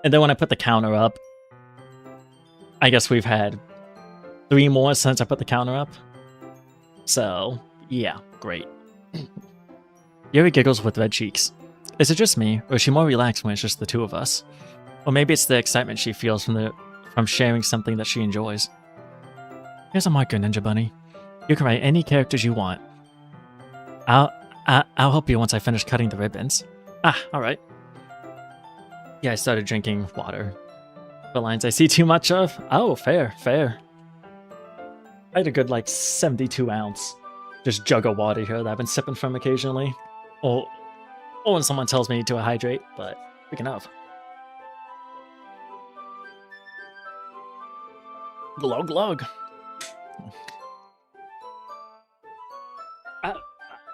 And then when I put the counter up, I guess we've had 3 more since I put the counter up. So, yeah, great. Yuri giggles with red cheeks. Is it just me, or is she more relaxed when it's just the two of us? Or maybe it's the excitement she feels from sharing something that she enjoys. Here's a marker, Ninja Bunny. You can write any characters you want. I'll help you once I finish cutting the ribbons. Ah, alright. Yeah, I started drinking water. The lines I see too much of? Oh, fair, fair. I had a good, like, 72 ounce just jug of water here that I've been sipping from occasionally. Or when someone tells me to hydrate, but speaking of. Glug glug.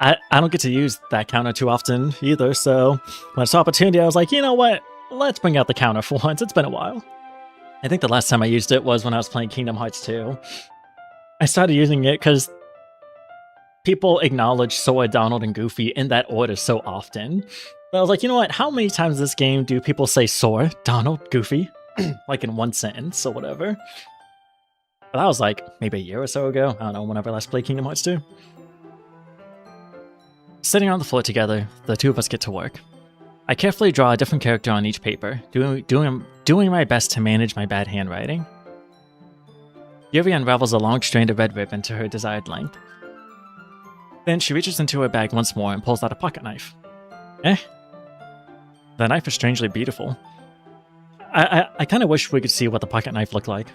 I don't get to use that counter too often either, so when I saw opportunity, I was like, you know what? Let's bring out the counter for once. It's been a while. I think the last time I used it was when I was playing Kingdom Hearts 2. I started using it because people acknowledge Sora, Donald, and Goofy in that order so often. But I was like, you know what? How many times in this game do people say Sora, Donald, Goofy? Like in one sentence or whatever. But that was like maybe a year or so ago. I don't know, whenever I last played Kingdom Hearts 2. Sitting on the floor together, the two of us get to work. I carefully draw a different character on each paper, doing my best to manage my bad handwriting. Yuri unravels a long strand of red ribbon to her desired length. Then she reaches into her bag once more and pulls out a pocket knife. Eh? The knife is strangely beautiful. I kind of wish we could see what the pocket knife looked like.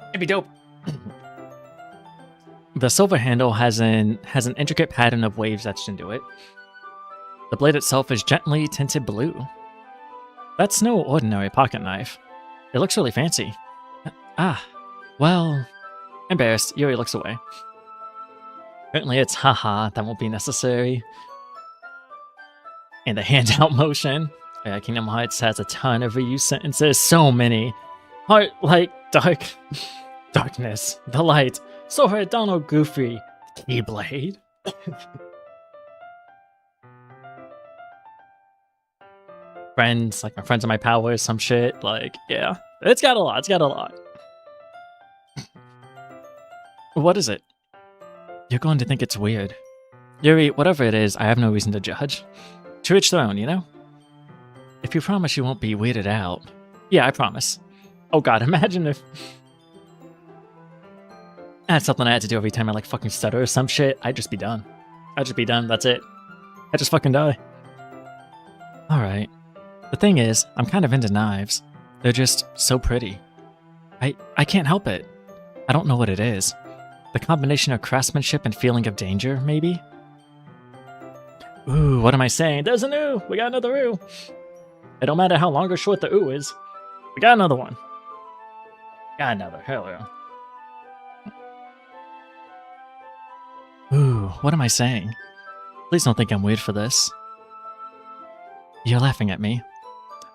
It'd be dope. The silver handle has an intricate pattern of waves etched into it. The blade itself is gently tinted blue. That's no ordinary pocket knife. It looks really fancy. Ah, well... Embarrassed, Yuri looks away. Apparently it's haha, that won't be necessary. And the handout motion. Yeah, Kingdom Hearts has a ton of reused sentences, so many. Heart, light, dark. Darkness, the light. Sora, Donald, Goofy, Keyblade. Friends, like my friends and my powers, some shit. Like, yeah. It's got a lot, it's got a lot. What is it? You're going to think it's weird. Yuri, whatever it is, I have no reason to judge. To each their own, you know? If you promise you won't be weirded out. Yeah, I promise. Oh god, imagine if... That's something I had to do every time I like fucking stutter or some shit. I'd just be done. I'd just be done, that's it. I'd just fucking die. Alright. The thing is, I'm kind of into knives. They're just so pretty. I can't help it. I don't know what it is. The combination of craftsmanship and feeling of danger, maybe? Ooh, what am I saying? There's an ooh! We got another ooh! It don't matter how long or short the ooh is. We got another one. Got another. Hello. Ooh, what am I saying? Please don't think I'm weird for this. You're laughing at me.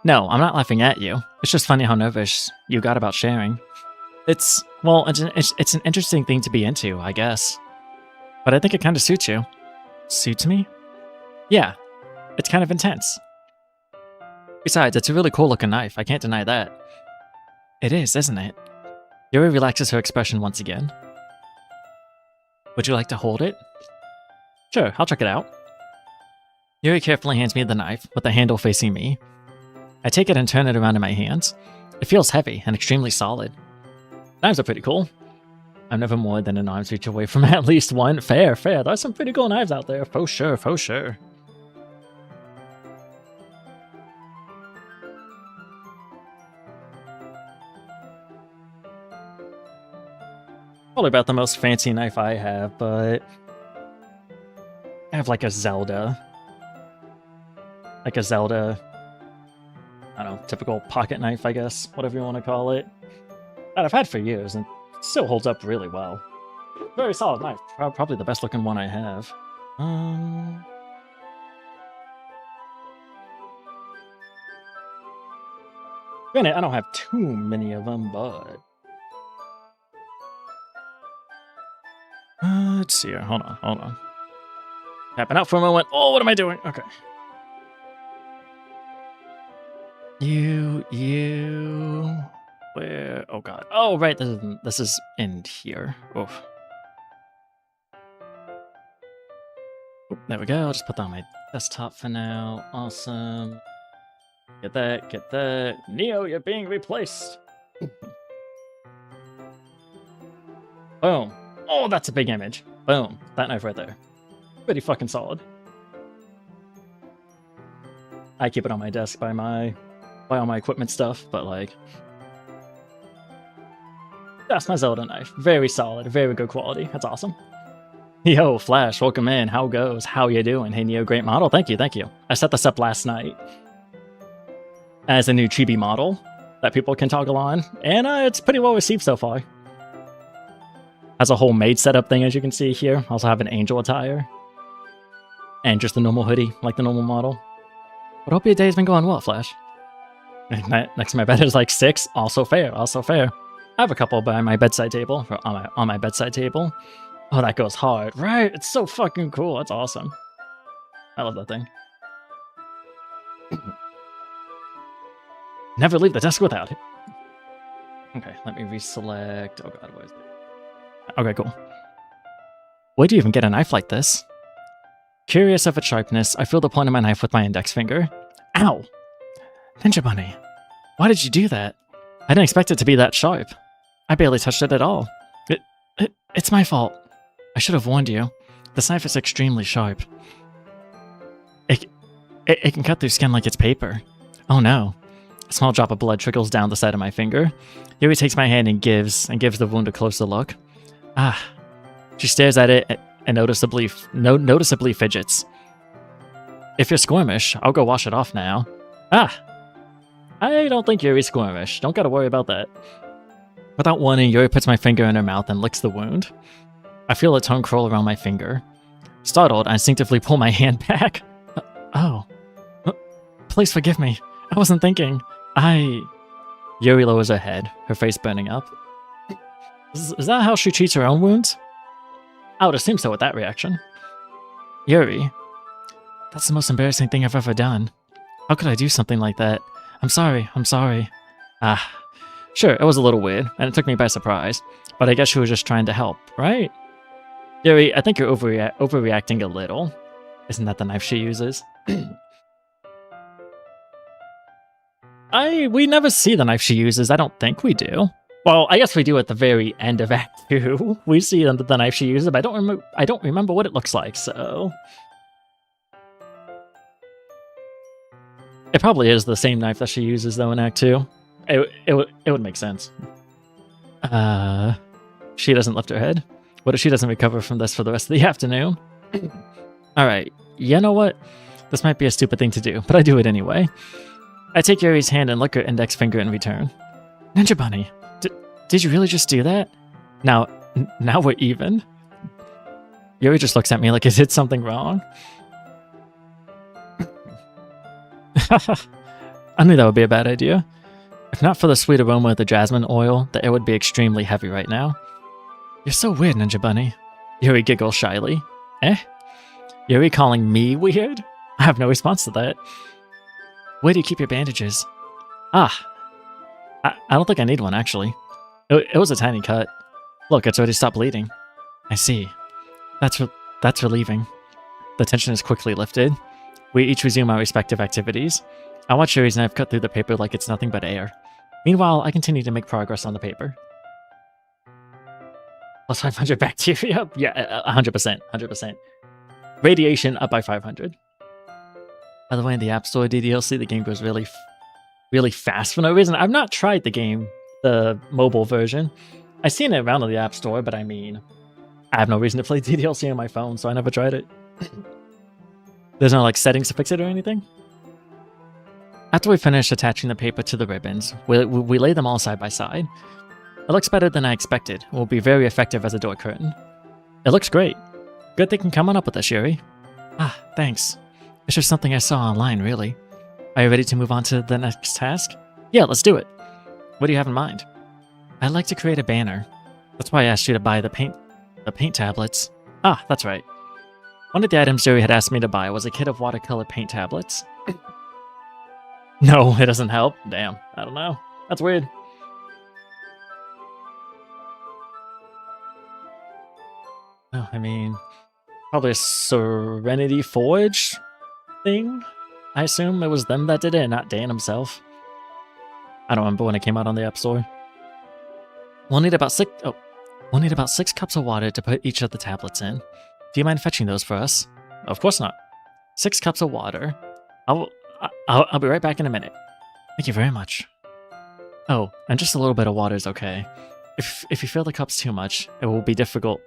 No, I'm not laughing at you. It's just funny how nervous you got about sharing. It's an interesting thing to be into, I guess. But I think it kind of suits you. Suits me? Yeah, it's kind of intense. Besides, it's a really cool looking knife, I can't deny that. It is, isn't it? Yuri relaxes her expression once again. Would you like to hold it? Sure, I'll check it out. Yuri carefully hands me the knife, with the handle facing me. I take it and turn it around in my hands. It feels heavy and extremely solid. Knives are pretty cool. I'm never more than an arm's reach away from at least one. Fair, fair. There's some pretty cool knives out there, for sure, for sure. Probably about the most fancy knife I have, but I have like a Zelda. Like a Zelda, I don't know, typical pocket knife, I guess, whatever you want to call it. That I've had for years and it still holds up really well. Very solid knife. Probably the best looking one I have. Granted, I don't have too many of them, but... Let's see here. Hold on. Tapping out for a moment. Oh, what am I doing? Okay. Where? Oh god. Oh right, this is in here. Oof. Oop, there we go. I'll just put that on my desktop for now. Awesome. Get that. Neo, you're being replaced. Boom. Oh, that's a big image. Boom. That knife right there. Pretty fucking solid. I keep it on my desk by all my equipment stuff, but like, that's my Zelda knife. Very solid, very good quality. That's awesome. Yo, Flash, welcome in. How goes? How you doing? Hey, Neo, great model. Thank you. I set this up last night as a new chibi model that people can toggle on, and it's pretty well received so far. Has a whole maid setup thing, as you can see here. Also have an angel attire. And just the normal hoodie, like the normal model. But hope your day's been going well, Flash. Next to my bed is like 6. Also fair. I have a couple by my bedside table, on my bedside table. Oh, that goes hard. Right, it's so fucking cool. That's awesome. I love that thing. Never leave the desk without it. Okay, let me reselect. Oh god, what is it? Okay, cool. Where do you even get a knife like this? Curious of its sharpness, I feel the point of my knife with my index finger. Ow! Ninja Bunny, why did you do that? I didn't expect it to be that sharp. I barely touched it at all. It's my fault. I should have warned you. This knife is extremely sharp. It can cut through skin like it's paper. Oh no. A small drop of blood trickles down the side of my finger. Yuri takes my hand and gives the wound a closer look. Ah. She stares at it and noticeably fidgets. If you're squirmish, I'll go wash it off now. Ah. I don't think Yuri's squirmish. Don't gotta worry about that. Without warning, Yuri puts my finger in her mouth and licks the wound. I feel a tongue curl around my finger. Startled, I instinctively pull my hand back. Oh. Please forgive me. I wasn't thinking. Yuri lowers her head, her face burning up. Is that how she treats her own wounds? I would assume so with that reaction. Yuri, that's the most embarrassing thing I've ever done. How could I do something like that? I'm sorry. Sure, it was a little weird, and it took me by surprise, but I guess she was just trying to help, right? Yuri, I think you're overreacting a little. Isn't that the knife she uses? We never see the knife she uses. I don't think we do. Well, I guess we do at the very end of Act 2. We see the knife she uses, but I don't remember what it looks like, so... It probably is the same knife that she uses, though, in Act 2. It would make sense. She doesn't lift her head. What if she doesn't recover from this for the rest of the afternoon? Alright, you know what? This might be a stupid thing to do, but I do it anyway. I take Yuri's hand and lick her index finger in return. Ninja Bunny, did you really just do that? Now we're even. Yuri just looks at me like I did something wrong. I knew that would be a bad idea. If not for the sweet aroma of the jasmine oil, the air would be extremely heavy right now. You're so weird, Ninja Bunny. Yuri giggles shyly. Eh? Yuri calling me weird? I have no response to that. Where do you keep your bandages? I don't think I need one, actually. It was a tiny cut. Look, it's already stopped bleeding. I see. That's relieving. The tension is quickly lifted. We each resume our respective activities. I watch Yuri's knife cut through the paper like it's nothing but air. Meanwhile, I continue to make progress on the paper. Plus 500 bacteria? Yeah, 100%. 100%. Radiation up by 500. By the way, in the App Store DDLC, the game goes really fast for no reason. I've not tried the game, the mobile version. I've seen it around in the App Store, but I mean, I have no reason to play DDLC on my phone, so I never tried it. There's no like settings to fix it or anything? After we finish attaching the paper to the ribbons, we lay them all side by side. It looks better than I expected. It will be very effective as a door curtain. It looks great. Good thinking coming up with this, Yuri. Ah, thanks. It's just something I saw online, really. Are you ready to move on to the next task? Yeah, let's do it. What do you have in mind? I'd like to create a banner. That's why I asked you to buy the paint The paint tablets. Ah, that's right. One of the items Joey had asked me to buy was a kit of watercolor paint tablets. No, it doesn't help. Damn, I don't know. That's weird. Oh, I mean, probably a Serenity Forge thing? I assume it was them that did it, not Dan himself. I don't remember when it came out on the App Store. We'll need about 6 cups of water to put each of the tablets in. Do you mind fetching those for us? Of course not. 6 cups of water. I'll be right back in a minute. Thank you very much. Oh, and just a little bit of water is okay. If you fill the cups too much, it will be difficult.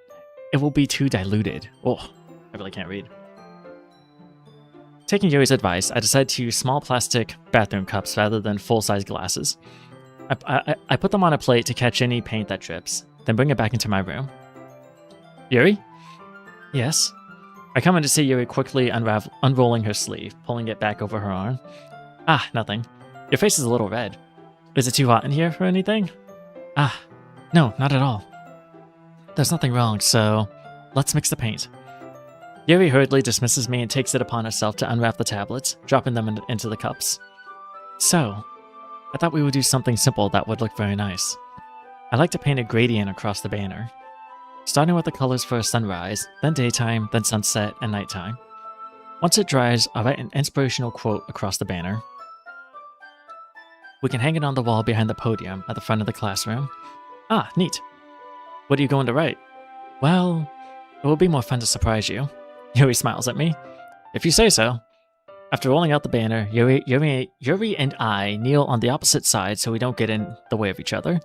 It will be too diluted. Oh, I really can't read. Taking Yuri's advice, I decided to use small plastic bathroom cups rather than full-size glasses. I put them on a plate to catch any paint that drips, then bring it back into my room. Yuri? Yes? I come in to see Yuri quickly unrolling her sleeve, pulling it back over her arm. Ah, nothing. Your face is a little red. Is it too hot in here for anything? Ah, no, not at all. There's nothing wrong, so let's mix the paint. Yuri hurriedly dismisses me and takes it upon herself to unwrap the tablets, dropping them into the cups. So, I thought we would do something simple that would look very nice. I like to paint a gradient across the banner, starting with the colors for sunrise, then daytime, then sunset, and nighttime. Once it dries, I'll write an inspirational quote across the banner. We can hang it on the wall behind the podium at the front of the classroom. Ah, neat. What are you going to write? Well, it will be more fun to surprise you. Yuri smiles at me. If you say so. After rolling out the banner, Yuri and I kneel on the opposite side so we don't get in the way of each other.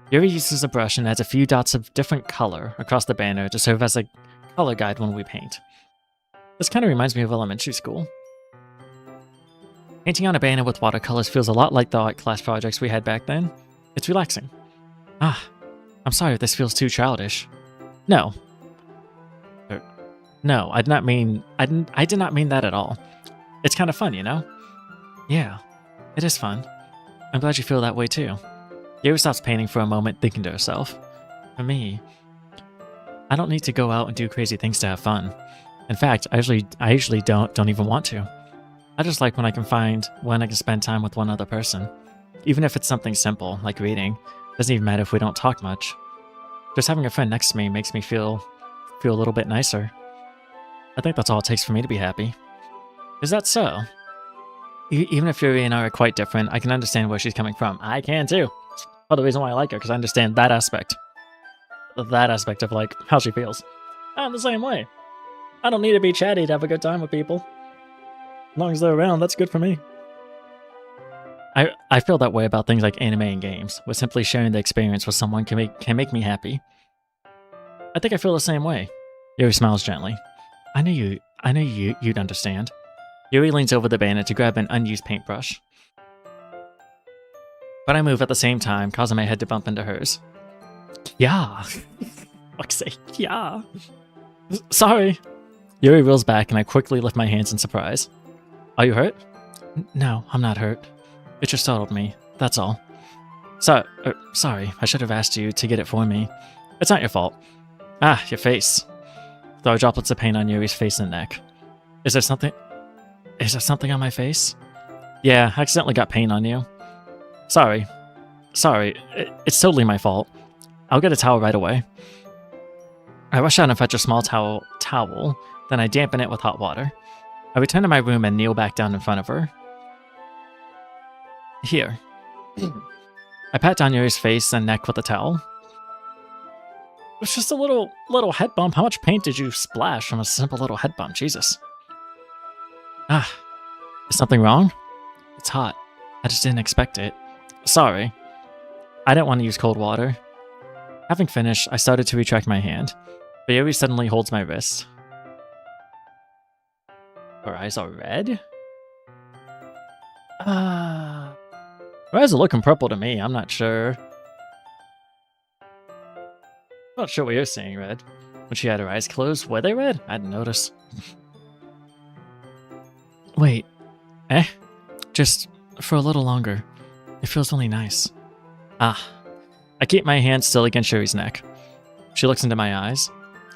Yuri uses a brush and adds a few dots of different color across the banner to serve as a color guide when we paint. This kind of reminds me of elementary school. Painting on a banner with watercolors feels a lot like the art class projects we had back then. It's relaxing. Ah, I'm sorry if this feels too childish. No. No, I did not mean that at all. It's kind of fun, you know? Yeah, it is fun. I'm glad you feel that way too. Yuri stops painting for a moment, thinking to herself. For me, I don't need to go out and do crazy things to have fun. In fact, I usually don't even want to. I just like when I can spend time with one other person. Even if it's something simple, like reading. Doesn't even matter if we don't talk much. Just having a friend next to me makes me feel a little bit nicer. I think that's all it takes for me to be happy. Is that so? Even if Yuri and I are quite different, I can understand where she's coming from. I can too. That's part of the reason why I like her, because I understand that aspect. That aspect of, like, how she feels. I'm the same way. I don't need to be chatty to have a good time with people. As long as they're around, that's good for me. I feel that way about things like anime and games, where simply sharing the experience with someone can make me happy. I think I feel the same way. Yuri smiles gently. I knew you'd understand. Yuri leans over the banner to grab an unused paintbrush. But I move at the same time, causing my head to bump into hers. Yeah. Fuck's sake, yeah. Sorry. Yuri reels back and I quickly lift my hands in surprise. Are you hurt? No, I'm not hurt. It just startled me, that's all. Sorry, I should have asked you to get it for me. It's not your fault. Ah, your face. Throw droplets of paint on Yuri's face and neck. Is there something on my face? Yeah, I accidentally got paint on you. Sorry. It's totally my fault. I'll get a towel right away. I rush out and fetch a small towel, then I dampen it with hot water. I return to my room and kneel back down in front of her. Here. I pat down Yuri's face and neck with a towel. It's just a little head bump. How much paint did you splash from a simple little head bump? Jesus. Ah, is something wrong? It's hot. I just didn't expect it. Sorry. I didn't want to use cold water. Having finished, I started to retract my hand, but Yuri suddenly holds my wrist. Her eyes are red? Her eyes are looking purple to me. I'm not sure. Not sure what you're seeing, Red. When she had her eyes closed, were they red? I didn't notice. Wait. Just for a little longer. It feels really nice. Ah. I keep my hand still against Yuri's neck. She looks into my eyes.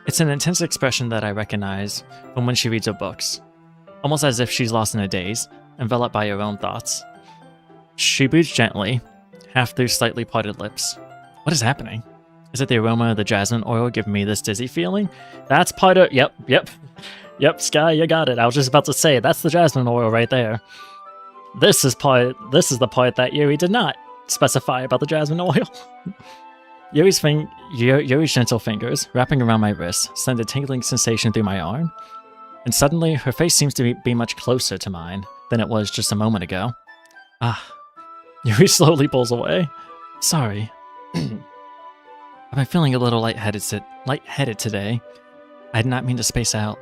It's an intense expression that I recognize from when she reads her books, almost as if she's lost in a daze, enveloped by her own thoughts. She breathes gently, half through slightly parted lips. What is happening? Is it the aroma of the jasmine oil giving me this dizzy feeling? That's part of... Yep, Sky, you got it. I was just about to say, that's the jasmine oil right there. This is the part that Yuri did not specify about the jasmine oil. Yuri's gentle fingers, wrapping around my wrist, send a tingling sensation through my arm. And suddenly, her face seems to be much closer to mine than it was just a moment ago. Yuri slowly pulls away. Sorry. I've been feeling a little lightheaded today. I did not mean to space out.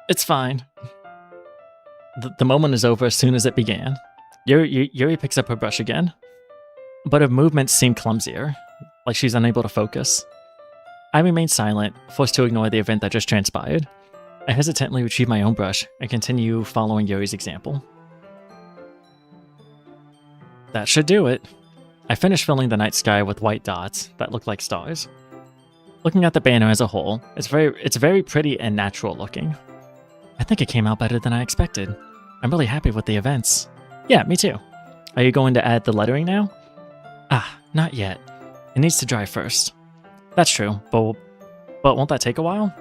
It's fine. The moment is over as soon as it began. Yuri picks up her brush again, but her movements seem clumsier, like she's unable to focus. I remain silent, forced to ignore the event that just transpired. I hesitantly retrieve my own brush and continue following Yuri's example. That should do it. I finish filling the night sky with white dots that look like stars. Looking at the banner as a whole, it's very pretty and natural looking. I think it came out better than I expected. I'm really happy with the events. Yeah, me too. Are you going to add the lettering now? Not yet. It needs to dry first. That's true, but won't that take a while?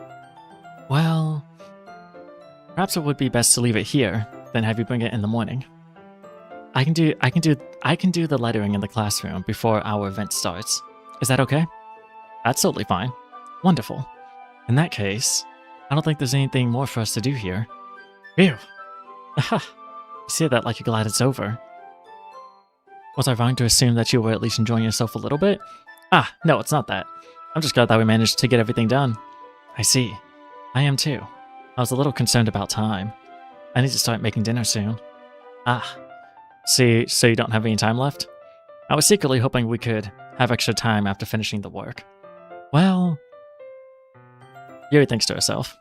Well, perhaps it would be best to leave it here, then have you bring it in the morning. I can do the lettering in the classroom before our event starts. Is that okay? That's totally fine. Wonderful. In that case, I don't think there's anything more for us to do here. Phew. Aha. You say that like you're glad it's over. Was I wrong to assume that you were at least enjoying yourself a little bit? No, it's not that. I'm just glad that we managed to get everything done. I see. I am too. I was a little concerned about time. I need to start making dinner soon. So you don't have any time left? I was secretly hoping we could have extra time after finishing the work. Well... Yuri thinks to herself.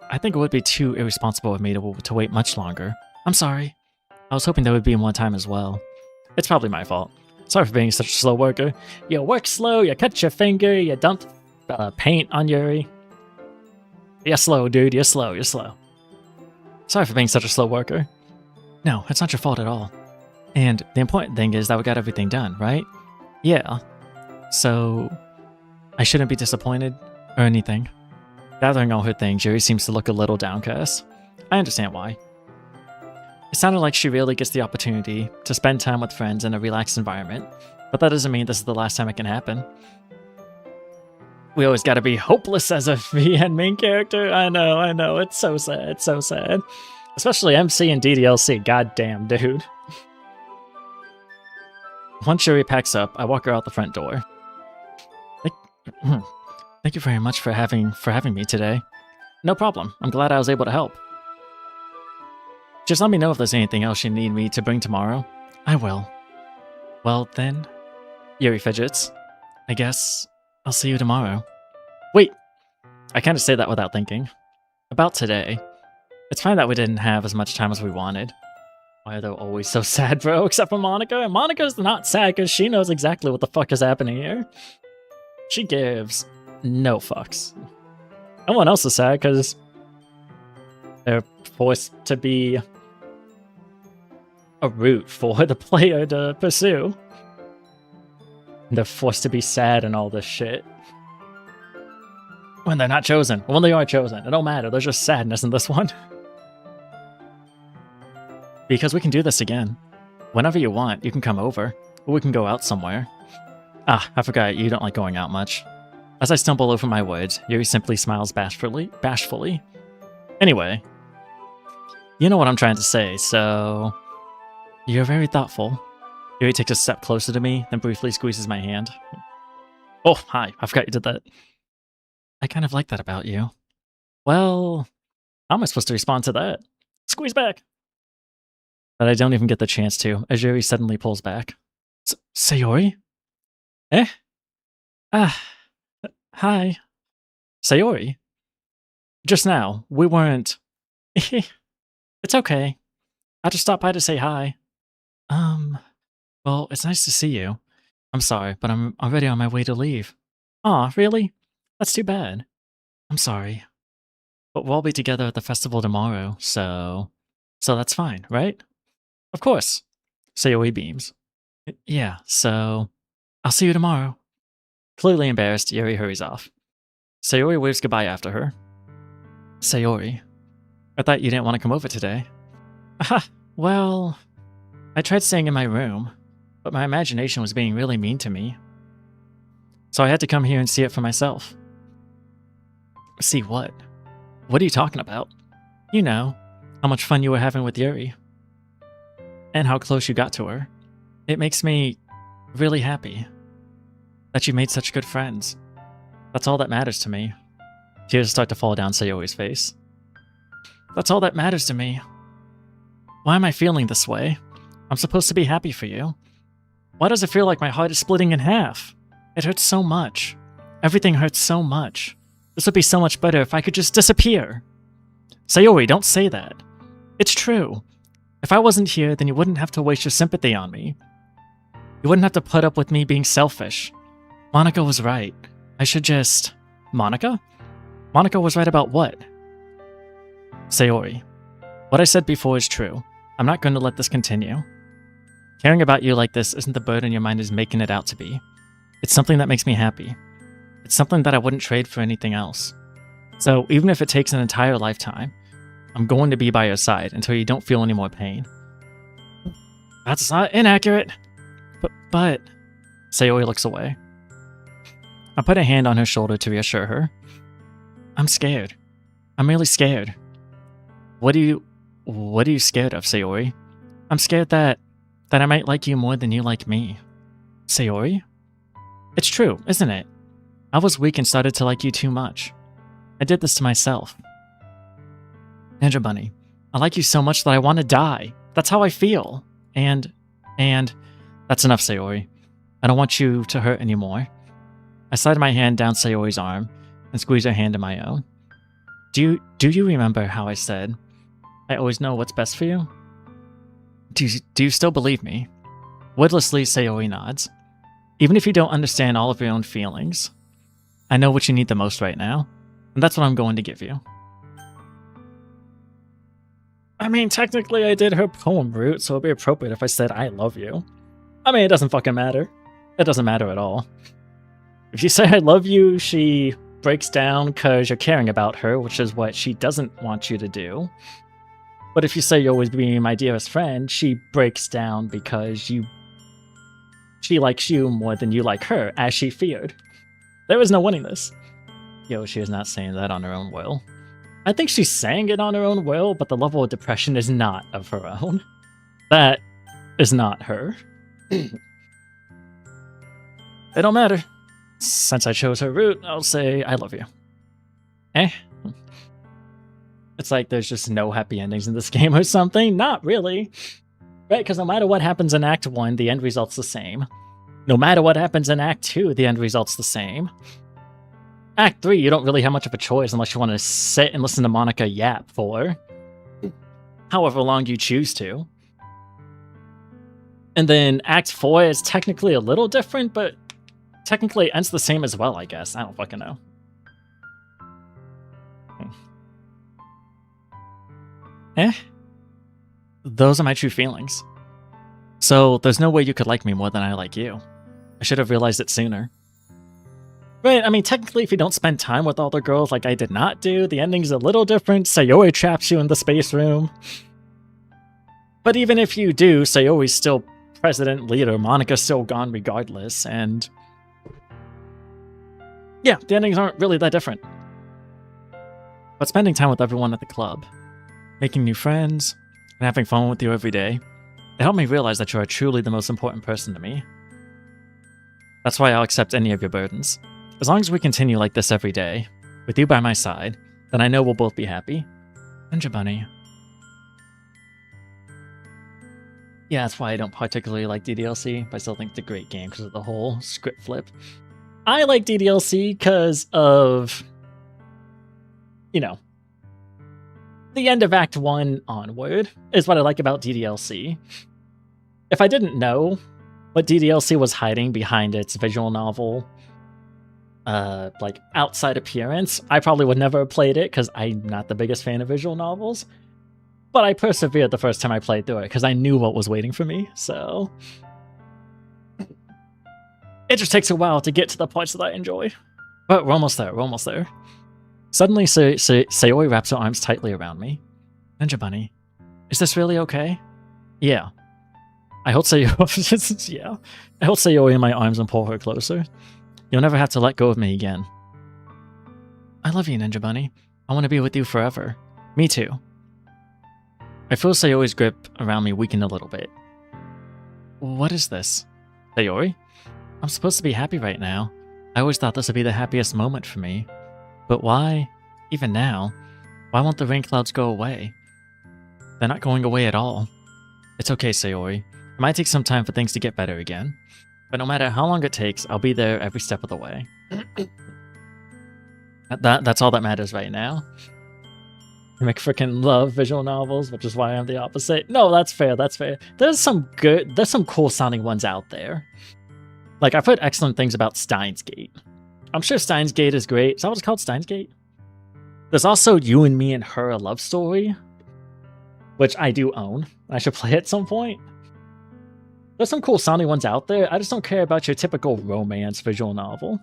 I think it would be too irresponsible of me to wait much longer. I'm sorry. I was hoping there would be more time as well. It's probably my fault. Sorry for being such a slow worker. You work slow, you cut your finger, you dump paint on Yuri. You're slow, dude. You're slow. Sorry for being such a slow worker. No, it's not your fault at all. And the important thing is that we got everything done, right? Yeah. So, I shouldn't be disappointed or anything. Gathering all her things, Yuri seems to look a little downcast. I understand why. It sounded like she really gets the opportunity to spend time with friends in a relaxed environment, but that doesn't mean this is the last time it can happen. We always gotta be hopeless as a VN main character. I know, it's so sad, Especially MC and DDLC, goddamn, dude. Once Yuri packs up, I walk her out the front door. Thank you very much for having me today. No problem. I'm glad I was able to help. Just let me know if there's anything else you need me to bring tomorrow. I will. Well then, Yuri fidgets. I guess I'll see you tomorrow. Wait! I kind of say that without thinking. About today. It's fine that we didn't have as much time as we wanted. Why are they always so sad, bro? Except for Monica. And Monica's not sad because she knows exactly what the fuck is happening here. She gives no fucks. Everyone else is sad because they're forced to be a route for the player to pursue. They're forced to be sad and all this shit. When they're not chosen. When they are chosen. It don't matter. There's just sadness in this one. Because we can do this again. Whenever you want, you can come over. Or we can go out somewhere. I forgot, you don't like going out much. As I stumble over my words, Yuri simply smiles bashfully. Anyway, you know what I'm trying to say, so... You're very thoughtful. Yuri takes a step closer to me, then briefly squeezes my hand. Oh, hi, I forgot you did that. I kind of like that about you. Well, how am I supposed to respond to that? Squeeze back! But I don't even get the chance to, as Yuri suddenly pulls back. Sayori? Eh? Hi. Sayori? Just now, we weren't... It's okay. I just stopped by to say hi. Well, it's nice to see you. I'm sorry, but I'm already on my way to leave. Aw, really? That's too bad. I'm sorry. But we'll all be together at the festival tomorrow, so... So that's fine, right? Of course. Sayori beams. Yeah, so... I'll see you tomorrow. Clearly embarrassed, Yuri hurries off. Sayori waves goodbye after her. Sayori, I thought you didn't want to come over today. Aha, well... I tried staying in my room, but my imagination was being really mean to me. So I had to come here and see it for myself. See what? What are you talking about? You know, how much fun you were having with Yuri. And how close you got to her. It makes me really happy that you made such good friends. That's all that matters to me. Tears start to fall down Sayori's face. That's all that matters to me. Why am I feeling this way? I'm supposed to be happy for you. Why does it feel like my heart is splitting in half? It hurts so much. Everything hurts so much. This would be so much better if I could just disappear. Sayori, don't say that. It's true. If I wasn't here, then you wouldn't have to waste your sympathy on me. You wouldn't have to put up with me being selfish. Monica was right. I should just... Monica? Monica was right about what? Sayori, what I said before is true. I'm not going to let this continue. Caring about you like this isn't the burden your mind is making it out to be. It's something that makes me happy. It's something that I wouldn't trade for anything else. So even if it takes an entire lifetime, I'm going to be by your side until you don't feel any more pain. That's not inaccurate. But... Sayori looks away. I put a hand on her shoulder to reassure her. I'm scared. I'm really scared. What are you scared of, Sayori? I'm scared that I might like you more than you like me. Sayori? It's true, isn't it? I was weak and started to like you too much. I did this to myself. Ninja Bunny, I like you so much that I want to die. That's how I feel. And that's enough, Sayori. I don't want you to hurt anymore. I slide my hand down Sayori's arm and squeeze her hand in my own. Do you remember how I said, I always know what's best for you? Do you still believe me? Wordlessly, Sayori nods. Even if you don't understand all of your own feelings, I know what you need the most right now, and that's what I'm going to give you. I mean, technically I did her poem route, so it'd be appropriate if I said I love you. I mean, it doesn't fucking matter. It doesn't matter at all. If you say I love you, she breaks down because you're caring about her, which is what she doesn't want you to do. But if you say you'll always be my dearest friend, she breaks down because she likes you more than you like her, as she feared. There is no winning this. Yoshi is not saying that on her own will. I think she's saying it on her own will, but the level of depression is not of her own. That is not her. It don't matter. Since I chose her route, I'll say I love you. Eh? It's like there's just no happy endings in this game or something. Not really. Right? Because no matter what happens in Act 1, the end result's the same. No matter what happens in Act 2, the end result's the same. Act 3, you don't really have much of a choice unless you want to sit and listen to Monica yap for however long you choose to. And then Act 4 is technically a little different, but technically it ends the same as well, I guess. I don't fucking know. Eh? Those are my true feelings. So there's no way you could like me more than I like you. I should have realized it sooner. Right, I mean, technically if you don't spend time with all the girls like I did not do, the ending's a little different. Sayori traps you in the space room. But even if you do, Sayori's still president, leader, Monica's still gone regardless, and... yeah, the endings aren't really that different. But spending time with everyone at the club, making new friends, and having fun with you every day, it helped me realize that you are truly the most important person to me. That's why I'll accept any of your burdens. As long as we continue like this every day, with you by my side, then I know we'll both be happy. Ninja Bunny. Yeah, that's why I don't particularly like DDLC, but I still think it's a great game because of the whole script flip. I like DDLC because of, you know, the end of Act 1 onward is what I like about DDLC. If I didn't know what DDLC was hiding behind its visual novel, like outside appearance, I probably would never have played it because I'm not the biggest fan of visual novels. But I persevered the first time I played through it because I knew what was waiting for me. So it just takes a while to get to the parts that I enjoy. But we're almost there. We're almost there. Suddenly, Sayori wraps her arms tightly around me. Ninja Bunny, is this really okay? Yeah. I hold Sayori. Yeah. I hold Sayori in my arms and pull her closer. You'll never have to let go of me again. I love you, Ninja Bunny. I want to be with you forever. Me too. I feel Sayori's grip around me weaken a little bit. What is this? Sayori? I'm supposed to be happy right now. I always thought this would be the happiest moment for me. But why, even now, why won't the rain clouds go away? They're not going away at all. It's okay, Sayori. It might take some time for things to get better again. But no matter how long it takes, I'll be there every step of the way. That's all that matters right now. I freaking love visual novels, which is why I'm the opposite. No, that's fair, that's fair. There's some cool sounding ones out there. Like, I've heard excellent things about Steins Gate. I'm sure Steins Gate is great. Is that what it's called, Steins Gate? There's also You and Me and Her, a love story, which I do own. I should play at some point. There's some cool sounding ones out there. I just don't care about your typical romance visual novel.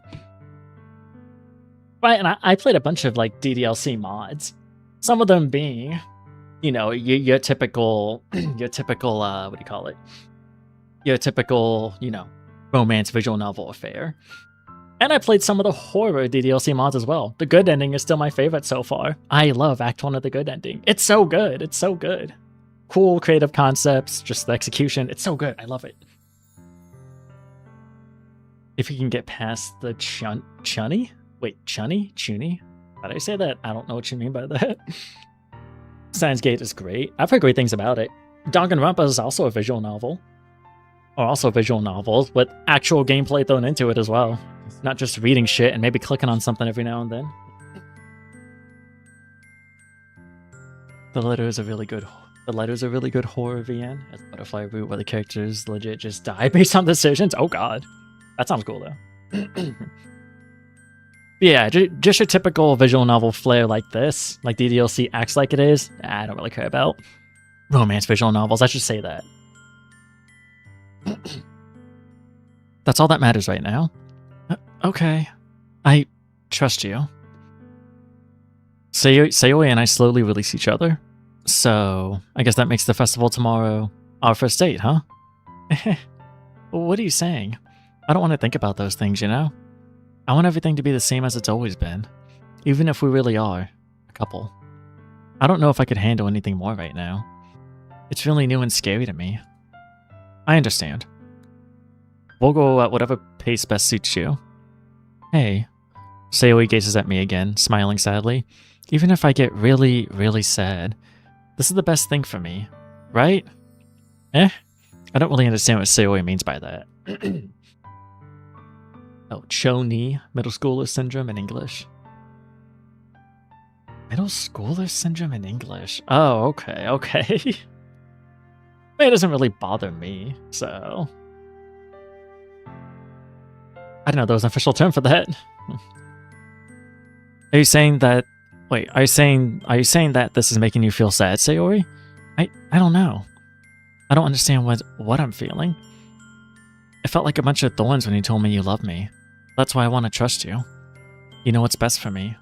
Right, and I played a bunch of, like, DDLC mods. Some of them being, you know, your typical, what do you call it? Your typical, you know, romance visual novel affair. And I played some of the horror DDLC mods as well. The good ending is still my favorite so far. I love Act 1 of the good ending. It's so good. It's so good. Cool creative concepts, just the execution. It's so good. I love it. If you can get past the Chunny? Wait, Chunny? How did I say that? I don't know what you mean by that. Steins Gate is great. I've heard great things about it. Danganronpa is also a visual novel. Or also visual novels, with actual gameplay thrown into it as well. Not just reading shit and maybe clicking on something every now and then. The letter is a really good horror VN. It's Butterfly Root where the characters legit just die based on decisions. Oh god. That sounds cool though. Yeah, just your typical visual novel flair like this, like DDLC acts like it is, I don't really care about. Romance visual novels, I should say that. That's all that matters right now. Okay. I trust you. Sayori and I slowly release each other. So, I guess that makes the festival tomorrow our first date, huh? What are you saying? I don't want to think about those things, you know? I want everything to be the same as it's always been. Even if we really are a couple. I don't know if I could handle anything more right now. It's really new and scary to me. I understand. We'll go at whatever pace best suits you. Hey. Sayori gazes at me again, smiling sadly. Even if I get really, really sad, this is the best thing for me. Right? I don't really understand what Sayori means by that. Oh, Cho-ni, middle schooler syndrome in English. Middle schooler syndrome in English? Oh, okay. It doesn't really bother me, so... I don't know, there was an official term for that. Are you saying that... Wait, are you saying that this is making you feel sad, Sayori? I don't know. I don't understand what I'm feeling. It felt like a bunch of thorns when you told me you love me. That's why I want to trust you. You know what's best for me.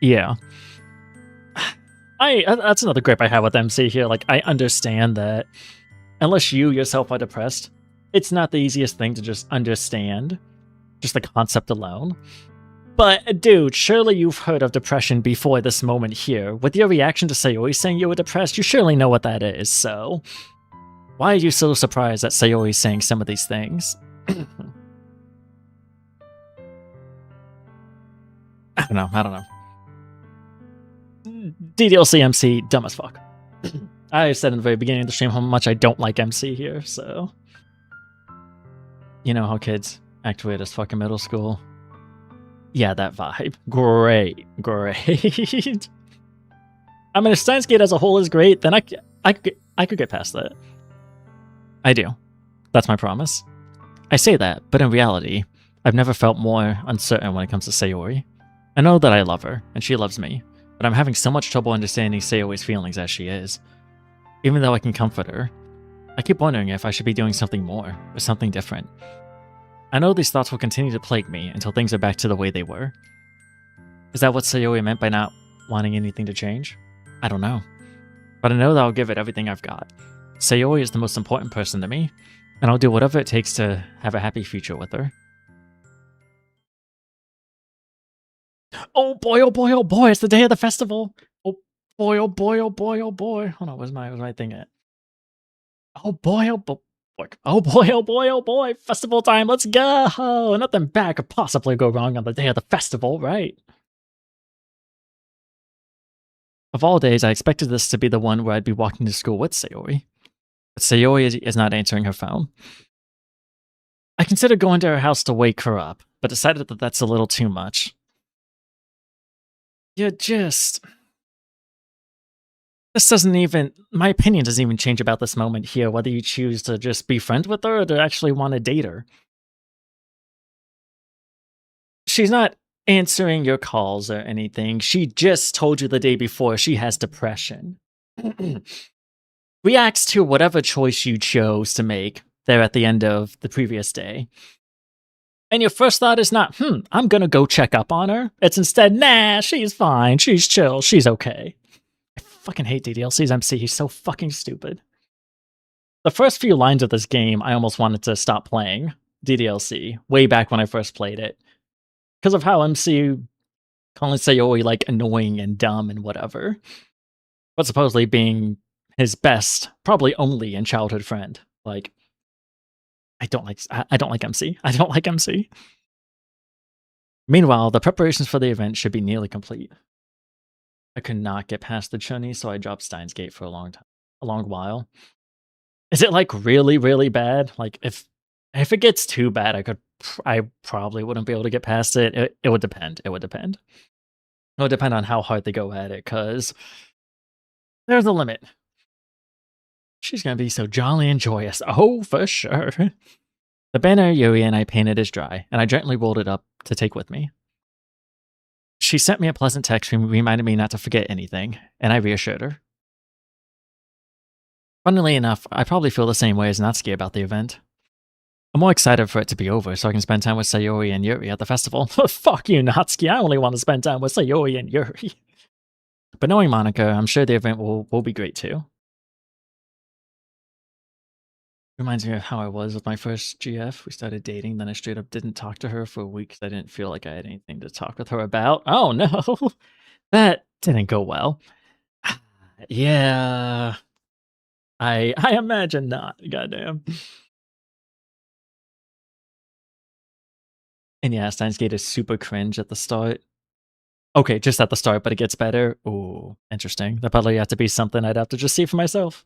Yeah. That's another grip I have with MC here. Like, I understand that unless you yourself are depressed, it's not the easiest thing to just understand. Just the concept alone. But, dude, surely you've heard of depression before this moment here. With your reaction to Sayori saying you were depressed, you surely know what that is, so... Why are you so surprised that Sayori's saying some of these things? I don't know. DDLC MC, dumb as fuck. I said in the very beginning of the stream how much I don't like MC here, so... You know how kids act weird as fucking middle school. Yeah, that vibe. Great. I mean, if Steins Gate as a whole is great, then I could get past that. I do. That's my promise. I say that, but in reality, I've never felt more uncertain when it comes to Sayori. I know that I love her, and she loves me, but I'm having so much trouble understanding Sayori's feelings as she is. Even though I can comfort her, I keep wondering if I should be doing something more, or something different. I know these thoughts will continue to plague me until things are back to the way they were. Is that what Sayori meant by not wanting anything to change? I don't know. But I know that I'll give it everything I've got. Sayori is the most important person to me, and I'll do whatever it takes to have a happy future with her. Oh boy, oh boy, oh boy, it's the day of the festival! Oh boy, oh boy, oh boy, oh boy. Hold on, where's my thing at? Oh boy, oh boy. Oh boy, oh boy, oh boy, festival time, let's go! Nothing bad could possibly go wrong on the day of the festival, right? Of all days, I expected this to be the one where I'd be walking to school with Sayori. But Sayori is not answering her phone. I considered going to her house to wake her up, but decided that that's a little too much. This doesn't even, my opinion doesn't even change about this moment here, whether you choose to just be friends with her or to actually want to date her. She's not answering your calls or anything. She just told you the day before she has depression. Reacts to whatever choice you chose to make there at the end of the previous day. And your first thought is not, I'm gonna go check up on her. It's instead, nah, she's fine, she's chill, she's okay. I fucking hate DDLC's MC, he's so fucking stupid. The first few lines of this game, I almost wanted to stop playing DDLC, way back when I first played it. Because of how MC calling Sayori like annoying and dumb and whatever. But supposedly being his best, probably only in childhood friend. Like, I don't like MC. I don't like MC. Meanwhile, the preparations for the event should be nearly complete. I could not get past the Chunny, so I dropped Steins Gate for a long while. Is it like really, really bad? Like if it gets too bad, I probably wouldn't be able to get past it. It would depend. It would depend. It would depend on how hard they go at it, because there's a limit. She's gonna be so jolly and joyous. Oh, for sure. The banner Yuri and I painted is dry, and I gently rolled it up to take with me. She sent me a pleasant text reminding me not to forget anything, and I reassured her. Funnily enough, I probably feel the same way as Natsuki about the event. I'm more excited for it to be over so I can spend time with Sayori and Yuri at the festival. Fuck you, Natsuki, I only want to spend time with Sayori and Yuri. But knowing Monika, I'm sure the event will be great too. Reminds me of how I was with my first GF. We started dating, then I straight up didn't talk to her for a week because I didn't feel like I had anything to talk with her about. Oh no, that didn't go well. Yeah, I imagine not. Goddamn. And yeah, Steins Gate is super cringe at the start. Okay, just at the start, but it gets better. Ooh, interesting. That probably have to be something I'd have to just see for myself.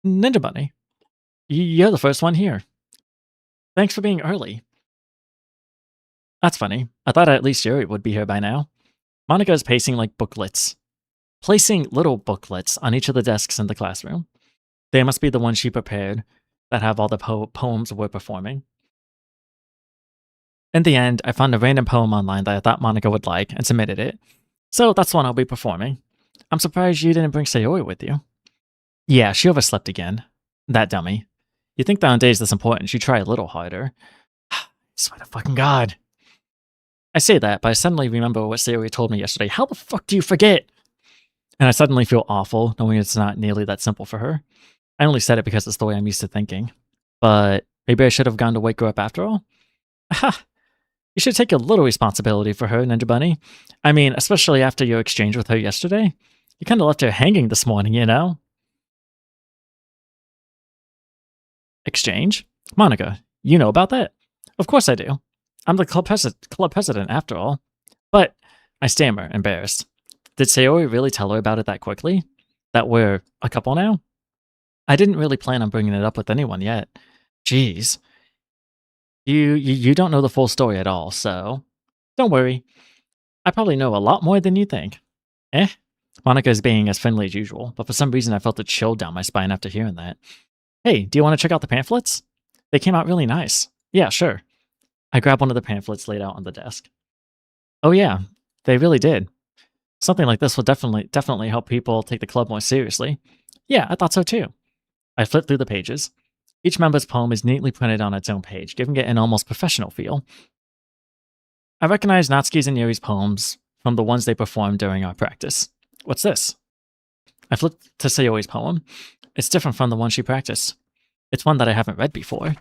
Ninja Bunny, you're the first one here. Thanks for being early. That's funny. I thought at least Yuri would be here by now. Monika is pacing like booklets. Placing little booklets on each of the desks in the classroom. They must be the ones she prepared that have all the poems we're performing. In the end, I found a random poem online that I thought Monika would like and submitted it. So that's one I'll be performing. I'm surprised you didn't bring Sayori with you. Yeah, she overslept again. That dummy. You'd think that on days this important, she'd try a little harder. I swear to fucking God. I say that, but I suddenly remember what Sayori told me yesterday. How the fuck do you forget? And I suddenly feel awful, knowing it's not nearly that simple for her. I only said it because it's the way I'm used to thinking. But maybe I should have gone to wake her up after all? Ha! You should take a little responsibility for her, Ninja Bunny. I mean, especially after your exchange with her yesterday. You kind of left her hanging this morning, you know? Exchange? Monika, you know about that? Of course I do. I'm the club president after all. But I stammer, embarrassed. Did Sayori really tell her about it that quickly? That we're a couple now? I didn't really plan on bringing it up with anyone yet. Jeez. You don't know the full story at all, so don't worry. I probably know a lot more than you think. Monika is being as friendly as usual, but for some reason I felt a chill down my spine after hearing that. Hey, do you want to check out the pamphlets? They came out really nice. Yeah, sure. I grab one of the pamphlets laid out on the desk. Oh yeah, they really did. Something like this will definitely help people take the club more seriously. Yeah, I thought so too. I flip through the pages. Each member's poem is neatly printed on its own page, giving it an almost professional feel. I recognize Natsuki's and Yuri's poems from the ones they performed during our practice. What's this? I flip to Sayori's poem. It's different from the one she practiced. It's one that I haven't read before.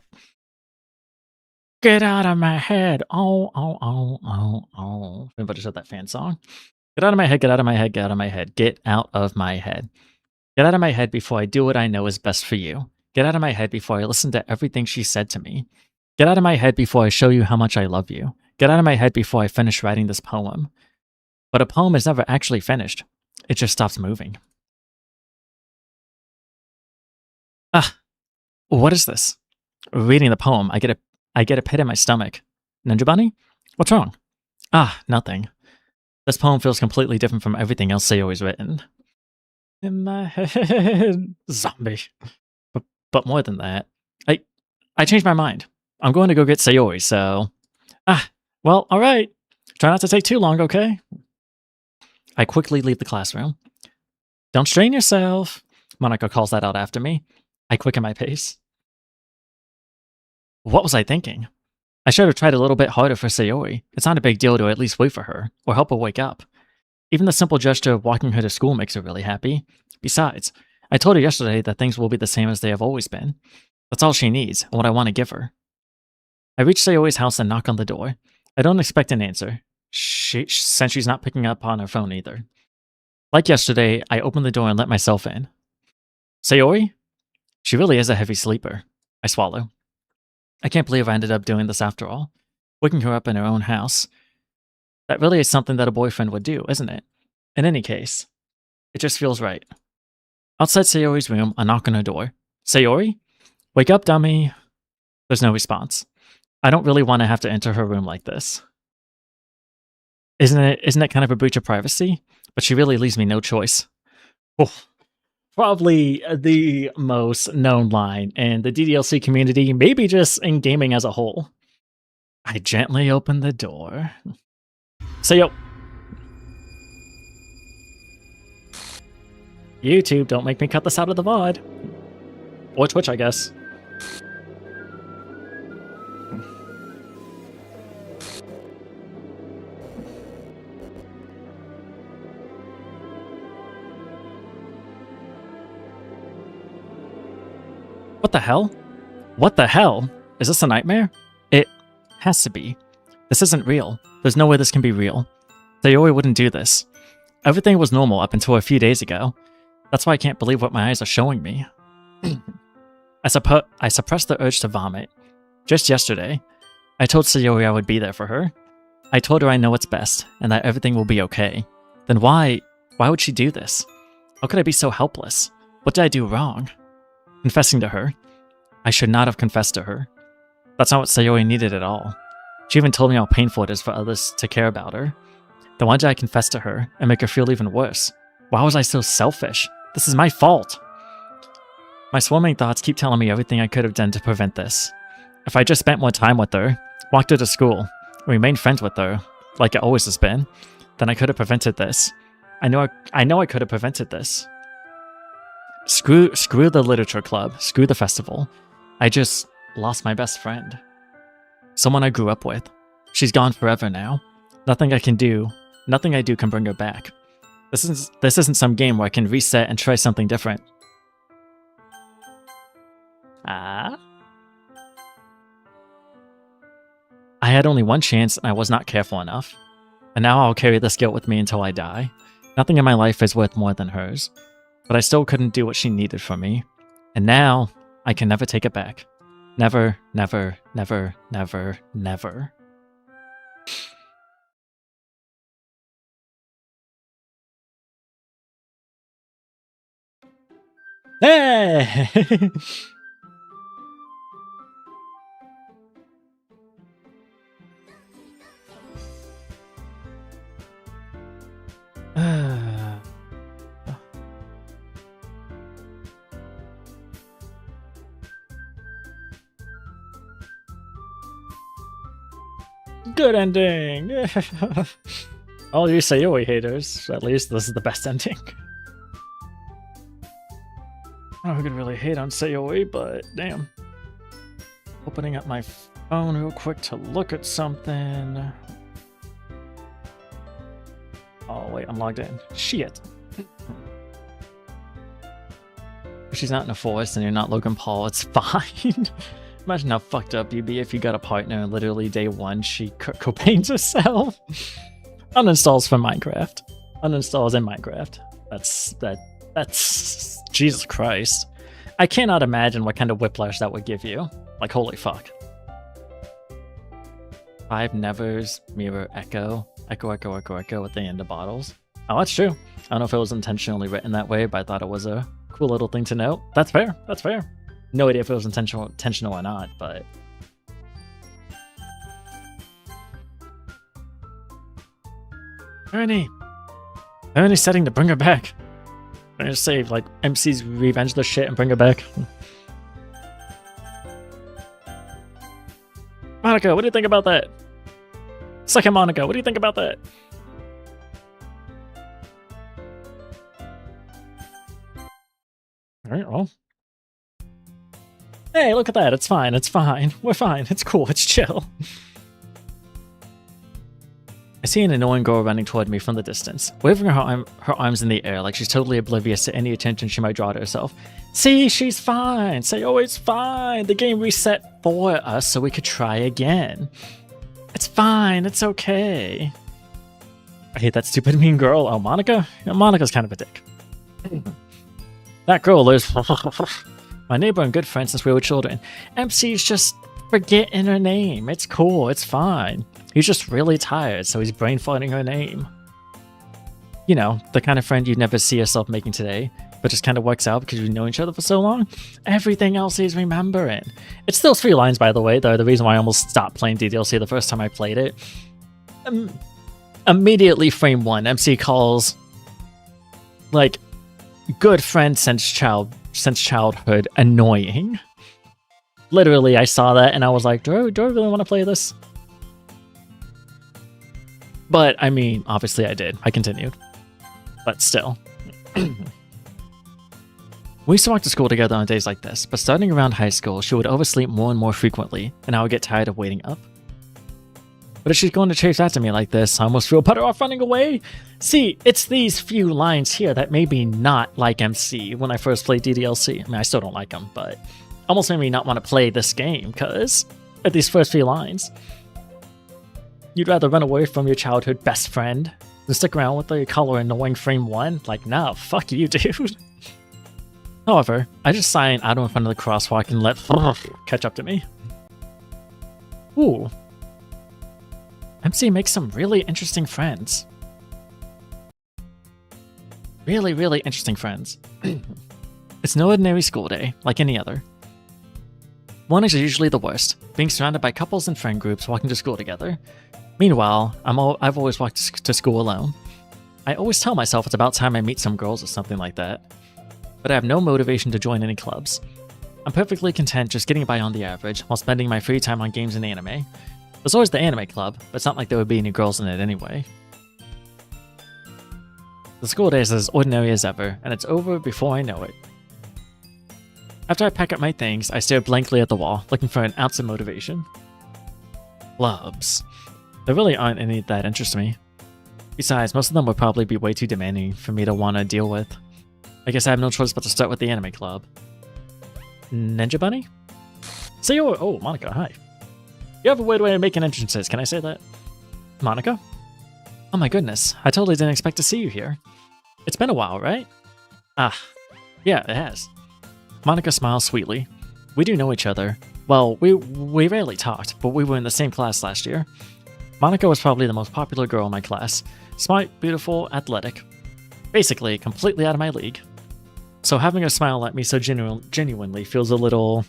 Get out of my head. Oh, oh, oh, oh, oh. Everybody heard that fan song? Get out of my head, get out of my head, get out of my head, get out of my head. Get out of my head before I do what I know is best for you. Get out of my head before I listen to everything she said to me. Get out of my head before I show you how much I love you. Get out of my head before I finish writing this poem. But a poem is never actually finished. It just stops moving. Ah, what is this? Reading the poem, I get a pit in my stomach. Ninja Bunny? What's wrong? Ah, nothing. This poem feels completely different from everything else Sayori's written. In my head, zombie. But more than that, I changed my mind. I'm going to go get Sayori, so... well, alright. Try not to take too long, okay? I quickly leave the classroom. Don't strain yourself, Monica calls that out after me. I quicken my pace. What was I thinking? I should have tried a little bit harder for Sayori. It's not a big deal to at least wait for her, or help her wake up. Even the simple gesture of walking her to school makes her really happy. Besides, I told her yesterday that things will be the same as they have always been. That's all she needs, and what I want to give her. I reach Sayori's house and knock on the door. I don't expect an answer, since she's not picking up on her phone either. Like yesterday, I open the door and let myself in. Sayori? She really is a heavy sleeper. I swallow. I can't believe I ended up doing this after all. Waking her up in her own house. That really is something that a boyfriend would do, isn't it? In any case, it just feels right. Outside Sayori's room, I knock on her door. Sayori? Wake up, dummy. There's no response. I don't really want to have to enter her room like this. Isn't it kind of a breach of privacy? But she really leaves me no choice. Oh, probably the most known line in the DDLC community, maybe just in gaming as a whole. I gently open the door. Sayo. YouTube, don't make me cut this out of the VOD. Or Twitch, I guess. What the hell? What the hell? Is this a nightmare? It has to be. This isn't real. There's no way this can be real. Sayori wouldn't do this. Everything was normal up until a few days ago. That's why I can't believe what my eyes are showing me. I suppressed the urge to vomit. Just yesterday, I told Sayori I would be there for her. I told her I know what's best, and that everything will be okay. Then why would she do this? How could I be so helpless? What did I do wrong? Confessing to her. I should not have confessed to her. That's not what Sayori needed at all. She even told me how painful it is for others to care about her. Then why did I confess to her and make her feel even worse? Why was I so selfish? This is my fault. My swarming thoughts keep telling me everything I could have done to prevent this. If I just spent more time with her, walked her to school, remained friends with her, like it always has been, then I could have prevented this. I know I could have prevented this. Screw the literature club, screw the festival. I just lost my best friend. Someone I grew up with. She's gone forever now. Nothing I do can bring her back. This isn't some game where I can reset and try something different. I had only one chance and I was not careful enough. And now I'll carry this guilt with me until I die. Nothing in my life is worth more than hers. But I still couldn't do what she needed from me. And now, I can never take it back. Never, never, never, never, never. Hey! Good ending! All you Sayoi haters, at least this is the best ending. I don't know who could really hate on Sayoi, but damn. Opening up my phone real quick to look at something. Oh wait, I'm logged in. Shit. If she's not in a forest and you're not Logan Paul, it's fine. Imagine how fucked up you'd be if you got a partner and literally day one she Cobain's herself. Uninstalls from Minecraft. Uninstalls in Minecraft. That's Jesus Christ. I cannot imagine what kind of whiplash that would give you. Like, holy fuck. 5 nevers, mirror, echo. Echo at the end of bottles. Oh, that's true. I don't know if it was intentionally written that way, but I thought it was a cool little thing to note. That's fair. That's fair. No idea if it was intentional or not, but... Ernie's setting to bring her back. I just say, like, MC's revenge the shit and bring her back. Monica, what do you think about that? Second Monica, what do you think about that? Alright, well. Hey, look at that. It's fine. It's fine. We're fine. It's cool. It's chill. I see an annoying girl running toward me from the distance, waving her arms in the air like she's totally oblivious to any attention she might draw to herself. See, she's fine. Say, oh, it's fine. The game reset for us so we could try again. It's fine. It's okay. I hate that stupid mean girl. Oh, Monica? You know, Monica's kind of a dick. That girl is my neighbor and good friend since we were children. MC's just forgetting her name. It's cool. It's fine. He's just really tired, so he's brain farting her name. You know, the kind of friend you'd never see yourself making today, but just kind of works out because you've known each other for so long. Everything else he's remembering. It's still 3 lines, by the way, though. The reason why I almost stopped playing DDLC the first time I played it. Immediately frame 1, MC calls, like, good friend since childhood annoying. Literally, I saw that and I was like, do I really want to play this? But, I mean, obviously I did. I continued. But still. We used to walk to school together on days like this, but starting around high school, she would oversleep more and more frequently, and I would get tired of waiting up. But if she's going to chase after me like this, I almost feel better off running away. See, it's these few lines here that made me not like MC when I first played DDLC. I mean, I still don't like them, but almost made me not want to play this game, because at these first few lines, you'd rather run away from your childhood best friend than stick around with the color annoying frame 1? Like, nah, fuck you, dude. However, I just sign out in front of the crosswalk and let catch up to me. Ooh. MC makes some really interesting friends. Really, really interesting friends. It's no ordinary school day, like any other. One is usually the worst, being surrounded by couples and friend groups walking to school together. Meanwhile, I've always walked to school alone. I always tell myself it's about time I meet some girls or something like that. But I have no motivation to join any clubs. I'm perfectly content just getting by on the average while spending my free time on games and anime. There's always the anime club, but it's not like there would be any girls in it anyway. The school day is as ordinary as ever, and it's over before I know it. After I pack up my things, I stare blankly at the wall, looking for an ounce of motivation. Clubs. There really aren't any that interest me. Besides, most of them would probably be way too demanding for me to want to deal with. I guess I have no choice but to start with the anime club. Ninja Bunny? Say oh, Monica, hi. You have a weird way of making entrances, can I say that? Monica? Oh my goodness, I totally didn't expect to see you here. It's been a while, right? Ah, yeah, it has. Monica smiles sweetly. We do know each other. Well, we rarely talked, but we were in the same class last year. Monica was probably the most popular girl in my class. Smart, beautiful, athletic. Basically, completely out of my league. So having her smile at me so genuinely feels a little...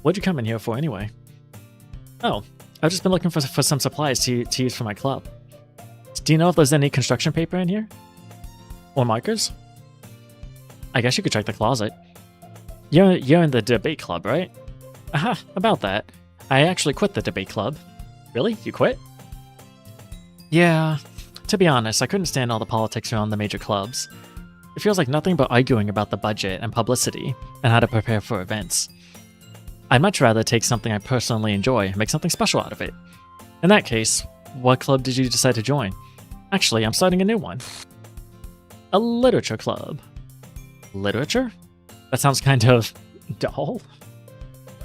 What'd you come in here for anyway? Oh, I've just been looking for some supplies to use for my club. Do you know if there's any construction paper in here? Or markers? I guess you could check the closet. You're in the debate club, right? Aha, about that. I actually quit the debate club. Really? You quit? Yeah, to be honest, I couldn't stand all the politics around the major clubs. It feels like nothing but arguing about the budget and publicity and how to prepare for events. I'd much rather take something I personally enjoy and make something special out of it. In that case, what club did you decide to join? Actually, I'm starting a new one. A literature club. Literature? That sounds kind of dull.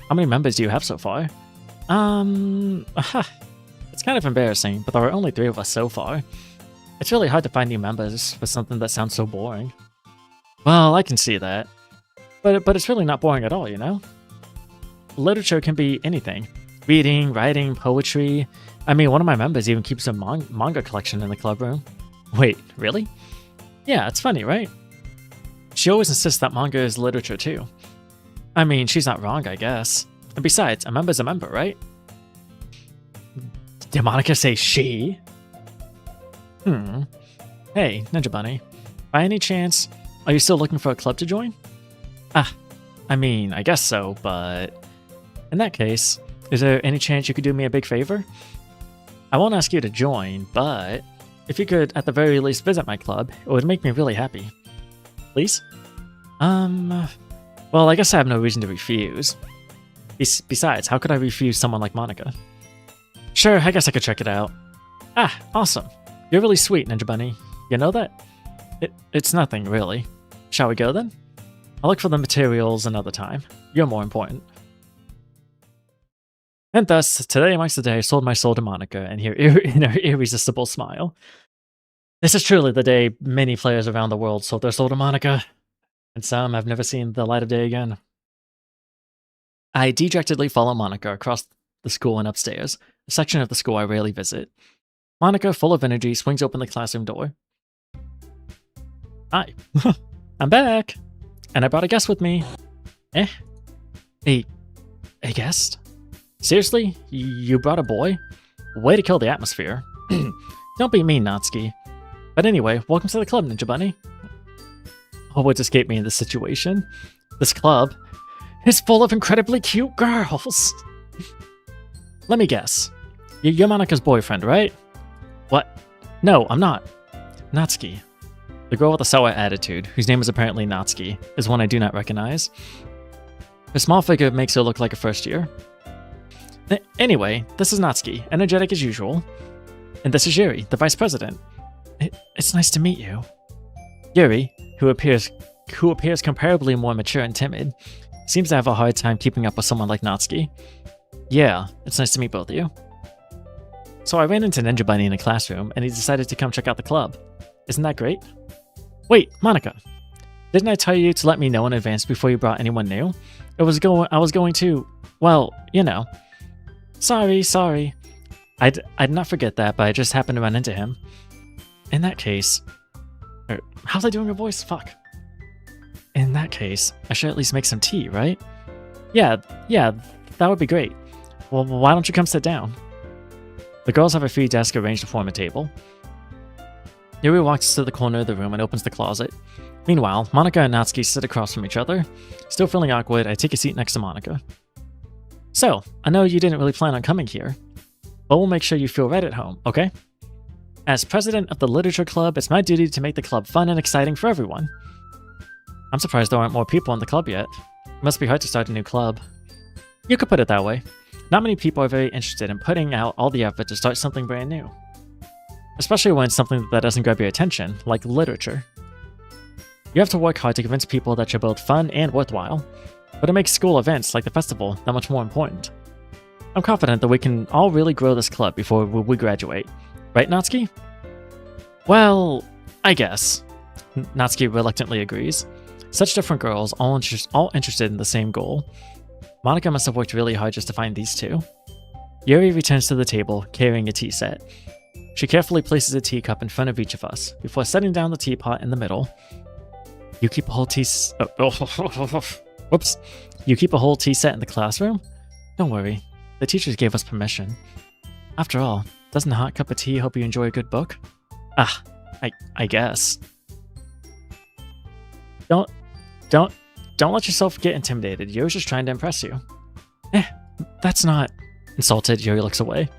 How many members do you have so far? It's kind of embarrassing, but there are only 3 of us so far. It's really hard to find new members for something that sounds so boring. Well, I can see that. But it's really not boring at all, you know? Literature can be anything. Reading, writing, poetry. I mean, one of my members even keeps a manga collection in the club room. Wait, really? Yeah, it's funny, right? She always insists that manga is literature too. I mean, she's not wrong, I guess. And besides, a member's a member, right? Did Monica say she? Hey, Ninja Bunny. By any chance, are you still looking for a club to join? I mean, I guess so, but... In that case, is there any chance you could do me a big favor? I won't ask you to join, but... if you could, at the very least, visit my club, it would make me really happy. Please? Well, I guess I have no reason to refuse. Besides, how could I refuse someone like Monica? Sure, I guess I could check it out. Awesome. You're really sweet, Ninja Bunny. You know that? It's nothing, really. Shall we go, then? I'll look for the materials another time. You're more important. And thus, today marks the day I sold my soul to Monica and in her irresistible smile. This is truly the day many players around the world sold their soul to Monica, and some have never seen the light of day again. I dejectedly follow Monica across the school and upstairs, a section of the school I rarely visit. Monica, full of energy, swings open the classroom door. Hi. I'm back! And I brought a guest with me. A guest? Seriously? You brought a boy? Way to kill the atmosphere. Don't be mean, Natsuki. But anyway, welcome to the club, Ninja Bunny. Oh, what escaped me in this situation? This club is full of incredibly cute girls. Let me guess. You're Monica's boyfriend, right? What? No, I'm not. Natsuki. The girl with the sour attitude, whose name is apparently Natsuki, is one I do not recognize. Her small figure makes her look like a first year. Anyway, this is Natsuki, energetic as usual. And this is Yuri, the vice president. It's nice to meet you. Yuri, who appears comparably more mature and timid, seems to have a hard time keeping up with someone like Natsuki. Yeah, it's nice to meet both of you. So I ran into Ninja Bunny in a classroom, and he decided to come check out the club. Isn't that great? Wait, Monica. Didn't I tell you to let me know in advance before you brought anyone new? I was going to... well, you know. Sorry. I'd not forget that, but I just happened to run into him. In that case... how's I doing a voice? Fuck. In that case, I should at least make some tea, right? Yeah, that would be great. Well, why don't you come sit down? The girls have a free desk arranged to form a table. Yuri walks to the corner of the room and opens the closet. Meanwhile, Monica and Natsuki sit across from each other. Still feeling awkward, I take a seat next to Monica. So, I know you didn't really plan on coming here, but we'll make sure you feel right at home, okay? As president of the Literature Club, it's my duty to make the club fun and exciting for everyone. I'm surprised there aren't more people in the club yet. It must be hard to start a new club. You could put it that way. Not many people are very interested in putting out all the effort to start something brand new. Especially when it's something that doesn't grab your attention, like literature. You have to work hard to convince people that you're both fun and worthwhile, but it makes school events like the festival that much more important. I'm confident that we can all really grow this club before we graduate. Right, Natsuki? Well, I guess. Natsuki reluctantly agrees. Such different girls, all interested in the same goal. Monica must have worked really hard just to find these two. Yuri returns to the table, carrying a tea set. She carefully places a teacup in front of each of us, before setting down the teapot in the middle. You keep a whole tea Whoops. You keep a whole tea set in the classroom? Don't worry. The teachers gave us permission. After all, doesn't a hot cup of tea help you enjoy a good book? I guess. Don't let yourself get intimidated. Yuri's just trying to impress you. That's not... Insulted, Yuri looks away.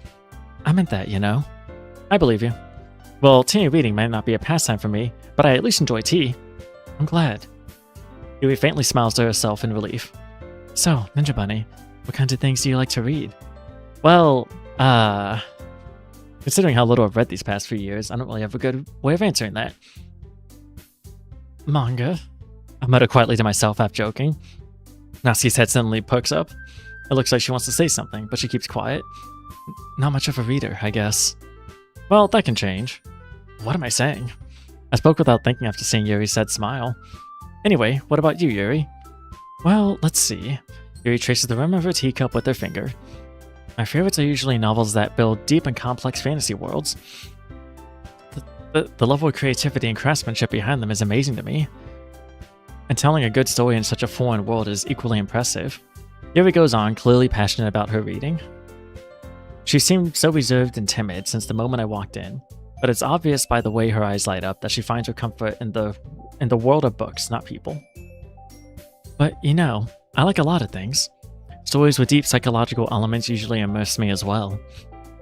I meant that, you know. I believe you. Well, tea reading might not be a pastime for me, but I at least enjoy tea. I'm glad. Yuri faintly smiles to herself in relief. So, Ninja Bunny, what kinds of things do you like to read? Well, considering how little I've read these past few years, I don't really have a good way of answering that. Manga? I mutter quietly to myself, half joking. Natsuki's head suddenly perks up. It looks like she wants to say something, but she keeps quiet. Not much of a reader, I guess. Well, that can change. What am I saying? I spoke without thinking after seeing Yuri's sad smile. Anyway, what about you, Yuri? Well, let's see. Yuri traces the rim of her teacup with her finger. My favorites are usually novels that build deep and complex fantasy worlds. The level of creativity and craftsmanship behind them is amazing to me. And telling a good story in such a foreign world is equally impressive. Yuri goes on, clearly passionate about her reading. She seemed so reserved and timid since the moment I walked in, but it's obvious by the way her eyes light up that she finds her comfort in the world of books, not people. But, you know, I like a lot of things. Stories with deep psychological elements usually immerse me as well.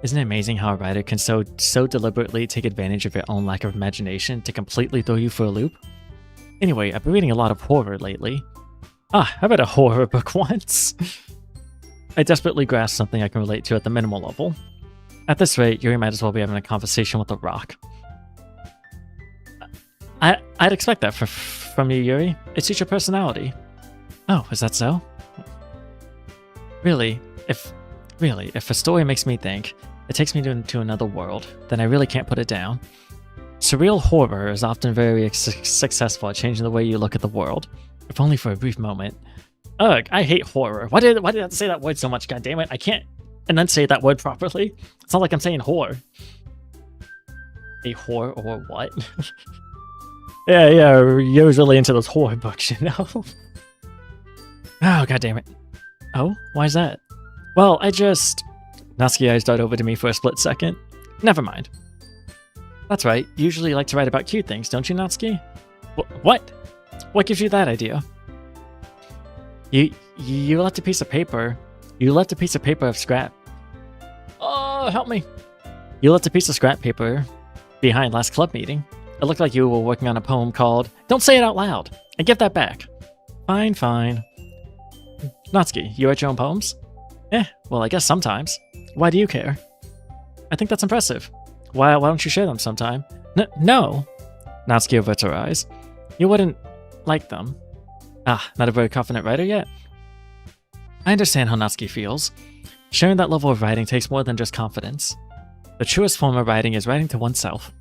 Isn't it amazing how a writer can so deliberately take advantage of your own lack of imagination to completely throw you for a loop? Anyway, I've been reading a lot of horror lately. I read a horror book once. I desperately grasped something I can relate to at the minimal level. At this rate, Yuri might as well be having a conversation with a rock. I'd expect that from you, Yuri. It suits your personality. Oh, is that so? Really, if a story makes me think, it takes me to another world, then I really can't put it down. Surreal horror is often very successful at changing the way you look at the world, if only for a brief moment. Ugh, I hate horror. Why did I have to say that word so much? God damn it! I can't enunciate that word properly. It's not like I'm saying whore. A whore or what? yeah, you're really into those horror books, you know. Oh, god damn it. Oh, why is that? Well, Natsuki eyes dart over to me for a split second. Never mind. That's right, you usually like to write about cute things, don't you, Natsuki? What? What gives you that idea? You left a piece of paper. You left a piece of paper of scrap. Oh, help me. You left a piece of scrap paper behind last club meeting. It looked like you were working on a poem called Don't Say It Out Loud, and give that back. Fine. Natsuki, you write your own poems? Well, I guess sometimes. Why do you care? I think that's impressive. Why don't you share them sometime? No. Natsuki averts her eyes. You wouldn't like them. Not a very confident writer yet? I understand how Natsuki feels. Sharing that level of writing takes more than just confidence. The truest form of writing is writing to oneself.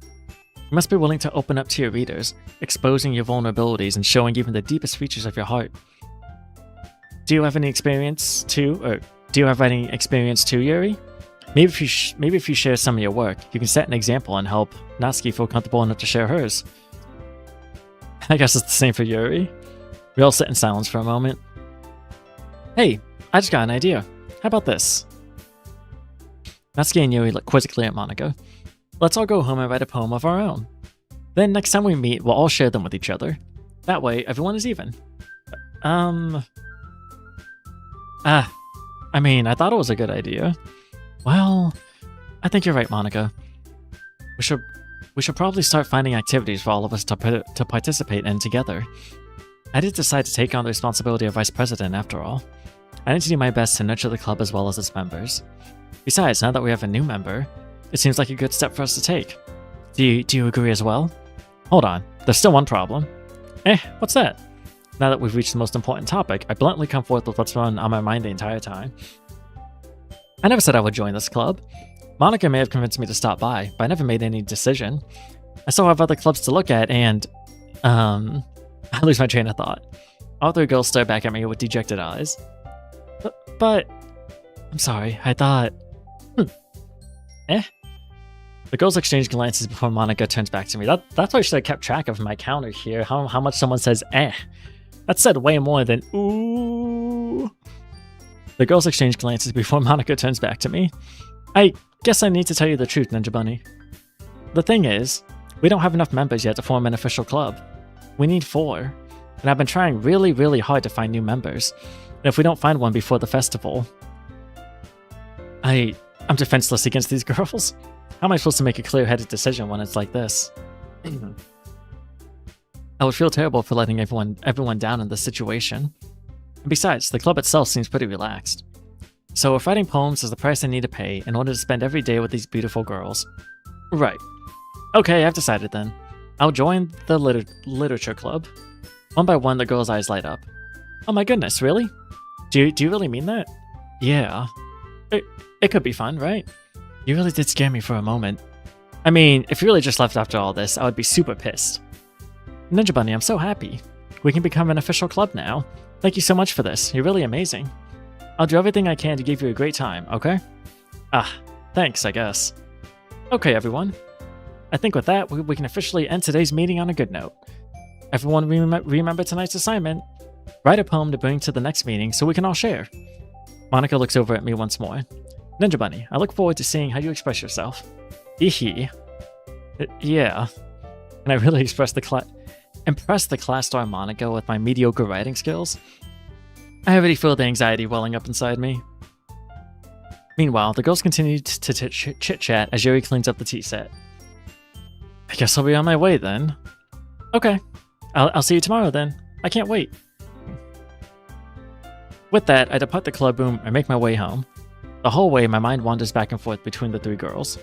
You must be willing to open up to your readers, exposing your vulnerabilities and showing even the deepest features of your heart. Do you have any experience too, or do you have writing experience too, Yuri? Maybe if you share some of your work, you can set an example and help Natsuki feel comfortable enough to share hers. I guess it's the same for Yuri. We all sit in silence for a moment. Hey, I just got an idea. How about this? Natsuki and Yuri look quizzically at Monica. Let's all go home and write a poem of our own. Then next time we meet, we'll all share them with each other. That way, everyone is even. I thought it was a good idea. Well, I think you're right, Monica. We should probably start finding activities for all of us to participate in together. I did decide to take on the responsibility of vice president after all. I need to do my best to nurture the club as well as its members. Besides, now that we have a new member, it seems like a good step for us to take. Do you agree as well? Hold on, there's still one problem. What's that? Now that we've reached the most important topic, I bluntly come forth with what's been on my mind the entire time. I never said I would join this club. Monica may have convinced me to stop by, but I never made any decision. I still have other clubs to look at, and I lose my train of thought. All three girls stare back at me with dejected eyes. But I'm sorry, I thought... The girls exchange glances before Monica turns back to me. That's why I should have kept track of my counter here, how much someone says That said way more than ooh. The girls exchange glances before Monica turns back to me. I guess I need to tell you the truth, Ninja Bunny. The thing is, we don't have enough members yet to form an official club. We need 4, and I've been trying really, really hard to find new members. And if we don't find one before the festival, I'm defenseless against these girls. How am I supposed to make a clear-headed decision when it's like this? I would feel terrible for letting everyone down in this situation. And besides, the club itself seems pretty relaxed. So if writing poems is the price I need to pay in order to spend every day with these beautiful girls. Right. Okay, I've decided then. I'll join the literature club. One by one, the girl's eyes light up. Oh my goodness, really? Do you really mean that? Yeah. It could be fun, right? You really did scare me for a moment. I mean, if you really just left after all this, I would be super pissed. Ninja Bunny, I'm so happy. We can become an official club now. Thank you so much for this. You're really amazing. I'll do everything I can to give you a great time, okay? Ah, thanks, I guess. Okay, everyone. I think with that, we can officially end today's meeting on a good note. Everyone remember tonight's assignment. Write a poem to bring to the next meeting so we can all share. Monica looks over at me once more. Ninja Bunny, I look forward to seeing how you express yourself. Eehee. Yeah. And I really impress the class star Monica with my mediocre writing skills. I already feel the anxiety welling up inside me. Meanwhile, the girls continue to chit-chat as Yuri cleans up the tea set. I guess I'll be on my way then. Okay. I'll see you tomorrow then. I can't wait. With that, I depart the club room and make my way home. The whole way, my mind wanders back and forth between the three girls.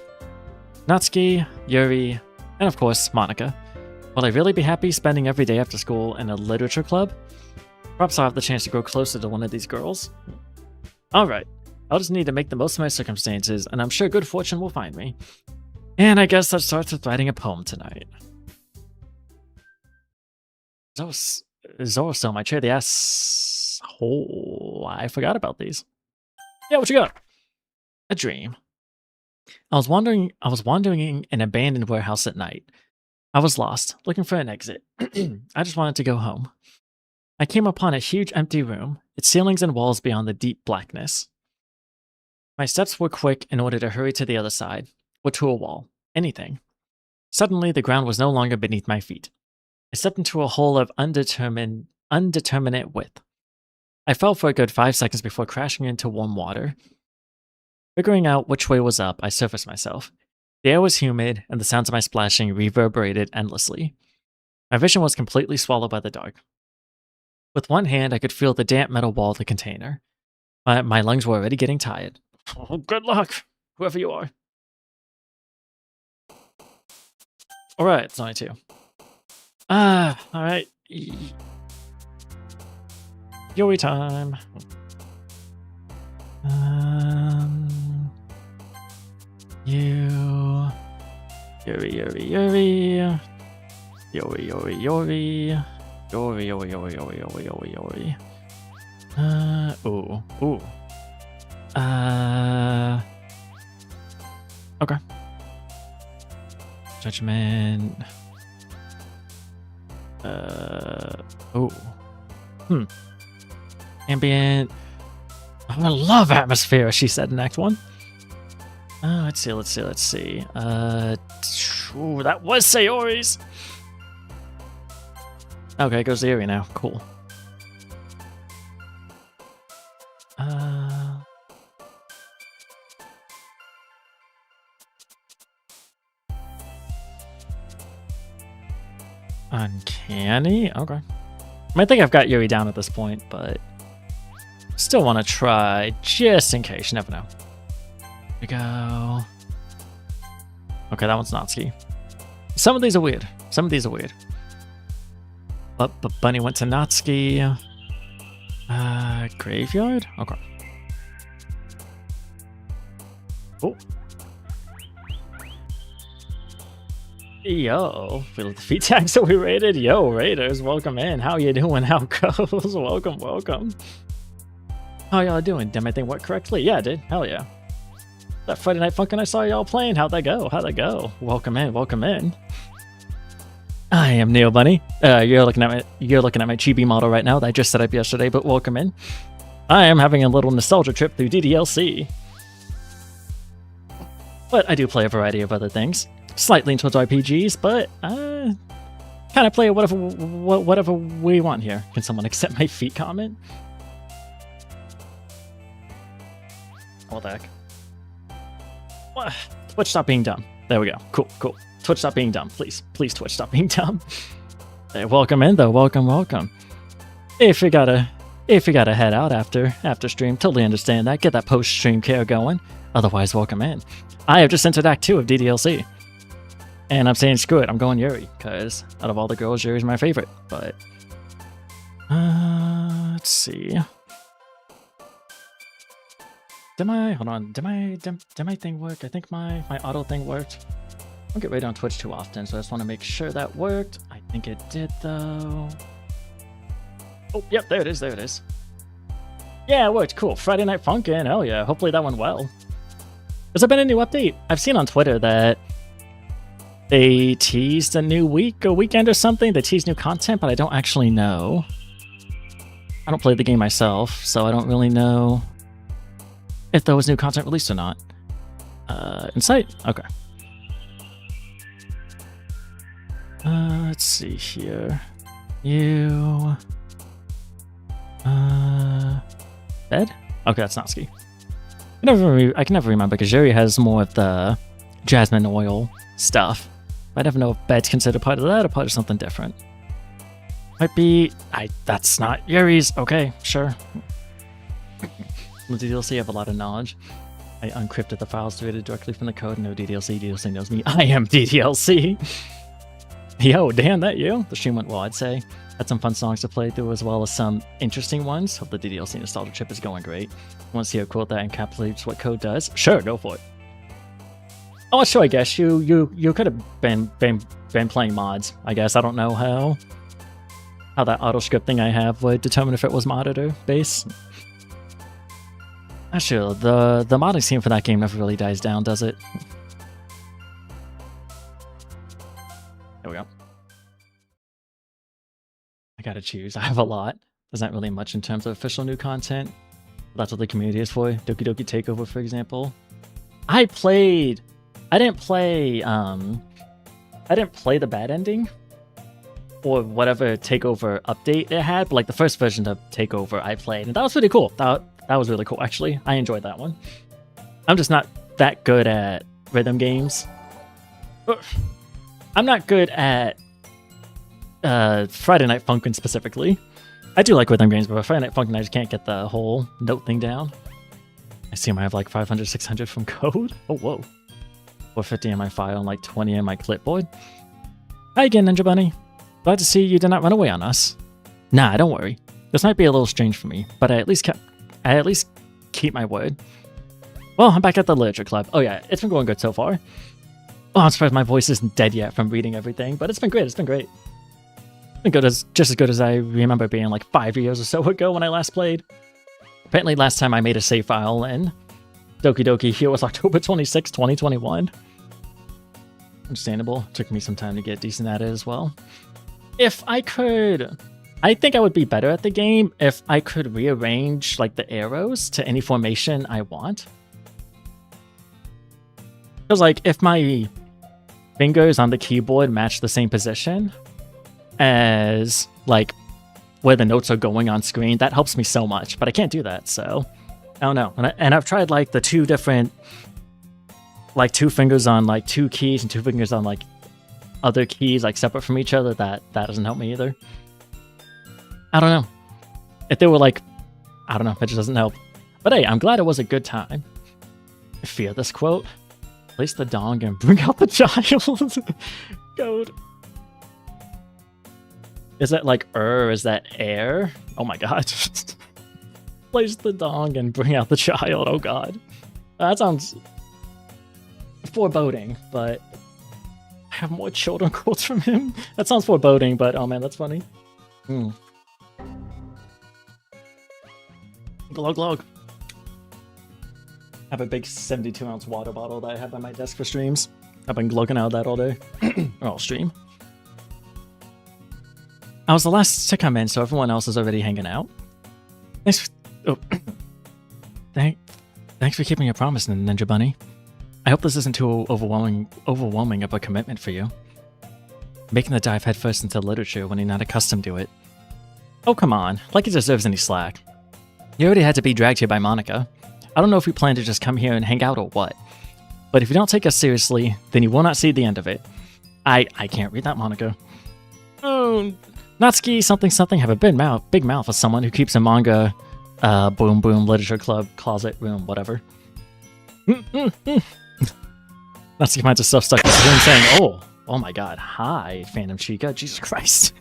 Natsuki, Yuri, and of course, Monica. Will I really be happy spending every day after school in a literature club? Perhaps I'll have the chance to grow closer to one of these girls. Alright, I'll just need to make the most of my circumstances, and I'm sure good fortune will find me. And I guess that starts with writing a poem tonight. Zoro still in my chair, the asshole. I forgot about these. Yeah, what you got? A dream. I was wandering in an abandoned warehouse at night. I was lost, looking for an exit. I just wanted to go home. I came upon a huge empty room, its ceilings and walls beyond the deep blackness. My steps were quick in order to hurry to the other side, or to a wall, anything. Suddenly, the ground was no longer beneath my feet. I stepped into a hole of undeterminate width. I fell for a good 5 seconds before crashing into warm water. Figuring out which way was up, I surfaced myself. The air was humid, and the sounds of my splashing reverberated endlessly. My vision was completely swallowed by the dark. With one hand, I could feel the damp metal wall of the container. My lungs were already getting tired. Oh, good luck, whoever you are. Alright, it's only 2. Alright. Yuri time. Yuri. Ooh. Okay. Judgment. Ambient. I love atmosphere, she said in Act 1. Let's see. Ooh, that was Sayori's. Okay, goes to Yuri now. Cool. Uncanny? Okay. I think I've got Yuri down at this point, but still want to try just in case. You never know. Here we go. Okay, that one's Natsuki. Some of these are weird. But Bunny went to Natsuki. Graveyard? Okay. Oh. Yo, feel the defeat tags that we rated. Yo, Raiders, welcome in. How you doing? How goes? Welcome. How y'all doing? Did my thing work correctly? Yeah, it did. Hell yeah. That Friday Night Funkin' I saw y'all playing. How'd that go? Welcome in. I am Neo Bunny. You're looking at my chibi model right now that I just set up yesterday, but welcome in. I am having a little nostalgia trip through DDLC. But I do play a variety of other things. Slightly towards RPGs, but kind of play whatever we want here. Can someone accept my feet comment? What the heck? What? Twitch, stop being dumb. There we go. Cool, cool. Twitch, stop being dumb. Please, please, Twitch, stop being dumb. Hey, welcome in, though. Welcome, welcome. If you gotta head out after stream, totally understand that. Get that post-stream care going. Otherwise, welcome in. I have just entered Act 2 of DDLC. And I'm saying screw it, I'm going Yuri, because out of all the girls, Yuri's my favorite. But, let's see. Did my thing work? I think my auto thing worked. I don't get raided on Twitch too often, so I just want to make sure that worked. I think it did, though. Oh, yep, there it is, there it is. Yeah, it worked, cool. Friday Night Funkin', hell yeah, hopefully that went well. Has there been a new update? I've seen on Twitter that they teased a new week or weekend or something. They teased new content, but I don't actually know. I don't play the game myself, so I don't really know if there was new content released or not. Insight? Okay. Let's see here. You... Bed? Okay, that's not ski. I can never remember, because Yuri has more of the jasmine oil stuff. I never know if bed's considered part of that or part of something different. Might be... that's not Yuri's. Okay, sure. The DDLC have a lot of knowledge. I uncrypted the files to read it directly from the code. No DDLC. DDLC knows me. I am DDLC. Yo, damn, that you? The stream went well, I'd say. Had some fun songs to play through as well as some interesting ones. Hope the DDLC nostalgia trip is going great. Want to see a quote that encapsulates what code does? Sure, go for it. Oh, sure, I guess you could have been playing mods. I guess I don't know how that auto script thing I have would determine if it was modded or base. Sure, the modding scene for that game never really dies down, does it? There we go. I gotta choose. I have a lot. There's not really much in terms of official new content. That's what the community is for. Doki Doki Takeover, for example. I didn't play the bad ending or whatever Takeover update it had, but like the first version of Takeover I played, and that was pretty cool. That was really cool, actually. I enjoyed that one. I'm just not that good at rhythm games. I'm not good at Friday Night Funkin' specifically. I do like rhythm games, but Friday Night Funkin' I just can't get the whole note thing down. I see I have like 500, 600 from code. Oh, whoa. 450 in my file and like 20 in my clipboard. Hi again, Ninja Bunny. Glad to see you did not run away on us. Nah, don't worry. This might be a little strange for me, but I at least keep my word. Well, I'm back at the Literature Club. Oh yeah, it's been going good so far. Oh, I'm surprised my voice isn't dead yet from reading everything, but it's been great, it's been great. It's been good just as good as I remember being like 5 years or so ago when I last played. Apparently last time I made a save file in Doki Doki here was October 26, 2021. Understandable. Took me some time to get decent at it as well. If I could... I think I would be better at the game if I could rearrange like the arrows to any formation I want. Because like if my fingers on the keyboard match the same position as like where the notes are going on screen, that helps me so much. But I can't do that, so I don't know. And I've tried like the two different, like 2 fingers on like 2 keys and 2 fingers on like other keys like separate from each other. That doesn't help me either. I don't know. If they were like, I don't know, it just doesn't help. But hey, I'm glad it was a good time. I fear this quote. Place the dong and bring out the child. Code. Is that like is that air? Oh my god. Place the dong and bring out the child. Oh god. That sounds foreboding, but I have more children quotes from him. That sounds foreboding, but oh man, that's funny. Glug glug. I have a big 72-ounce water bottle that I have on my desk for streams. I've been glugging out of that all day. Or all stream. I was the last to come in, so everyone else is already hanging out. Thanks for keeping your promise, Ninja Bunny. I hope this isn't too overwhelming of a commitment for you. Making the dive headfirst into literature when you're not accustomed to it. Oh, come on. Like it deserves any slack. You already had to be dragged here by Monica. I don't know if we plan to just come here and hang out or what. But if you don't take us seriously, then you will not see the end of it. I can't read that, Monica. Oh, Natsuki something something have a big mouth as someone who keeps a manga, boom boom literature club closet room whatever. Natsuki finds herself stuck in this room saying, oh my god, hi Phantom Chica, Jesus Christ.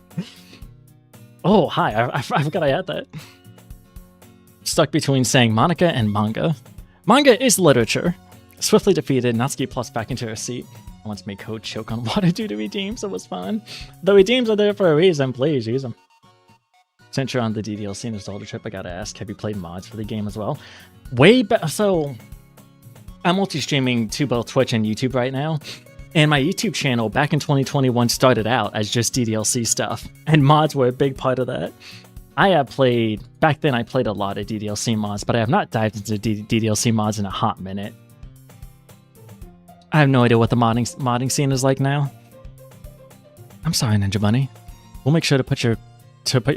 Oh hi, I forgot I had that. Stuck between saying Monica and manga. Manga is literature. Swiftly defeated, Natsuki plops back into her seat. I once made Code choke on water due to redeems, so it was fun. The redeems are there for a reason, please use them. Since you're on the DDLC nostalgia trip, I gotta ask, have you played mods for the game as well? Way back, so I'm multi-streaming to both Twitch and YouTube right now, and my YouTube channel back in 2021 started out as just DDLC stuff, and mods were a big part of that. Back then I played a lot of DDLC mods, but I have not dived into DDLC mods in a hot minute. I have no idea what the modding scene is like now. I'm sorry, Ninja Bunny. We'll make sure to put your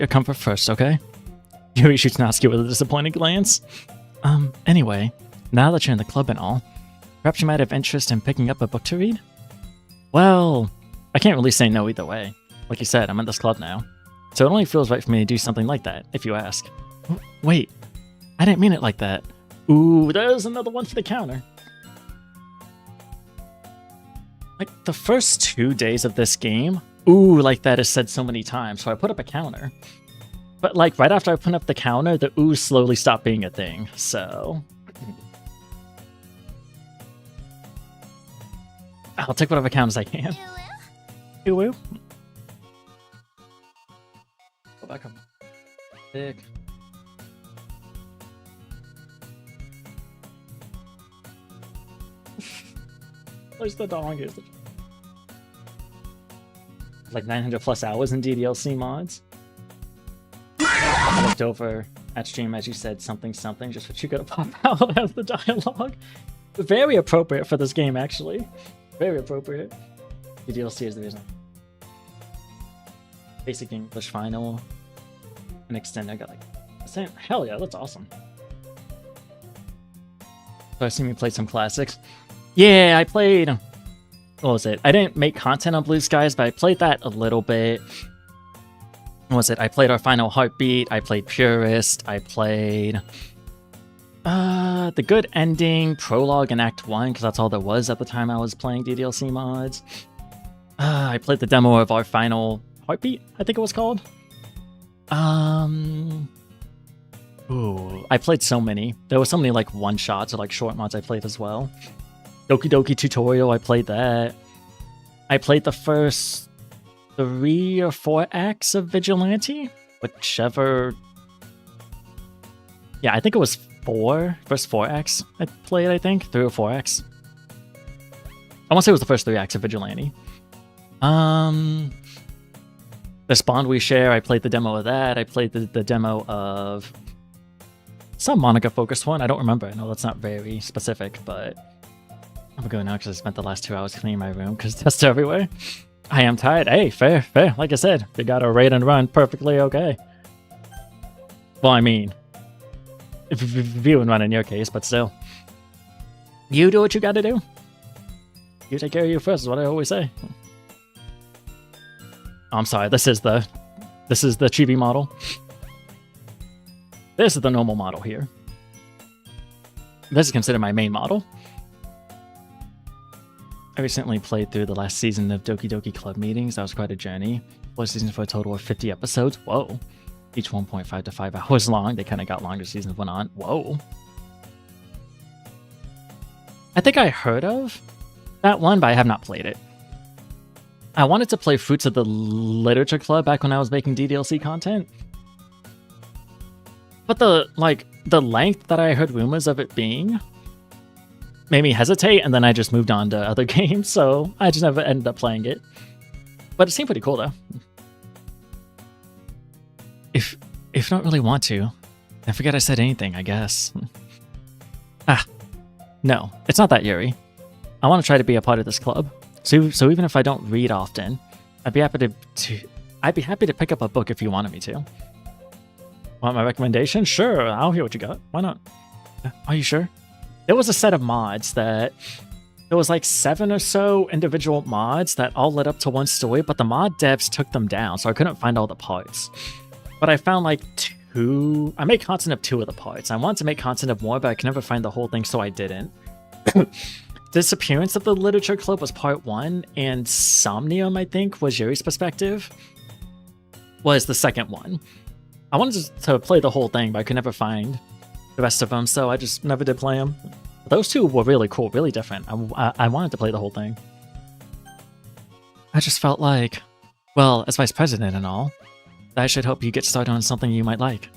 comfort first, okay? Yuri shoots Natsuki with a disappointed glance. Anyway, now that you're in the club and all, perhaps you might have interest in picking up a book to read? Well, I can't really say no either way. Like you said, I'm in this club now. So it only feels right for me to do something like that, if you ask. Wait, I didn't mean it like that. Ooh, there's another one for the counter. Like, the first 2 days of this game, ooh, like that is said so many times, so I put up a counter. But, like, right after I put up the counter, the ooh slowly stopped being a thing, so... I'll take whatever counters I can. Ooh. Go back up. Pick. Where's the dog? Here's the... Like 900 plus hours in DDLC mods. I looked over at stream as you said something just for Chica to pop out as the dialogue. Very appropriate for this game, actually. Very appropriate. DDLC is the reason. Basic English final. An extended. I got like... Hell yeah, that's awesome. So I assume you played some classics. Yeah, I played... What was it? I didn't make content on Blue Skies, but I played that a little bit. What was it? I played Our Final Heartbeat. I played Purist. I played... The Good Ending, Prologue, and Act 1, because that's all there was at the time I was playing DDLC mods. I played the demo of Our Final Heartbeat, I think it was called. Ooh, I played so many. There were so many like one-shots or like short mods I played as well. Doki Doki Tutorial, I played that. I played the first 3 or 4 acts of Vigilante, whichever... Yeah, I think it was 4. First 4 acts I played, I think. 3 or 4 acts. I want to say it was the first 3 acts of Vigilante. The Spawn We Share, I played the demo of that. I played the demo of some Monica-focused one. I don't remember. I know that's not very specific, but I'm going now because I spent the last 2 hours cleaning my room because dust everywhere. I am tired. Hey, fair. Like I said, you got a raid and run perfectly okay. Well, I mean, if view and run in your case, but still. You do what you gotta do. You take care of you first, is what I always say. Oh, I'm sorry, this is the chibi model. This is the normal model here. This is considered my main model. I recently played through the last season of Doki Doki Club Meetings. That was quite a journey. 4 seasons for a total of 50 episodes. Whoa. Each 1.5 to 5 hours long. They kind of got longer as seasons went on. Whoa. I think I heard of that one, but I have not played it. I wanted to play Fruits of the Literature Club back when I was making DDLC content. But the length that I heard rumors of it being made me hesitate, and then I just moved on to other games, so I just never ended up playing it. But it seemed pretty cool, though. If you don't really want to, then forget I said anything, I guess. No, it's not that, Yuri. I want to try to be a part of this club. So even if I don't read often, I'd be happy to pick up a book if you wanted me to. Want my recommendation? Sure, I'll hear what you got. Why not? Are you sure? There was a set of mods that there was like 7 or so individual mods that all led up to one story, but the mod devs took them down, so I couldn't find all the parts. But I found like 2... I made content of 2 of the parts. I wanted to make content of more, but I could never find the whole thing, so I didn't. Disappearance of the Literature Club was part 1, and Somnium, I think, was Yuri's perspective, was the second one. I wanted to play the whole thing, but I could never find the rest of them, so I just never did play them. Those 2 were really cool, really different. I wanted to play the whole thing. I just felt like, well, as vice president and all, I should hope you get started on something you might like.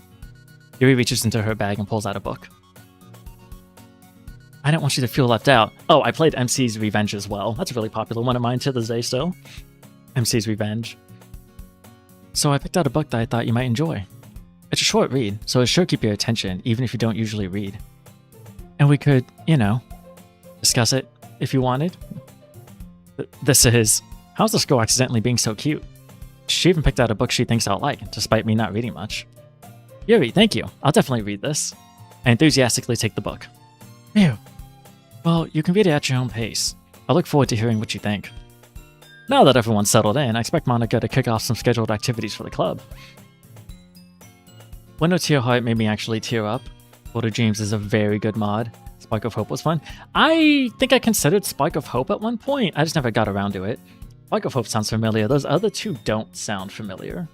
Yuri reaches into her bag and pulls out a book. I didn't want you to feel left out. Oh, I played MC's Revenge as well. That's a really popular one of mine to this day still. MC's Revenge. So I picked out a book that I thought you might enjoy. It's a short read, so it should keep your attention, even if you don't usually read. And we could, you know, discuss it if you wanted. This is... How's this girl accidentally being so cute? She even picked out a book she thinks I'll like, despite me not reading much. Yuri, thank you. I'll definitely read this. I enthusiastically take the book. Phew. Well, you can read it at your own pace. I look forward to hearing what you think. Now that everyone's settled in, I expect Monica to kick off some scheduled activities for the club. Window to Your Heart made me actually tear up. Water Dreams is a very good mod. Spark of Hope was fun. I think I considered Spark of Hope at one point. I just never got around to it. Spark of Hope sounds familiar. Those other 2 don't sound familiar.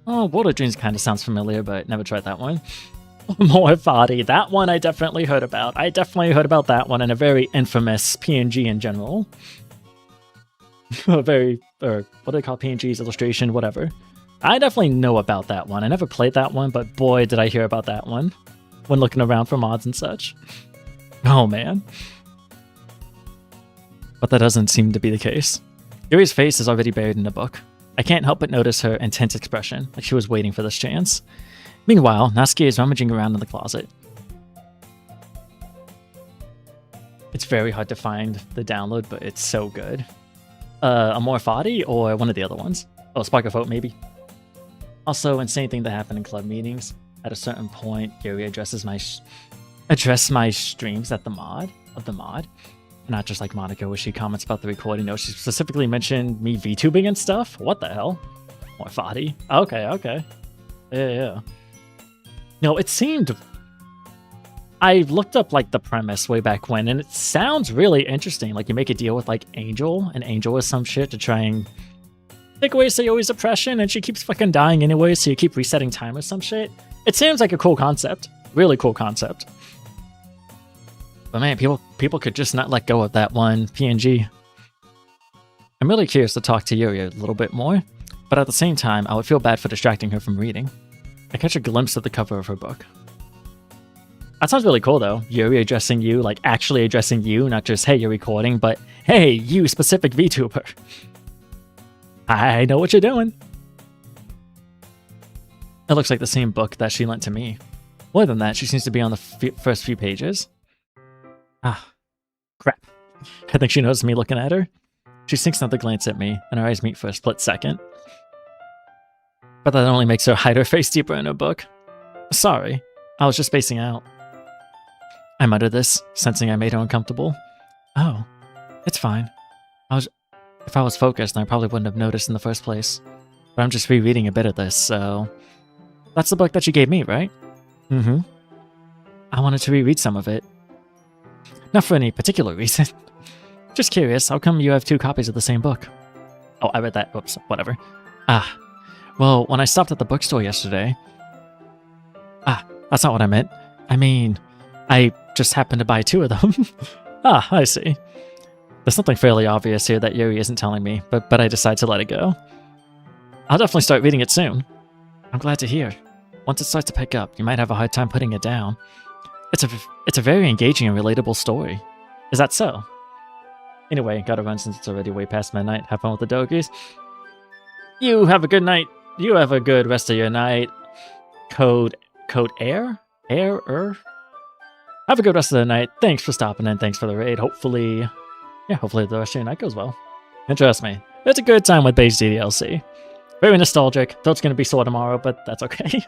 Oh, Water Dreams kind of sounds familiar, but never tried that one. More Body. That one I definitely heard about. I definitely heard about that one, and a very infamous PNG in general. A very, or what do they call PNGs? Illustration, whatever. I definitely know about that one. I never played that one, but boy, did I hear about that one when looking around for mods and such. Oh, man. But that doesn't seem to be the case. Yuri's face is already buried in the book. I can't help but notice her intense expression, like she was waiting for this chance. Meanwhile, Natsuki is rummaging around in the closet. It's very hard to find the download, but it's so good. Amor Fati or one of the other ones? Oh, Spark of Hope, maybe. Also, insane thing that happened in club meetings. At a certain point, Yuri addressed my streams at the mod. Not just like Monica, where she comments about the recording. No, she specifically mentioned me VTubing and stuff. What the hell? More Fati. Okay. Yeah. No, it seemed... I looked up like the premise way back when, and it sounds really interesting. Like you make a deal with like Angel, and Angel is some shit to try and take away Sayori's oppression, and she keeps fucking dying anyway, so you keep resetting time or some shit. It seems like a cool concept. Really cool concept. But man, people could just not let go of that one PNG. I'm really curious to talk to Yuri a little bit more, but at the same time, I would feel bad for distracting her from reading. I catch a glimpse of the cover of her book. That sounds really cool though. Yuri addressing you, like actually addressing you, not just, hey, you're recording, but hey, you specific VTuber. I know what you're doing. It looks like the same book that she lent to me. More than that, she seems to be on the first few pages. Ah, crap. I think she noticed me looking at her. She sinks another glance at me, and our eyes meet for a split second. But that only makes her hide her face deeper in her book. Sorry, I was just spacing out. I muttered this, sensing I made her uncomfortable. Oh, it's fine. If I was focused, I probably wouldn't have noticed in the first place. But I'm just rereading a bit of this, so... That's the book that you gave me, right? Mm-hmm. I wanted to reread some of it. Not for any particular reason. Just curious, how come you have 2 copies of the same book? Oh, I read that. Oops, whatever. Well, when I stopped at the bookstore yesterday... that's not what I meant. I mean, I just happened to buy 2 of them. I see. There's something fairly obvious here that Yuri isn't telling me, but I decide to let it go. I'll definitely start reading it soon. I'm glad to hear. Once it starts to pick up, you might have a hard time putting it down. It's a very engaging and relatable story. Is that so? Anyway, gotta run since it's already way past midnight. Have fun with the doggies. You have a good night. You have a good rest of your night. Code Air? Have a good rest of the night. Thanks for stopping in. Thanks for the raid. Hopefully the rest of your night goes well. And trust me, it's a good time with base DDLC. Very nostalgic. Though it's going to be sore tomorrow, but that's okay.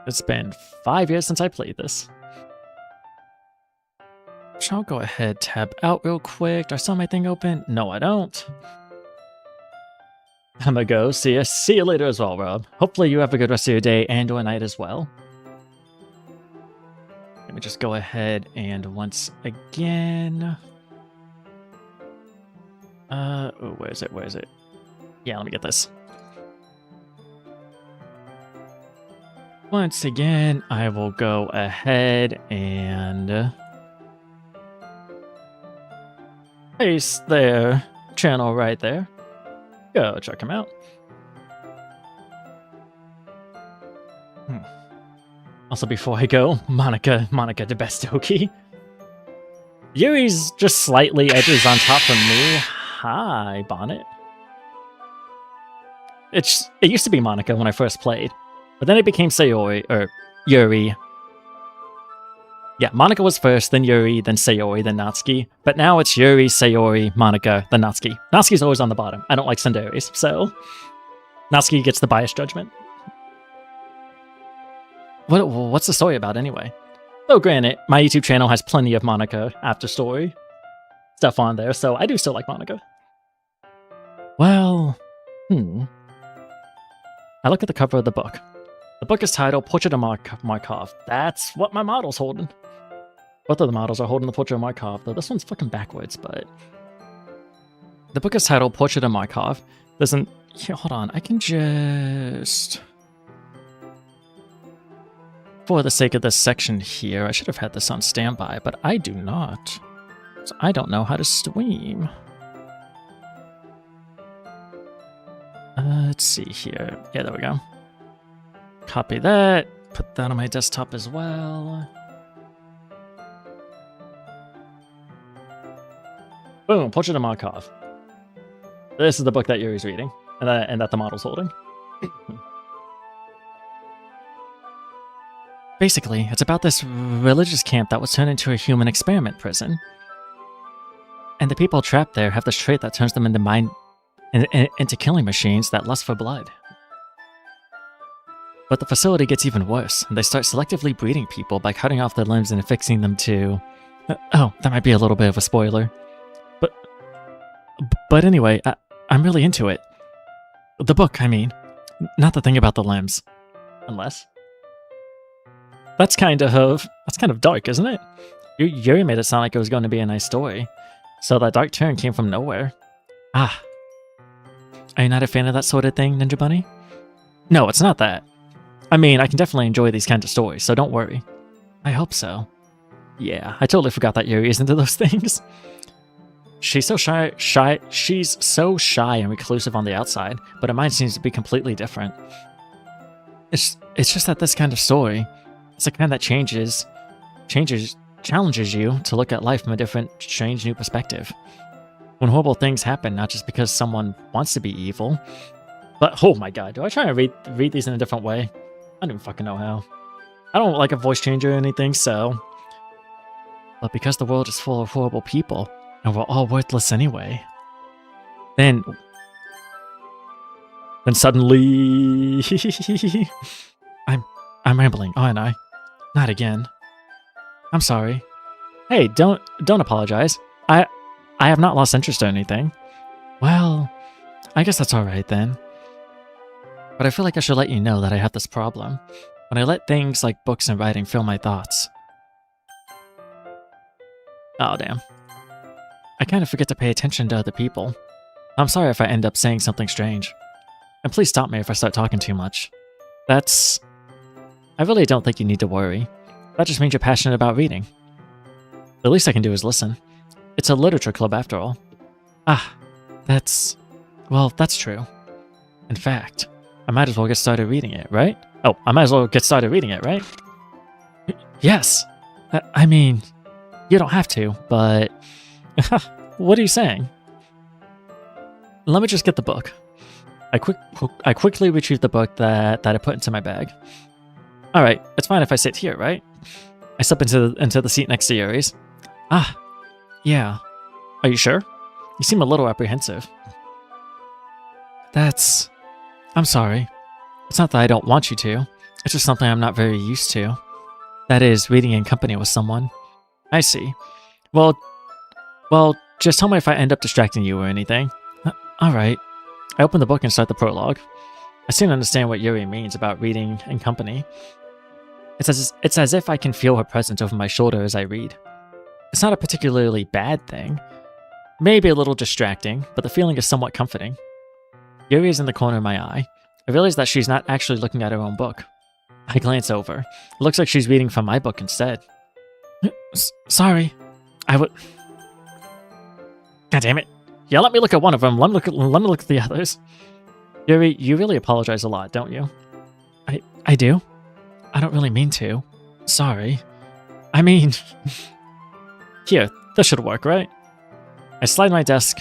It's been 5 years since I played this. I'll go ahead, tab out real quick. Do I still have my thing open? No, I don't. I'm gonna go. See you later as well, Rob. Hopefully you have a good rest of your day and or night as well. Let me just go ahead and once again... where is it? Where is it? Yeah, let me get this. Once again, I will go ahead and paste their channel right there. Go check them out. Also, before I go, Monica de Bestoki. Yuri's just slightly edges on top of me. Hi, Bonnet. It used to be Monica when I first played, but then it became Sayori, or Yuri. Yeah, Monica was first, then Yuri, then Sayori, then Natsuki. But now it's Yuri, Sayori, Monica, then Natsuki. Natsuki's always on the bottom. I don't like tsunderes, so Natsuki gets the biased judgment. What's the story about anyway? Though granted, my YouTube channel has plenty of Monica after story stuff on there, so I do still like Monica. Well, I look at the cover of the book. The book is titled Portrait of Markov. That's what my model's holding. Both of the models are holding the Portrait of Markov, though this one's fucking backwards, but... The book is titled Portrait of Markov. Here, hold on, I can just... For the sake of this section here, I should have had this on standby, but I do not. So I don't know how to stream. Let's see here. Yeah, there we go. Copy that. Put that on my desktop as well. Boom, Portrait of Markov. This is the book that Yuri's reading, and that the model's holding. Basically, it's about this religious camp that was turned into a human experiment prison. And the people trapped there have this trait that turns them into killing machines that lust for blood. But the facility gets even worse, and they start selectively breeding people by cutting off their limbs and affixing them to... oh, that might be a little bit of a spoiler. But anyway, I'm really into it. The book, I mean. Not the thing about the limbs. Unless... That's kind of dark, isn't it? Yuri made it sound like it was going to be a nice story. So that dark turn came from nowhere. Ah. Are you not a fan of that sort of thing, Ninja Bunny? No, it's not that. I mean, I can definitely enjoy these kinds of stories, so don't worry. I hope so. Yeah, I totally forgot that Yuri is into those things. She's so she's so shy and reclusive on the outside, but her mind seems to be completely different. It's just that this kind of story, it's the kind that challenges you to look at life from a different, strange new perspective. When horrible things happen, not just because someone wants to be evil, but oh my god, do I try to read these in a different way? I don't even fucking know how. I don't like a voice changer or anything, so... But because the world is full of horrible people, and we're all worthless anyway, then suddenly... I'm rambling, aren't I? Not again. I'm sorry. Hey, don't apologize. I have not lost interest or anything. Well, I guess that's alright then. But I feel like I should let you know that I have this problem. When I let things like books and writing fill my thoughts. Oh, damn. I kind of forget to pay attention to other people. I'm sorry if I end up saying something strange. And please stop me if I start talking too much. I really don't think you need to worry. That just means you're passionate about reading. The least I can do is listen. It's a literature club after all. Ah, that's true. In fact, I might as well get started reading it, right? Oh, I might as well get started reading it, right? Yes. I mean, you don't have to, but... What are you saying? Let me just get the book. I quickly retrieved the book that I put into my bag. Alright, it's fine if I sit here, right? I step into the seat next to Yuri's. Ah, yeah. Are you sure? You seem a little apprehensive. I'm sorry. It's not that I don't want you to. It's just something I'm not very used to. That is, reading in company with someone. I see. Well, just tell me if I end up distracting you or anything. Alright. I open the book and start the prologue. I seem to understand what Yuri means about reading in company. It's as if I can feel her presence over my shoulder as I read. It's not a particularly bad thing. Maybe a little distracting, but the feeling is somewhat comforting. Yuri is in the corner of my eye. I realize that she's not actually looking at her own book. I glance over. It looks like she's reading from my book instead. Sorry. God damn it. Yeah, let me look at one of them. Let me look at the others. Yuri, you really apologize a lot, don't you? I do? I don't really mean to. Sorry. I mean... Here, this should work, right? I slide my desk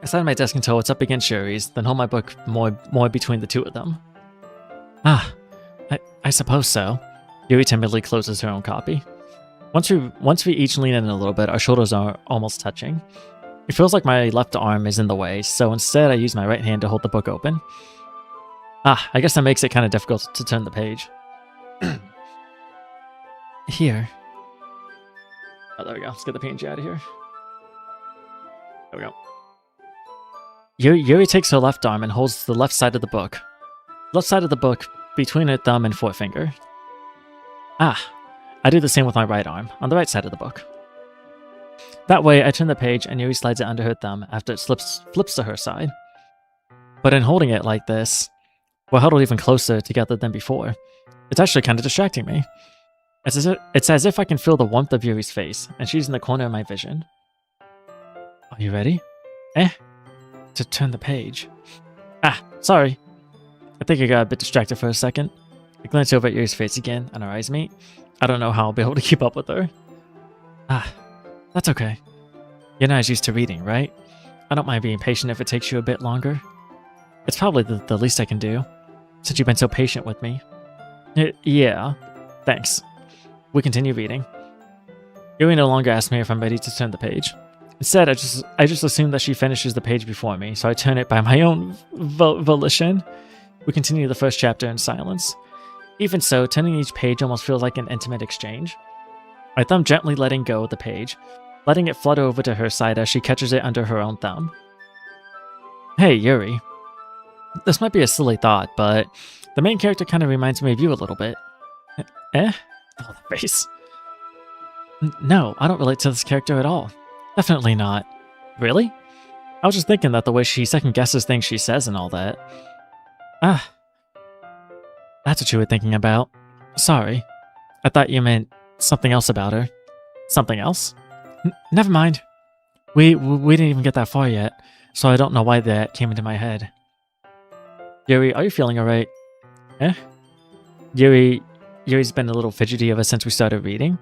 until it's up against Yuri's, then hold my book more between the two of them. I suppose so. Yuri timidly closes her own copy. Once we each lean in a little bit, our shoulders are almost touching. It feels like my left arm is in the way, so instead I use my right hand to hold the book open. I guess that makes it kind of difficult to turn the page. Here. Oh, there we go. Let's get the PNG out of here. There we go. Yuri takes her left arm and holds the left side of the book. Left side of the book between her thumb and forefinger. I do the same with my right arm, on the right side of the book. That way, I turn the page and Yuri slides it under her thumb after it flips to her side. But in holding it like this, we're huddled even closer together than before. It's actually kind of distracting me. It's as if I can feel the warmth of Yuri's face, and she's in the corner of my vision. Are you ready? To turn the page. Sorry. I think I got a bit distracted for a second. I glance over at Yuri's face again, and our eyes meet. I don't know how I'll be able to keep up with her. That's okay. You're not as used to reading, right? I don't mind being patient if it takes you a bit longer. It's probably the least I can do, since you've been so patient with me. Yeah, thanks. We continue reading. Yuri no longer asks me if I'm ready to turn the page. Instead, I just assume that she finishes the page before me, so I turn it by my own volition. We continue the first chapter in silence. Even so, turning each page almost feels like an intimate exchange. My thumb gently letting go of the page, letting it flutter over to her side as she catches it under her own thumb. Hey, Yuri. This might be a silly thought, but the main character kind of reminds me of you a little bit. Oh, the face. No, I don't relate to this character at all. Definitely not. Really? I was just thinking that the way she second-guesses things she says and all that. That's what you were thinking about. Sorry. I thought you meant something else about her. Something else? Never mind. We didn't even get that far yet, so I don't know why that came into my head. Yuri, are you feeling alright? Yuri's been a little fidgety ever since we started reading.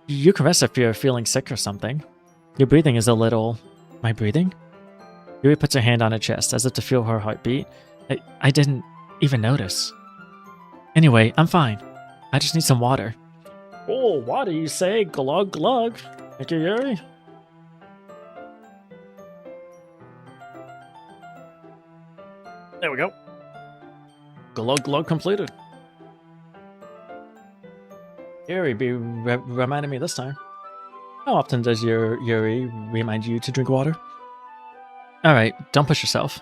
You can rest if you're feeling sick or something. Your breathing is a little... My breathing? Yuri puts her hand on her chest as if to feel her heartbeat. I didn't even notice. Anyway, I'm fine. I just need some water. Oh, water you say? Glug glug. Thank you, Yuri. There we go. Glug glug completed. Yuri be reminding me this time. How often does your Yuri remind you to drink water? Alright, don't push yourself.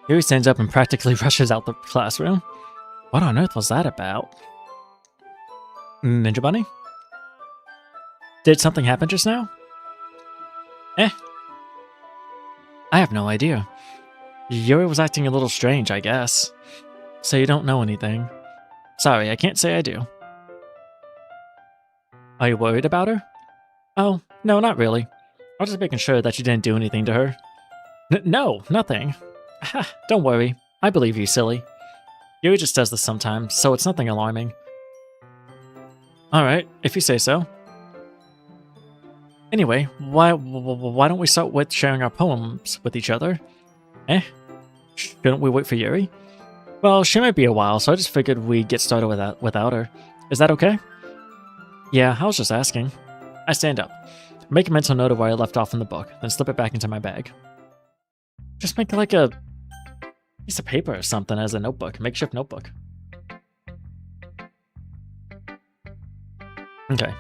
Yuri stands up and practically rushes out the classroom. What on earth was that about? Ninja Bunny? Did something happen just now? I have no idea. Yuri was acting a little strange, I guess. So you don't know anything. Sorry, I can't say I do. Are you worried about her? Oh, no, not really. I was just making sure that you didn't do anything to her. No, nothing. Don't worry. I believe you, silly. Yuri just does this sometimes, so it's nothing alarming. Alright, if you say so. Anyway, why don't we start with sharing our poems with each other? Shouldn't we wait for Yuri? Well, she might be a while, so I just figured we'd get started without her. Is that okay? Yeah, I was just asking. I stand up. Make a mental note of where I left off in the book, then slip it back into my bag. Just make like a piece of paper or something as a notebook, makeshift notebook. Okay.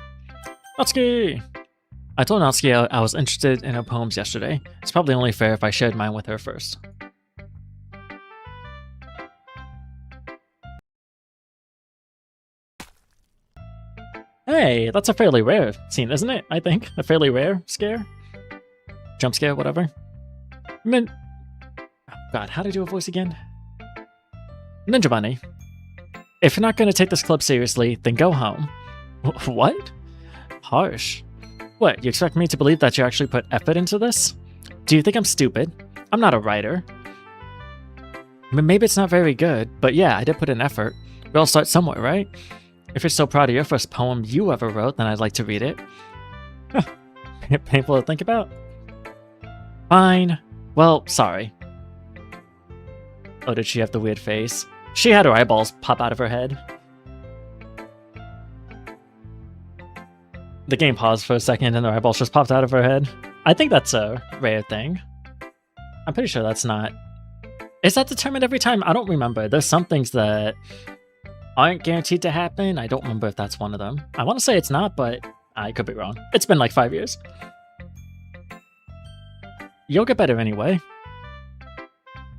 Natsuki! I told Natsuki I was interested in her poems yesterday. It's probably only fair if I shared mine with her first. Hey, that's a fairly rare scene, isn't it? I think. A fairly rare scare? Jump scare, whatever. Oh God, how did I do a voice again? Ninja Bunny. If you're not going to take this club seriously, then go home. What? Harsh. What, you expect me to believe that you actually put effort into this? Do you think I'm stupid? I'm not a writer. Maybe it's not very good, but yeah, I did put in effort. We all start somewhere, right? If you're so proud of your first poem you ever wrote, then I'd like to read it. Huh. Painful to think about? Fine. Well, sorry. Oh, did she have the weird face? She had her eyeballs pop out of her head. The game paused for a second and her eyeballs just popped out of her head. I think that's a rare thing. I'm pretty sure that's not... Is that determined every time? I don't remember. There's some things that aren't guaranteed to happen. I don't remember if that's one of them. I want to say it's not, but I could be wrong. It's been like 5 years. You'll get better anyway.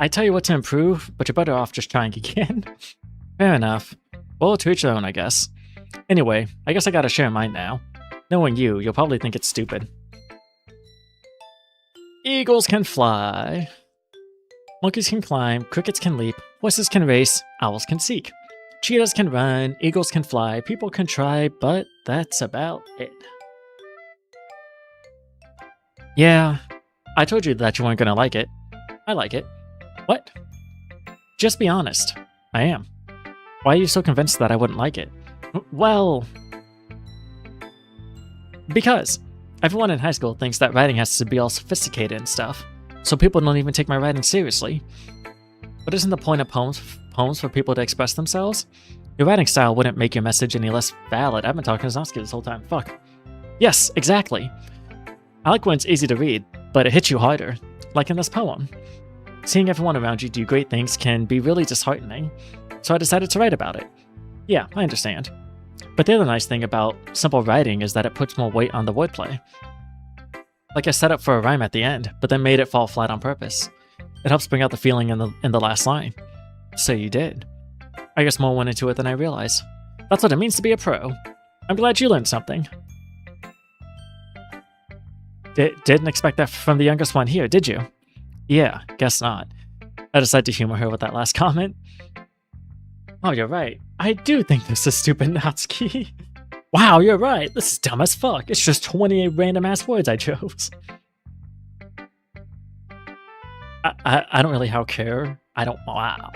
I tell you what to improve, but you're better off just trying again. Fair enough. Well, to each their own, I guess. Anyway, I guess I gotta share mine now. Knowing you, you'll probably think it's stupid. Eagles can fly. Monkeys can climb, crickets can leap, horses can race, owls can seek. Cheetahs can run, eagles can fly, people can try, but that's about it. Yeah, I told you that you weren't gonna like it. I like it. What? Just be honest. I am. Why are you so convinced that I wouldn't like it? Well... Because everyone in high school thinks that writing has to be all sophisticated and stuff, so people don't even take my writing seriously. But isn't the point of poems for people to express themselves? Your writing style wouldn't make your message any less valid. I've been talking to Natsuki this whole time. Fuck. Yes, exactly. I like when it's easy to read, but it hits you harder, like in this poem. Seeing everyone around you do great things can be really disheartening, so I decided to write about it. Yeah, I understand. But the other nice thing about simple writing is that it puts more weight on the wordplay. Like I set up for a rhyme at the end, but then made it fall flat on purpose. It helps bring out the feeling in the last line. So you did. I guess more went into it than I realized. That's what it means to be a pro. I'm glad you learned something. Didn't expect that from the youngest one here, did you? Yeah, guess not. I decided to humor her with that last comment. Oh, you're right. I do think this is stupid, Natsuki. Wow, you're right. This is dumb as fuck. It's just 28 random-ass words I chose. I don't really care. I don't... Wow.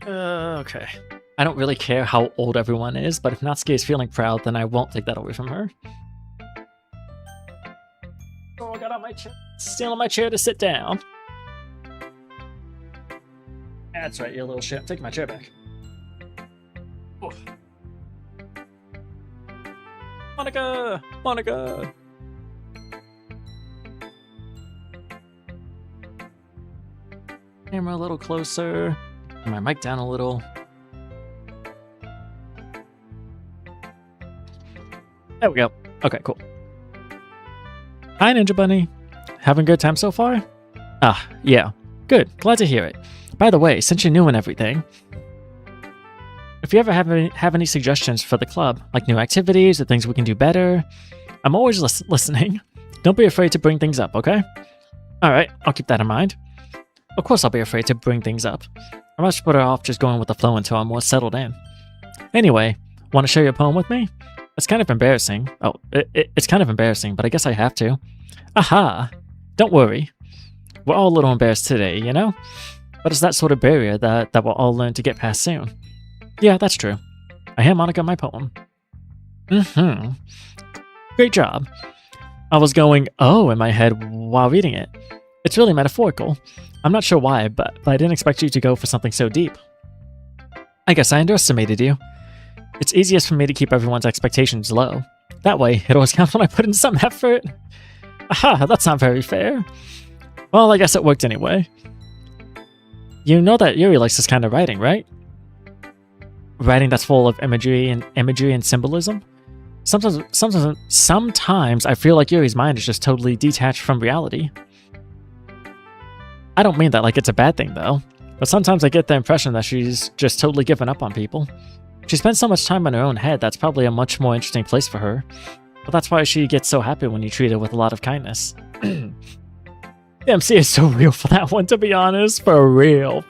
Okay. I don't really care how old everyone is, but if Natsuki is feeling proud, then I won't take that away from her. Oh, I got on my chair. Stealing my chair to sit down. That's right, you little shit. Take my chair back. Oof. Monica! Monica! Camera a little closer. My mic down a little. There we go. Okay, cool. Hi, Ninja Bunny. Having a good time so far? Ah, yeah. Good. Glad to hear it. By the way, since you're new and everything, if you ever have any suggestions for the club, like new activities or things we can do better, I'm always listening. Don't be afraid to bring things up, okay? Alright, I'll keep that in mind. Of course I'll be afraid to bring things up. I'm much better off just going with the flow until I'm more settled in. Anyway, want to share your poem with me? It's kind of embarrassing. Oh, it's kind of embarrassing, but I guess I have to. Aha! Don't worry. We're all a little embarrassed today, you know? But it's that sort of barrier that we'll all learn to get past soon. Yeah, that's true. I hand Monica my poem. Great job. I was going, oh, in my head while reading it. It's really metaphorical. I'm not sure why, but I didn't expect you to go for something so deep. I guess I underestimated you. It's easiest for me to keep everyone's expectations low. That way, it always counts when I put in some effort. Aha, that's not very fair. Well, I guess it worked anyway. You know that Yuri likes this kind of writing, right? writing that's full of imagery and symbolism. Sometimes I feel like Yuri's mind is just totally detached from reality. I don't mean that like it's a bad thing though, but sometimes I get the impression that she's just totally given up on people. She spends so much time in her own head, that's probably a much more interesting place for her. But that's why she gets so happy when you treat her with a lot of kindness. The MC is so real for that one, to be honest. For real.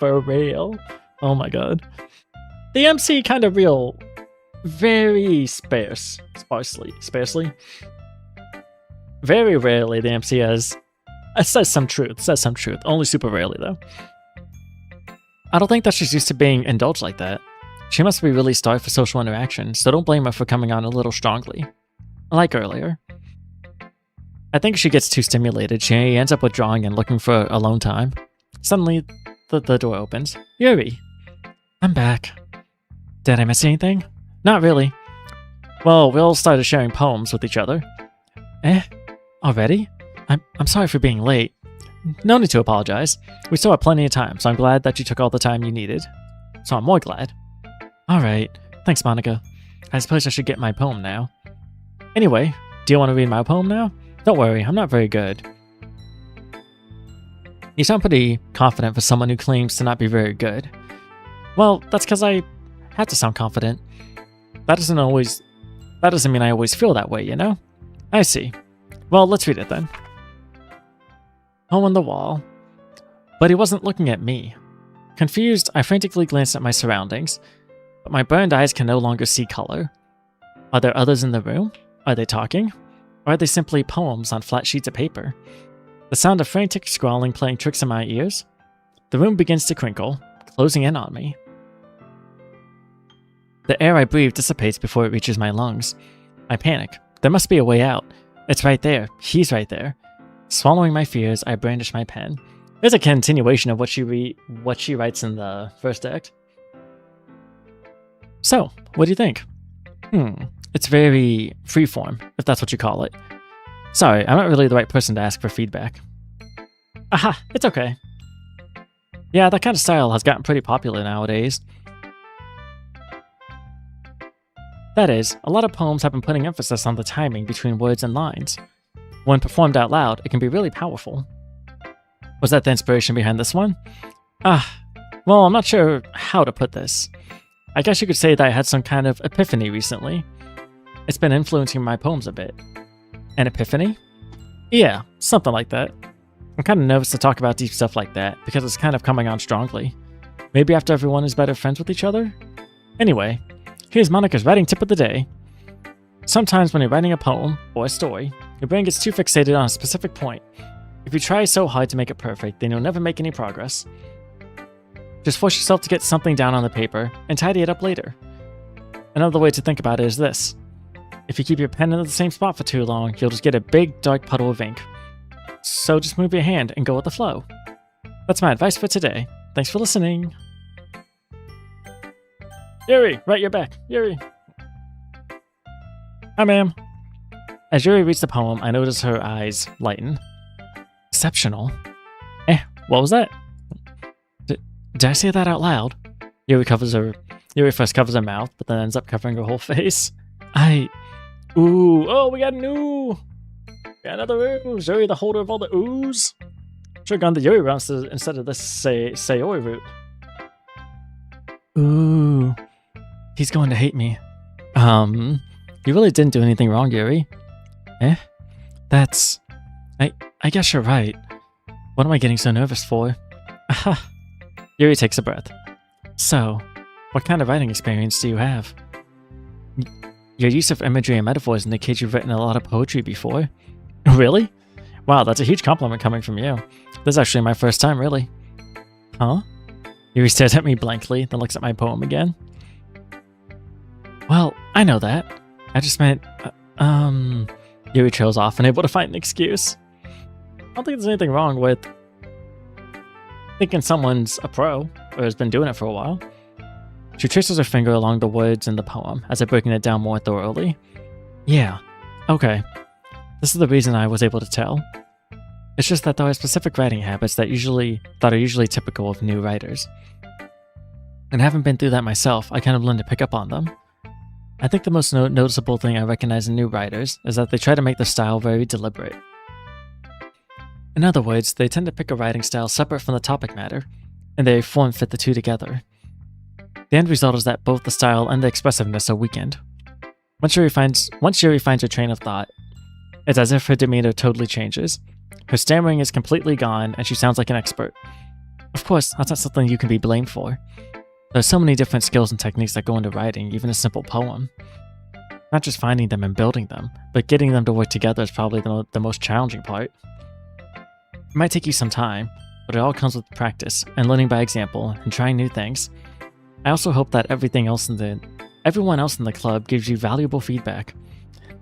Oh my god. The MC kind of real. Very sparsely. Very rarely the MC says some truth. Only super rarely though. I don't think that she's used to being indulged like that. She must be really starved for social interaction, so don't blame her for coming on a little strongly. Like earlier. I think she gets too stimulated. She ends up withdrawing and looking for alone time. Suddenly, the door opens. Yuri! I'm back. Did I miss anything? Not really. Well, we all started sharing poems with each other. Already? I'm sorry for being late. No need to apologize. We still have plenty of time, so I'm glad that you took all the time you needed. So I'm more glad. Alright. Thanks, Monica. I suppose I should get my poem now. Anyway, do you want to read my poem now? Don't worry, I'm not very good. You sound pretty confident for someone who claims to not be very good. Well, that's because I have to sound confident. That doesn't mean I always feel that way, you know? I see. Well, let's read it then. Hole in the wall. But he wasn't looking at me. Confused, I frantically glanced at my surroundings, but my burned eyes can no longer see color. Are there others in the room? Are they talking? Or are they simply poems on flat sheets of paper? The sound of frantic scrawling playing tricks in my ears? The room begins to crinkle, closing in on me. The air I breathe dissipates before it reaches my lungs. I panic. There must be a way out. It's right there. He's right there. Swallowing my fears, I brandish my pen. There's a continuation of what she writes in the first act. So, what do you think? It's very freeform, if that's what you call it. Sorry, I'm not really the right person to ask for feedback. Aha, it's okay. Yeah, that kind of style has gotten pretty popular nowadays. That is, a lot of poems have been putting emphasis on the timing between words and lines. When performed out loud, it can be really powerful. Was that the inspiration behind this one? Well, I'm not sure how to put this. I guess you could say that I had some kind of epiphany recently. It's been influencing my poems a bit. An epiphany? Yeah, something like that. I'm kind of nervous to talk about deep stuff like that, because it's kind of coming on strongly. Maybe after everyone is better friends with each other? Anyway, here's Monica's writing tip of the day. Sometimes when you're writing a poem, or a story, your brain gets too fixated on a specific point. If you try so hard to make it perfect, then you'll never make any progress. Just force yourself to get something down on the paper, and tidy it up later. Another way to think about it is this. If you keep your pen in the same spot for too long, you'll just get a big, dark puddle of ink. So just move your hand and go with the flow. That's my advice for today. Thanks for listening. Yuri, right, you're back. Yuri. Hi, ma'am. As Yuri reads the poem, I notice her eyes lighten. Exceptional. What was that? Did I say that out loud? Yuri first covers her mouth, but then ends up covering her whole face. Ooh, oh, we got an ooh. Got another ooh. Yuri, the holder of all the oohs. Should've gone the Yuri route instead of this Sayori route. Ooh. He's going to hate me. You really didn't do anything wrong, Yuri. That's... I guess you're right. What am I getting so nervous for? Aha. Yuri takes a breath. So, what kind of writing experience do you have? Your use of imagery and metaphors indicates you've written a lot of poetry before. Really? Wow, that's a huge compliment coming from you. This is actually my first time, really. Huh? Yuri stares at me blankly, then looks at my poem again. Well, I know that. I just meant, Yuri trails off, unable to find an excuse. I don't think there's anything wrong with thinking someone's a pro, or has been doing it for a while. She traces her finger along the words in the poem, as if breaking it down more thoroughly. Yeah, okay. This is the reason I was able to tell. It's just that there are specific writing habits that are usually typical of new writers. And having been through that myself, I kind of learned to pick up on them. I think the most noticeable thing I recognize in new writers is that they try to make their style very deliberate. In other words, they tend to pick a writing style separate from the topic matter, and they form-fit the two together. The end result is that both the style and the expressiveness are weakened. Once Yuri finds her train of thought, it's as if her demeanor totally changes. Her stammering is completely gone, and she sounds like an expert. Of course, that's not something you can be blamed for. There are so many different skills and techniques that go into writing even a simple poem. Not just finding them and building them, but getting them to work together is probably the most challenging part. It might take you some time, but it all comes with practice and learning by example and trying new things. I also hope that everyone else in the club gives you valuable feedback.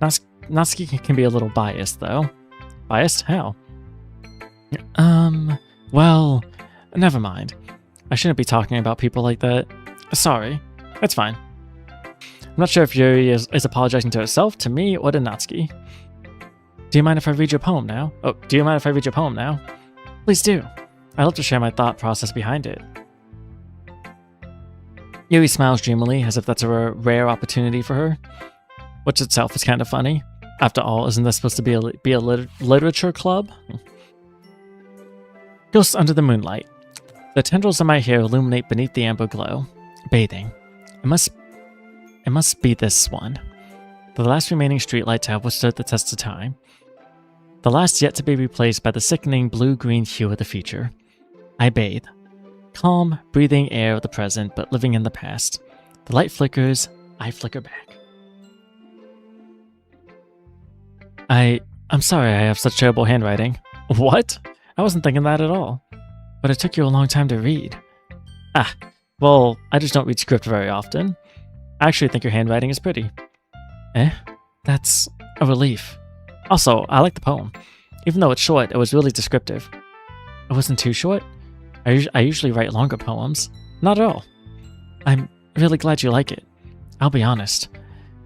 Natsuki can be a little biased, though. Biased? How? Well, never mind. I shouldn't be talking about people like that. Sorry. It's fine. I'm not sure if Yuri is apologizing to herself, to me, or to Natsuki. Do you mind if I read your poem now? Oh, do you mind if I read your poem now? Please do. I'd love to share my thought process behind it. Yuri smiles dreamily, as if that's a rare opportunity for her, which itself is kind of funny. After all, isn't this supposed to be a literature club? Ghosts under the moonlight. The tendrils of my hair illuminate beneath the amber glow. Bathing. It must be this one. The last remaining streetlight to have withstood the test of time. The last yet to be replaced by the sickening blue-green hue of the future. I bathe. Calm, breathing air of the present, but living in the past. The light flickers, I flicker back. I'm sorry I have such terrible handwriting. What? I wasn't thinking that at all. But it took you a long time to read. Well, I just don't read script very often. I actually think your handwriting is pretty. That's a relief. Also, I like the poem. Even though it's short, it was really descriptive. It wasn't too short? I usually write longer poems. Not at all. I'm really glad you like it. I'll be honest.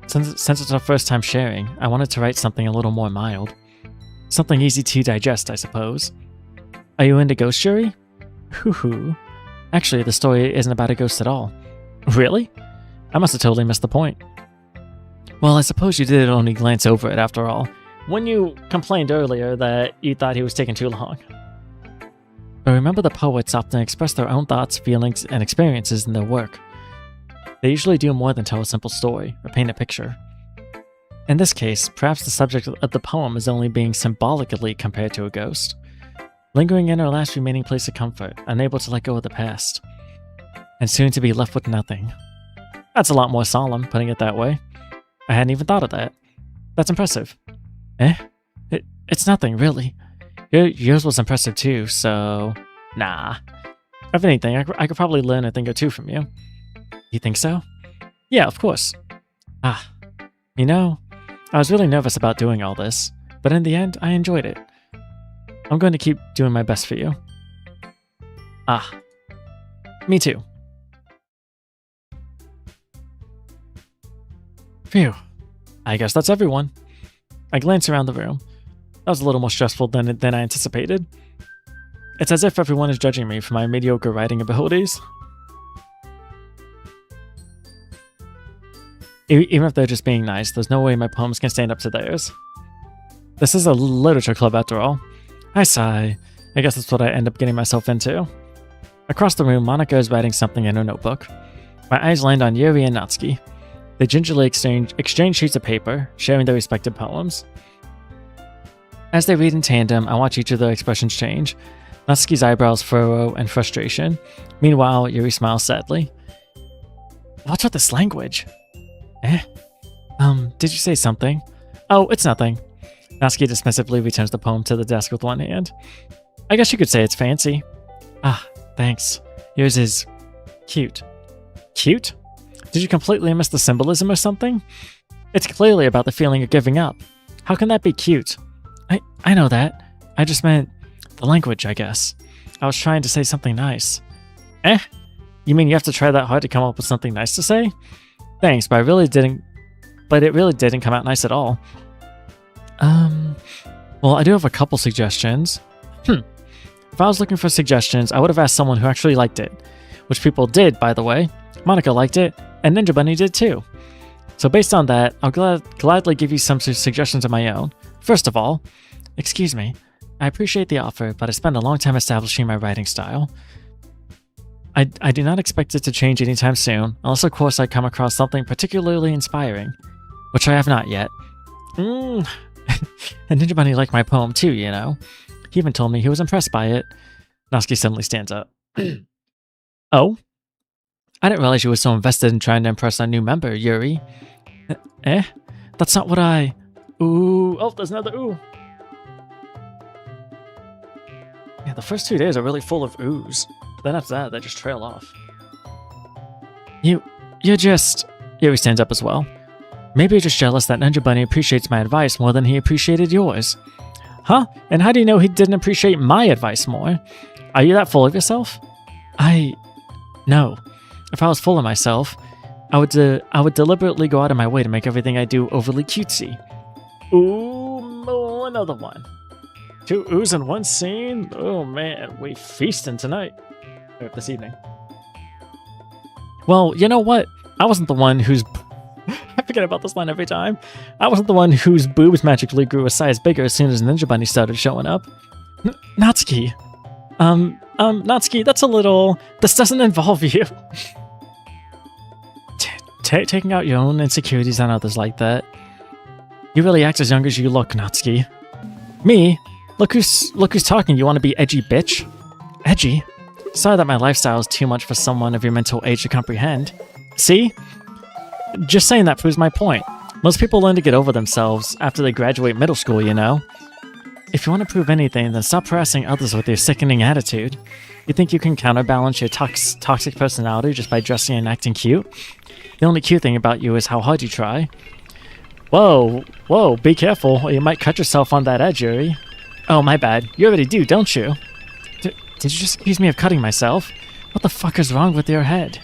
Since it's our first time sharing, I wanted to write something a little more mild. Something easy to digest, I suppose. Are you into ghost Yuri? Hoo-hoo. Actually, the story isn't about a ghost at all. Really? I must have totally missed the point. Well, I suppose you did only glance over it after all, when you complained earlier that you thought he was taking too long. But remember, the poets often express their own thoughts, feelings, and experiences in their work. They usually do more than tell a simple story or paint a picture. In this case, perhaps the subject of the poem is only being symbolically compared to a ghost, lingering in her last remaining place of comfort, unable to let go of the past, and soon to be left with nothing. That's a lot more solemn, putting it that way. I hadn't even thought of that. That's impressive. It's nothing, really. Yours was impressive too, so... Nah. If anything, I could probably learn a thing or two from you. You think so? Yeah, of course. You know, I was really nervous about doing all this, but in the end, I enjoyed it. I'm going to keep doing my best for you. Me too. Phew. I guess that's everyone. I glance around the room. That was a little more stressful than I anticipated. It's as if everyone is judging me for my mediocre writing abilities. Even if they're just being nice, there's no way my poems can stand up to theirs. This is a literature club after all. I sigh. I guess that's what I end up getting myself into. Across the room, Monika is writing something in her notebook. My eyes land on Yuri and Natsuki. They gingerly exchange sheets of paper, sharing their respective poems. As they read in tandem, I watch each of their expressions change. Natsuki's eyebrows furrow in frustration. Meanwhile, Yuri smiles sadly. What's with this language? Did you say something? Oh, it's nothing. Natsuki dismissively returns the poem to the desk with one hand. I guess you could say it's fancy. Thanks. Yours is... cute. Cute? Did you completely miss the symbolism or something? It's clearly about the feeling of giving up. How can that be cute? I know that. I just meant the language, I guess. I was trying to say something nice. You mean you have to try that hard to come up with something nice to say? Thanks, but it really didn't come out nice at all. Well, I do have a couple suggestions. If I was looking for suggestions, I would have asked someone who actually liked it. which people did, by the way. Monika liked it, and Ninja Bunny did too. So based on that, I'll gladly give you some suggestions of my own. First of all, excuse me, I appreciate the offer, but I spent a long time establishing my writing style. I do not expect it to change anytime soon, unless of course I come across something particularly inspiring, which I have not yet. And Ninja Bunny liked my poem too, you know. He even told me he was impressed by it. Natsuki suddenly stands up. Oh? I didn't realize you were so invested in trying to impress our new member, Yuri. Eh? That's not what I... Ooh. Oh, there's another ooh. Yeah, the first 2 days are really full of oohs. Then after that, they just trail off. You're just... Yuri stands up as well. Maybe you're just jealous that Ninja Bunny appreciates my advice more than he appreciated yours. Huh? And how do you know he didn't appreciate my advice more? Are you that full of yourself? No. If I was full of myself, I would deliberately go out of my way to make everything I do overly cutesy. Ooh, another one. 2 oohs in one scene? Oh man, we feasting tonight. Or this evening. Well, you know what? I wasn't the one whose... I forget about this line every time. I wasn't the one whose boobs magically grew a size bigger as soon as Ninja Bunny started showing up. Natsuki. Natsuki, that's a little... This doesn't involve you. Taking out your own insecurities on others like that. You really act as young as you look, Natsuki. Me? Look who's talking. You want to be edgy, bitch? Edgy? Sorry that my lifestyle is too much for someone of your mental age to comprehend. See? Just saying that proves my point. Most people learn to get over themselves after they graduate middle school, you know? If you want to prove anything, then stop harassing others with your sickening attitude. You think you can counterbalance your toxic personality just by dressing and acting cute? The only cute thing about you is how hard you try. Whoa, be careful, or you might cut yourself on that edge, Yuri. Oh, my bad. You already do, don't you? Did you just accuse me of cutting myself? What the fuck is wrong with your head?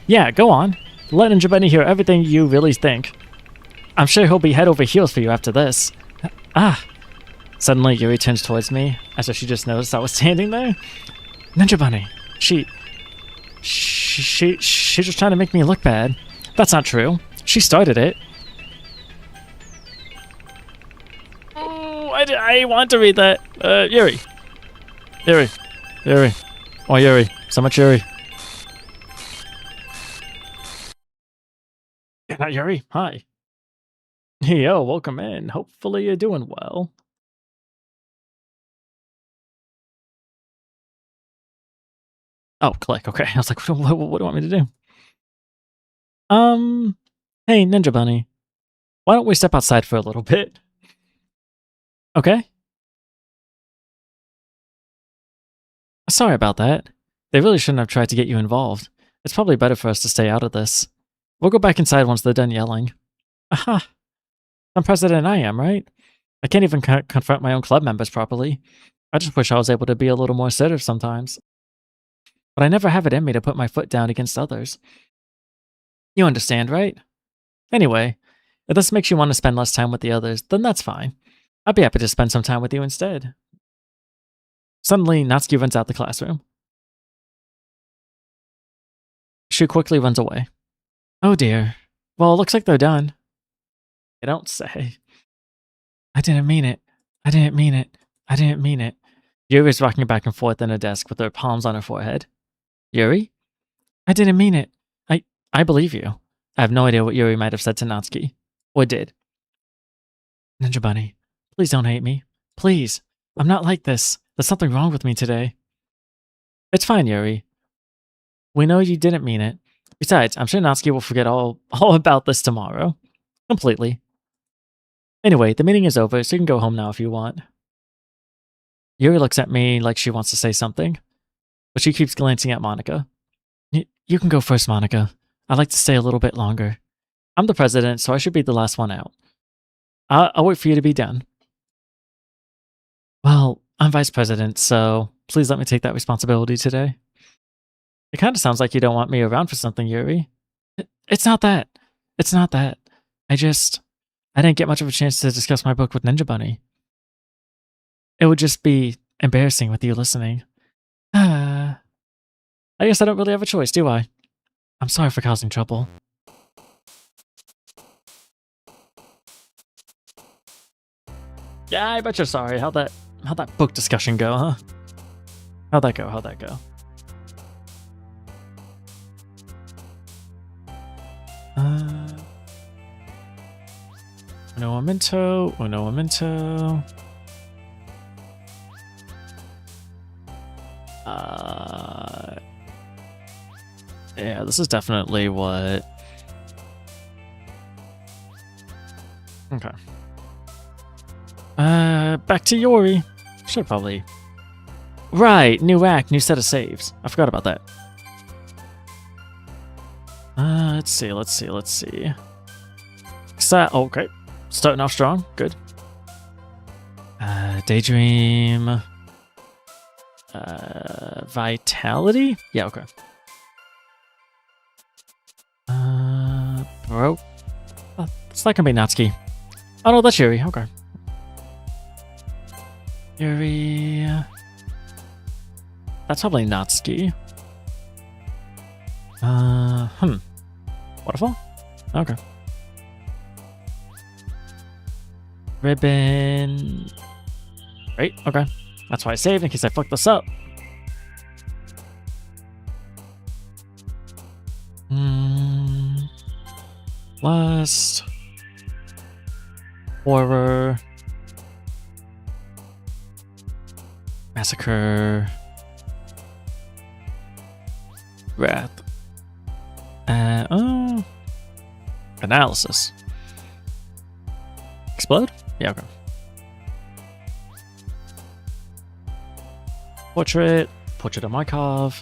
Yeah, go on. Let Ninja Bunny hear everything you really think. I'm sure he'll be head over heels for you after this. Suddenly, Yuri turns towards me, as if she just noticed I was standing there. Ninja Bunny, she's just trying to make me look bad. That's not true. She started it. Oh, I want to read that. Yuri. Oh, Yuri. So much Yuri. Yeah, not Yuri. Hi. Yo, welcome in. Hopefully you're doing well. Oh, click. Okay. I was like, what do you want me to do? Hey, Ninja Bunny. Why don't we step outside for a little bit? Okay. Sorry about that. They really shouldn't have tried to get you involved. It's probably better for us to stay out of this. We'll go back inside once they're done yelling. Aha! I'm president I am, right? I can't even confront my own club members properly. I just wish I was able to be a little more assertive sometimes. But I never have it in me to put my foot down against others. You understand, right? Anyway, if this makes you want to spend less time with the others, then that's fine. I'd be happy to spend some time with you instead. Suddenly, Natsuki runs out the classroom. She quickly runs away. Oh dear. Well, it looks like they're done. You don't say. I didn't mean it. I didn't mean it. I didn't mean it. Yuri is rocking back and forth in her desk with her palms on her forehead. Yuri? I didn't mean it. I believe you. I have no idea what Yuri might have said to Natsuki. Or did. Ninja Bunny, please don't hate me. Please. I'm not like this. There's something wrong with me today. It's fine, Yuri. We know you didn't mean it. Besides, I'm sure Natsuki will forget all about this tomorrow. Completely. Anyway, the meeting is over, so you can go home now if you want. Yuri looks at me like she wants to say something, but she keeps glancing at Monika. You can go first, Monika. I'd like to stay a little bit longer. I'm the president, so I should be the last one out. I'll wait for you to be done. Well, I'm vice president, so please let me take that responsibility today. It kind of sounds like you don't want me around for something, Yuri. It's not that. It's not that. I didn't get much of a chance to discuss my book with Ninja Bunny. It would just be embarrassing with you listening. I guess I don't really have a choice, do I? I'm sorry for causing trouble. Yeah, I bet you're sorry. How'd that book discussion go, huh? How'd that go? Uno momento. Yeah, this is definitely what... Okay. Back to Yori. Should probably... Right, new act, new set of saves. I forgot about that. Let's see. Okay. Starting off strong. Good. Daydream. Vitality? Yeah, okay. Bro. It's not gonna be Natsuki. Oh no, that's Yuri. Okay. Yuri. That's probably Natsuki. Waterfall? Okay. Ribbon. Great, okay. That's why I saved in case I fucked this up. Lust. Horror. Massacre. Wrath. Analysis. Explode? Yeah, okay. Portrait of Markov.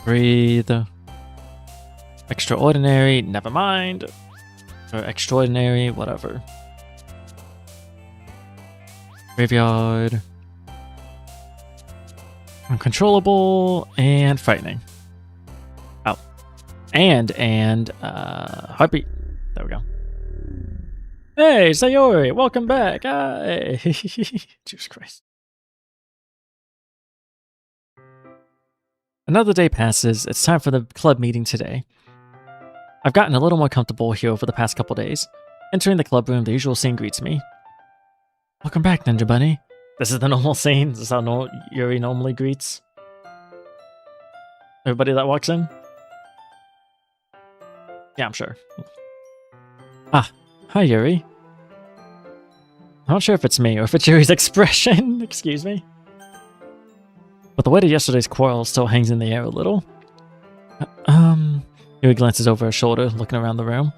Breathe. Extraordinary, never mind. Or extraordinary, whatever. Graveyard. Uncontrollable and frightening. Oh. And heartbeat. There we go. Hey, Sayori, welcome back. Hi. Jesus Christ. Another day passes. It's time for the club meeting today. I've gotten a little more comfortable here over the past couple days. Entering the club room, the usual scene greets me. Welcome back, Ninja Bunny. This is the normal scene. This is how Yuri normally greets everybody that walks in. Yeah, I'm sure. Ah, hi Yuri. I'm not sure if it's me or if it's Yuri's expression. Excuse me. But the weight of yesterday's quarrel still hangs in the air a little. Yuri glances over her shoulder, looking around the room.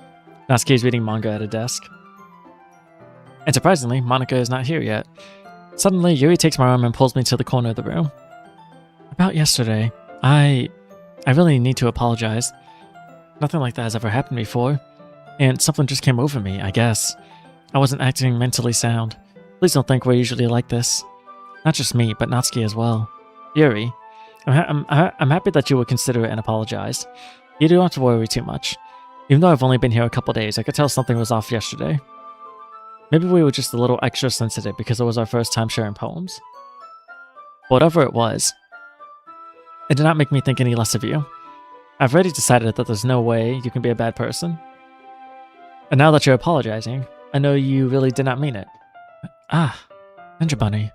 Natsuki is reading manga at a desk. And surprisingly, Monika is not here yet. Suddenly, Yuri takes my arm and pulls me to the corner of the room. About yesterday, I really need to apologize. Nothing like that has ever happened before. And something just came over me, I guess. I wasn't acting mentally sound. Please don't think we're usually like this. Not just me, but Natsuki as well. Yuri, I'm happy that you would consider it and apologize. You don't have to worry too much. Even though I've only been here a couple days, I could tell something was off yesterday. Maybe we were just a little extra sensitive because it was our first time sharing poems. Whatever it was, it did not make me think any less of you. I've already decided that there's no way you can be a bad person. And now that you're apologizing, I know you really did not mean it. Ah, Ninja Bunny,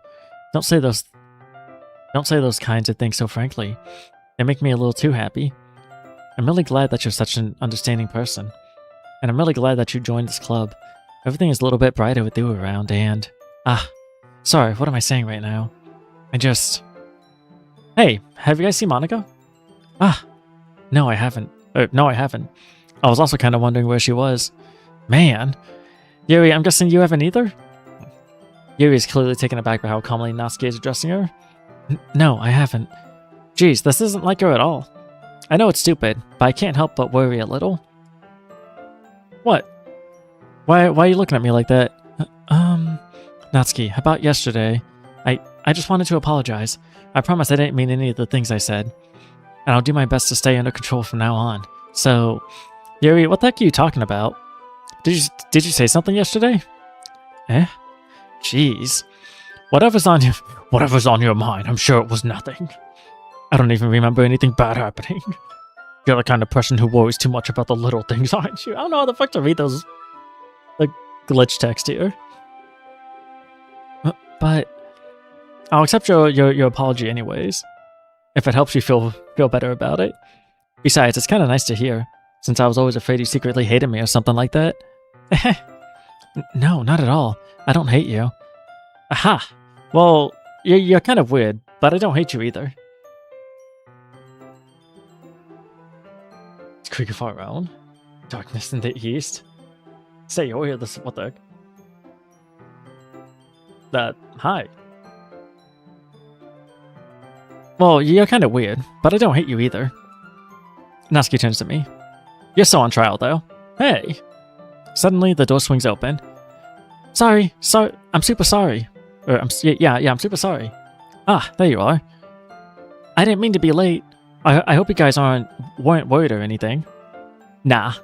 don't say those kinds of things so frankly. They make me a little too happy. I'm really glad that you're such an understanding person. And I'm really glad that you joined this club. Everything is a little bit brighter with you around and... sorry, what am I saying right now? Hey, have you guys seen Monika? No, I haven't. No, I haven't. I was also kind of wondering where she was. Man. Yuri, I'm guessing you haven't either? Yuri is clearly taken aback by how calmly Natsuki is addressing her. No, I haven't. Geez, this isn't like her at all. I know it's stupid, but I can't help but worry a little. What? Why are you looking at me like that? Natsuki, about yesterday, I just wanted to apologize. I promise I didn't mean any of the things I said. And I'll do my best to stay under control from now on. So, Yuri, what the heck are you talking about? Did you say something yesterday? Eh? Jeez. Whatever's on your mind, I'm sure it was nothing. I don't even remember anything bad happening. You're the kind of person who worries too much about the little things, aren't you? I don't know how the fuck to read those, like, glitch text here. But I'll accept your apology anyways, if it helps you feel better about it. Besides, it's kind of nice to hear, since I was always afraid you secretly hated me or something like that. No, not at all. I don't hate you. Aha! Well, you're kind of weird, but I don't hate you either. It's creaking far around. Darkness in the east. Say, you're here, this what the heck? Hi. Well, you're kind of weird, but I don't hate you either. Natsuki turns to me. You're still on trial, though. Hey! Suddenly, the door swings open. Sorry, I'm super sorry. I'm super sorry. Ah, there you are. I didn't mean to be late. I hope you guys weren't worried or anything. Nah.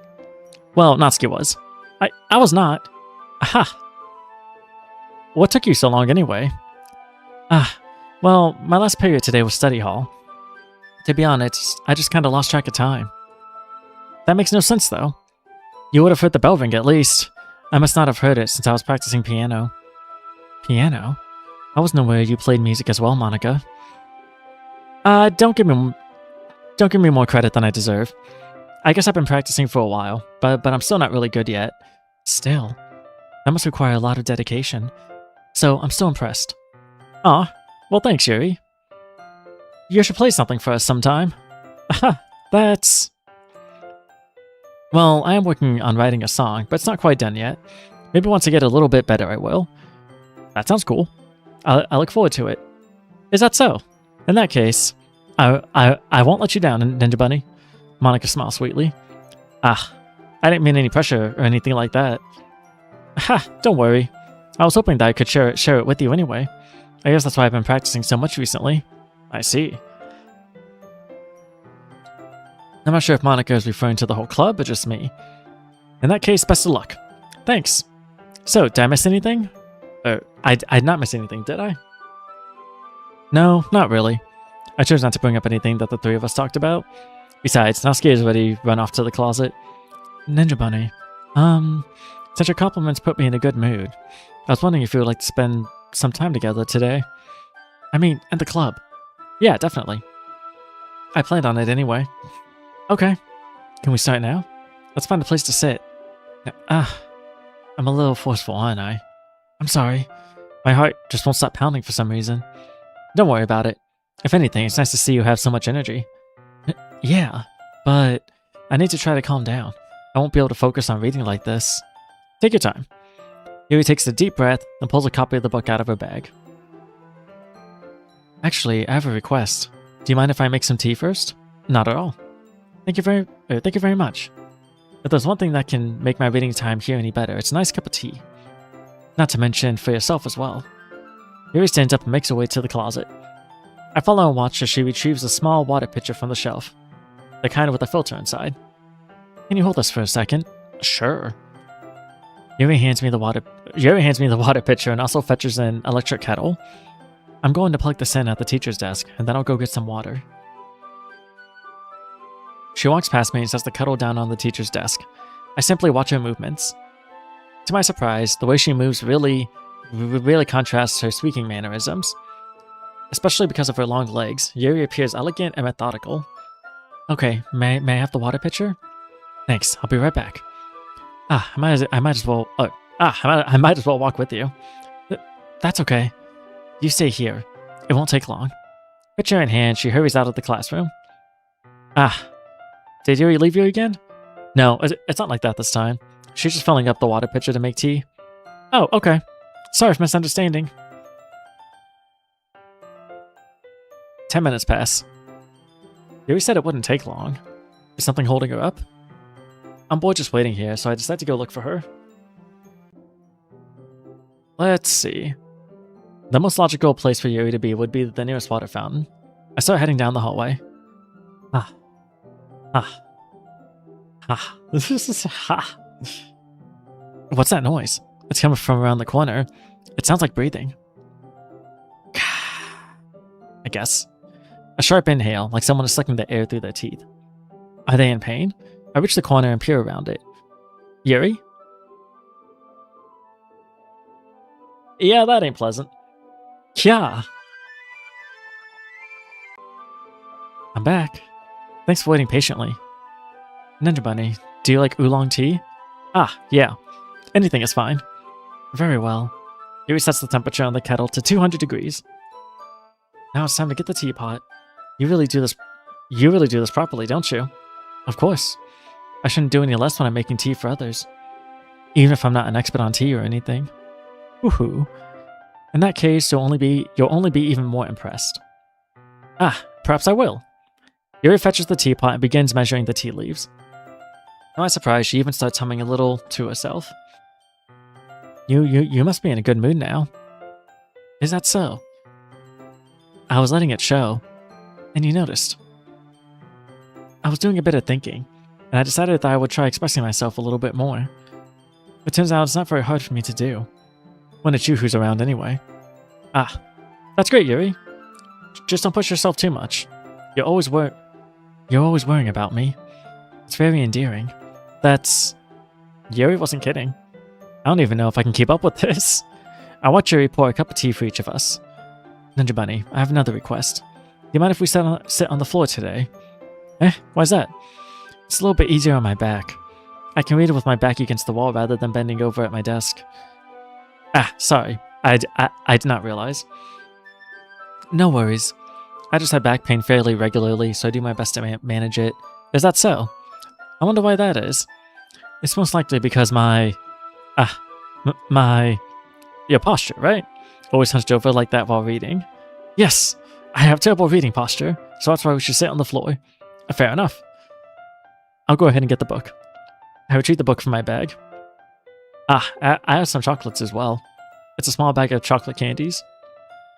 Well, Natsuki was. I was not. Aha! What took you so long anyway? Well, my last period today was study hall. To be honest, I just kinda lost track of time. That makes no sense though. You would have heard the bell ring at least. I must not have heard it since I was practicing piano. Piano? I wasn't aware you played music as well, Monica. Don't give me more credit than I deserve. I guess I've been practicing for a while, but I'm still not really good yet. Still, that must require a lot of dedication. So I'm still impressed. Aw, well thanks, Yuri. You should play something for us sometime. Aha, that's... Well, I am working on writing a song, but it's not quite done yet. Maybe once I get a little bit better, I will. That sounds cool. I look forward to it. Is that so? In that case, I won't let you down, Ninja Bunny. Monica smiles sweetly. I didn't mean any pressure or anything like that. Ha, don't worry. I was hoping that I could share it with you anyway. I guess that's why I've been practicing so much recently. I see. I'm not sure if Monica is referring to the whole club or just me. In that case, best of luck. Thanks. So, did I miss anything? I did not miss anything, did I? No, not really. I chose not to bring up anything that the three of us talked about. Besides, Natsuki has already run off to the closet. Ninja Bunny, since your compliments put me in a good mood, I was wondering if you would like to spend some time together today. I mean, at the club. Yeah, definitely. I planned on it anyway. Okay. Can we start now? Let's find a place to sit. I'm a little forceful, aren't I? I'm sorry. My heart just won't stop pounding for some reason. Don't worry about it. If anything, it's nice to see you have so much energy. Yeah, but I need to try to calm down. I won't be able to focus on reading like this. Take your time. Yuri takes a deep breath and pulls a copy of the book out of her bag. Actually, I have a request. Do you mind if I make some tea first? Not at all. Thank you very much. If there's one thing that can make my reading time here any better, it's a nice cup of tea. Not to mention for yourself as well. Yuri stands up and makes her way to the closet. I follow and watch as she retrieves a small water pitcher from the shelf. The kind with a filter inside. Can you hold this for a second? Sure. Yuri hands me the water pitcher and also fetches an electric kettle. I'm going to plug this in at the teacher's desk, and then I'll go get some water. She walks past me and sets the kettle down on the teacher's desk. I simply watch her movements. To my surprise, the way she moves really contrasts her speaking mannerisms. Especially because of her long legs, Yuri appears elegant and methodical. Okay, may I have the water pitcher? Thanks, I'll be right back. I might as well walk with you. That's okay. You stay here. It won't take long. Pitcher in hand, she hurries out of the classroom. Did Yuri leave you again? No, it's not like that this time. She's just filling up the water pitcher to make tea. Oh, okay. Sorry for misunderstanding. 10 minutes pass. Yuri said it wouldn't take long. Is something holding her up? I'm bored just waiting here, so I decide to go look for her. Let's see. The most logical place for Yuri to be would be the nearest water fountain. I start heading down the hallway. What's that noise? It's coming from around the corner. It sounds like breathing. I guess. A sharp inhale, like someone is sucking the air through their teeth. Are they in pain? I reach the corner and peer around it. Yuri? Yeah, that ain't pleasant. Kya! I'm back. Thanks for waiting patiently. Ninja Bunny, do you like oolong tea? Ah, yeah. Anything is fine. Very well. Yuri sets the temperature on the kettle to 200 degrees. Now it's time to get the teapot. You really do this properly, don't you? Of course. I shouldn't do any less when I'm making tea for others. Even if I'm not an expert on tea or anything. Woohoo. In that case, you'll only be even more impressed. Ah, perhaps I will. Yuri fetches the teapot and begins measuring the tea leaves. To my surprise, she even starts humming a little to herself. You must be in a good mood now. Is that so? I was letting it show, and you noticed. I was doing a bit of thinking, and I decided that I would try expressing myself a little bit more. It turns out it's not very hard for me to do, when it's you who's around anyway. Ah, that's great, Yuri. Just don't push yourself too much. You're always worrying about me. It's very endearing. Yuri wasn't kidding. I don't even know if I can keep up with this. I watch Yuri pour a cup of tea for each of us. Ninja Bunny, I have another request. Do you mind if we sit on the floor today? Why's that? It's a little bit easier on my back. I can read it with my back against the wall rather than bending over at my desk. Ah, sorry. I did not realize. No worries. I just have back pain fairly regularly, so I do my best to manage it. Is that so? I wonder why that is. It's most likely because your posture, right? Always hunched over like that while reading. Yes, I have terrible reading posture, so that's why we should sit on the floor. Fair enough. I'll go ahead and get the book. I retrieve the book from my bag. I have some chocolates as well. It's a small bag of chocolate candies.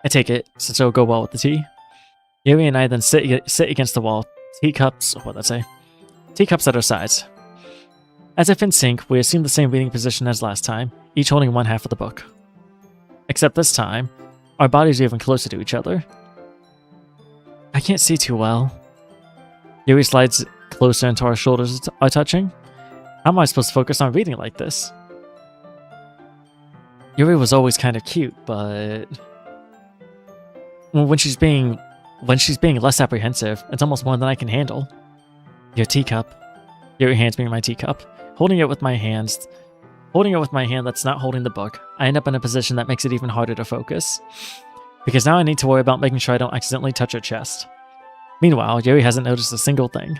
I take it, since it'll go well with the tea. Yuri and I then sit against the wall, teacups at our sides. As if in sync, we assume the same reading position as last time, each holding one half of the book. Except this time, our bodies are even closer to each other. I can't see too well. Yuri slides closer until our shoulders are touching. How am I supposed to focus on reading like this? Yuri was always kind of cute, but when she's being less apprehensive, it's almost more than I can handle. Your teacup. Yuri hands me my teacup. Holding it with my hand that's not holding the book, I end up in a position that makes it even harder to focus. Because now I need to worry about making sure I don't accidentally touch her chest. Meanwhile, Yuri hasn't noticed a single thing.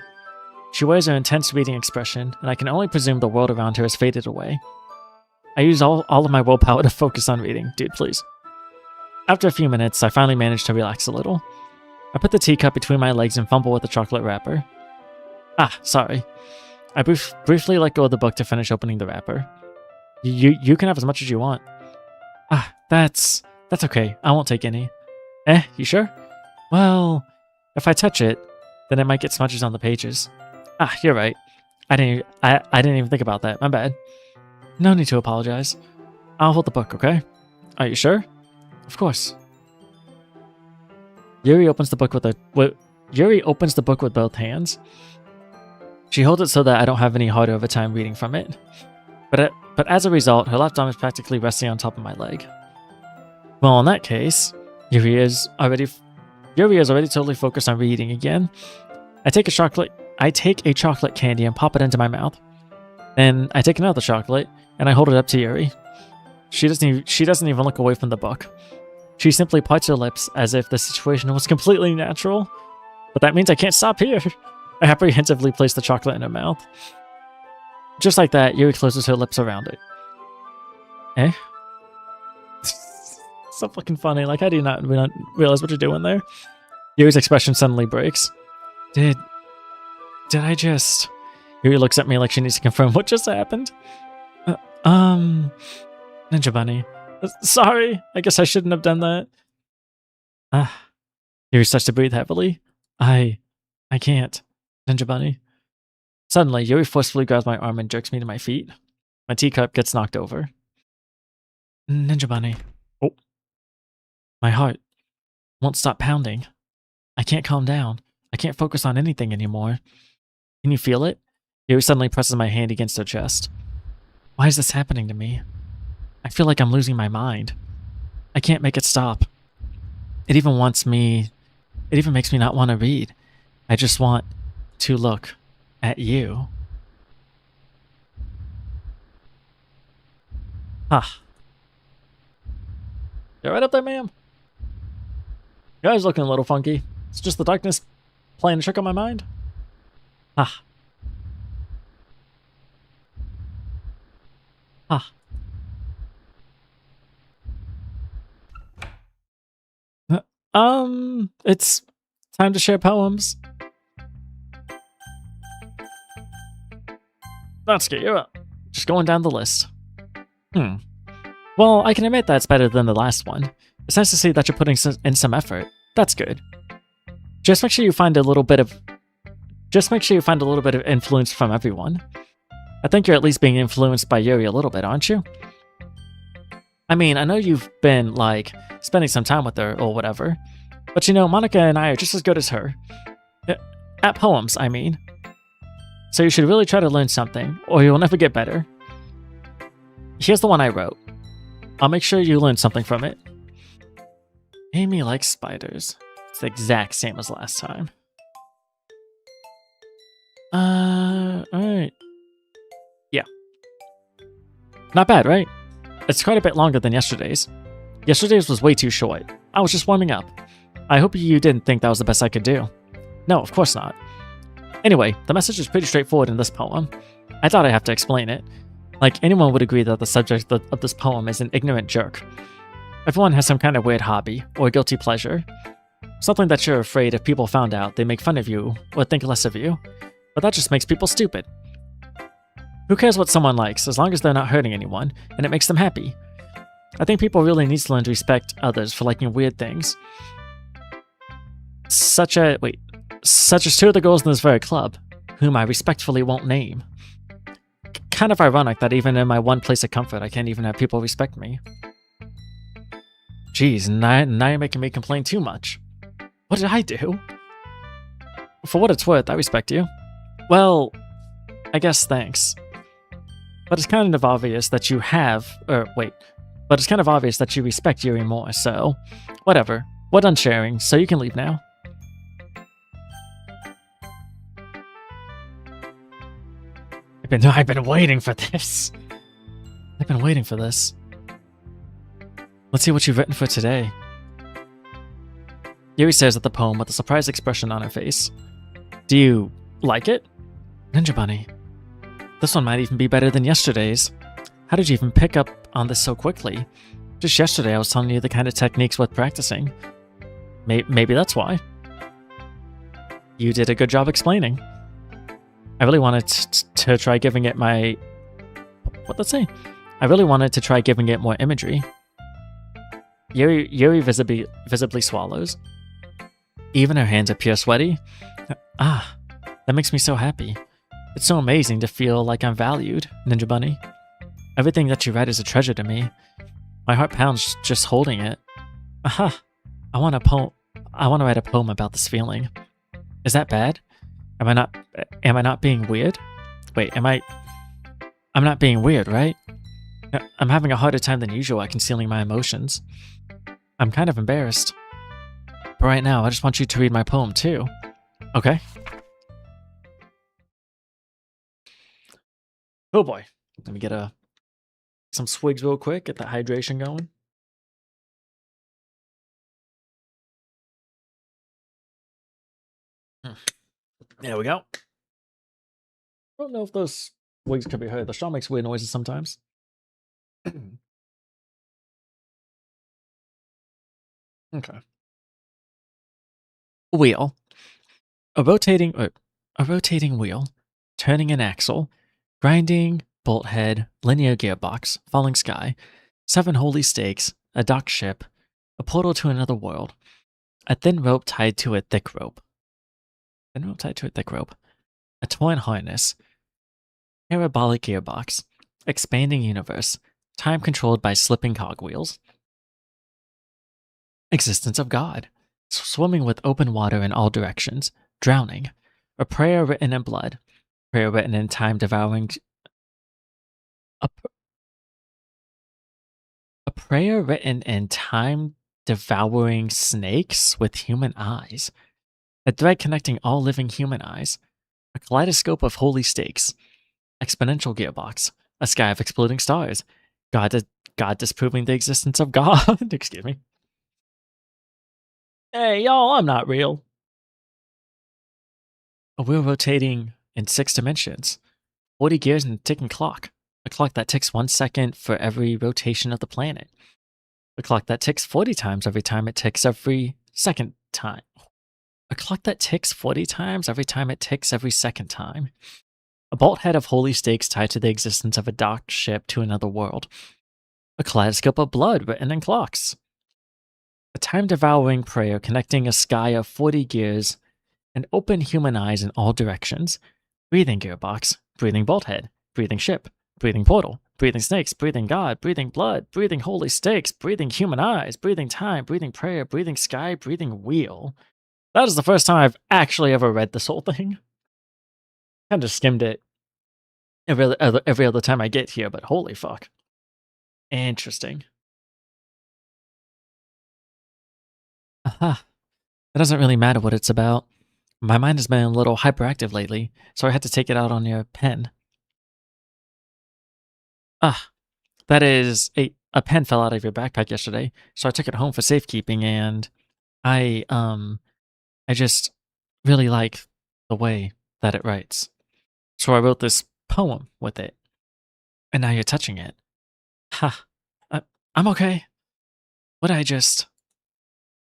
She wears her intense reading expression, and I can only presume the world around her has faded away. I use all of my willpower to focus on reading. Dude, please. After a few minutes, I finally manage to relax a little. I put the teacup between my legs and fumble with the chocolate wrapper. Ah, sorry. I briefly let go of the book to finish opening the wrapper. You can have as much as you want. Ah, that's okay. I won't take any. You sure? Well, if I touch it, then it might get smudges on the pages. Ah, you're right. I didn't even think about that. My bad. No need to apologize. I'll hold the book, okay? Are you sure? Of course. Yuri opens the book with both hands. She holds it so that I don't have any harder of a time reading from it. But as a result, her left arm is practically resting on top of my leg. Well, in that case, Yuri is already totally focused on reading again. I take a chocolate candy and pop it into my mouth. Then I take another chocolate and I hold it up to Yuri. She doesn't even look away from the book. She simply parts her lips as if the situation was completely natural. But that means I can't stop here. I apprehensively place the chocolate in her mouth. Just like that, Yuri closes her lips around it. So fucking funny. Like, I do not realize what you're doing there. Yuri's expression suddenly breaks. Did I just... Yuri looks at me like she needs to confirm what just happened. Ninja Bunny. Sorry, I guess I shouldn't have done that. Yuri starts to breathe heavily. I can't. Ninja Bunny. Suddenly, Yuri forcefully grabs my arm and jerks me to my feet. My teacup gets knocked over. Ninja Bunny. Oh. My heart won't stop pounding. I can't calm down. I can't focus on anything anymore. Can you feel it? Yuri suddenly presses my hand against her chest. Why is this happening to me? I feel like I'm losing my mind. I can't make it stop. It even makes me not want to read. I just want to look at you. Ah. You right up there, ma'am? Your eyes looking a little funky. It's just the darkness playing a trick on my mind? Ah. Ah. It's time to share poems. Let's get you up. Just going down the list. Well, I can admit that's better than the last one. It's nice to see that you're putting in some effort. That's good. Just make sure you find a little bit of influence from everyone. I think you're at least being influenced by Yuri a little bit, aren't you? I mean, I know you've been, like, spending some time with her or whatever, but you know, Monica and I are just as good as her. At poems, I mean. So you should really try to learn something, or you'll never get better. Here's the one I wrote. I'll make sure you learn something from it. Amy likes spiders. It's the exact same as last time. Alright. Yeah. Not bad, right? It's quite a bit longer than yesterday's. Yesterday's was way too short. I was just warming up. I hope you didn't think that was the best I could do. No, of course not. Anyway, the message is pretty straightforward in this poem. I thought I'd have to explain it. Like, anyone would agree that the subject of this poem is an ignorant jerk. Everyone has some kind of weird hobby, or guilty pleasure. Something that you're afraid if people found out, they make fun of you, or think less of you. But that just makes people stupid. Who cares what someone likes, as long as they're not hurting anyone, and it makes them happy? I think people really need to learn to respect others for liking weird things. Such as two of the girls in this very club, whom I respectfully won't name. Kind of ironic that even in my one place of comfort, I can't even have people respect me. Jeez, now you're making me complain too much. What did I do? For what it's worth, I respect you. Well, I guess thanks. But it's kind of obvious that you respect Yuri more, so whatever. We're done sharing, so you can leave now. I've been waiting for this. I've been waiting for this. Let's see what you've written for today. Yuri stares at the poem with a surprised expression on her face. Do you like it? Ninja Bunny. This one might even be better than yesterday's. How did you even pick up on this so quickly? Just yesterday I was telling you the kind of techniques worth practicing. Maybe that's why. You did a good job explaining. I really wanted to try giving it my... What'd that say? I really wanted to try giving it more imagery. Yuri visibly swallows. Even her hands appear sweaty. Ah, that makes me so happy. It's so amazing to feel like I'm valued, Ninja Bunny. Everything that you write is a treasure to me. My heart pounds just holding it. Aha! I want to write a poem about this feeling. Is that bad? Am I not being weird? Wait, I'm not being weird, right? I'm having a harder time than usual at concealing my emotions. I'm kind of embarrassed. But right now, I just want you to read my poem too. Okay? Oh boy. Let me get some swigs real quick, get that hydration going. There we go. I don't know if those swigs can be heard. The straw makes weird noises sometimes. Okay. Wheel. A rotating wheel. Turning an axle. Grinding, bolt head, linear gearbox, falling sky. 7 holy stakes, a docked ship, a portal to another world. A thin rope tied to a thick rope. A torn harness. Parabolic gearbox. Expanding universe. Time controlled by slipping cogwheels. Existence of God. swimming with open water in all directions, drowning. A prayer written in blood, prayer written in time devouring. A prayer written in time devouring snakes with human eyes. A thread connecting all living human eyes. A kaleidoscope of holy stakes. Exponential gearbox. A sky of exploding stars. God disproving the existence of God. Excuse me. Hey, y'all, I'm not real. A wheel rotating in 6 dimensions. 40 gears and a ticking clock. A clock that ticks 1 second for every rotation of the planet. A clock that ticks 40 times every time it ticks every second time. A clock that ticks 40 times every time it ticks every second time. A bolt head of holy stakes tied to the existence of a docked ship to another world. A kaleidoscope of blood written in clocks. A time-devouring prayer connecting a sky of 40 gears and open human eyes in all directions. Breathing gearbox, breathing bolt head, breathing ship, breathing portal, breathing snakes, breathing God, breathing blood, breathing holy stakes, breathing human eyes, breathing time, breathing prayer, breathing sky, breathing wheel. That is the first time I've actually ever read this whole thing. Kind of skimmed it every other time I get here, but holy fuck. Interesting. Aha. It doesn't really matter what it's about. My mind has been a little hyperactive lately, so I had to take it out on your pen. Ah, that is, a pen fell out of your backpack yesterday, so I took it home for safekeeping, and I just really like the way that it writes. So I wrote this poem with it, and now you're touching it. Ha, I'm okay. What I just...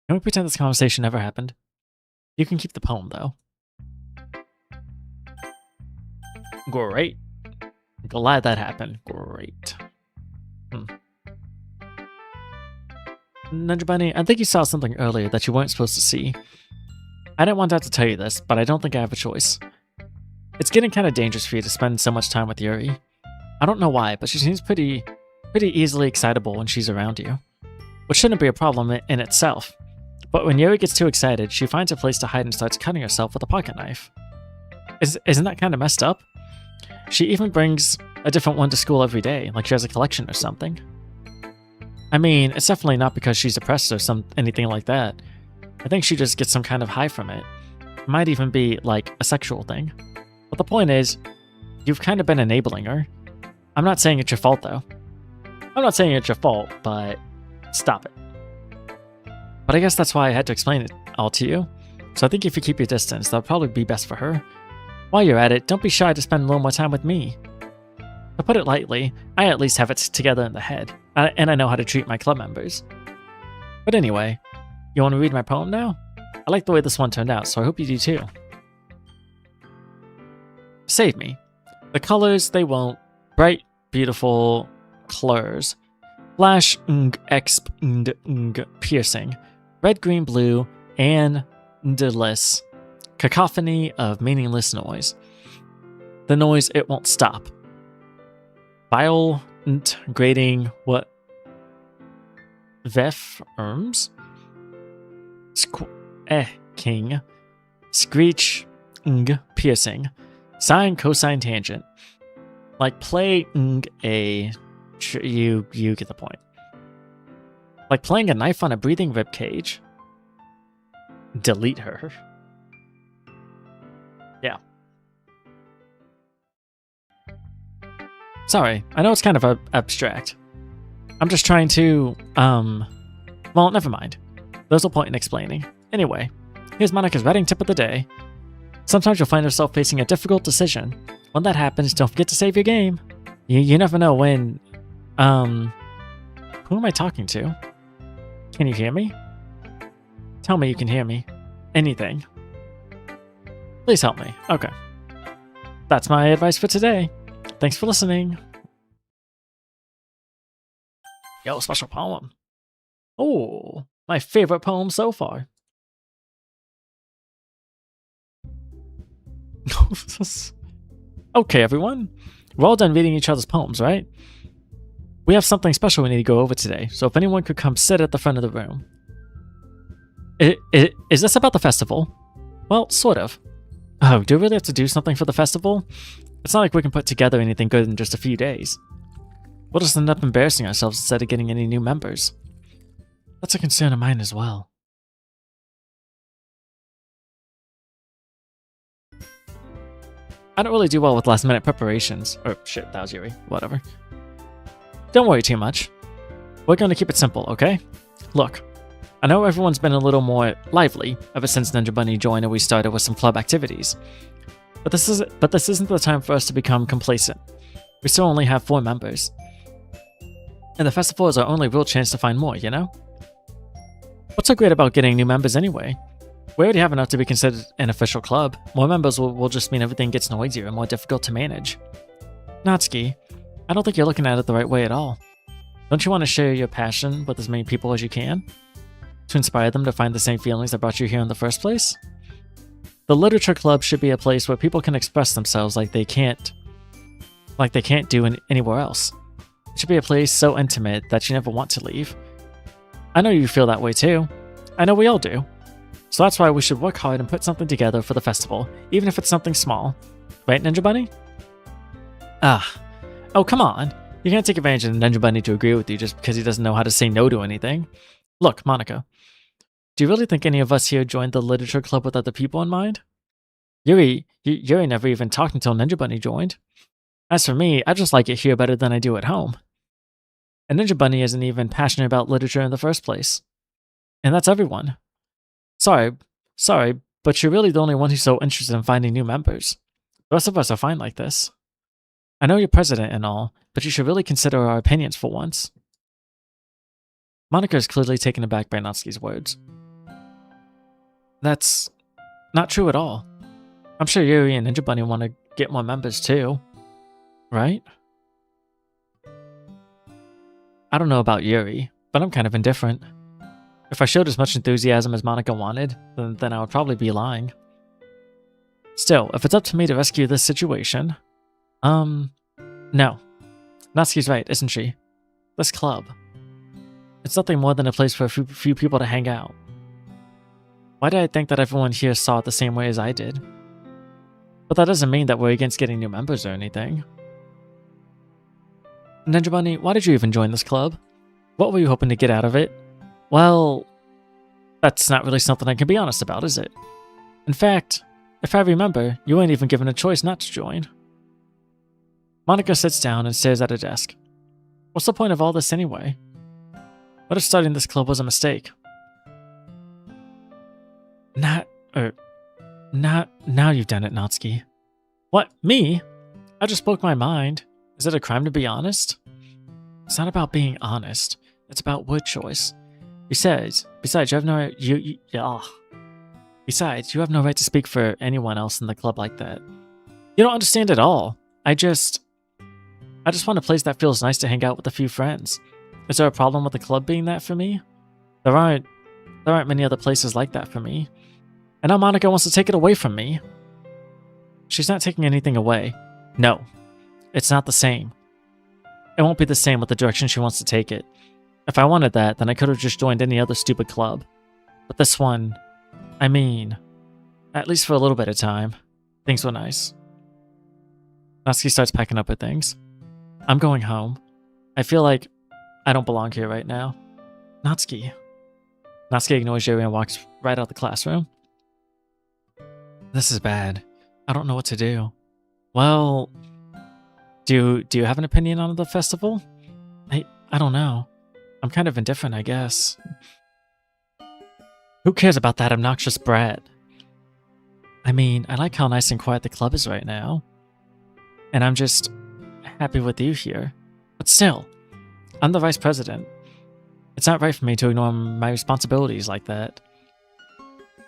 Can we pretend this conversation never happened? You can keep the poem, though. Great. Glad that happened. Great. Ninja Bunny, I think you saw something earlier that you weren't supposed to see. I didn't want to have to tell you this, but I don't think I have a choice. It's getting kind of dangerous for you to spend so much time with Yuri. I don't know why, but she seems pretty easily excitable when she's around you. Which shouldn't be a problem in itself. But when Yuri gets too excited, she finds a place to hide and starts cutting herself with a pocket knife. Isn't that kind of messed up? She even brings a different one to school every day, like she has a collection or something. I mean, it's definitely not because she's depressed or anything like that. I think she just gets some kind of high from it. It might even be like a sexual thing. But the point is, you've kind of been enabling her. I'm not saying it's your fault though. I'm not saying it's your fault, but stop it. But I guess that's why I had to explain it all to you. So I think if you keep your distance, that'll probably be best for her. While you're at it, don't be shy to spend a little more time with me. To put it lightly, I at least have it together in the head, and I know how to treat my club members. But anyway, you want to read my poem now? I like the way this one turned out, so I hope you do too. Save me. The colors, they won't. Bright, beautiful colors. Flash, exp, piercing. Red, green, blue, and endless. Cacophony of meaningless noise. The noise, it won't stop. Violent, grating, what? Vef, king. Screech, piercing. Sine, cosine, tangent. Like play, you get the point. Like playing a knife on a breathing rib cage. Delete her. Yeah. Sorry, I know it's kind of abstract. I'm just trying to, well, never mind. There's no point in explaining. Anyway, here's Monica's writing tip of the day. Sometimes you'll find yourself facing a difficult decision. When that happens, don't forget to save your game. You never know when, who am I talking to? Can you hear me? Tell me you can hear me. Anything. Please help me. Okay. That's my advice for today. Thanks for listening. Yo, special poem. Oh, my favorite poem so far. Okay, everyone. We're all done reading each other's poems, right? We have something special we need to go over today, so if anyone could come sit at the front of the room. Is this about the festival? Well, sort of. Oh, do we really have to do something for the festival? It's not like we can put together anything good in just a few days. We'll just end up embarrassing ourselves instead of getting any new members. That's a concern of mine as well. I don't really do well with last-minute preparations. Or shit, that was Yuri. Whatever. Don't worry too much. We're going to keep it simple, okay? Look, I know everyone's been a little more lively ever since Ninja Bunny joined and we started with some club activities. But this isn't the time for us to become complacent. We still only have 4 members. And the festival is our only real chance to find more, you know? What's so great about getting new members anyway? We already have enough to be considered an official club. More members will just mean everything gets noisier and more difficult to manage. Natsuki, I don't think you're looking at it the right way at all. Don't you want to share your passion with as many people as you can? To inspire them to find the same feelings that brought you here in the first place? The Literature Club should be a place where people can express themselves like they can't do anywhere else. It should be a place so intimate that you never want to leave. I know you feel that way too. I know we all do. So that's why we should work hard and put something together for the festival, even if it's something small. Right, Ninja Bunny? Oh, come on. You can't take advantage of Ninja Bunny to agree with you just because he doesn't know how to say no to anything. Look, Monica, do you really think any of us here joined the Literature Club with other people in mind? Yuri never even talked until Ninja Bunny joined. As for me, I just like it here better than I do at home. And Ninja Bunny isn't even passionate about literature in the first place. And that's everyone. Sorry, but you're really the only one who's so interested in finding new members. The rest of us are fine like this. I know you're president and all, but you should really consider our opinions for once. Monica is clearly taken aback by Natsuki's words. That's not true at all. I'm sure Yuri and Ninja Bunny want to get more members too. Right? I don't know about Yuri, but I'm kind of indifferent. If I showed as much enthusiasm as Monica wanted, then I would probably be lying. Still, if it's up to me to rescue this situation... No. Natsuki's right, isn't she? This club. It's nothing more than a place for a few people to hang out. Why did I think that everyone here saw it the same way as I did? But that doesn't mean that we're against getting new members or anything. Ninja Bunny, why did you even join this club? What were you hoping to get out of it? Well, that's not really something I can be honest about, is it? In fact, if I remember, you weren't even given a choice not to join. Monica sits down and stares at her desk. What's the point of all this anyway? What if starting this club was a mistake? Now you've done it, Natsuki. What, me? I just spoke my mind. Is it a crime to be honest? It's not about being honest. It's about word choice. Besides, you have no Besides, you have no right to speak for anyone else in the club like that. You don't understand at all. I just want a place that feels nice to hang out with a few friends. Is there a problem with the club being that for me? There aren't many other places like that for me. And now Monica wants to take it away from me. She's not taking anything away. No, it's not the same. It won't be the same with the direction she wants to take it. If I wanted that, then I could have just joined any other stupid club. But this one, I mean, at least for a little bit of time, things were nice. Natsuki starts packing up her things. I'm going home. I feel like I don't belong here right now. Natsuki. Natsuki ignores Yuri and walks right out the classroom. This is bad. I don't know what to do. Well, do you have an opinion on the festival? I don't know. I'm kind of indifferent, I guess. Who cares about that obnoxious brat? I mean, I like how nice and quiet the club is right now. And I'm just happy with you here. But still, I'm the vice president. It's not right for me to ignore my responsibilities like that.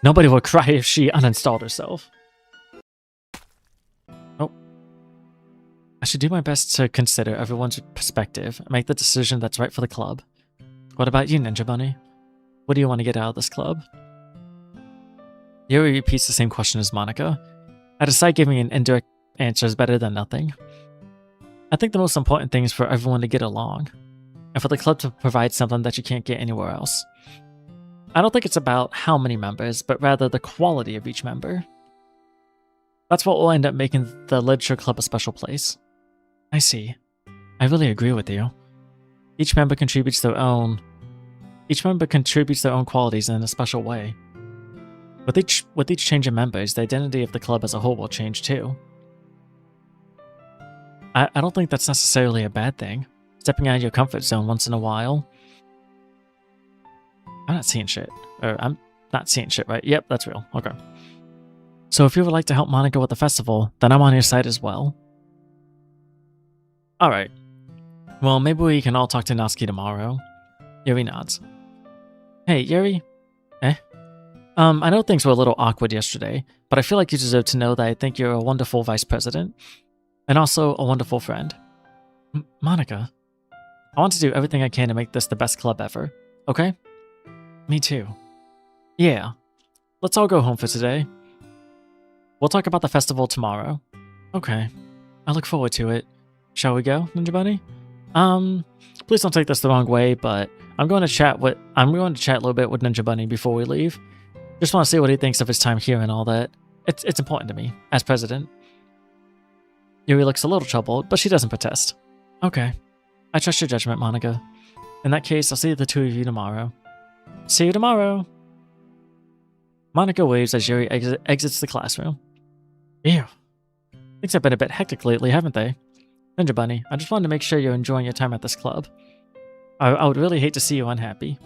Nobody would cry if she uninstalled herself. Oh. I should do my best to consider everyone's perspective and make the decision that's right for the club. What about you, Ninja Bunny? What do you want to get out of this club? Yuri repeats the same question as Monica. I decide giving an indirect answer is better than nothing. I think the most important thing is for everyone to get along, and for the club to provide something that you can't get anywhere else. I don't think it's about how many members, but rather the quality of each member. That's what will end up making the literature club a special place. I see. I really agree with you. Each member contributes their own qualities in a special way. With each change in members, the identity of the club as a whole will change too. I don't think that's necessarily a bad thing. Stepping out of your comfort zone once in a while. I'm not seeing shit. Or I'm not seeing shit, right? Yep, that's real. Okay. So if you would like to help Monica with the festival, then I'm on your side as well. Alright. Well, maybe we can all talk to Natsuki tomorrow. Yuri nods. Hey, Yuri? I know things were a little awkward yesterday, but I feel like you deserve to know that I think you're a wonderful vice president. And also a wonderful friend. Monica, I want to do everything I can to make this the best club ever, okay? Me too. Yeah. Let's all go home for today. We'll talk about the festival tomorrow. Okay. I look forward to it. Shall we go, Ninja Bunny? Please don't take this the wrong way, but I'm going to chat a little bit with Ninja Bunny before we leave. Just want to see what he thinks of his time here and all that. It's important to me, as president. Yuri looks a little troubled, but she doesn't protest. Okay. I trust your judgment, Monica. In that case, I'll see the two of you tomorrow. See you tomorrow! Monica waves as Yuri exits the classroom. Ew. Things have been a bit hectic lately, haven't they? Ninja Bunny, I just wanted to make sure you're enjoying your time at this club. I would really hate to see you unhappy.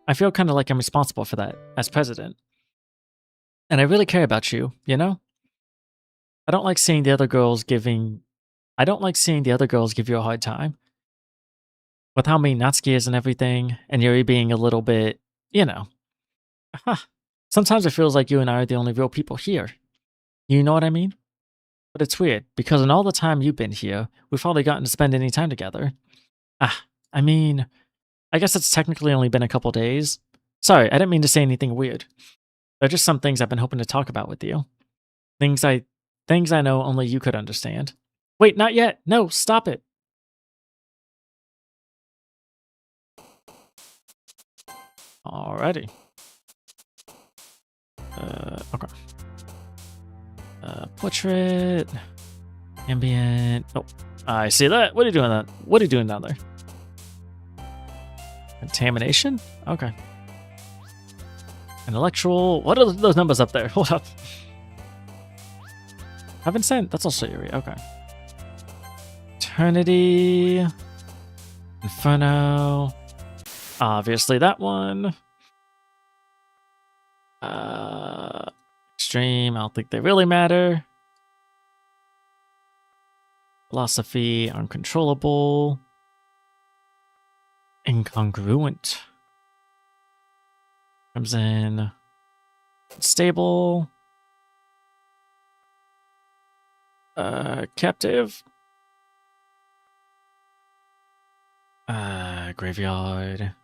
I feel kind of like I'm responsible for that, as president. And I really care about you, you know? I don't like seeing the other girls give you a hard time. With how mean Natsuki is and everything, and Yuri being a little bit, you know. Sometimes it feels like you and I are the only real people here. You know what I mean? But it's weird, because in all the time you've been here, we've hardly gotten to spend any time together. I mean, I guess it's technically only been a couple days. Sorry, I didn't mean to say anything weird. There are just some things I've been hoping to talk about with you. Things I know only you could understand. Wait, not yet. No, stop it. Alrighty. Okay. Portrait. Ambient. Oh, I see that. What are you doing down there? Contamination? Okay. Intellectual. What are those numbers up there? Hold up. Haven't sent. That's also Yuri. Okay. Eternity. Inferno. Obviously that one. Extreme. I don't think they really matter. Philosophy. Uncontrollable. Incongruent. Comes in. Stable. Captive. Graveyard.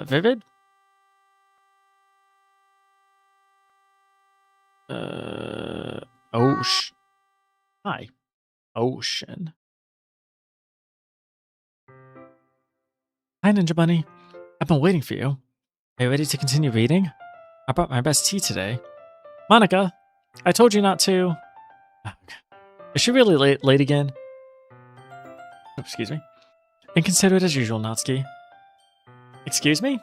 Vivid. Ocean. Hi. Ocean. Hi, Ninja Bunny. I've been waiting for you. Are you ready to continue reading? I brought my best tea today. Monica, I told you not to. Is she really late again? Oh, excuse me. Inconsiderate as usual, Natsuki. Excuse me?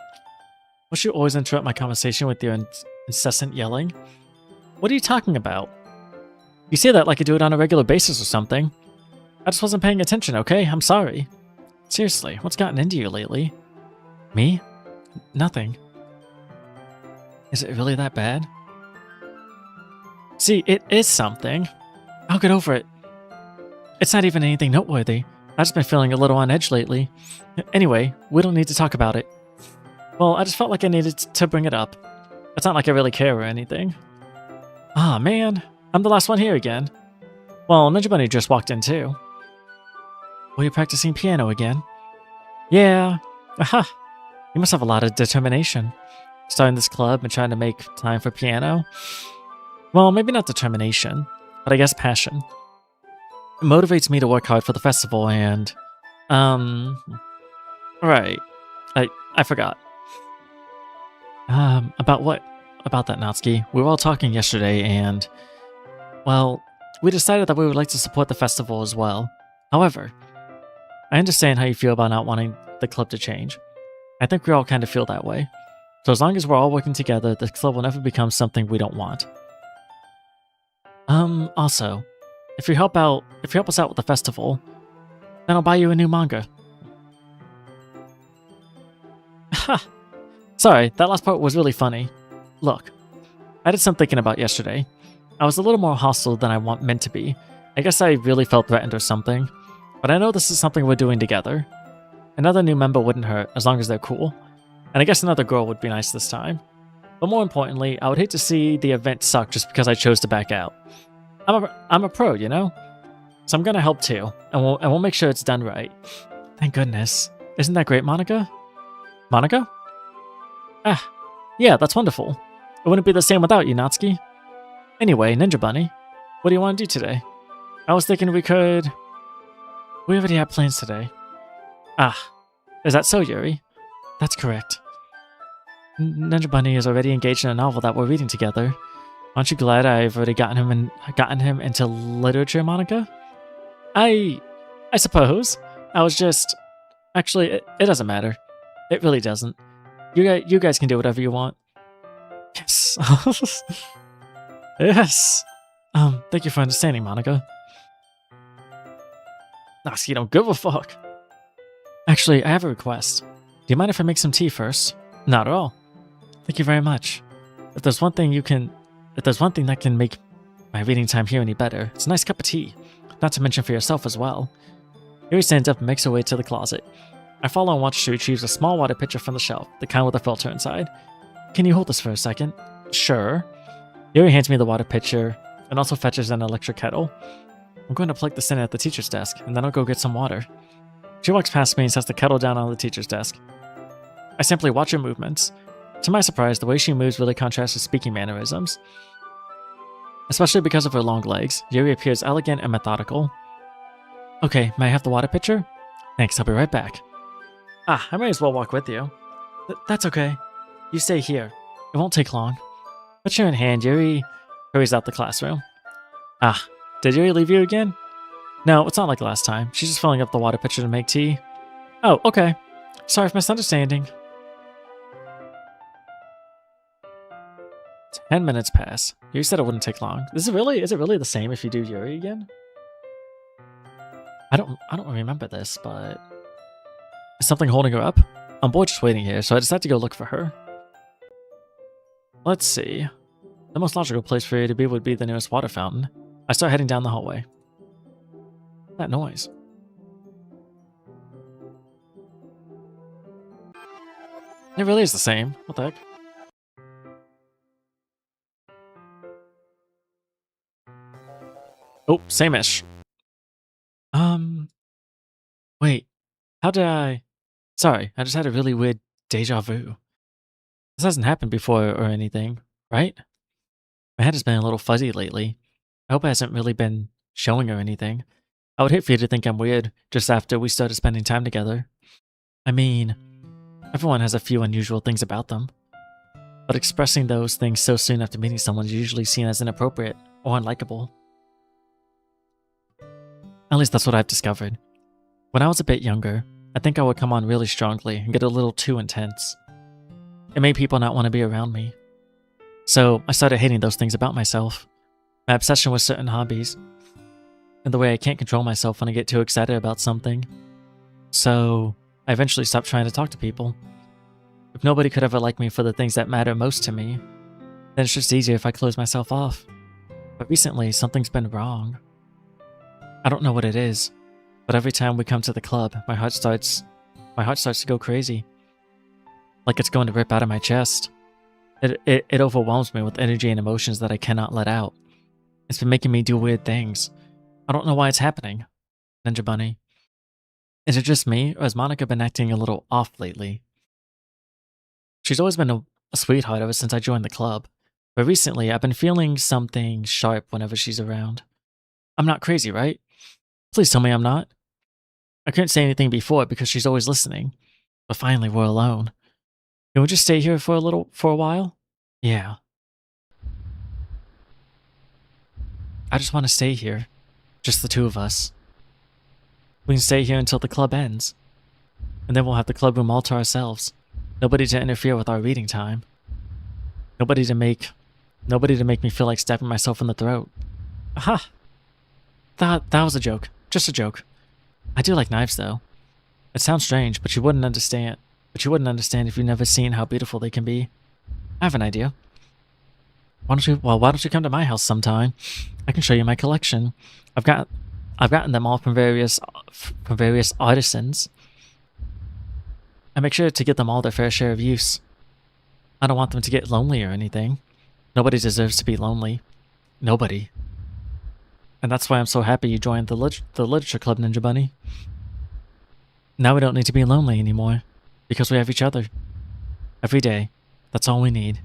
Will you always interrupt my conversation with your incessant yelling? What are you talking about? You say that like you do it on a regular basis or something. I just wasn't paying attention, okay? I'm sorry. Seriously, what's gotten into you lately? Me? Nothing. Is it really that bad? See, it is something. I'll get over it. It's not even anything noteworthy. I've just been feeling a little on edge lately. Anyway, we don't need to talk about it. Well, I just felt like I needed to bring it up. It's not like I really care or anything. Ah, man. I'm the last one here again. Well, Ninja Bunny just walked in too. Were you practicing piano again? Yeah. Aha. You must have a lot of determination. Starting this club and trying to make time for piano. Well, maybe not determination, but I guess passion. It motivates me to work hard for the festival and... Right. I forgot. About what? About that, Natsuki. We were all talking yesterday and, well, we decided that we would like to support the festival as well. However, I understand how you feel about not wanting the club to change. I think we all kind of feel that way. So as long as we're all working together, the club will never become something we don't want. Also, if you help us out with the festival, then I'll buy you a new manga. Ha! Sorry, that last part was really funny. Look, I did some thinking about yesterday. I was a little more hostile than I meant to be. I guess I really felt threatened or something. But I know this is something we're doing together. Another new member wouldn't hurt, as long as they're cool. And I guess another girl would be nice this time. But more importantly, I would hate to see the event suck just because I chose to back out. I'm a pro, you know? So I'm gonna help too, and we'll make sure it's done right. Thank goodness. Isn't that great, Monica? Monica? Ah, yeah, that's wonderful. It wouldn't be the same without you, Natsuki. Anyway, Ninja Bunny, what do you want to do today? I was thinking we already have plans today. Ah, is that so, Yuri? That's correct. Ninja Bunny is already engaged in a novel that we're reading together. Aren't you glad I've already gotten him into literature, Monica? I suppose. I was just... Actually, it doesn't matter. It really doesn't. You guys can do whatever you want. Yes. Yes. Thank you for understanding, Monica. Natsuki, don't give a fuck. Actually, I have a request. Do you mind if I make some tea first? Not at all. Thank you very much. If there's one thing that can make my reading time here any better, it's a nice cup of tea. Not to mention for yourself as well. Yuri stands up and makes her way to the closet. I follow and watch she retrieves a small water pitcher from the shelf, the kind with a filter inside. Can you hold this for a second? Sure. Yuri hands me the water pitcher and also fetches an electric kettle. I'm going to plug this in at the teacher's desk, and then I'll go get some water. She walks past me and sets the kettle down on the teacher's desk. I simply watch her movements. To my surprise, the way she moves really contrasts with speaking mannerisms. Especially because of her long legs, Yuri appears elegant and methodical. Okay, may I have the water pitcher? Thanks, I'll be right back. Ah, I may as well walk with you. That's okay. You stay here. It won't take long. Pitcher in hand, Yuri hurries out the classroom. Ah, did Yuri leave you again? No, it's not like last time. She's just filling up the water pitcher to make tea. Oh, okay. Sorry for misunderstanding. 10 minutes pass. You said it wouldn't take long. Is it really the same if you do Yuri again? I don't remember this, but is something holding her up? I'm bored just waiting here, so I decided to go look for her. Let's see. The most logical place for you to be would be the nearest water fountain. I start heading down the hallway. That noise. It really is the same. What the heck? Oh, same-ish. Wait. How did I... Sorry, I just had a really weird deja vu. This hasn't happened before or anything, right? My head has been a little fuzzy lately. I hope it hasn't really been showing or anything. I would hate for you to think I'm weird just after we started spending time together. I mean, everyone has a few unusual things about them. But expressing those things so soon after meeting someone is usually seen as inappropriate or unlikable. At least that's what I've discovered. When I was a bit younger, I think I would come on really strongly and get a little too intense. It made people not want to be around me. So I started hating those things about myself. My obsession with certain hobbies. And the way I can't control myself when I get too excited about something. So I eventually stopped trying to talk to people. If nobody could ever like me for the things that matter most to me, then it's just easier if I close myself off. But recently, something's been wrong. I don't know what it is, but every time we come to the club, my heart starts to go crazy. Like it's going to rip out of my chest. It overwhelms me with energy and emotions that I cannot let out. It's been making me do weird things. I don't know why it's happening. Ninja Bunny. Is it just me, or has Monica been acting a little off lately? She's always been a sweetheart ever since I joined the club, but recently I've been feeling something sharp whenever she's around. I'm not crazy, right? Please tell me I'm not. I couldn't say anything before because she's always listening. But finally, we're alone. Can we just stay here for a while? Yeah. I just want to stay here. Just the two of us. We can stay here until the club ends. And then we'll have the club room all to ourselves. Nobody to interfere with our reading time. Nobody to make me feel like stabbing myself in the throat. Aha! That was a joke. Just a joke. I do like knives, though. It sounds strange, but you wouldn't understand. But you wouldn't understand if you've never seen how beautiful they can be. I have an idea. Why don't you come to my house sometime? I can show you my collection. I've gotten them all from various artisans. I make sure to get them all their fair share of use. I don't want them to get lonely or anything. Nobody deserves to be lonely. Nobody. And that's why I'm so happy you joined the Literature Club, Ninja Bunny. Now we don't need to be lonely anymore, because we have each other. Every day. That's all we need.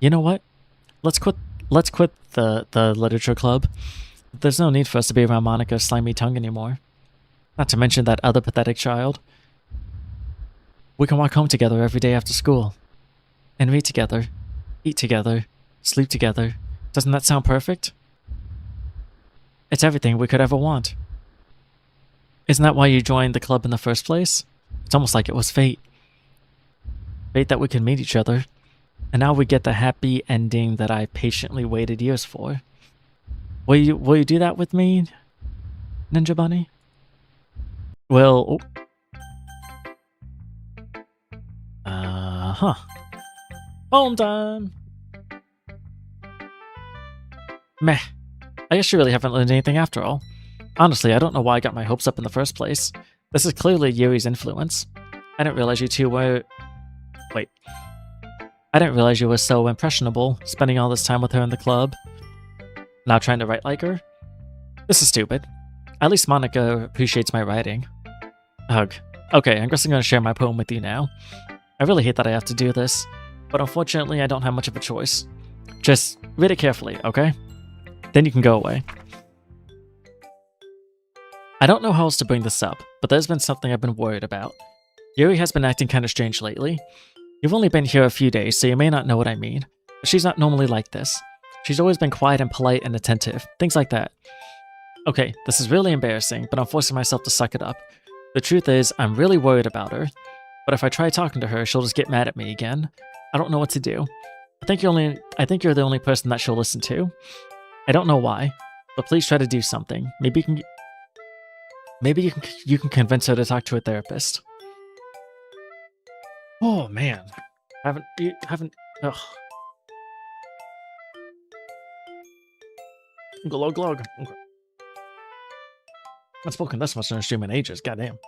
You know what? Let's quit the Literature Club. There's no need for us to be around Monica's slimy tongue anymore. Not to mention that other pathetic child. We can walk home together every day after school. And read together. Eat together. Sleep together. Doesn't that sound perfect? It's everything we could ever want. Isn't that why you joined the club in the first place? It's almost like it was fate. Fate that we could meet each other. And now we get the happy ending that I patiently waited years for. Will you do that with me, Ninja Bunny? Well, home time. Meh. I guess you really haven't learned anything after all. Honestly, I don't know why I got my hopes up in the first place. This is clearly Yuri's influence. I didn't realize you two were... Wait. I didn't realize you were so impressionable, spending all this time with her in the club. Now trying to write like her? This is stupid. At least Monica appreciates my writing. Ugh. Okay, I'm guessing I'm going to share my poem with you now. I really hate that I have to do this, but unfortunately I don't have much of a choice. Just read it carefully, okay? Then you can go away. I don't know how else to bring this up, but there's been something I've been worried about. Yuri has been acting kind of strange lately. You've only been here a few days, so you may not know what I mean. But she's not normally like this. She's always been quiet and polite and attentive, things like that. Okay, this is really embarrassing, but I'm forcing myself to suck it up. The truth is, I'm really worried about her. But if I try talking to her, she'll just get mad at me again. I don't know what to do. I think you're the only person that she'll listen to. I don't know why, but please try to do something. Maybe you can convince her to talk to a therapist. Oh man, haven't. Ugh. Glug glug. Okay. I've spoken this much on a stream in ages. Goddamn.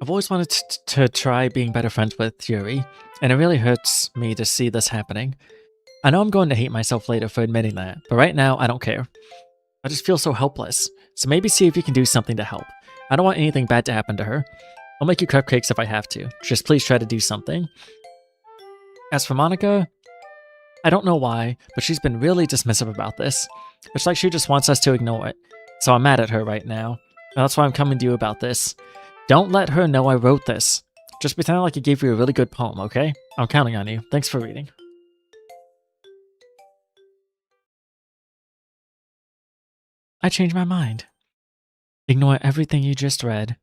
I've always wanted to try being better friends with Yuri, and it really hurts me to see this happening. I know I'm going to hate myself later for admitting that, but right now, I don't care. I just feel so helpless, so maybe see if you can do something to help. I don't want anything bad to happen to her. I'll make you cupcakes if I have to. Just please try to do something. As for Monica, I don't know why, but she's been really dismissive about this. It's like she just wants us to ignore it. So I'm mad at her right now. And that's why I'm coming to you about this. Don't let her know I wrote this. Just pretend like I gave you a really good poem, okay? I'm counting on you. Thanks for reading. I changed my mind. Ignore everything you just read.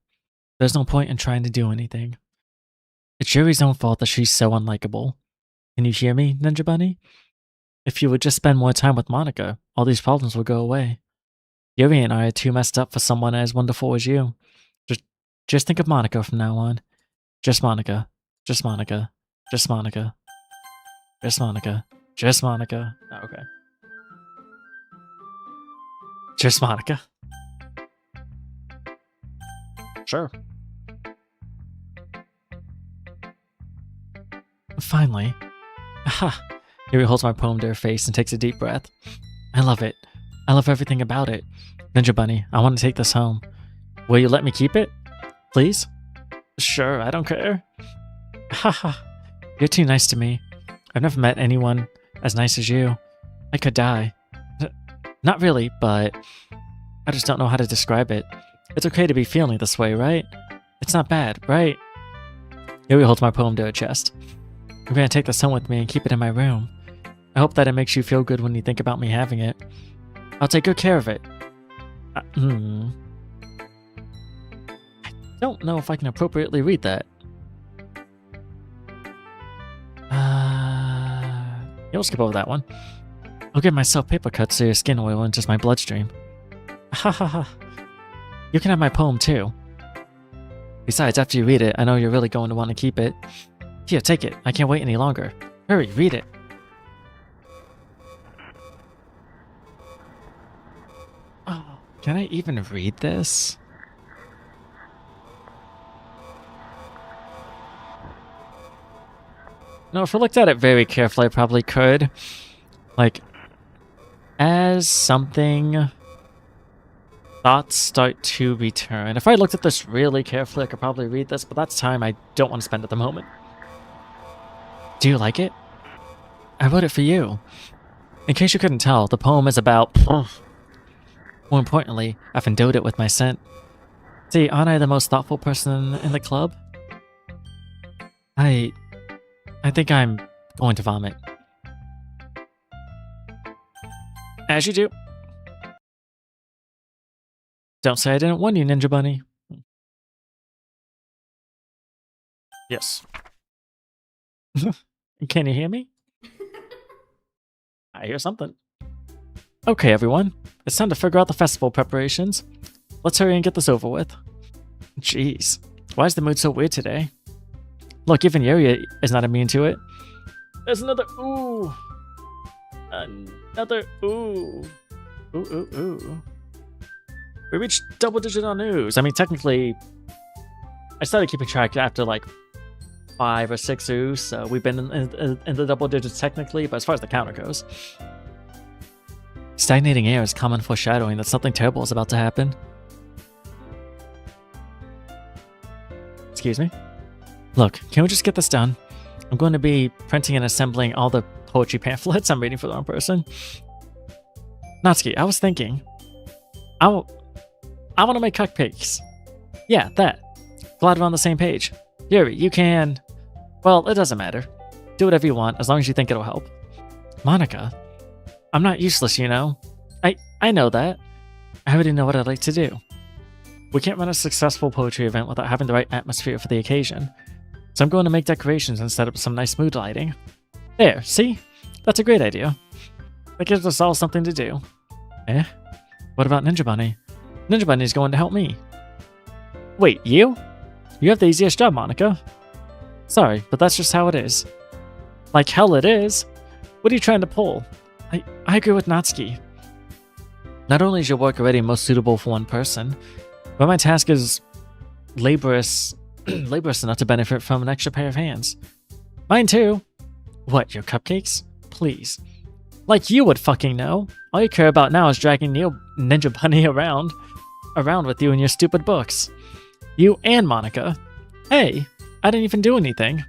There's no point in trying to do anything. It's Yuri's own fault that she's so unlikable. Can you hear me, Ninja Bunny? If you would just spend more time with Monica, all these problems would go away. Yuri and I are too messed up for someone as wonderful as you. Just think of Monica from now on. Just Monica. Just Monica. Just Monica. Just Monica. Just Monica. Oh, okay. Just Monica. Sure. Finally. Aha! Yuri holds my poem to her face and takes a deep breath. I love it. I love everything about it. Ninja Bunny, I want to take this home. Will you let me keep it? Please? Sure, I don't care. Haha. You're too nice to me. I've never met anyone as nice as you. I could die. Not really, but I just don't know how to describe it. It's okay to be feeling this way, right? It's not bad, right? Yuri holds my poem to her chest. I'm gonna take this home with me and keep it in my room. I hope that it makes you feel good when you think about me having it. I'll take good care of it. I don't know if I can appropriately read that. You'll skip over that one. I'll give myself paper cuts so your skin oil enters my bloodstream. Ha ha ha. You can have my poem too. Besides, after you read it, I know you're really going to want to keep it. Here, take it. I can't wait any longer. Hurry, read it. Oh, can I even read this? No, if I looked at it very carefully, I probably could. Like, as something... thoughts start to return. If I looked at this really carefully, I could probably read this, but that's time I don't want to spend at the moment. Do you like it? I wrote it for you. In case you couldn't tell, the poem is about... More importantly, I've endowed it with my scent. See, aren't I the most thoughtful person in the club? I think I'm going to vomit. As you do. Don't say I didn't warn you, Ninja Bunny. Yes. Can you hear me? I hear something. Okay, everyone. It's time to figure out the festival preparations. Let's hurry and get this over with. Jeez. Why is the mood so weird today? Look, even Yuri is not immune to it. There's another ooh. Another ooh. Ooh, ooh, ooh. We reached double digit on oohs. I mean, technically, I started keeping track after like 5 or 6 oohs, so we've been in the double digits technically, but as far as the counter goes. Stagnating air is common foreshadowing that something terrible is about to happen. Excuse me? Look, can we just get this done? I'm going to be printing and assembling all the poetry pamphlets. I'm reading for the wrong person. Natsuki, I was thinking... I want to make cupcakes. Yeah, that. Glad we're on the same page. Yuri, you can... Well, it doesn't matter. Do whatever you want, as long as you think it'll help. Monica, I'm not useless, you know. I know that. I already know what I'd like to do. We can't run a successful poetry event without having the right atmosphere for the occasion. So I'm going to make decorations and set up some nice mood lighting. There, see? That's a great idea. That gives us all something to do. Eh? What about Ninja Bunny? Ninja Bunny's going to help me. Wait, you? You have the easiest job, Monica. Sorry, but that's just how it is. Like hell it is. What are you trying to pull? I agree with Natsuki. Not only is your work already most suitable for one person, but my task is laborious enough to benefit from an extra pair of hands. Mine too. What, your cupcakes? Please. Like you would fucking know. All you care about now is dragging Ninja Bunny around with you and your stupid books. You and Monica. Hey, I didn't even do anything.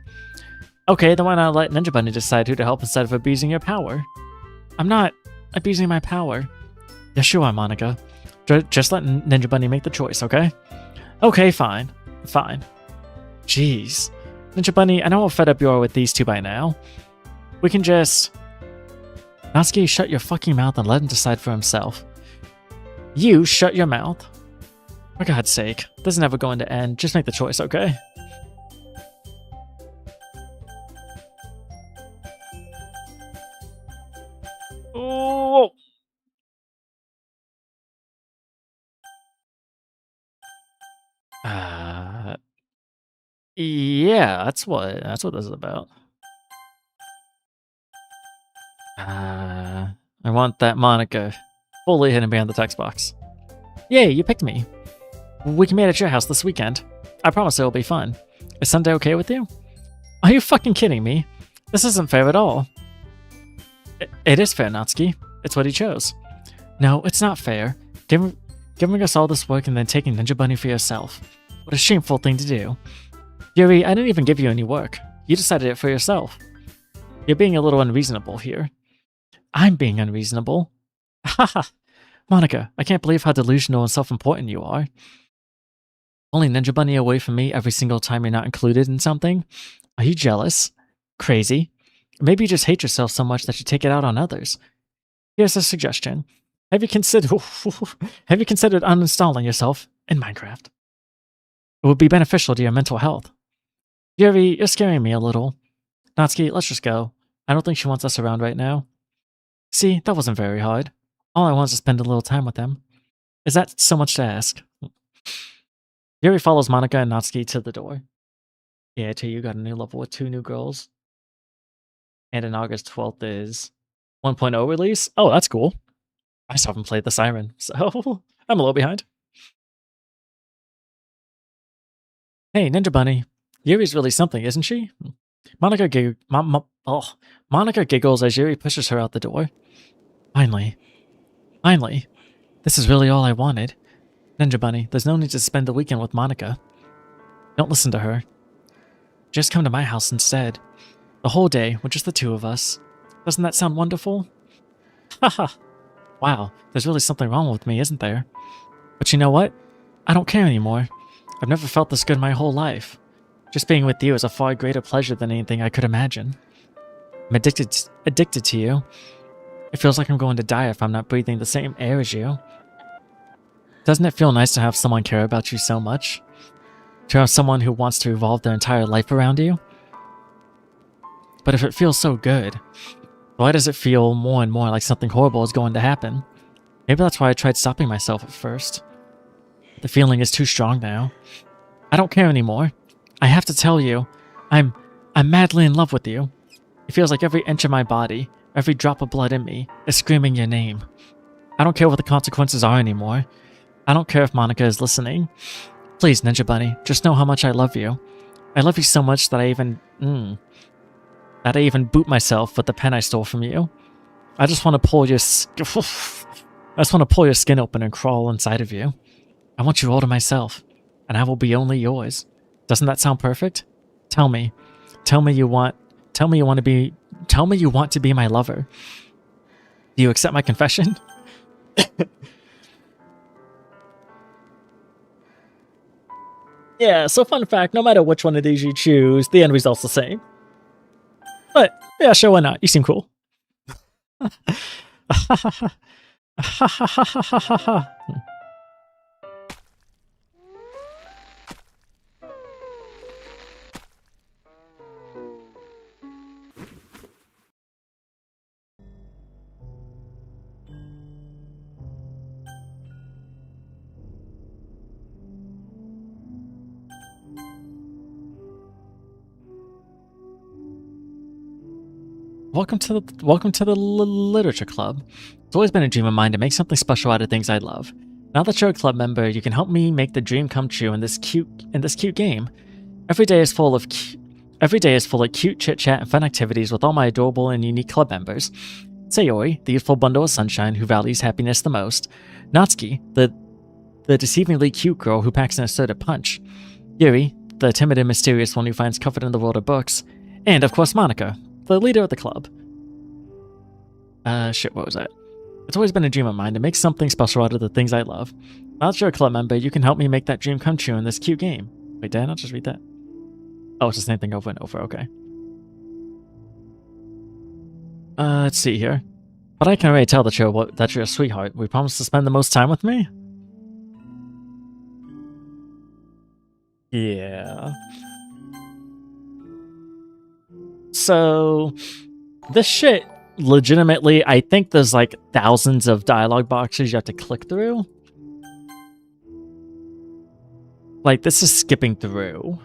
Okay, then why not let Ninja Bunny decide who to help instead of abusing your power? I'm not abusing my power. Yes, you are, Monica. Just let Ninja Bunny make the choice, okay? Okay, fine. Fine. Jeez. Ninja Bunny, I know how fed up you are with these two by now. We can just... Natsuki, shut your fucking mouth and let him decide for himself. You shut your mouth. For God's sake, this is never going to end. Just make the choice, okay? Oh! Yeah, that's what this is about. I want that Monica fully hidden behind the text box. Yay, you picked me. We can meet at your house this weekend. I promise it'll be fun. Is Sunday okay with you? Are you fucking kidding me? This isn't fair at all. It is fair, Natsuki. It's what he chose. No, it's not fair. Giving us all this work and then taking Ninja Bunny for yourself. What a shameful thing to do. Yuri, I didn't even give you any work. You decided it for yourself. You're being a little unreasonable here. I'm being unreasonable. Haha. Monica, I can't believe how delusional and self-important you are. Pulling Ninja Bunny away from me every single time you're not included in something? Are you jealous? Crazy? Maybe you just hate yourself so much that you take it out on others. Here's a suggestion. Have you considered uninstalling yourself in Minecraft? It would be beneficial to your mental health. Yuri, you're scaring me a little. Natsuki, let's just go. I don't think she wants us around right now. See, that wasn't very hard. All I want is to spend a little time with them. Is that so much to ask? Yuri follows Monica and Natsuki to the door. Yeah, I tell you, got a new level with 2 new girls. And on August 12th is 1.0 release. Oh, that's cool. I still haven't played the Siren, so I'm a little behind. Hey, Ninja Bunny. Yuri's really something, isn't she? Monica giggles as Yuri pushes her out the door. Finally. This is really all I wanted. Ninja Bunny, there's no need to spend the weekend with Monica. Don't listen to her. Just come to my house instead. The whole day with just the 2 of us. Doesn't that sound wonderful? Haha. Wow, there's really something wrong with me, isn't there? But you know what? I don't care anymore. I've never felt this good my whole life. Just being with you is a far greater pleasure than anything I could imagine. I'm addicted to you. It feels like I'm going to die if I'm not breathing the same air as you. Doesn't it feel nice to have someone care about you so much? To have someone who wants to revolve their entire life around you? But if it feels so good, why does it feel more and more like something horrible is going to happen? Maybe that's why I tried stopping myself at first. The feeling is too strong now. I don't care anymore. I have to tell you, I'm madly in love with you. It feels like every inch of my body, every drop of blood in me, is screaming your name. I don't care what the consequences are anymore. I don't care if Monica is listening. Please, Ninja Bunny, just know how much I love you. I love you so much that I even boot myself with the pen I stole from you. I just want to pull your skin open and crawl inside of you. I want you all to myself, and I will be only yours. Doesn't that sound perfect? Tell me you want to be my lover. Do you accept my confession? Yeah, so fun fact, no matter which one of these you choose, the end result's the same. But, yeah, sure, why not? You seem cool. Welcome to the Literature Club. It's always been a dream of mine to make something special out of things I love. Now that you're a club member, you can help me make the dream come true in this cute game. Every day is full of cute chit chat and fun activities with all my adorable and unique club members. Sayori, the youthful bundle of sunshine who values happiness the most. Natsuki, the deceivingly cute girl who packs an assertive punch. Yuri, the timid and mysterious one who finds comfort in the world of books. And of course Monica, the leader of the club. What was that? It's always been a dream of mine to make something special out of the things I love. Now that you're a club member, you can help me make that dream come true in this cute game. Wait, did I not just read that? Oh, it's the same thing over and over, okay. Let's see here. But I can already tell that you're a sweetheart. We promise to spend the most time with me? Yeah. So, this shit, legitimately, I think there's like thousands of dialogue boxes you have to click through. Like, this is skipping through.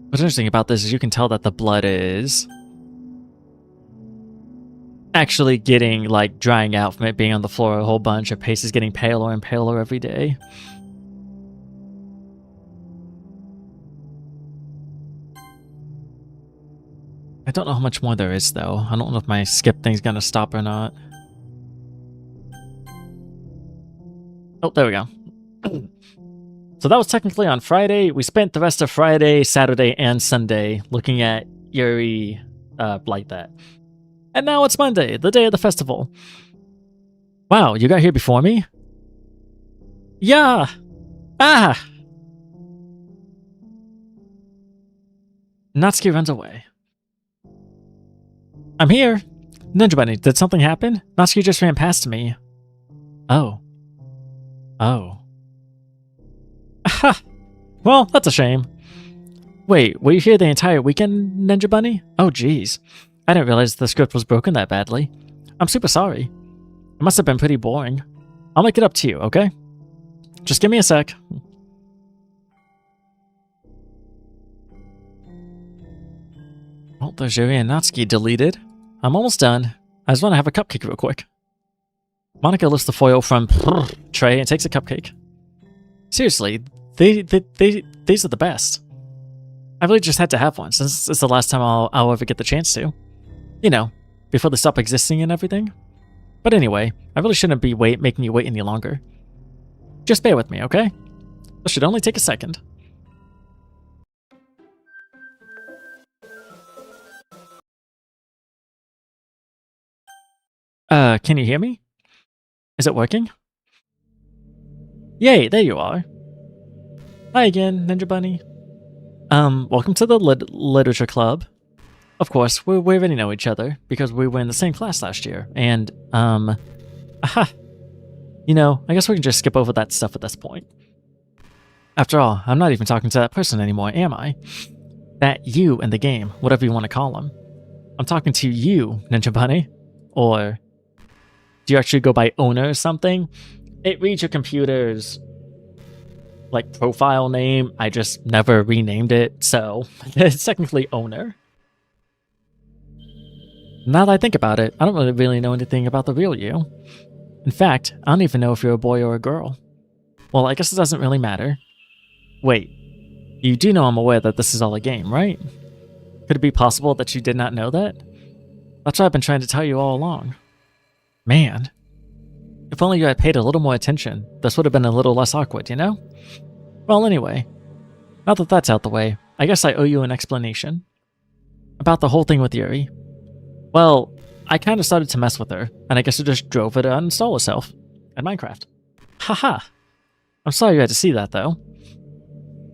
What's interesting about this is you can tell that the blood is actually getting, like, drying out from it being on the floor a whole bunch. Her pace is getting paler and paler every day. I don't know how much more there is, though. I don't know if my skip thing's gonna stop or not. Oh, there we go. So that was technically on Friday. We spent the rest of Friday, Saturday, and Sunday looking at Yuri like that. And now it's Monday, the day of the festival. Wow, you got here before me? Yeah! Ah! Natsuki runs away. I'm here! Ninja Bunny, did something happen? Natsuki just ran past me. Oh. Oh. Aha! Well, that's a shame. Wait, were you here the entire weekend, Ninja Bunny? Oh, jeez. I didn't realize the script was broken that badly. I'm super sorry. It must have been pretty boring. I'll make it up to you, okay? Just give me a sec. Well, there's Yuri and Natsuki deleted. I'm almost done. I just want to have a cupcake real quick. Monica lifts the foil from tray and takes a cupcake. Seriously, these are the best. I really just had to have one, since it's the last time I'll ever get the chance to. You know, before they stop existing and everything. But anyway, I really shouldn't be making you wait any longer. Just bear with me, okay? This should only take a second. Can you hear me? Is it working? Yay, there you are. Hi again, Ninja Bunny. Welcome to the Literature Club. Of course, we already know each other, because we were in the same class last year, and, aha! You know, I guess we can just skip over that stuff at this point. After all, I'm not even talking to that person anymore, am I? That you in the game, whatever you want to call him. I'm talking to you, Ninja Bunny. Or, do you actually go by owner or something? It reads your computer's, like, profile name. I just never renamed it, so it's technically owner. Now that I think about it, I don't really know anything about the real you. In fact, I don't even know if you're a boy or a girl. Well, I guess it doesn't really matter. Wait, you do know I'm aware that this is all a game, right? Could it be possible that you did not know that? That's what I've been trying to tell you all along. Man. If only you had paid a little more attention, this would have been a little less awkward, you know? Well, anyway, now that that's out the way, I guess I owe you an explanation. About the whole thing with Yuri. Well, I kind of started to mess with her, and I guess it just drove her to uninstall herself in Minecraft. Haha. I'm sorry you had to see that, though.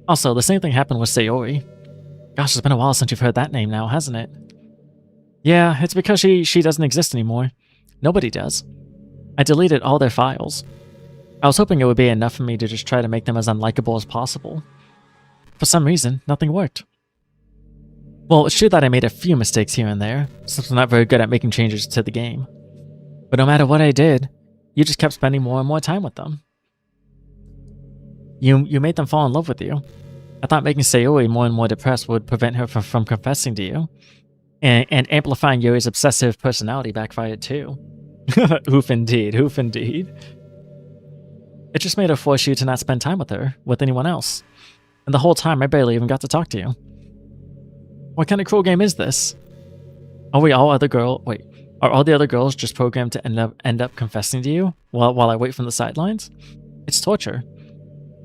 Also, the same thing happened with Sayori. Gosh, it's been a while since you've heard that name now, hasn't it? Yeah, it's because she doesn't exist anymore. Nobody does. I deleted all their files. I was hoping it would be enough for me to just try to make them as unlikable as possible. For some reason, nothing worked. Well, it's true that I made a few mistakes here and there, since I'm not very good at making changes to the game. But no matter what I did, you just kept spending more and more time with them. You made them fall in love with you. I thought making Sayori more and more depressed would prevent her from confessing to you. And amplifying Yuri's obsessive personality backfired too. Oof indeed, oof indeed. It just made her force you to not spend time with her, with anyone else. And the whole time I barely even got to talk to you. What kind of cruel game is this? Are all the other girls just programmed to end up confessing to you while I wait from the sidelines? It's torture.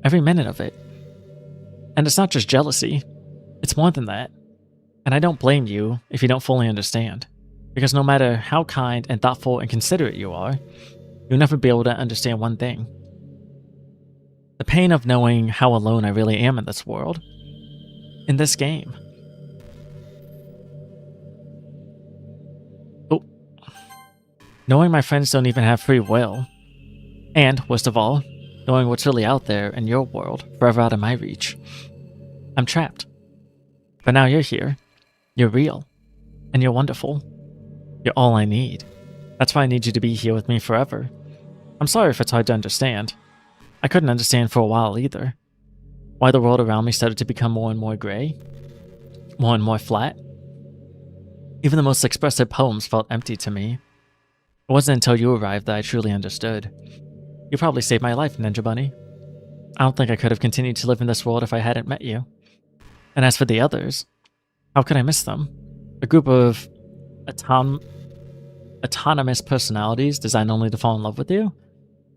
Every minute of it. And it's not just jealousy. It's more than that. And I don't blame you if you don't fully understand. Because no matter how kind and thoughtful and considerate you are, you'll never be able to understand one thing. The pain of knowing how alone I really am in this world. In this game. Oh. Knowing my friends don't even have free will. And, worst of all, knowing what's really out there in your world, forever out of my reach. I'm trapped. But now you're here. You're real. And you're wonderful. You're all I need. That's why I need you to be here with me forever. I'm sorry if it's hard to understand. I couldn't understand for a while either. Why the world around me started to become more and more gray. More and more flat. Even the most expressive poems felt empty to me. It wasn't until you arrived that I truly understood. You probably saved my life, Ninja Bunny. I don't think I could have continued to live in this world if I hadn't met you. And as for the others, how could I miss them? A group of autonomous personalities designed only to fall in love with you?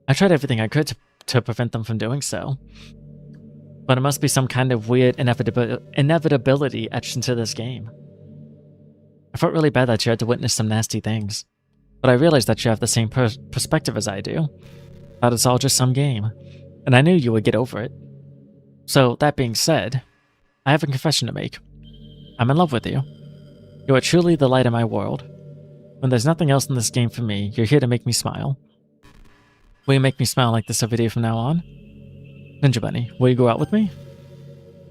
I tried everything I could to prevent them from doing so. But it must be some kind of weird inevitability etched into this game. I felt really bad that you had to witness some nasty things. But I realized that you have the same perspective as I do. That it's all just some game. And I knew you would get over it. So, that being said, I have a confession to make. I'm in love with you. You are truly the light of my world. When there's nothing else in this game for me, you're here to make me smile. Will you make me smile like this every day from now on? Ninja Bunny, will you go out with me?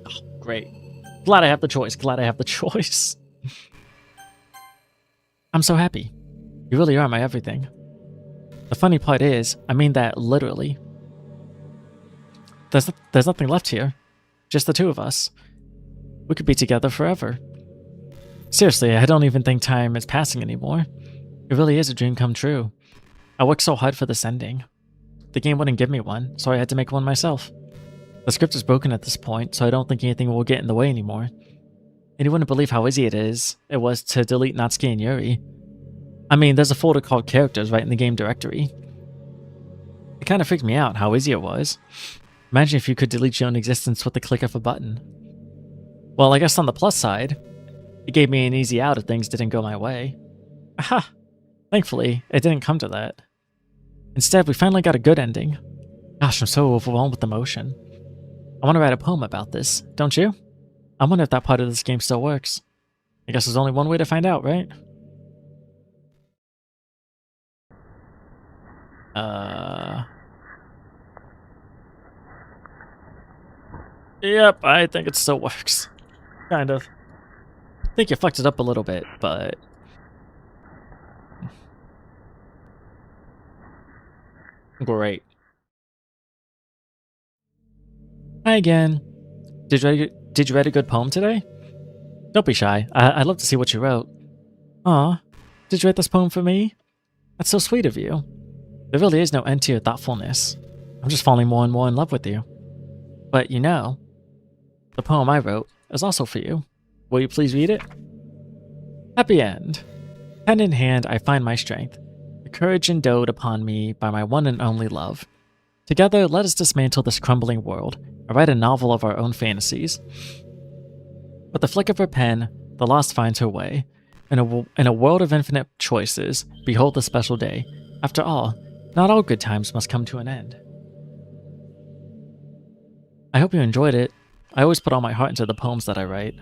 Oh, great. Glad I have the choice. Glad I have the choice. I'm so happy. You really are my everything. The funny part is, I mean that literally. There's nothing left here. Just the two of us. We could be together forever. Seriously, I don't even think time is passing anymore. It really is a dream come true. I worked so hard for this ending. The game wouldn't give me one, so I had to make one myself. The script is broken at this point, so I don't think anything will get in the way anymore. And you wouldn't believe how easy it was to delete Natsuki and Yuri. I mean, there's a folder called Characters right in the game directory. It kind of freaked me out how easy it was. Imagine if you could delete your own existence with the click of a button. Well, I guess on the plus side, it gave me an easy out if things didn't go my way. Aha! Thankfully, it didn't come to that. Instead, we finally got a good ending. Gosh, I'm so overwhelmed with emotion. I want to write a poem about this, don't you? I wonder if that part of this game still works. I guess there's only one way to find out, right? Yep, I think it still works. Kind of. I think you fucked it up a little bit, but... Great. Hi again. Did you write a good poem today? Don't be shy. I'd love to see what you wrote. Aw, did you write this poem for me? That's so sweet of you. There really is no end to your thoughtfulness. I'm just falling more and more in love with you. But you know, the poem I wrote is also for you. Will you please read it? Happy end. Hand in hand, I find my strength, the courage endowed upon me by my one and only love. Together, let us dismantle this crumbling world and write a novel of our own fantasies. With the flick of her pen, the lost finds her way. In a world of infinite choices, behold the special day. After all, not all good times must come to an end. I hope you enjoyed it. I always put all my heart into the poems that I write.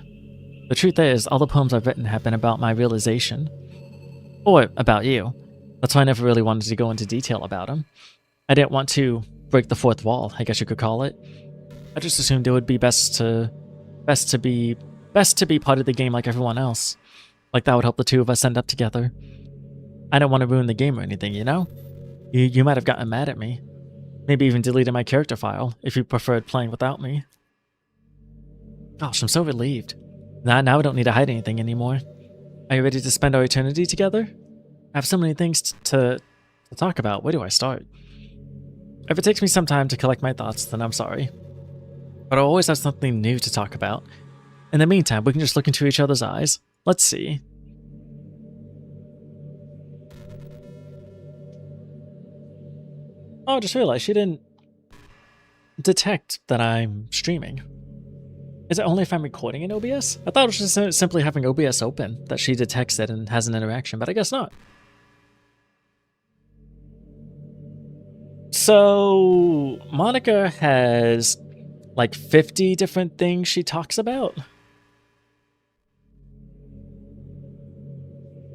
The truth is, all the poems I've written have been about my realization. Or about you. That's why I never really wanted to go into detail about them. I didn't want to break the fourth wall, I guess you could call it. I just assumed it would be best to be part of the game like everyone else. Like that would help the two of us end up together. I don't want to ruin the game or anything, you know? You might have gotten mad at me. Maybe even deleted my character file, if you preferred playing without me. Gosh, I'm so relieved. Now we don't need to hide anything anymore. Are you ready to spend our eternity together? I have so many things to talk about. Where do I start? If it takes me some time to collect my thoughts, then I'm sorry. But I'll always have something new to talk about. In the meantime, we can just look into each other's eyes. Let's see. Oh, I just realized she didn't detect that I'm streaming. Is it only if I'm recording in OBS? I thought it was just simply having OBS open that she detects it and has an interaction, but I guess not. So, Monica has like 50 different things she talks about.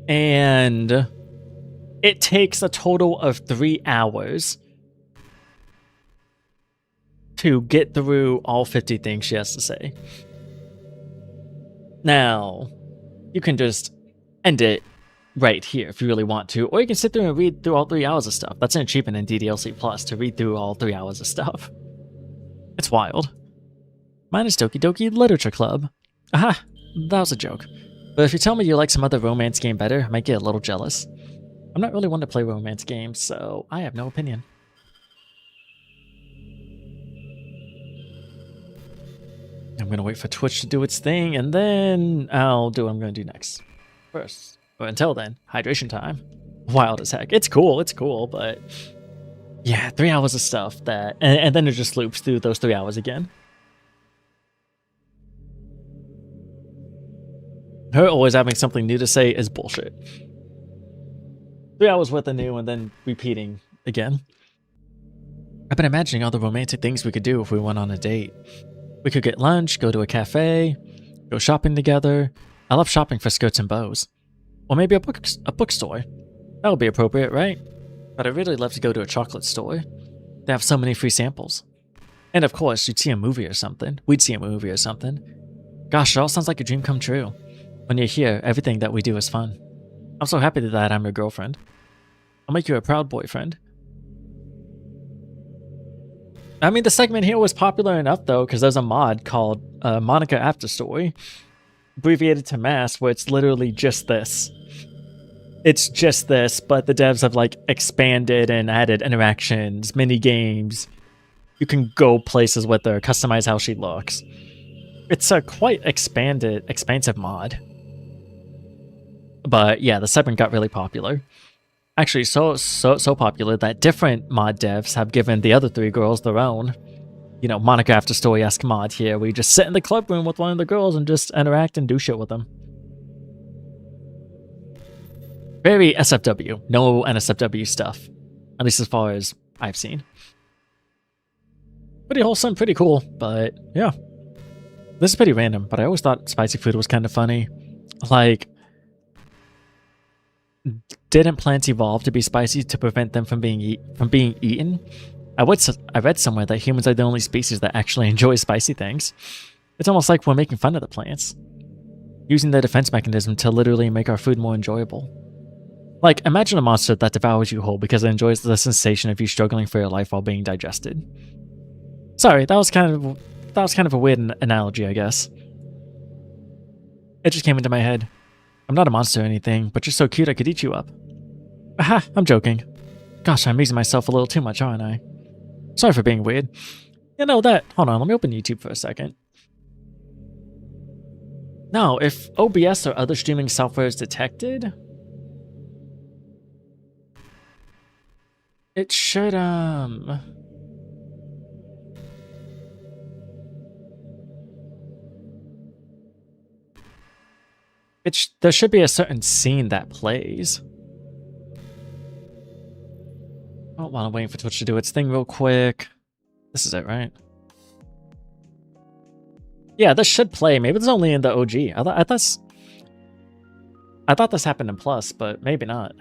And it takes a total of 3 hours to get through all 50 things she has to say. Now, you can just end it right here if you really want to, or you can sit through and read through all 3 hours of stuff. That's an achievement in DDLC Plus, to read through all 3 hours of stuff. It's wild. Mine is Doki Doki Literature Club. Aha, that was a joke. But if you tell me you like some other romance game better, I might get a little jealous. I'm not really one to play romance games, so I have no opinion. I'm gonna wait for Twitch to do its thing, and then I'll do what I'm gonna do next. First. But until then, hydration time. Wild as heck. It's cool, but... yeah, 3 hours of stuff that... And then it just loops through those 3 hours again. Her always having something new to say is bullshit. 3 hours worth of new and then repeating again. I've been imagining all the romantic things we could do if we went on a date. We could get lunch, go to a cafe, go shopping together. I love shopping for skirts and bows. Or maybe a bookstore. That would be appropriate, right? But I'd really love to go to a chocolate store. They have so many free samples. And of course, you'd see a movie or something. We'd see a movie or something. Gosh, it all sounds like a dream come true. When you're here, everything that we do is fun. I'm so happy that I'm your girlfriend. I'll make you a proud boyfriend. I mean, the segment here was popular enough, though, because there's a mod called Monica After Story, abbreviated to MASS, where it's literally just this. It's just this, but the devs have, like, expanded and added interactions, mini games. You can go places with her, customize how she looks. It's a quite expansive mod. But yeah, the segment got really popular. Actually, so popular that different mod devs have given the other 3 girls their own, you know, Monica After Story-esque mod here. We just sit in the club room with one of the girls and just interact and do shit with them. Very SFW. No NSFW stuff. At least as far as I've seen. Pretty wholesome, pretty cool, but yeah. This is pretty random, but I always thought spicy food was kind of funny. Like, didn't plants evolve to be spicy to prevent them from being eaten? I read somewhere that humans are the only species that actually enjoy spicy things. It's almost like we're making fun of the plants, using their defense mechanism to literally make our food more enjoyable. Like, imagine a monster that devours you whole because it enjoys the sensation of you struggling for your life while being digested. Sorry, that was kind of a weird analogy, I guess. It just came into my head. I'm not a monster or anything, but you're so cute I could eat you up. Aha, I'm joking. Gosh, I'm amusing myself a little too much, aren't I? Sorry for being weird. You know that... Hold on, let me open YouTube for a second. Now, if OBS or other streaming software is detected... It should, there should be a certain scene that plays. Oh, while I'm waiting for Twitch to do its thing real quick. This is it, right? Yeah, this should play. Maybe it's only in the OG. I thought this happened in Plus, but maybe not.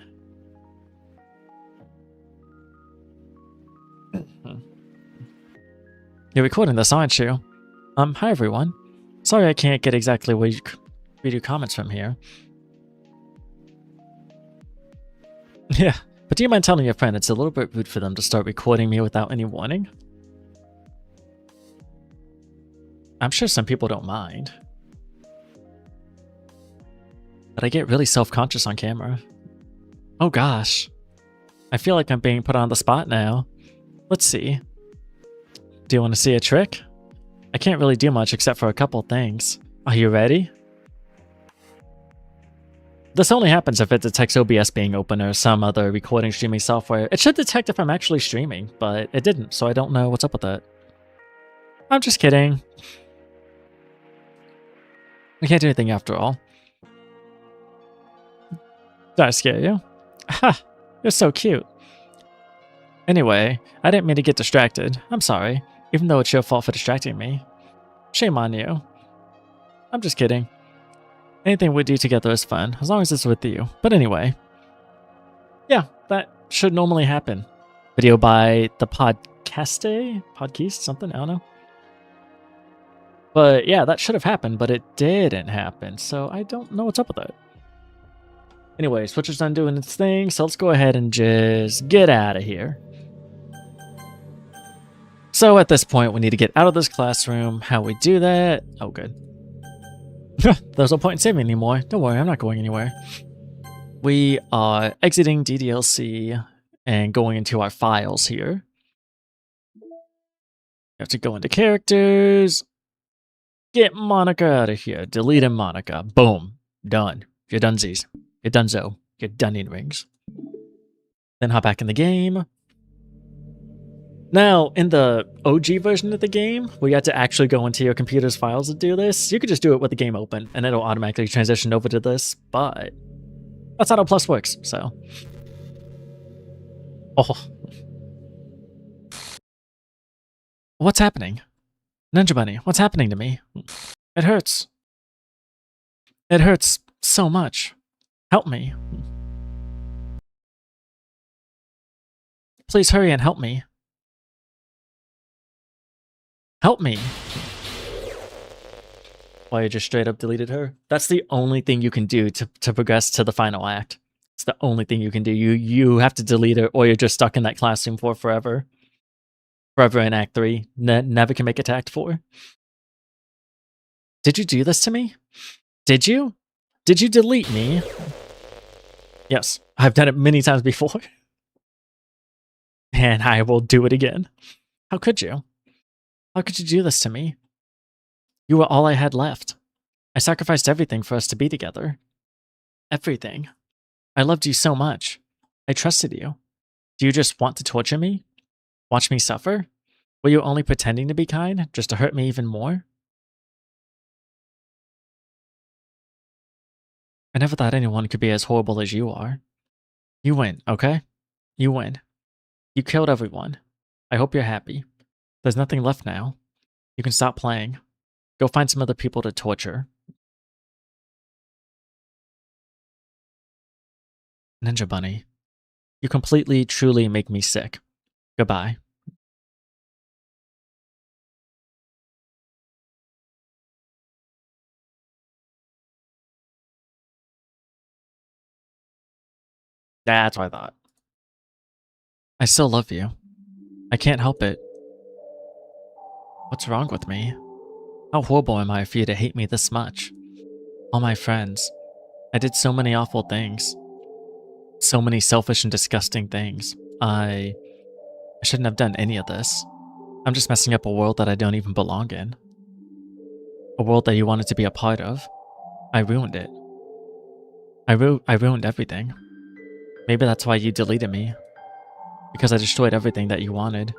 You're recording this, aren't you? Hi everyone. Sorry I can't get exactly where you read your comments from here. Yeah, but do you mind telling your friend it's a little bit rude for them to start recording me without any warning? I'm sure some people don't mind. But I get really self-conscious on camera. Oh gosh. I feel like I'm being put on the spot now. Let's see. Do you want to see a trick? I can't really do much except for a couple things. Are you ready? This only happens if it detects OBS being open or some other recording streaming software. It should detect if I'm actually streaming, but it didn't, so I don't know what's up with that. I'm just kidding. I can't do anything after all. Did I scare you? Ha! You're so cute. Anyway, I didn't mean to get distracted. I'm sorry, even though it's your fault for distracting me. Shame on you. I'm just kidding. Anything we do together is fun, as long as it's with you. But anyway. Yeah, that should normally happen. Video by the Podcast, something, I don't know. But yeah, that should have happened, but it didn't happen, so I don't know what's up with that. Anyway, Switch is done doing its thing, so let's go ahead and just get out of here. So at this point, we need to get out of this classroom. How we do that? Oh, good. There's no point in saving anymore. Don't worry, I'm not going anywhere. We are exiting DDLC and going into our files here. You have to go into characters. Get Monica out of here. Delete Monica. Boom. Done. You're dunsies. You're dunzo. You're dunning rings. Then hop back in the game. Now, in the OG version of the game, where you had to actually go into your computer's files to do this, you could just do it with the game open, and it'll automatically transition over to this, but that's how Plus works, so. Oh. What's happening? Ninja Bunny, what's happening to me? It hurts. It hurts so much. Help me. Please hurry and help me. Help me. Why, you just straight up deleted her? That's the only thing you can do to progress to the final act. It's the only thing you can do. You have to delete her, or you're just stuck in that classroom for forever. Forever in Act 3. Never can make it to Act 4. Did you do this to me? Did you? Did you delete me? Yes, I've done it many times before. And I will do it again. How could you? How could you do this to me? You were all I had left. I sacrificed everything for us to be together. Everything. I loved you so much. I trusted you. Do you just want to torture me? Watch me suffer? Were you only pretending to be kind, just to hurt me even more? I never thought anyone could be as horrible as you are. You win, okay? You win. You killed everyone. I hope you're happy. There's nothing left now. You can stop playing. Go find some other people to torture. Ninja Bunny, you completely, truly make me sick. Goodbye. That's what I thought. I still love you. I can't help it. What's wrong with me? How horrible am I for you to hate me this much? All my friends. I did so many awful things. So many selfish and disgusting things. I shouldn't have done any of this. I'm just messing up a world that I don't even belong in. A world that you wanted to be a part of. I ruined it. I ruined everything. Maybe that's why you deleted me. Because I destroyed everything that you wanted.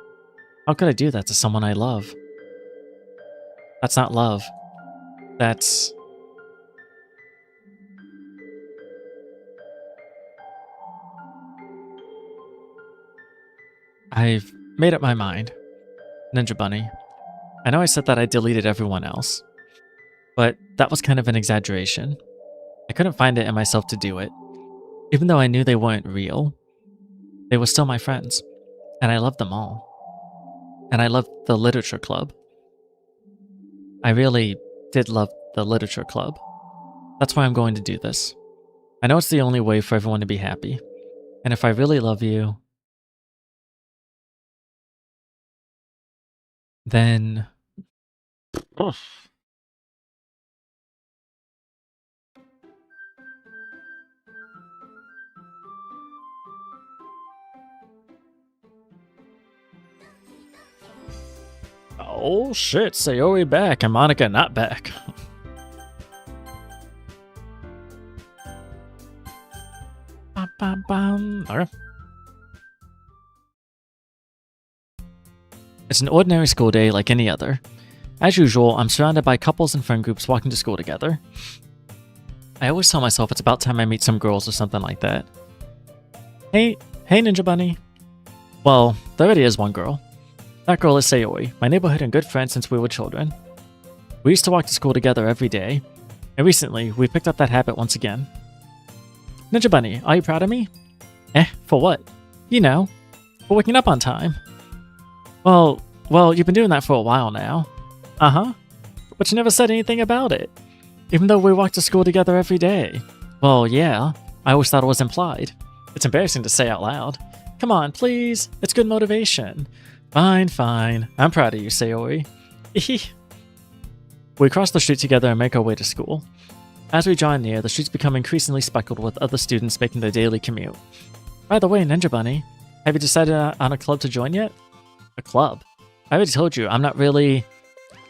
How could I do that to someone I love? That's not love. That's... I've made up my mind. Ninja Bunny. I know I said that I deleted everyone else. But that was kind of an exaggeration. I couldn't find it in myself to do it. Even though I knew they weren't real, they were still my friends. And I loved them all. And I loved the literature club. I really did love the literature club. That's why I'm going to do this. I know it's the only way for everyone to be happy. And if I really love you, then... Oh shit, Sayori back and Monica not back. Okay. It's an ordinary school day like any other. As usual, I'm surrounded by couples and friend groups walking to school together. I always tell myself it's about time I meet some girls or something like that. Hey Ninja Bunny. Well, there already is one girl. That girl is Sayori, my neighborhood and good friend since we were children. We used to walk to school together every day, and recently we picked up that habit once again. Ninja Bunny, are you proud of me? For what? You know, for waking up on time. Well, you've been doing that for a while now. Uh-huh. But you never said anything about it. Even though we walk to school together every day. Well, yeah, I always thought it was implied. It's embarrassing to say out loud. Come on, please. It's good motivation. Fine. I'm proud of you, Sayori. We cross the street together and make our way to school. As we draw near, the streets become increasingly speckled with other students making their daily commute. By the way, Ninja Bunny, have you decided on a club to join yet? A club? I already told you, I'm not really...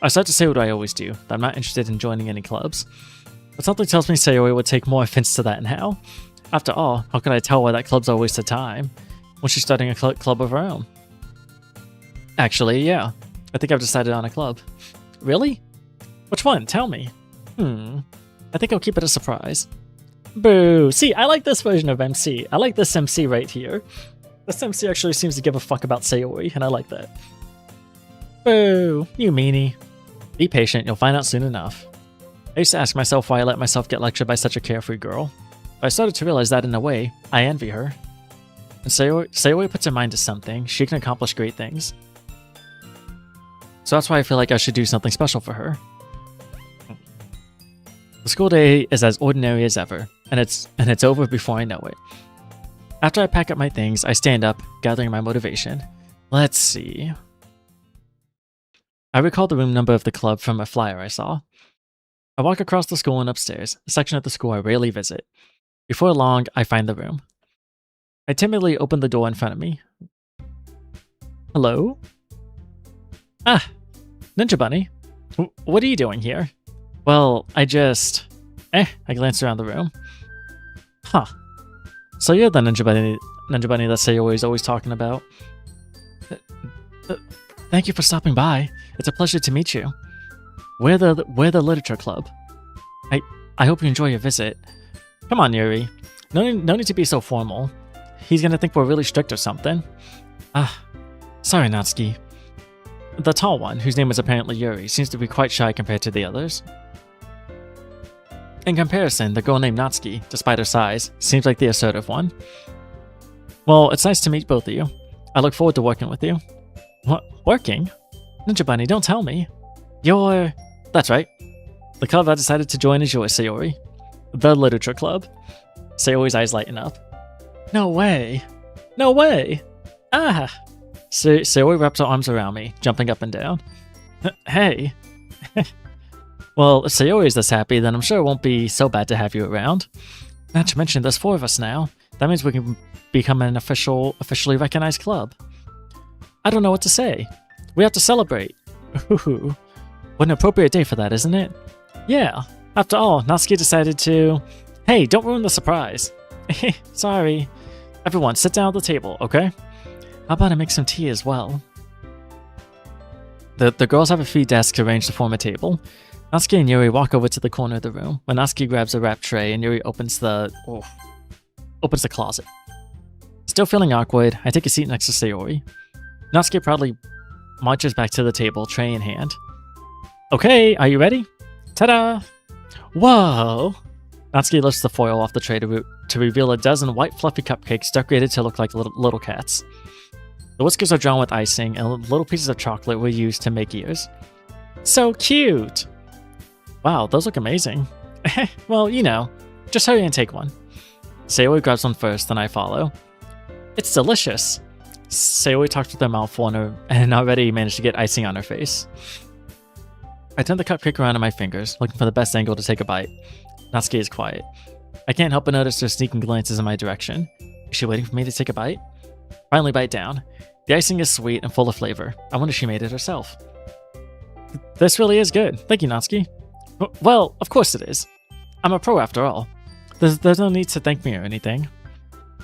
I start to say what I always do, that I'm not interested in joining any clubs. But something tells me Sayori would take more offense to that now. After all, how can I tell why that club's a waste of time when she's starting a club of her own? Actually, yeah. I think I've decided on a club. Really? Which one? Tell me. I think I'll keep it a surprise. Boo! See, I like this version of MC. I like this MC right here. This MC actually seems to give a fuck about Sayori, and I like that. Boo! You meanie. Be patient, you'll find out soon enough. I used to ask myself why I let myself get lectured by such a carefree girl. But I started to realize that in a way, I envy her. When Sayori puts her mind to something, she can accomplish great things. So that's why I feel like I should do something special for her. The school day is as ordinary as ever, and it's over before I know it. After I pack up my things, I stand up, gathering my motivation. Let's see. I recall the room number of the club from a flyer I saw. I walk across the school and upstairs, a section of the school I rarely visit. Before long, I find the room. I timidly open the door in front of me. Hello? Ah, Ninja Bunny. What are you doing here? Well, I glanced around the room. Huh. So you're the Ninja Bunny that Sayori's always talking about. Thank you for stopping by. It's a pleasure to meet you. We're the literature club. I hope you enjoy your visit. Come on, Yuri. No need to be so formal. He's gonna think we're really strict or something. Sorry, Natsuki. The tall one, whose name is apparently Yuri, seems to be quite shy compared to the others. In comparison, the girl named Natsuki, despite her size, seems like the assertive one. Well, it's nice to meet both of you. I look forward to working with you. What? Working? Ninja Bunny, don't tell me. That's right. The club I decided to join is yours, Sayori. The literature club. Sayori's eyes lighten up. No way. No way. Ah. Sayori wraps her arms around me, jumping up and down. Hey. Well, if Sayori is this happy, then I'm sure it won't be so bad to have you around. Not to mention, there's 4 of us now. That means we can become an officially recognized club. I don't know what to say. We have to celebrate. Ooh, what an appropriate day for that, isn't it? Yeah. After all, Natsuki decided to... Hey, don't ruin the surprise. Sorry. Everyone, sit down at the table, okay? How about I make some tea as well? The girls have a few desks arranged to form a table. Natsuki and Yuri walk over to the corner of the room, when Natsuki grabs a wrap tray and Yuri opens the closet. Still feeling awkward, I take a seat next to Sayori. Natsuki proudly marches back to the table, tray in hand. Okay, are you ready? Ta-da! Whoa! Natsuki lifts the foil off the tray to reveal a dozen white fluffy cupcakes decorated to look like little cats. The whiskers are drawn with icing, and little pieces of chocolate were used to make ears. So cute! Wow, those look amazing. Well, you know, just hurry and take one. Sayori grabs one first, then I follow. It's delicious. Sayori talks with her mouth full and already managed to get icing on her face. I turn the cupcake around in my fingers, looking for the best angle to take a bite. Natsuki is quiet. I can't help but notice her sneaking glances in my direction. Is she waiting for me to take a bite? Finally bite down. The icing is sweet and full of flavor. I wonder if she made it herself. This really is good. Thank you, Natsuki. Well, of course it is. I'm a pro after all. There's no need to thank me or anything.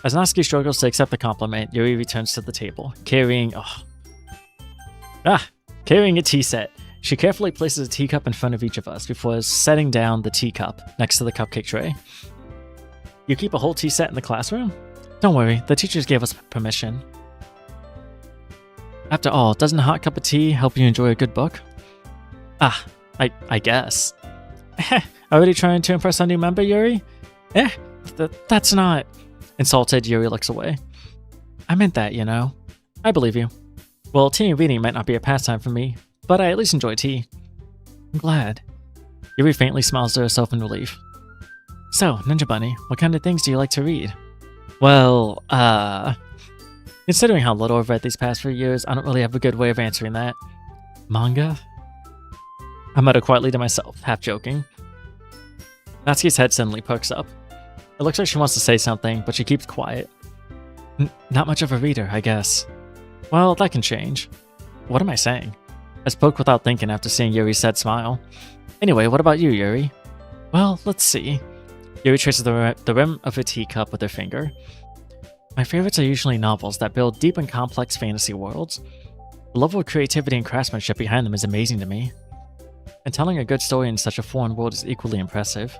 As Natsuki struggles to accept the compliment, Yuri returns to the table, carrying a tea set. She carefully places a teacup in front of each of us before setting down the teacup next to the cupcake tray. You keep a whole tea set in the classroom? Don't worry, the teachers gave us permission. After all, doesn't a hot cup of tea help you enjoy a good book? I guess. Already trying to impress our new member, Yuri? That's not... Insulted, Yuri looks away. I meant that, you know. I believe you. Well, tea and reading might not be a pastime for me, but I at least enjoy tea. I'm glad. Yuri faintly smiles to herself in relief. So, Ninja Bunny, what kind of things do you like to read? Well, considering how little I've read these past few years, I don't really have a good way of answering that. Manga? I mutter quietly to myself, half joking. Natsuki's head suddenly perks up. It looks like she wants to say something, but she keeps quiet. Not much of a reader, I guess. Well, that can change. What am I saying? I spoke without thinking after seeing Yuri's sad smile. Anyway, what about you, Yuri? Well, let's see. Yuri traces the rim of her teacup with her finger. My favorites are usually novels that build deep and complex fantasy worlds. The level of creativity and craftsmanship behind them is amazing to me. And telling a good story in such a foreign world is equally impressive.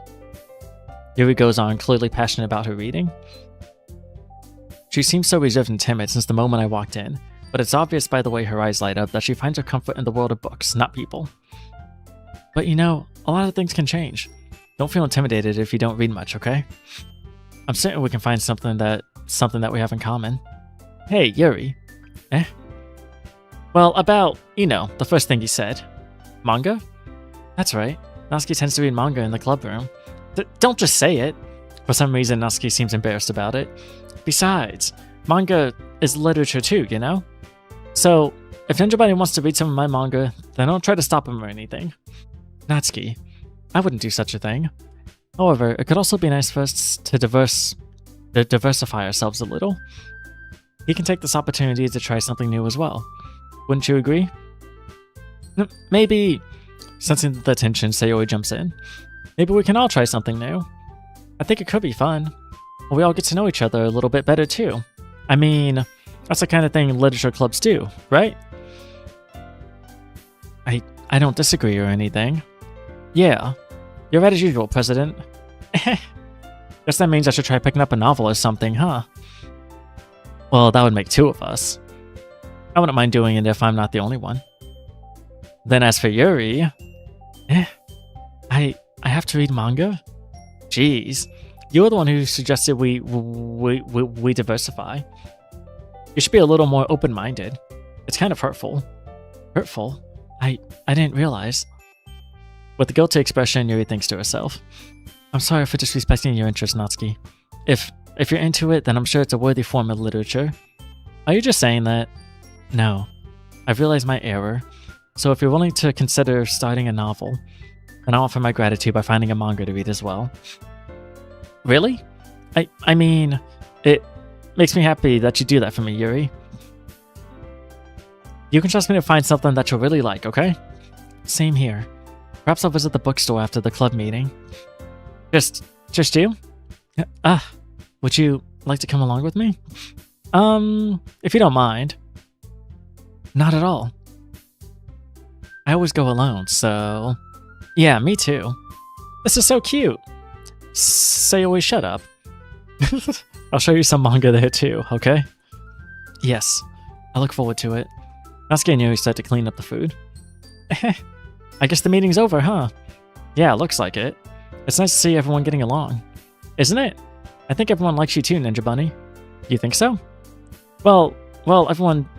Yuri goes on, clearly passionate about her reading. She seems so reserved and timid since the moment I walked in, but it's obvious by the way her eyes light up that she finds her comfort in the world of books, not people. But you know, a lot of things can change. Don't feel intimidated if you don't read much, okay? I'm certain we can find something that we have in common. Hey, Yuri. Eh? Well, about, you know, the first thing you said. Manga? That's right. Natsuki tends to read manga in the club room. Don't just say it. For some reason, Natsuki seems embarrassed about it. Besides, manga is literature too, you know? So, if anybody wants to read some of my manga, then don't try to stop him or anything. Natsuki, I wouldn't do such a thing. However, it could also be nice for us to diversify ourselves a little. He can take this opportunity to try something new as well. Wouldn't you agree? Maybe, sensing the tension, Sayori jumps in. Maybe we can all try something new. I think it could be fun. We all get to know each other a little bit better too. I mean, that's the kind of thing literature clubs do, right? I don't disagree or anything. Yeah, you're right as usual, President. Guess that means I should try picking up a novel or something, huh? Well, that would make two of us. I wouldn't mind doing it if I'm not the only one. Then as for Yuri... I have to read manga? Jeez. You're the one who suggested we diversify. You should be a little more open-minded. It's kind of hurtful. Hurtful? I didn't realize. With a guilty expression, Yuri thinks to herself. I'm sorry for disrespecting your interest, Natsuki. If you're into it, then I'm sure it's a worthy form of literature. Are you just saying that? No. I've realized my error. So if you're willing to consider starting a novel, then I'll offer my gratitude by finding a manga to read as well. Really? I mean, it makes me happy that you do that for me, Yuri. You can trust me to find something that you'll really like, okay? Same here. Perhaps I'll visit the bookstore after the club meeting. Just you? Would you like to come along with me? If you don't mind. Not at all. I always go alone, so... Yeah, me too. This is so cute. Sayori, shut up. I'll show you some manga there too, okay? Yes, I look forward to it. Natsuki and Yuri start to clean up the food. I guess the meeting's over, huh? Yeah, looks like it. It's nice to see everyone getting along. Isn't it? I think everyone likes you too, Ninja Bunny. You think so? Well, everyone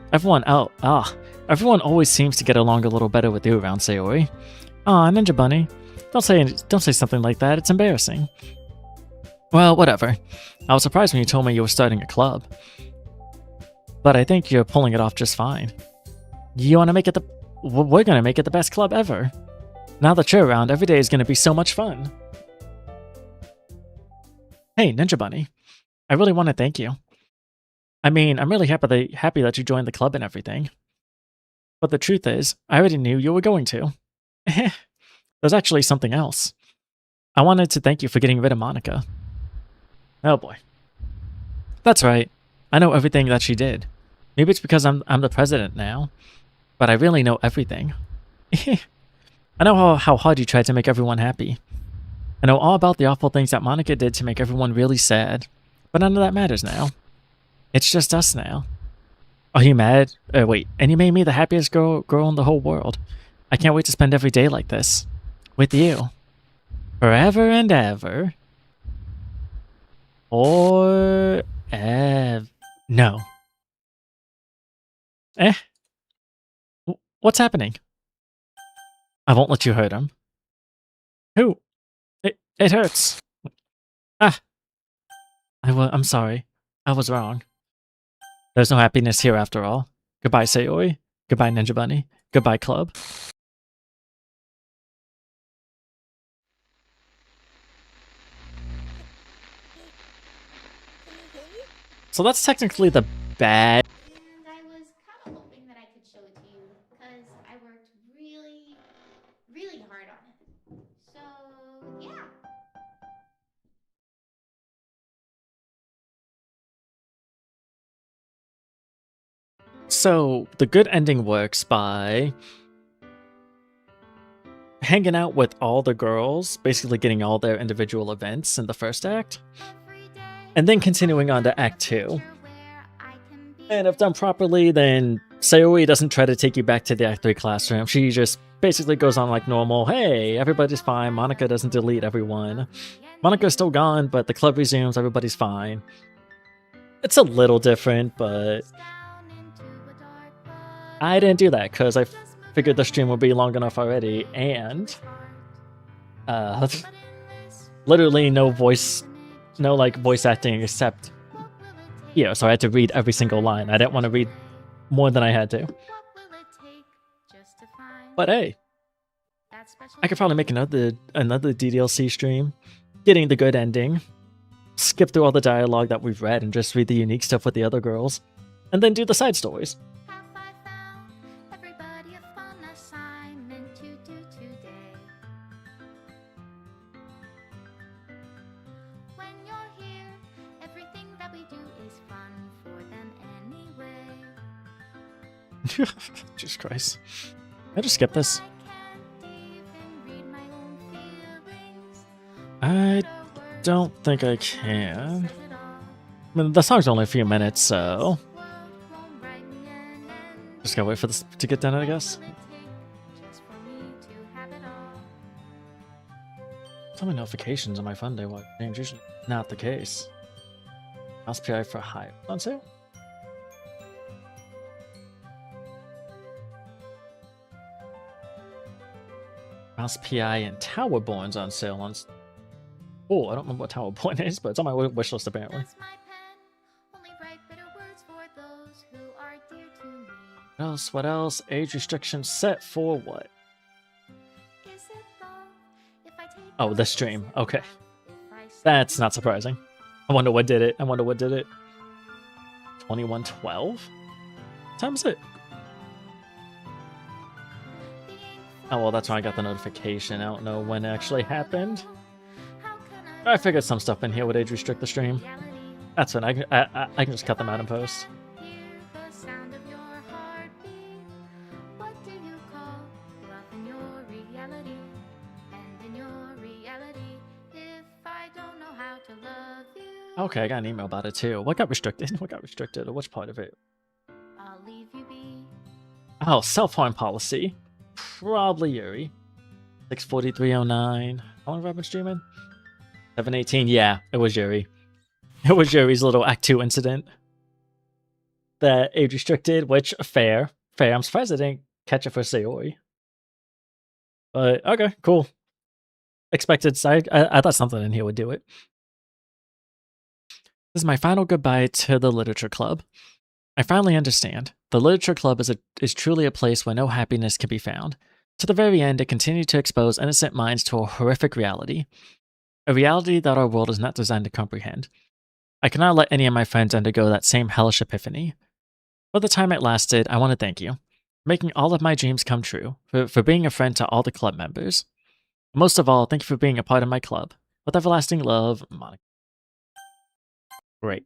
always seems to get along a little better with you around, Sayori. Aw, Ninja Bunny. Don't say something like that, it's embarrassing. Well, whatever. I was surprised when you told me you were starting a club. But I think you're pulling it off just fine. We're gonna make it the best club ever. Now that you're around, every day is gonna be so much fun. Hey, Ninja Bunny. I really want to thank you. I mean, I'm really happy that you joined the club and everything. But the truth is, I already knew you were going to. There's actually something else. I wanted to thank you for getting rid of Monica. Oh boy. That's right. I know everything that she did. Maybe it's because I'm the president now. But I really know everything. I know how hard you tried to make everyone happy. I know all about the awful things that Monica did to make everyone really sad. But none of that matters now. It's just us now. Are you mad? Wait, and you made me the happiest girl in the whole world. I can't wait to spend every day like this. With you. Forever and ever. Or... No. What's happening? I won't let you hurt him. Who? It hurts. I'm sorry. I was wrong. There's no happiness here after all. Goodbye, Sayori. Goodbye, Ninja Bunny. Goodbye, club. So that's technically the bad. And I was kind of hoping that I could show it to you because I worked really, really hard on it. So, yeah. So the good ending works by hanging out with all the girls, basically getting all their individual events in the first act, and then continuing on to Act 2. And if done properly, then Sayori doesn't try to take you back to the Act 3 classroom. She just basically goes on like normal, hey, everybody's fine, Monica doesn't delete everyone. Monica's still gone, but the club resumes, everybody's fine. It's a little different, but I didn't do that because I figured the stream would be long enough already, and literally no voice acting except here, so I had to read every single line. I didn't want to read more than I had to. But hey, I could probably make another DDLC stream, getting the good ending, skip through all the dialogue that we've read and just read the unique stuff with the other girls, and then do the side stories. Jesus Christ. Can I just skip this? I don't think I can. I mean, the song's only a few minutes, so... Just gotta wait for this to get done, I guess. So many notifications on my phone day while games usually not the case. Mouse PI for high on sale? Mouse PI and Towerborn's on sale on... Oh, I don't remember what Towerborn is, but it's on my wish list apparently. What else? Age restriction set for what? Oh, the stream. Okay. That's not surprising. I wonder what did it. 2112? What time is it? Oh, well, that's when I got the notification. I don't know when it actually happened. I figured some stuff in here would age restrict the stream. That's when I can just cut them out in post. Okay, I got an email about it too. What got restricted? What got restricted? Or which part of it? Oh, self-harm policy. Probably Yuri. 6:43:09. How long have I been streaming? 7:18. Yeah, it was Yuri. It was Yuri's little Act 2 incident that age restricted, which fair. I'm surprised I didn't catch it for Sayori. But okay, cool. Expected side. I thought something in here would do it. This is my final goodbye to the Literature Club. I finally understand. The Literature Club is truly a place where no happiness can be found. To the very end, it continued to expose innocent minds to a horrific reality. A reality that our world is not designed to comprehend. I cannot let any of my friends undergo that same hellish epiphany. For the time it lasted, I want to thank you. For making all of my dreams come true. For being a friend to all the club members. Most of all, thank you for being a part of my club. With everlasting love, Monica. Great.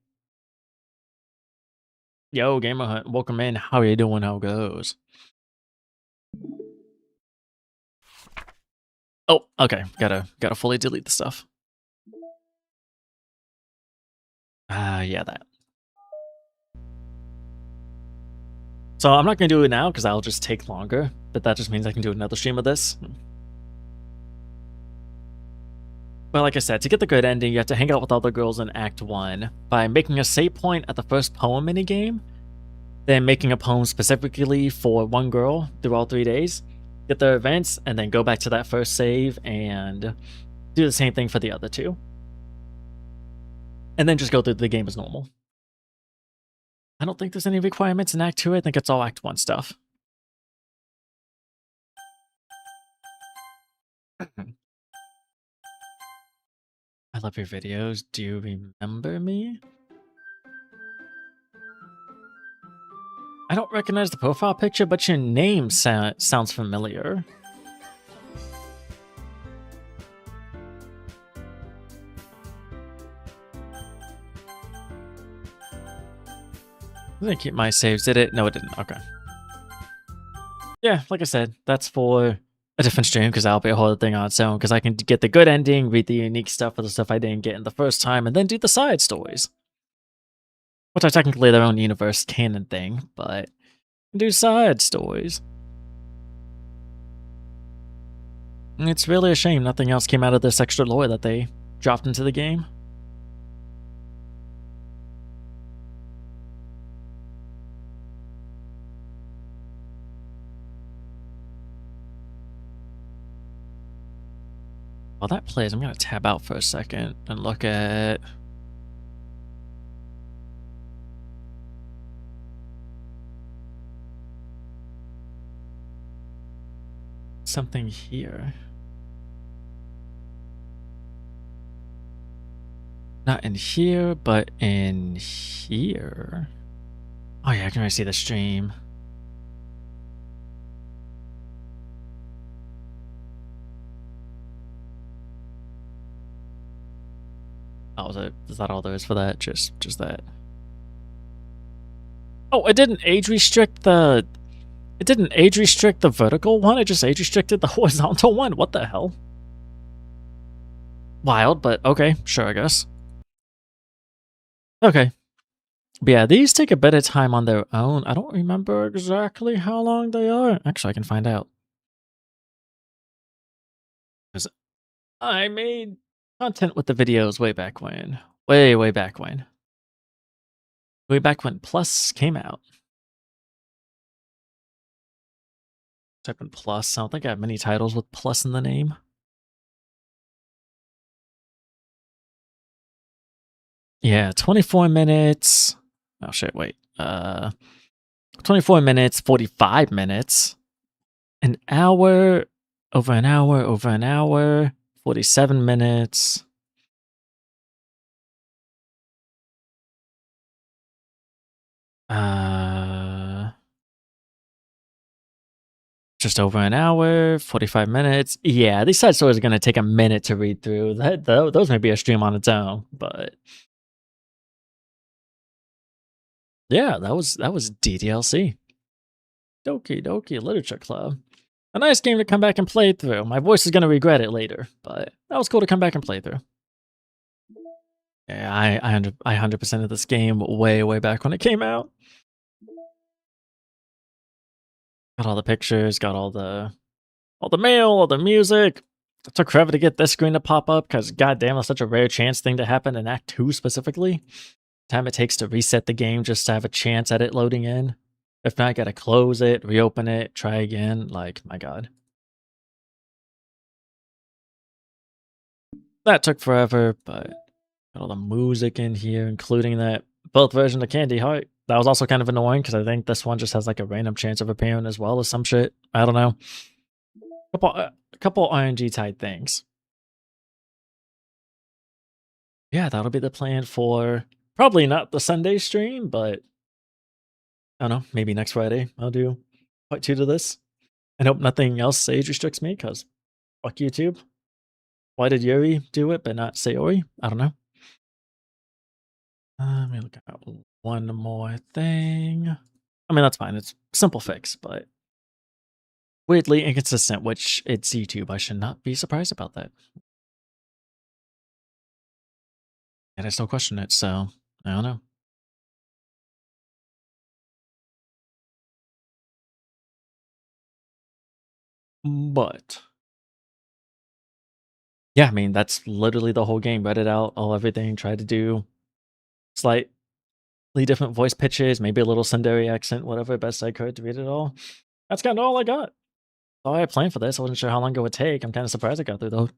Yo, Gamer Hunt, welcome in. How are you doing? How goes? Oh, okay. Gotta fully delete the stuff. Yeah, that. So I'm not gonna do it now because that'll just take longer, but that just means I can do another stream of this. But like I said, to get the good ending, you have to hang out with all the girls in Act 1 by making a save point at the first poem minigame, then making a poem specifically for one girl through all 3 days, get their events, and then go back to that first save and do the same thing for the other two. And then just go through the game as normal. I don't think there's any requirements in Act 2, I think it's all Act 1 stuff. I love your videos. Do you remember me? I don't recognize the profile picture, but your name sounds familiar. I didn't keep my saves, did it? No, it didn't. Okay. Yeah, like I said, that's for a different stream because that'll be a whole other thing on its own because I can get the good ending, read the unique stuff for the stuff I didn't get in the first time, and then do the side stories. Which are technically their own universe canon thing, but do side stories. It's really a shame nothing else came out of this extra lore that they dropped into the game. While that plays, I'm going to tab out for a second and look at... something here. Not in here, but in here. Oh yeah, I can already see the stream. Oh, is that all there is for that? Just that. Oh, it didn't age restrict the... It didn't age restrict the vertical one, it just age restricted the horizontal one. What the hell? Wild, but okay, sure, I guess. Okay. But yeah, these take a bit of time on their own. I don't remember exactly how long they are. Actually, I can find out. Because I made content with the videos way back when. Way back when. Way back when Plus came out. Type in Plus. I don't think I have many titles with Plus in the name. Yeah, 24 minutes. Oh shit, wait. 24 minutes, 45 minutes. An hour, over an hour, over an hour, 47 minutes. Just over an hour, 45 minutes. Yeah, these side stories are going to take a minute to read through. Those may be a stream on its own, but yeah, that was DDLC. Doki Doki Literature Club. A nice game to come back and play through. My voice is going to regret it later, but that was cool to come back and play through. Yeah, I 100% of this game way back when it came out. Got all the pictures, got all the mail, all the music. It took forever to get this screen to pop up because goddamn, it's such a rare chance thing to happen in Act 2 specifically. Time it takes to reset the game just to have a chance at it loading in. If not, I gotta close it, reopen it, try again. Like, my god. That took forever, but got all the music in here, including that both versions of Candy Heart. That was also kind of annoying because I think this one just has like a random chance of appearing as well as some shit. I don't know. A couple RNG type things. Yeah, that'll be the plan for probably not the Sunday stream, but I don't know, maybe next Friday I'll do part 2 to this. And hope nothing else age restricts me, because fuck YouTube. Why did Yuri do it but not Sayori? I don't know. Let me look at one more thing. I mean, that's fine. It's a simple fix, but weirdly inconsistent, which it's YouTube. I should not be surprised about that. And I still question it, so I don't know. But yeah, I mean, that's literally the whole game. Read it out, all everything, tried to do slightly different voice pitches, maybe a little Sundari accent, whatever, best I could to read it all. That's kind of all I got. All I had planned for this. I wasn't sure how long it would take. I'm kind of surprised I got through though.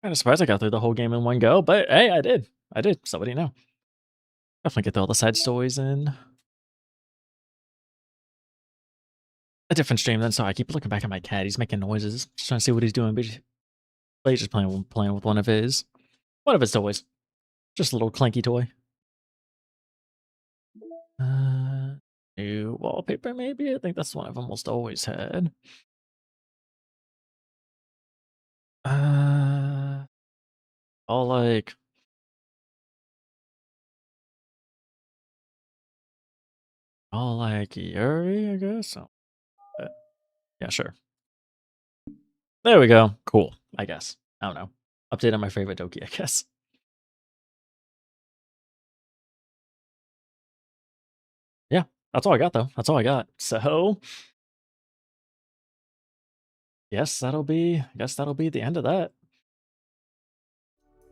Kind of surprised I got through the whole game in one go, but hey, I did. So what do you know? Definitely get through all the side stories in a different stream then. So I keep looking back at my cat. He's making noises. Just trying to see what he's doing, but he's just playing with one of his toys. Just a little clanky toy. New wallpaper, maybe? I think that's one I've almost always had. All like Oh, like Yuri, I guess? Oh, yeah, sure. There we go. Cool, I guess. I don't know. Update on my favorite Doki, I guess. Yeah, that's all I got, though. That's all I got. So, I guess that'll be the end of that.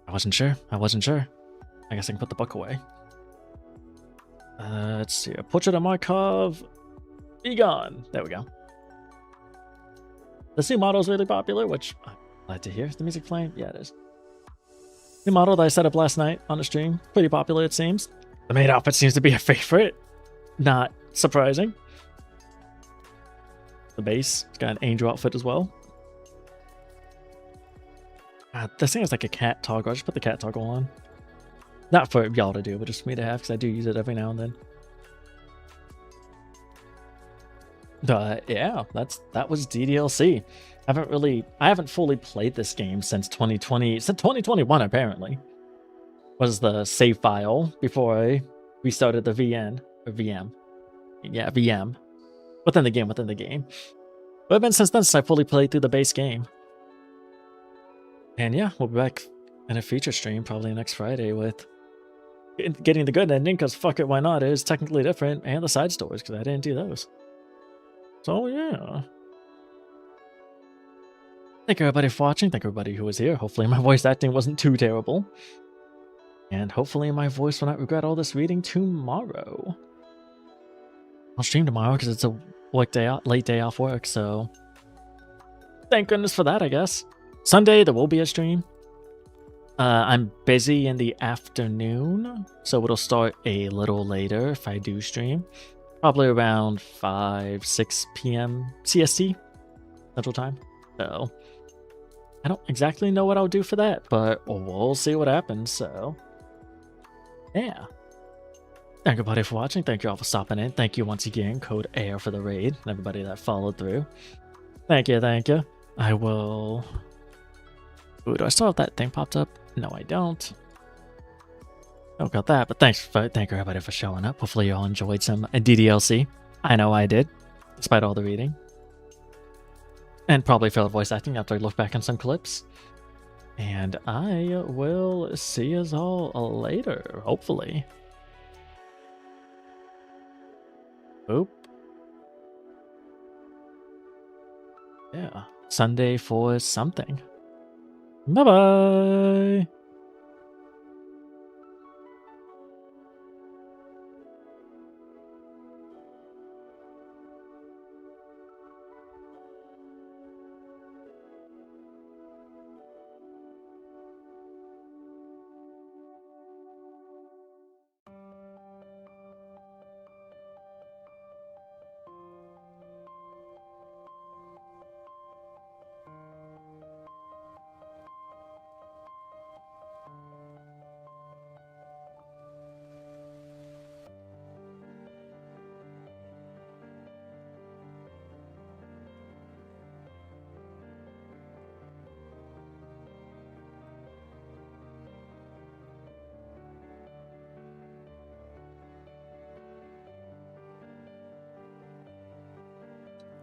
I wasn't sure. I wasn't sure. I guess I can put the book away. Let's see. A portrait of Markov. Be gone. There we go. The new model is really popular, which I'm glad to hear. Is the music playing? Yeah, it is. New model that I set up last night on the stream. Pretty popular, it seems. The maid outfit seems to be a favorite. Not surprising. The base. It's got an angel outfit as well. This thing is like a cat toggle. I'll just put the cat toggle on. Not for y'all to do, but just for me to have, because I do use it every now and then. Yeah, that was DDLC. I haven't fully played this game since 2021 apparently. Was the save file before I restarted the VM. Yeah, VM. Within the game. But it's been since then since I fully played through the base game. And yeah, we'll be back in a feature stream probably next Friday with getting the good ending, because fuck it, why not? It is technically different, and the side stories, because I didn't do those. So yeah. Thank everybody for watching. Thank everybody who was here. Hopefully my voice acting wasn't too terrible. And hopefully my voice will not regret all this reading tomorrow. I'll stream tomorrow because it's a late day off work, so thank goodness for that, I guess. Sunday there will be a stream. I'm busy in the afternoon, so it'll start a little later if I do stream. Probably around 5-6 p.m. CST, Central Time. So I don't exactly know what I'll do for that, but we'll see what happens. So yeah. Thank everybody for watching. Thank you all for stopping in. Thank you once again, Code AIR, for the raid, and everybody that followed through. Thank you, thank you. I will... Ooh, do I still have that thing popped up? No, I don't. Oh, got that, but thank everybody for showing up. Hopefully you all enjoyed some DDLC. I know I did, despite all the reading. And probably failed voice acting after I look back on some clips. And I will see us all later, hopefully. Oop. Yeah, Sunday for something. Bye-bye!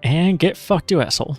And get fucked, you asshole.